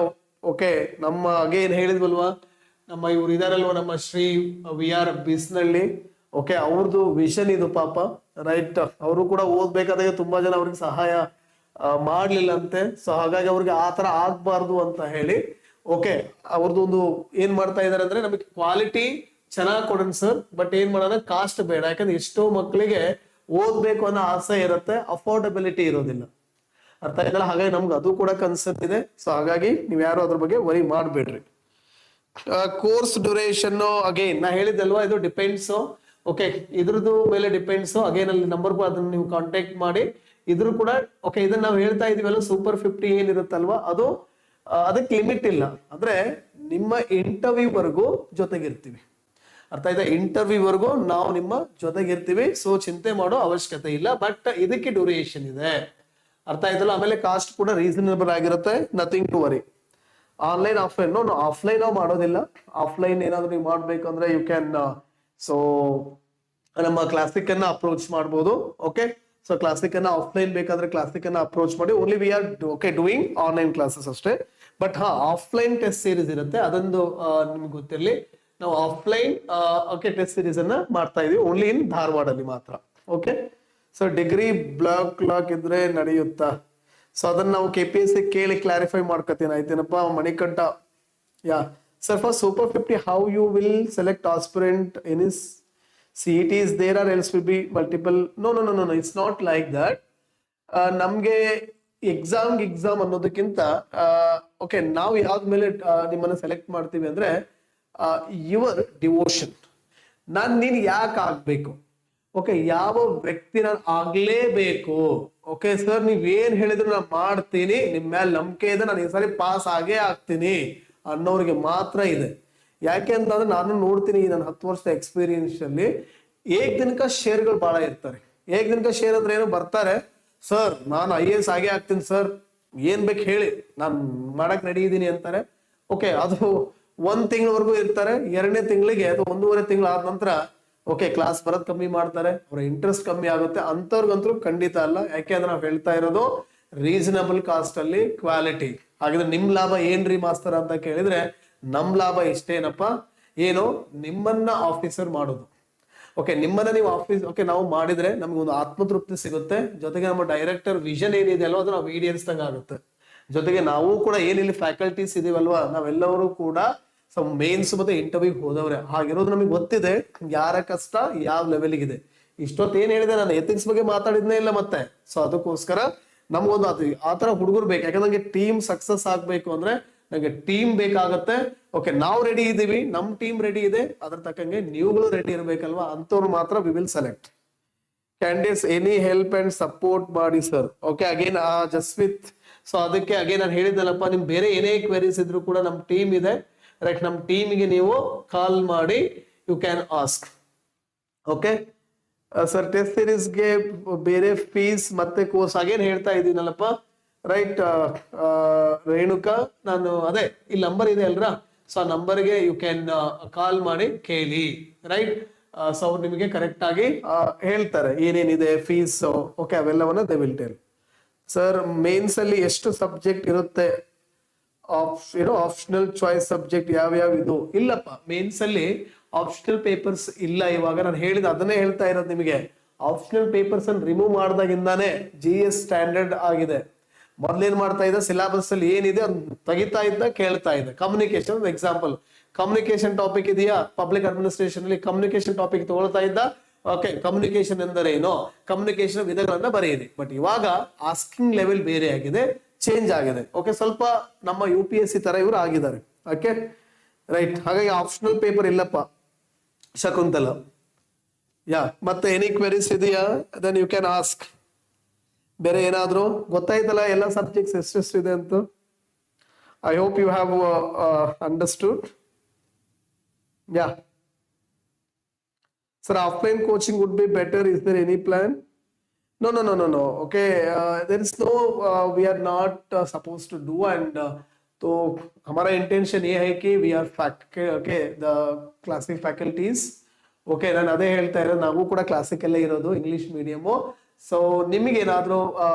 Speaker 1: ಓಕೆ, ನಮ್ಮ ಅಗೇನ್ ಹೇಳಿದ್ವಲ್ವಾ, ನಮ್ಮ ಇವ್ರು ಇದಾರಲ್ವ, ನಮ್ಮ ಶ್ರೀ VR ಬಿಸ್ನಳ್ಳಿ, ಓಕೆ, ಅವ್ರದ್ದು ವಿಷನ್ ಇದು ಪಾಪ, ರೈಟ್? ಅವರು ಕೂಡ ಓದ್ಬೇಕಾದಾಗ ತುಂಬಾ ಜನ ಅವ್ರಿಗೆ ಸಹಾಯ ಮಾಡ್ಲಿಲ್ಲ ಅಂತೆ. ಸೊ ಹಾಗಾಗಿ ಅವ್ರಿಗೆ ಆ ತರ ಆಗ್ಬಾರ್ದು ಅಂತ ಹೇಳಿ, ಓಕೆ, ಅವ್ರದ್ದು ಒಂದು ಏನ್ ಮಾಡ್ತಾ ಇದಾರೆ ಅಂದ್ರೆ, ನಮಗೆ ಕ್ವಾಲಿಟಿ ಚೆನ್ನಾಗಿ ಕೊಡೋಣ ಸರ್, ಬಟ್ ಏನ್ ಮಾಡೋಣ, ಕಾಸ್ಟ್ ಬೇಡ. ಯಾಕಂದ್ರೆ ಎಷ್ಟೋ ಮಕ್ಕಳಿಗೆ ಓದ್ಬೇಕು ಅನ್ನೋ ಆಸೆ ಇರುತ್ತೆ, ಅಫೋರ್ಡಬಿಲಿಟಿ ಇರೋದಿಲ್ಲ. ಅರ್ಥ ಆಯ್ತಲ್ಲ? ಹಾಗಾಗಿ ನಮ್ಗೆ ಅದು ಕೂಡ ಕನ್ಸರ್ನ್ ಇದೆ. ಸೊ ಹಾಗಾಗಿ ನೀವ್ ಯಾರು ಅದ್ರ ಬಗ್ಗೆ ವರಿ ಮಾಡ್ಬೇಡ್ರಿ. ಕೋರ್ಸ್ ಡ್ಯೂರೇಷನ್ ಅಗೇನ್ ನಾ ಹೇಳಿದ್ದಲ್ವಾ, ಇದು ಡಿಪೆಂಡ್ಸ್. ಓಕೆ, ಇದ್ರದ್ದು ಮೇಲೆ ಡಿಪೆಂಡ್ಸ್. ಅಗೇನ್ ಅಲ್ಲಿ ನಂಬರ್ ಅದನ್ನ ನೀವು ಕಾಂಟ್ಯಾಕ್ಟ್ ಮಾಡಿ. ಇದ್ರು ಕೂಡ ಓಕೆ, ಇದನ್ನ ನಾವು ಹೇಳ್ತಾ ಇದೀವಲ್ಲ, ಸೂಪರ್ 50 ಏನಿರುತ್ತಲ್ವಾ, ಅದು ಅದಕ್ಕೆ ಲಿಮಿಟ್ ಇಲ್ಲ. ಅಂದ್ರೆ ನಿಮ್ಮ ಇಂಟರ್ವ್ಯೂ ವರೆಗೂ ಜೊತೆಗಿರ್ತೀವಿ. ಅರ್ಥ ಆಯ್ತಾ? ಇಂಟರ್ವ್ಯೂ ವರೆಗೂ ನಾವು ನಿಮ್ಮ ಜೊತೆಗಿರ್ತೀವಿ. ಸೊ ಚಿಂತೆ ಮಾಡೋ ಅವಶ್ಯಕತೆ ಇಲ್ಲ, ಬಟ್ ಇದಕ್ಕೆ ಡ್ಯೂರೇಷನ್ ಇದೆ. ಅರ್ಥ ಆಯ್ತಲ್ಲ? ಆಮೇಲೆ ಕಾಸ್ಟ್ ಕೂಡ ರೀಸನಬಲ್ ಆಗಿರುತ್ತೆ, nothing to worry. Online offline offline ನಾವು ಮಾಡೋದಿಲ್ಲ. ಆಫ್ಲೈನ್ ಏನಾದ್ರು ನೀವು ಮಾಡ್ಬೇಕಂದ್ರೆ ಯು ಕ್ಯಾನ್ ಸೊ ನಮ್ಮ ಕ್ಲಾಸಿಕ್ ಅನ್ನ ಅಪ್ರೋಚ್ ಮಾಡ್ಬೋದು. ಓಕೆ, ಸೊ ಕ್ಲಾಸಿಕ್ ಅನ್ನ ಆಫ್ಲೈನ್ ಬೇಕಾದ್ರೆ ಕ್ಲಾಸಿಕ್ ಅನ್ನ ಅಪ್ರೋಚ್ ಮಾಡಿ. Only we are okay doing online classes ಅಷ್ಟೇ. ಬಟ್ ಆಫ್ಲೈನ್ ಟೆಸ್ಟ್ ಸೀರೀಸ್ ಇರುತ್ತೆ, ಅದೊಂದು ನಿಮ್ಗೆ ಗೊತ್ತಿರಲಿ. ನಾವು ಆಫ್ಲೈನ್ ಓಕೆ ಟೆಸ್ಟ್ ಸೀರೀಸ್ ಅನ್ನ ಮಾಡ್ತಾ ಇದೀವಿ, ಓನ್ಲಿ ಇನ್ ಧಾರವಾಡಲ್ಲಿ ಮಾತ್ರ. ಓಕೆ, ಸೊ ಡಿಗ್ರಿ ಬ್ಲಾಕ್ ಇದ್ರೆ ನಡೆಯುತ್ತಾ? ಸೊ ಅದನ್ನ ನಾವು KPSC ಕೇಳಿ ಕ್ಲಾರಿಫೈ ಮಾಡ್ಕೊತೀನಿ. ಆಯ್ತೇನಪ್ಪ Manikanta? Yeah sir, for super 50 how you will select aspirant in is CET is there or else will be multiple? No, it's not like that. ನಮ್ಗೆ exam ಅನ್ನೋದಕ್ಕಿಂತ okay ನಾವು ಯಾವ್ದ್ಮೇಲೆ ನಿಮ್ಮನ್ನ ಸೆಲೆಕ್ಟ್ ಮಾಡ್ತೀವಿ ಅಂದ್ರೆ ಯುವರ್ ಡಿವೋಷನ್. ನೀನ್ ಯಾಕೆ ಆಗ್ಬೇಕು, ಓಕೆ ಯಾವ ವ್ಯಕ್ತಿ ನಾನು ಆಗ್ಲೇಬೇಕು, ಓಕೆ ಸರ್ ನೀವ್ ಏನ್ ಹೇಳಿದ್ರು ನಾನು ಮಾಡ್ತೀನಿ, ನಿಮ್ ಮೇಲೆ ನಂಬಿಕೆ ಇದೆ, ನಾನು ಈ ಸಾರಿ ಪಾಸ್ ಆಗೇ ಆಗ್ತೀನಿ ಅನ್ನೋರಿಗೆ ಮಾತ್ರ ಇದೆ. ಯಾಕೆ ಅಂತಂದ್ರೆ ನಾನು ನೋಡ್ತೀನಿ ನನ್ನ 10 ವರ್ಷದ ಎಕ್ಸ್ಪೀರಿಯನ್ಸ್ ಅಲ್ಲಿ ಏಕದಿನಕ ಶೇರ್ಗಳು ಬಹಳ ಇರ್ತಾರೆ. ಏಕದಿನಕ ಶೇರ್ ಅಂದ್ರೆ ಏನು, ಬರ್ತಾರೆ ಸರ್ ನಾನು IAS ಆಗೇ ಆಗ್ತೀನಿ ಸರ್, ಏನ್ ಬೇಕು ಹೇಳಿ ನಾನು ಮಾಡಕ್ ರೆಡಿ ಇದ್ದೀನಿ ಅಂತಾರೆ. ಓಕೆ ಅದು 1 ತಿಂಗಳವರೆಗೂ ಇರ್ತಾರೆ. 2ನೇ ತಿಂಗಳಿಗೆ ಅಥವಾ 1.5 ತಿಂಗಳು ಆದ ನಂತರ ಓಕೆ ಕ್ಲಾಸ್ ಬರೋದ್ ಕಮ್ಮಿ ಮಾಡ್ತಾರೆ, ಅವ್ರ ಇಂಟ್ರೆಸ್ಟ್ ಕಮ್ಮಿ ಆಗುತ್ತೆ. ಅಂತವ್ರಿಗಂತೂ ಖಂಡಿತ ಅಲ್ಲ. ಯಾಕೆ ಅಂದ್ರೆ ನಾವು ಹೇಳ್ತಾ ಇರೋದು ರೀಸನಬಲ್ ಕಾಸ್ಟ್ ಅಲ್ಲಿ ಕ್ವಾಲಿಟಿ. ಹಾಗಿದ್ರೆ ನಿಮ್ ಲಾಭ ಏನ್ರಿ ಮಾಸ್ತರ ಅಂತ ಕೇಳಿದ್ರೆ ನಮ್ ಲಾಭ ಇಷ್ಟೇನಪ್ಪ, ಏನು ನಿಮ್ಮನ್ನ ಆಫೀಸರ್ ಮಾಡೋದು. ಓಕೆ ನಿಮ್ಮನ್ನ ನೀವು ಓಕೆ ನಾವು ಮಾಡಿದ್ರೆ ನಮ್ಗೆ ಒಂದು ಆತ್ಮತೃಪ್ತಿ ಸಿಗುತ್ತೆ. ಜೊತೆಗೆ ನಮ್ಮ ಡೈರೆಕ್ಟರ್ ವಿಷನ್ ಏನಿದೆ ಅಲ್ವಾ ಅದು ನಾವು ಈಡೇರಿಸಿದಂಗ ಆಗುತ್ತೆ. ಜೊತೆಗೆ ನಾವು ಕೂಡ ಏನಿಲ್ಲಿ ಫ್ಯಾಕಲ್ಟೀಸ್ ಇದೀವಲ್ವಾ ನಾವೆಲ್ಲರೂ ಕೂಡ ಮೇನ್ಸ್ ಮತ್ತೆ ಇಂಟರ್ವ್ಯೂ ಹೋದವ್ರೆ. ಹಾಗಿರೋದು ನಮಗೆ ಗೊತ್ತಿದೆ ಯಾರ ಕಷ್ಟ ಯಾವ ಲೆವೆಲ್ಗೆ ಇದೆ. ಇಷ್ಟೊತ್ತು ಏನ್ ಹೇಳಿದೆ ನಾನು ಎಥಿಕ್ಸ್ ಬಗ್ಗೆ ಮಾತಾಡಿದ್ನೇ ಇಲ್ಲ ಮತ್ತೆ. ಸೊ ಅದಕ್ಕೋಸ್ಕರ ನಮ್ಗೊಂದು ಆ ತರ ಹುಡುಗರು ಬೇಕು. ಯಾಕಂದ್ರೆ ನಂಗೆ ಟೀಮ್ ಸಕ್ಸಸ್ ಆಗ್ಬೇಕು ಅಂದ್ರೆ ನಂಗೆ ಟೀಮ್ ಬೇಕಾಗತ್ತೆ. ಓಕೆ ನಾವು ರೆಡಿ ಇದೀವಿ, ನಮ್ ಟೀಮ್ ರೆಡಿ ಇದೆ, ಅದ್ರ ತಕ್ಕಂಗೆ ನೀವುಗಳು ರೆಡಿ ಇರ್ಬೇಕಲ್ವಾ, ಅಂತವ್ರು ಮಾತ್ರ we will select. Candidates any help and support ಮಾಡಿ sir. Okay again Jaswith, so ಅದಕ್ಕೆ ಅಗೇನ್ ನಾನು ಹೇಳಿದ್ನಲ್ಲಪ್ಪ, ನಿಮ್ ಬೇರೆ ಏನೇ ಕ್ವೆರೀಸ್ ಇದ್ರು ಕೂಡ ನಮ್ ಟೀಮ್ ಇದೆ, ರೈಟ್. ನಮ್ ಟೀಮ್ಗೆ ನೀವು ಕಾಲ್ ಮಾಡಿ you can ask. Okay sir test ಸೀರೀಸ್ಗೆ ಬೇರೆ ಫೀಸ್ ಮತ್ತೆ ಕೋರ್ಸ್ ಅಗೇನ್ ಹೇಳ್ತಾ ಇದ್ದೀನಲ್ಲಪ್ಪ, ರೈಟ್. ರೇಣುಕಾ, ನಾನು ಅದೇ ಇಲ್ಲಿ ನಂಬರ್ ಇದೆ ಅಲ್ರಾ, ಸೊ ಆ ನಂಬರ್ಗೆ ಯು ಕ್ಯಾನ್ ಕಾಲ್ ಮಾಡಿ ಕೇಳಿ, ರೈಟ್. ಸೊ ಅವ್ರು ನಿಮಗೆ ಕರೆಕ್ಟ್ ಆಗಿ ಹೇಳ್ತಾರೆ ಏನೇನಿದೆ ಫೀಸ್. ಓಕೆ ಅವೆಲ್ಲವನ್ನ they will tell. Sir mains ಅಲ್ಲಿ ಎಷ್ಟು ಸಬ್ಜೆಕ್ಟ್ ಇರುತ್ತೆ, ಆಪ್ಷನಲ್ ಚಾಯ್ಸ್ ಸಬ್ಜೆಕ್ಟ್ ಯಾವ್ಯಾವ ಇದು? ಇಲ್ಲಪ್ಪ ಮೇನ್ಸ್ ಅಲ್ಲಿ ಆಪ್ಷನಲ್ ಪೇಪರ್ಸ್ ಇಲ್ಲ. ಇವಾಗ ನಾನು ಹೇಳಿದ ಅದನ್ನೇ ಹೇಳ್ತಾ ಇರೋದು ನಿಮಗೆ. ಆಪ್ಷನಲ್ ಪೇಪರ್ಸ್ ಅನ್ನು ರಿಮೂವ್ ಮಾಡಿದಾಗಿಂದಾನೆ GS ಸ್ಟ್ಯಾಂಡರ್ಡ್ ಆಗಿದೆ. ಮೊದ್ಲೇನ್ ಮಾಡ್ತಾ ಇದ್ದ, ಸಿಲೆಬಸ್ ಅಲ್ಲಿ ಏನಿದೆ ಅದನ್ನ ತೆಗಿತಾ ಇದ್ದ, ಕೇಳ್ತಾ ಇದ್ದ. ಕಮ್ಯುನಿಕೇಶನ್ ಎಕ್ಸಾಂಪಲ್, ಕಮ್ಯುನಿಕೇಶನ್ ಟಾಪಿಕ್ ಇದೆಯಾ ಪಬ್ಲಿಕ್ ಅಡ್ಮಿನಿಸ್ಟ್ರೇಷನ್ ಅಲ್ಲಿ, ಕಮ್ಯುನಿಕೇಶನ್ ಟಾಪಿಕ್ ತಗೊಳ್ತಾ ಇದ್ದ. ಓಕೆ ಕಮ್ಯುನಿಕೇಶನ್ ಎಂದರೆ ಏನು, ಕಮ್ಯುನಿಕೇಶನ್ ವಿಧಗಳನ್ನ ಬರೆಯಿರಿ. ಬಟ್ ಇವಾಗ ಆಸ್ಕಿಂಗ್ ಲೆವೆಲ್ ಬೇರೆ ಆಗಿದೆ, ಚೇಂಜ್ ಆಗಿದೆ. ಓಕೆ ಸ್ವಲ್ಪ ನಮ್ಮ UPSC ತರ ಇವರು ಆಗಿದ್ದಾರೆ. Okay right. ಹಾಗಾಗಿ ಆಪ್ಷನಲ್ ಪೇಪರ್ ಇಲ್ಲಪ್ಪ ಶಕುಂತಲ. ಯಾ ಮತ್ತೆ ಎನಿ ಕ್ವೆರೀಸ್ ಇದೆಯಾ, ದೆನ್ ಯು ಕ್ಯಾನ್ ಆಸ್ಕ್. ಬೇರೆ ಏನಾದ್ರು ಗೊತ್ತಾಯ್ತಲ್ಲ ಎಲ್ಲ ಸಬ್ಜೆಕ್ಟ್ಸ್ ಎಷ್ಟೆಷ್ಟು ಇದೆ ಅಂತ. I hope you have understood. Yeah sir offline coaching would be better, is there any plan? No. Okay, there is no. We are not supposed to do, and तो हमारा intention ये है कि we are okay the classic faculties. Okay, ನಾನು ಅದೇ ಹೇಳ್ತಾ ಇರೋದು, ನಾವು ಕೂಡ ಕ್ಲಾಸಿಕ್ ಅಲ್ಲೇ ಇರೋದು, ಇಂಗ್ಲಿಷ್ ಮೀಡಿಯಮು. ಸೊ ನಿಮಗೆ ಏನಾದ್ರು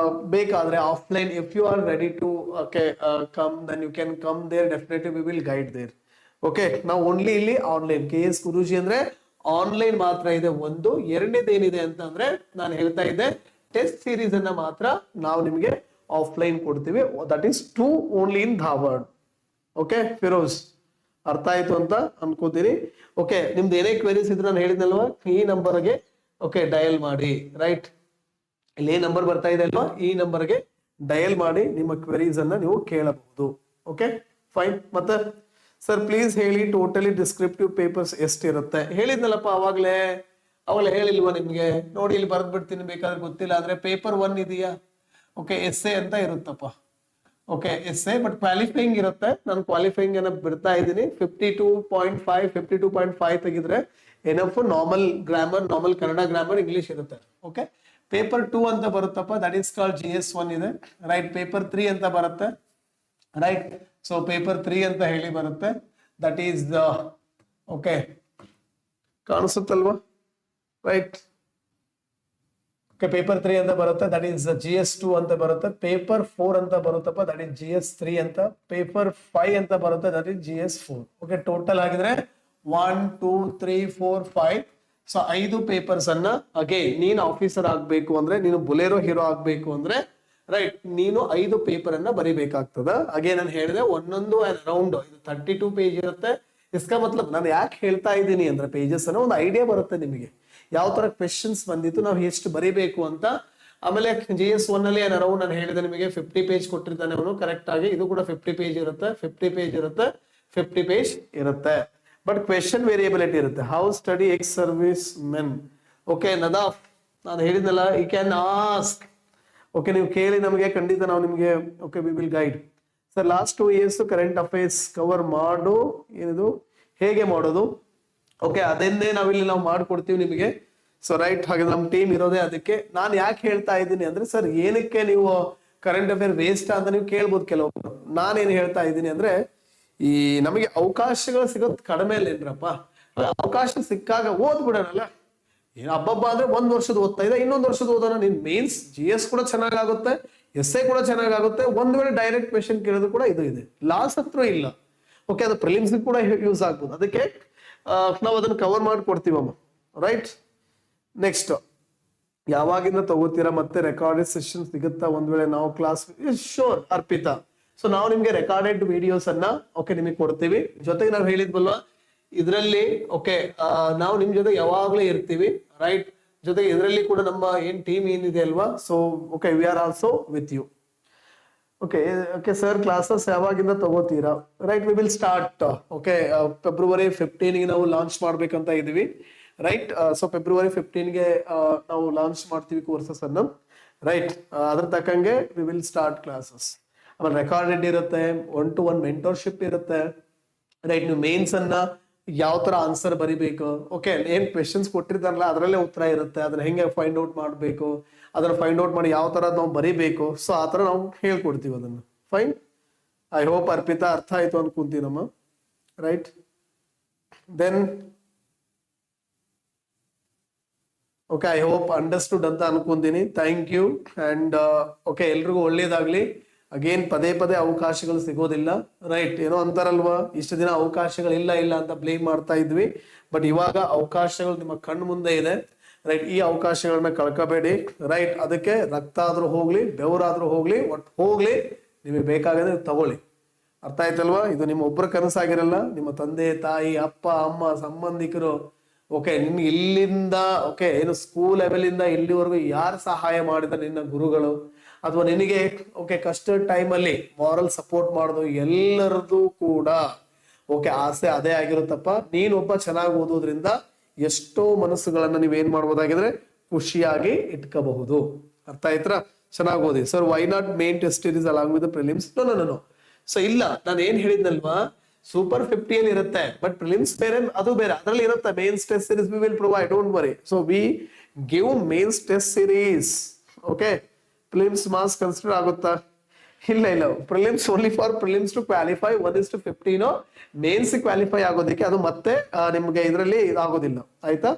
Speaker 1: ಬೇಕಾದ್ರೆ offline, if you are ready to come, then you can come there. Definitely we will guide there. Okay ನಾವು ಓನ್ಲಿ ಇಲ್ಲಿ ಆನ್ಲೈನ್ KS ಗುರೂಜಿ ಅಂದ್ರೆ ಆನ್ಲೈನ್ ಮಾತ್ರ ಇದೆ ಒಂದು. ಎರಡನೇದು ಏನಿದೆ ಅಂತ ಅಂದ್ರೆ ನಾನು ಹೇಳ್ತಾ ಇದ್ದೆ ಟೆಸ್ಟ್ ಸೀರೀಸ್ ಅನ್ನ ಮಾತ್ರ ನಾವು ನಿಮಗೆ ಆಫ್ಲೈನ್ ಕೊಡ್ತೀವಿ. That is to only in Dharwad. Okay Firoz ಅರ್ಥ ಆಯ್ತು ಅಂತ ಅನ್ಕೋತೀನಿ. ಓಕೆ ನಿಮ್ದು ಏನೇ ಕ್ವೆರೀಸ್ ಇದ್ರೆ ನಾನು ಹೇಳಿದ್ನಲ್ವಾ ಈ ನಂಬರ್ಗೆ ಓಕೆ ಡಯಲ್ ಮಾಡಿ, ರೈಟ್. ಇಲ್ಲಿ ಏನ್ ನಂಬರ್ ಬರ್ತಾ ಇದೆ ಅಲ್ವಾ ಈ ನಂಬರ್ಗೆ ಡಯಲ್ ಮಾಡಿ ನಿಮ್ಮ ಕ್ವೆರೀಸ್ ಅನ್ನ ನೀವು ಕೇಳಬಹುದು. Okay fine. ಮತ್ತೆ ಸರ್ ಪ್ಲೀಸ್ ಹೇಳಿ ಟೋಟಲಿ ಡಿಸ್ಕ್ರಿಪ್ಟಿವ್ ಪೇಪರ್ಸ್ ಎಷ್ಟಿರುತ್ತೆ? ಹೇಳಿದ್ನಲ್ಲಪ್ಪ ಅವಾಗಲೇ ಹೇಳಿಲ್ವಾ ನಿಮ್ಗೆ? ನೋಡಿ ಇಲ್ಲಿ ಬರ್ದ್ ಬಿಡ್ತೀನಿ, ಬೇಕಾದ್ರೆ ಗೊತ್ತಿಲ್ಲ ಅಂದ್ರೆ. ಪೇಪರ್ 1 ಇದೆಯಾ? ಓಕೆ ಎಸ್ಸೆ ಅಂತ ಇರುತ್ತಪ್ಪ. ಓಕೆ ಎಸ್ಸೆ ಬಟ್ ಕ್ವಾಲಿಫೈಯಿಂಗ್ ಇರುತ್ತೆ. ನಾನು ಕ್ವಾಲಿಫೈಯಿಂಗ್ ಅನ್ನ ಬಿಡ್ತಾ ಇದ್ದೀನಿ. 52.5 ತೆಗಿದ್ರೆ enough. Normal grammar, normal Kannada grammar, English ಇರುತ್ತೆ. ಓಕೆ ಪೇಪರ್ 2 ಅಂತ ಬರುತ್ತಪ್ಪ, ದಟ್ ಈಸ್ ಕಾಲ್ಡ್ GS1 ಇದೆ, ರೈಟ್. ಪೇಪರ್ 3 ಅಂತ ಬರುತ್ತೆ, ರೈಟ್. ಸೊ ಪೇಪರ್ 3 ಅಂತ ಹೇಳಿ ಬರುತ್ತೆ, ದಟ್ ಈಸ್ ಓಕೆ ಕಾಣಿಸುತ್ತಲ್ವಾ, ರೈಟ್. ಓಕೆ ಪೇಪರ್ 3 ಅಂತ ಬರುತ್ತೆ, ದಟ್ ಈಸ್ GS2 ಅಂತ ಬರುತ್ತೆ. ಪೇಪರ್ 4 ಅಂತ ಬರುತ್ತಪ್ಪ, ದಟ್ ಈಸ್ GS3 ಅಂತ. ಪೇಪರ್ 5 ಅಂತ ಬರುತ್ತೆ, that is GS4. Okay total ಆಗಿದ್ರೆ 1 2 3 4 5. ಸೊ 5 ಪೇಪರ್ಸ್ ಅನ್ನ ಅಗೇನ್ ನೀನು ಆಫೀಸರ್ ಆಗ್ಬೇಕು ಅಂದ್ರೆ, ನೀನು ಬುಲೆರೋ ಹೀರೋ ಆಗ್ಬೇಕು ಅಂದ್ರೆ, ರೈಟ್, ನೀನು 5 ಪೇಪರ್ ಅನ್ನ ಬರಿಬೇಕಾಗ್ತದ. ಅಗೇನ್ ನಾನು ಹೇಳಿದೆ ಒಂದೊಂದು ಅರೌಂಡ್ 32 ಪೇಜ್ ಇರುತ್ತೆ. ಇಸ್ಕಾ ಮತ್ಲಬ್ ನಾನು ಯಾಕೆ ಹೇಳ್ತಾ ಇದ್ದೀನಿ ಅಂದ್ರೆ ಪೇಜಸ್ ಅನ್ನೋ ಒಂದು ಐಡಿಯಾ ಬರುತ್ತೆ ನಿಮಗೆ, ಯಾವ ತರ ಕ್ವೆಶನ್ಸ್ ಬಂದಿತ್ತು, ನಾವು ಎಷ್ಟು ಬರಿಬೇಕು ಅಂತ. ಆಮೇಲೆ GS1 ಅಲ್ಲಿ ಅರೌಂಡ್ ನಾನು ಹೇಳಿದೆ ನಿಮಗೆ 50 ಪೇಜ್ ಕೊಟ್ಟಿರ್ತಾನೆ ಅವನು ಕರೆಕ್ಟ್ ಆಗಿ. ಇದು ಕೂಡ 50 ಪೇಜ್ ಇರುತ್ತೆ, 50 ಪೇಜ್ ಇರುತ್ತೆ, 50 ಪೇಜ್ ಇರುತ್ತೆ. ಬಟ್ ಕ್ವೆಶನ್ ವೇರಿಯಬಿಲಿಟಿ ಇರುತ್ತೆ. How study ex service men. Okay Nadaf, ನಾನು ಹೇಳಿದ್ನಲ್ಲ, ಯು ಕ್ಯಾನ್ ಆಸ್ಕ್. ಓಕೆ, ನೀವು ಕೇಳಿ ನಮಗೆ, ಖಂಡಿತ ನಾವು ನಿಮಗೆ okay V will guide. Sir last 2 years current affairs cover ಮಾಡು, ಏನಿದು ಹೇಗೆ ಮಾಡೋದು? ಓಕೆ, ಅದನ್ನೇ ನಾವು ಮಾಡ್ಕೊಡ್ತೀವಿ ನಿಮಗೆ. ಸೊ ರೈಟ್, ಹಾಗೆ ನಮ್ಮ ಟೀಮ್ ಇರೋದೇ ಅದಕ್ಕೆ. ನಾನು ಯಾಕೆ ಹೇಳ್ತಾ ಇದ್ದೀನಿ ಅಂದ್ರೆ, ಸರ್ ಏನಕ್ಕೆ ನೀವು ಕರೆಂಟ್ ಅಫೇರ್ ವೇಸ್ಟ್ ಅಂತ ನೀವು ಕೇಳ್ಬೋದು ಕೆಲವೊಬ್ರು. ನಾನೇನು ಹೇಳ್ತಾ ಇದ್ದೀನಿ ಅಂದ್ರೆ, ಈ ನಮಗೆ ಅವಕಾಶಗಳು ಸಿಗೋದು ಕಡಿಮೆ ಅಲ್ಲೇನ್ರಪ್ಪ, ಅವಕಾಶ ಸಿಕ್ಕಾಗ ಓದ್ಬಿಡೋಣಲ್ಲ. ಏನು ಹಬ್ಬಬ್ಬ ಅಂದ್ರೆ 1 ವರ್ಷದ ಓದ್ತಾ ಇದೆ, ಇನ್ನೊಂದು ವರ್ಷದ ಓದೋಣ. ನೀನ್ ಮೇನ್ಸ್ GS ಕೂಡ ಚೆನ್ನಾಗುತ್ತೆ, SI ಕೂಡ ಚೆನ್ನಾಗುತ್ತೆ. ಒಂದ್ ವೇಳೆ ಡೈರೆಕ್ಟ್ ಕ್ವೆಶನ್ ಕೇಳೋದು ಕೂಡ ಇದು ಇದೆ, ಲಾಸ್ ಹತ್ರ ಇಲ್ಲ. ಓಕೆ, ಅದು ಪ್ರಿಲಿಮ್ಸ್ ಕೂಡ ಯೂಸ್ ಆಗ್ಬೋದು. ಅದಕ್ಕೆ ನಾವು ಅದನ್ನ ಕವರ್ ಮಾಡಿ ಕೊಡ್ತೀವಮ್ಮ. ರೈಟ್, ನೆಕ್ಸ್ಟ್ ಯಾವಾಗಿಂದ ತಗೋತೀರಾ ಮತ್ತೆ ರೆಕಾರ್ಡೆಡ್ ಸೆಷನ್ ಸಿಗುತ್ತಾ ಒಂದ್ ವೇಳೆ ನಾವು ಕ್ಲಾಸ್? ಶೋರ್ ಅರ್ಪಿತಾ. ಸೊ ನಾವು ನಿಮ್ಗೆ ರೆಕಾರ್ಡೆಡ್ ವಿಡಿಯೋಸ್ ಅನ್ನ ಓಕೆ ನಿಮಗೆ ಕೊಡ್ತೀವಿ. ಜೊತೆಗೆ ನಾವು ಹೇಳಿದ್ವಲ್ವಾ ಇದರಲ್ಲಿ ಓಕೆ ನಾವು ನಿಮ್ ಜೊತೆ ಯಾವಾಗ್ಲೂ ಇರ್ತೀವಿ. ರೈಟ್, ಜೊತೆಗೆ ಇದರಲ್ಲಿ ಕೂಡ ನಮ್ಮ ಏನ್ ಟೀಮ್ ಏನಿದೆ ಅಲ್ವಾ, so okay we are also with you. Okay okay sir, classes ಯಾವಾಗಿಂದ ತಗೋತೀರಾ? Right, we will start. Okay, February 15 ಗೆ ನಾವು ಲಾಂಚ್ ಮಾಡ್ಬೇಕಂತ ಇದೀವಿ. ರೈಟ್, ಸೊ February 15 ಗೆ ನಾವು ಲಾಂಚ್ ಮಾಡ್ತೀವಿ ಕೋರ್ಸಸ್ ಅನ್ನು. ರೈಟ್, ಅದ್ರ ತಕ್ಕಂಗೆ ವಿ ವಿಲ್ ಸ್ಟಾರ್ಟ್ ಕ್ಲಾಸಸ್. ಆಮೇಲೆ ರೆಕಾರ್ಡೆಡ್ ಇರುತ್ತೆ, 1-to-1 ಮೆಂಟರ್ಶಿಪ್ ಇರುತ್ತೆ. ರೈಟ್, ನೀವು ಮೇನ್ಸ್ ಅನ್ನ ಯಾವ ತರ ಆನ್ಸರ್ ಬರಿಬೇಕು, ಓಕೆ ಏನ್ ಕ್ವೆಶನ್ಸ್ ಕೊಟ್ಟಿರ್ತಾರಲ್ಲ ಅದರಲ್ಲೇ ಉತ್ತರ ಇರುತ್ತೆ, ಅದನ್ನ ಹೆಂಗೆ ಫೈಂಡ್ ಔಟ್ ಮಾಡ್ಬೇಕು, ಅದನ್ನ ಫೈಂಡ್ ಔಟ್ ಮಾಡಿ ಯಾವ ತರ ನಾವು ಬರಿಬೇಕು, ಸೊ ಆ ತರ ನಾವು ಹೇಳ್ಕೊಡ್ತೀವಿ ಅದನ್ನ. ಫೈನ್, ಐ ಹೋಪ್ ಅರ್ಪಿತಾ ಅರ್ಥ ಆಯ್ತು ಅನ್ಕೊಂತೀನಮ್ಮ. Right, then okay I hope understood ಅಂತ ಅನ್ಕೊಂತೀನಿ. ಥ್ಯಾಂಕ್ ಯು ಅಂಡ್ ಓಕೆ, ಎಲ್ರಿಗೂ ಒಳ್ಳೇದಾಗ್ಲಿ. ಅಗೇನ್ ಪದೇ ಪದೇ ಅವಕಾಶಗಳು ಸಿಗೋದಿಲ್ಲ. ರೈಟ್, ಏನೋ ಅಂತಾರಲ್ವಾ, ಇಷ್ಟು ದಿನ ಅವಕಾಶಗಳಿಲ್ಲ ಇಲ್ಲ ಅಂತ ಬ್ಲೇಮ್ ಮಾಡ್ತಾ ಇದ್ವಿ, ಬಟ್ ಇವಾಗ ಅವಕಾಶಗಳು ನಿಮ್ಮ ಕಣ್ಣು ಮುಂದೆ ಇದೆ. ರೈಟ್, ಈ ಅವಕಾಶಗಳನ್ನ ಕಳ್ಕೋಬೇಡಿ. ರೈಟ್, ಅದಕ್ಕೆ ರಕ್ತ ಆದ್ರೂ ಹೋಗ್ಲಿ, ಬೆವರಾದ್ರೂ ಹೋಗ್ಲಿ, ಒಟ್ಟು ಹೋಗ್ಲಿ, ನಿಮಗೆ ಬೇಕಾಗದೆ ತಗೊಳ್ಳಿ. ಅರ್ಥ ಆಯ್ತಲ್ವಾ? ಇದು ನಿಮ್ಮ ಒಬ್ಬರ ಕನಸಾಗಿರಲ್ಲ, ನಿಮ್ಮ ತಂದೆ ತಾಯಿ ಅಪ್ಪ ಅಮ್ಮ ಸಂಬಂಧಿಕರು ಓಕೆ ನಿನ್ಗೆ ಇಲ್ಲಿಂದ ಓಕೆ ಏನು ಸ್ಕೂಲ್ ಲೆವೆಲ್ ಇಂದ ಇಲ್ಲಿವರೆಗೂ ಯಾರು ಸಹಾಯ ಮಾಡಿದ ನಿನ್ನ ಗುರುಗಳು, ಅಥವಾ ನಿನಗೆ ಓಕೆ ಕಷ್ಟದ ಟೈಮಲ್ಲಿ ಮಾರಲ್ ಸಪೋರ್ಟ್ ಮಾಡೋದು ಎಲ್ಲರದ್ದು ಕೂಡ ಓಕೆ ಆಸೆ ಅದೇ ಆಗಿರುತ್ತಪ್ಪ. ನೀನೊಬ್ಬ ಚೆನ್ನಾಗಿ ಓದೋದ್ರಿಂದ ಎಷ್ಟೋ ಮನಸ್ಸುಗಳನ್ನ ನೀವೇನ್ ಮಾಡ್ಬೋದಾಗಿದ್ರೆ ಖುಷಿಯಾಗಿ ಇಟ್ಕೋಬಹುದು. ಅರ್ಥ ಆಯ್ತಾ? ಚೆನ್ನಾಗಿ ಓದಿ. Sir why not main test series along with prelims? No. So ಇಲ್ಲ, ನಾನು ಏನ್ ಹೇಳಿದ್ನಲ್ವಾ, ಸೂಪರ್ 50 ಅಲ್ಲಿ ಇರುತ್ತೆ, ಬಟ್ ಪ್ರಿಲಿಮ್ಸ್ ಬೇರೆ, ಅದು ಬೇರೆ, ಅದರಲ್ಲಿ ಇರುತ್ತೆ. Mains test series we will provide, don't worry. So we give mains test series. Okay, prelims marks consider ಆಗುತ್ತಾ? ಇಲ್ಲ, prelims only for prelims to qualify 1:15 mains qualify ಆಗೋದಕ್ಕೆ, ಅದು ಮತ್ತೆ ನಿಮ್ಗೆ ಇದರಲ್ಲಿ ಇದಾಗೋದಿಲ್ಲ. ಆಯ್ತಾ?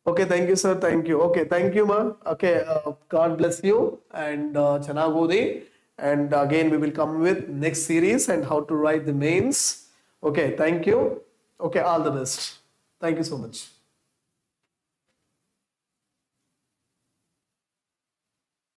Speaker 1: Okay, thank you sir, thank you. Okay, thank you ಮಾ. Okay, god bless you and ಚೆನ್ನಾಗಿ ಓದಿ. And again we will come with next series and how to write the mains. Okay, thank you. Okay, all the best. Thank you so much.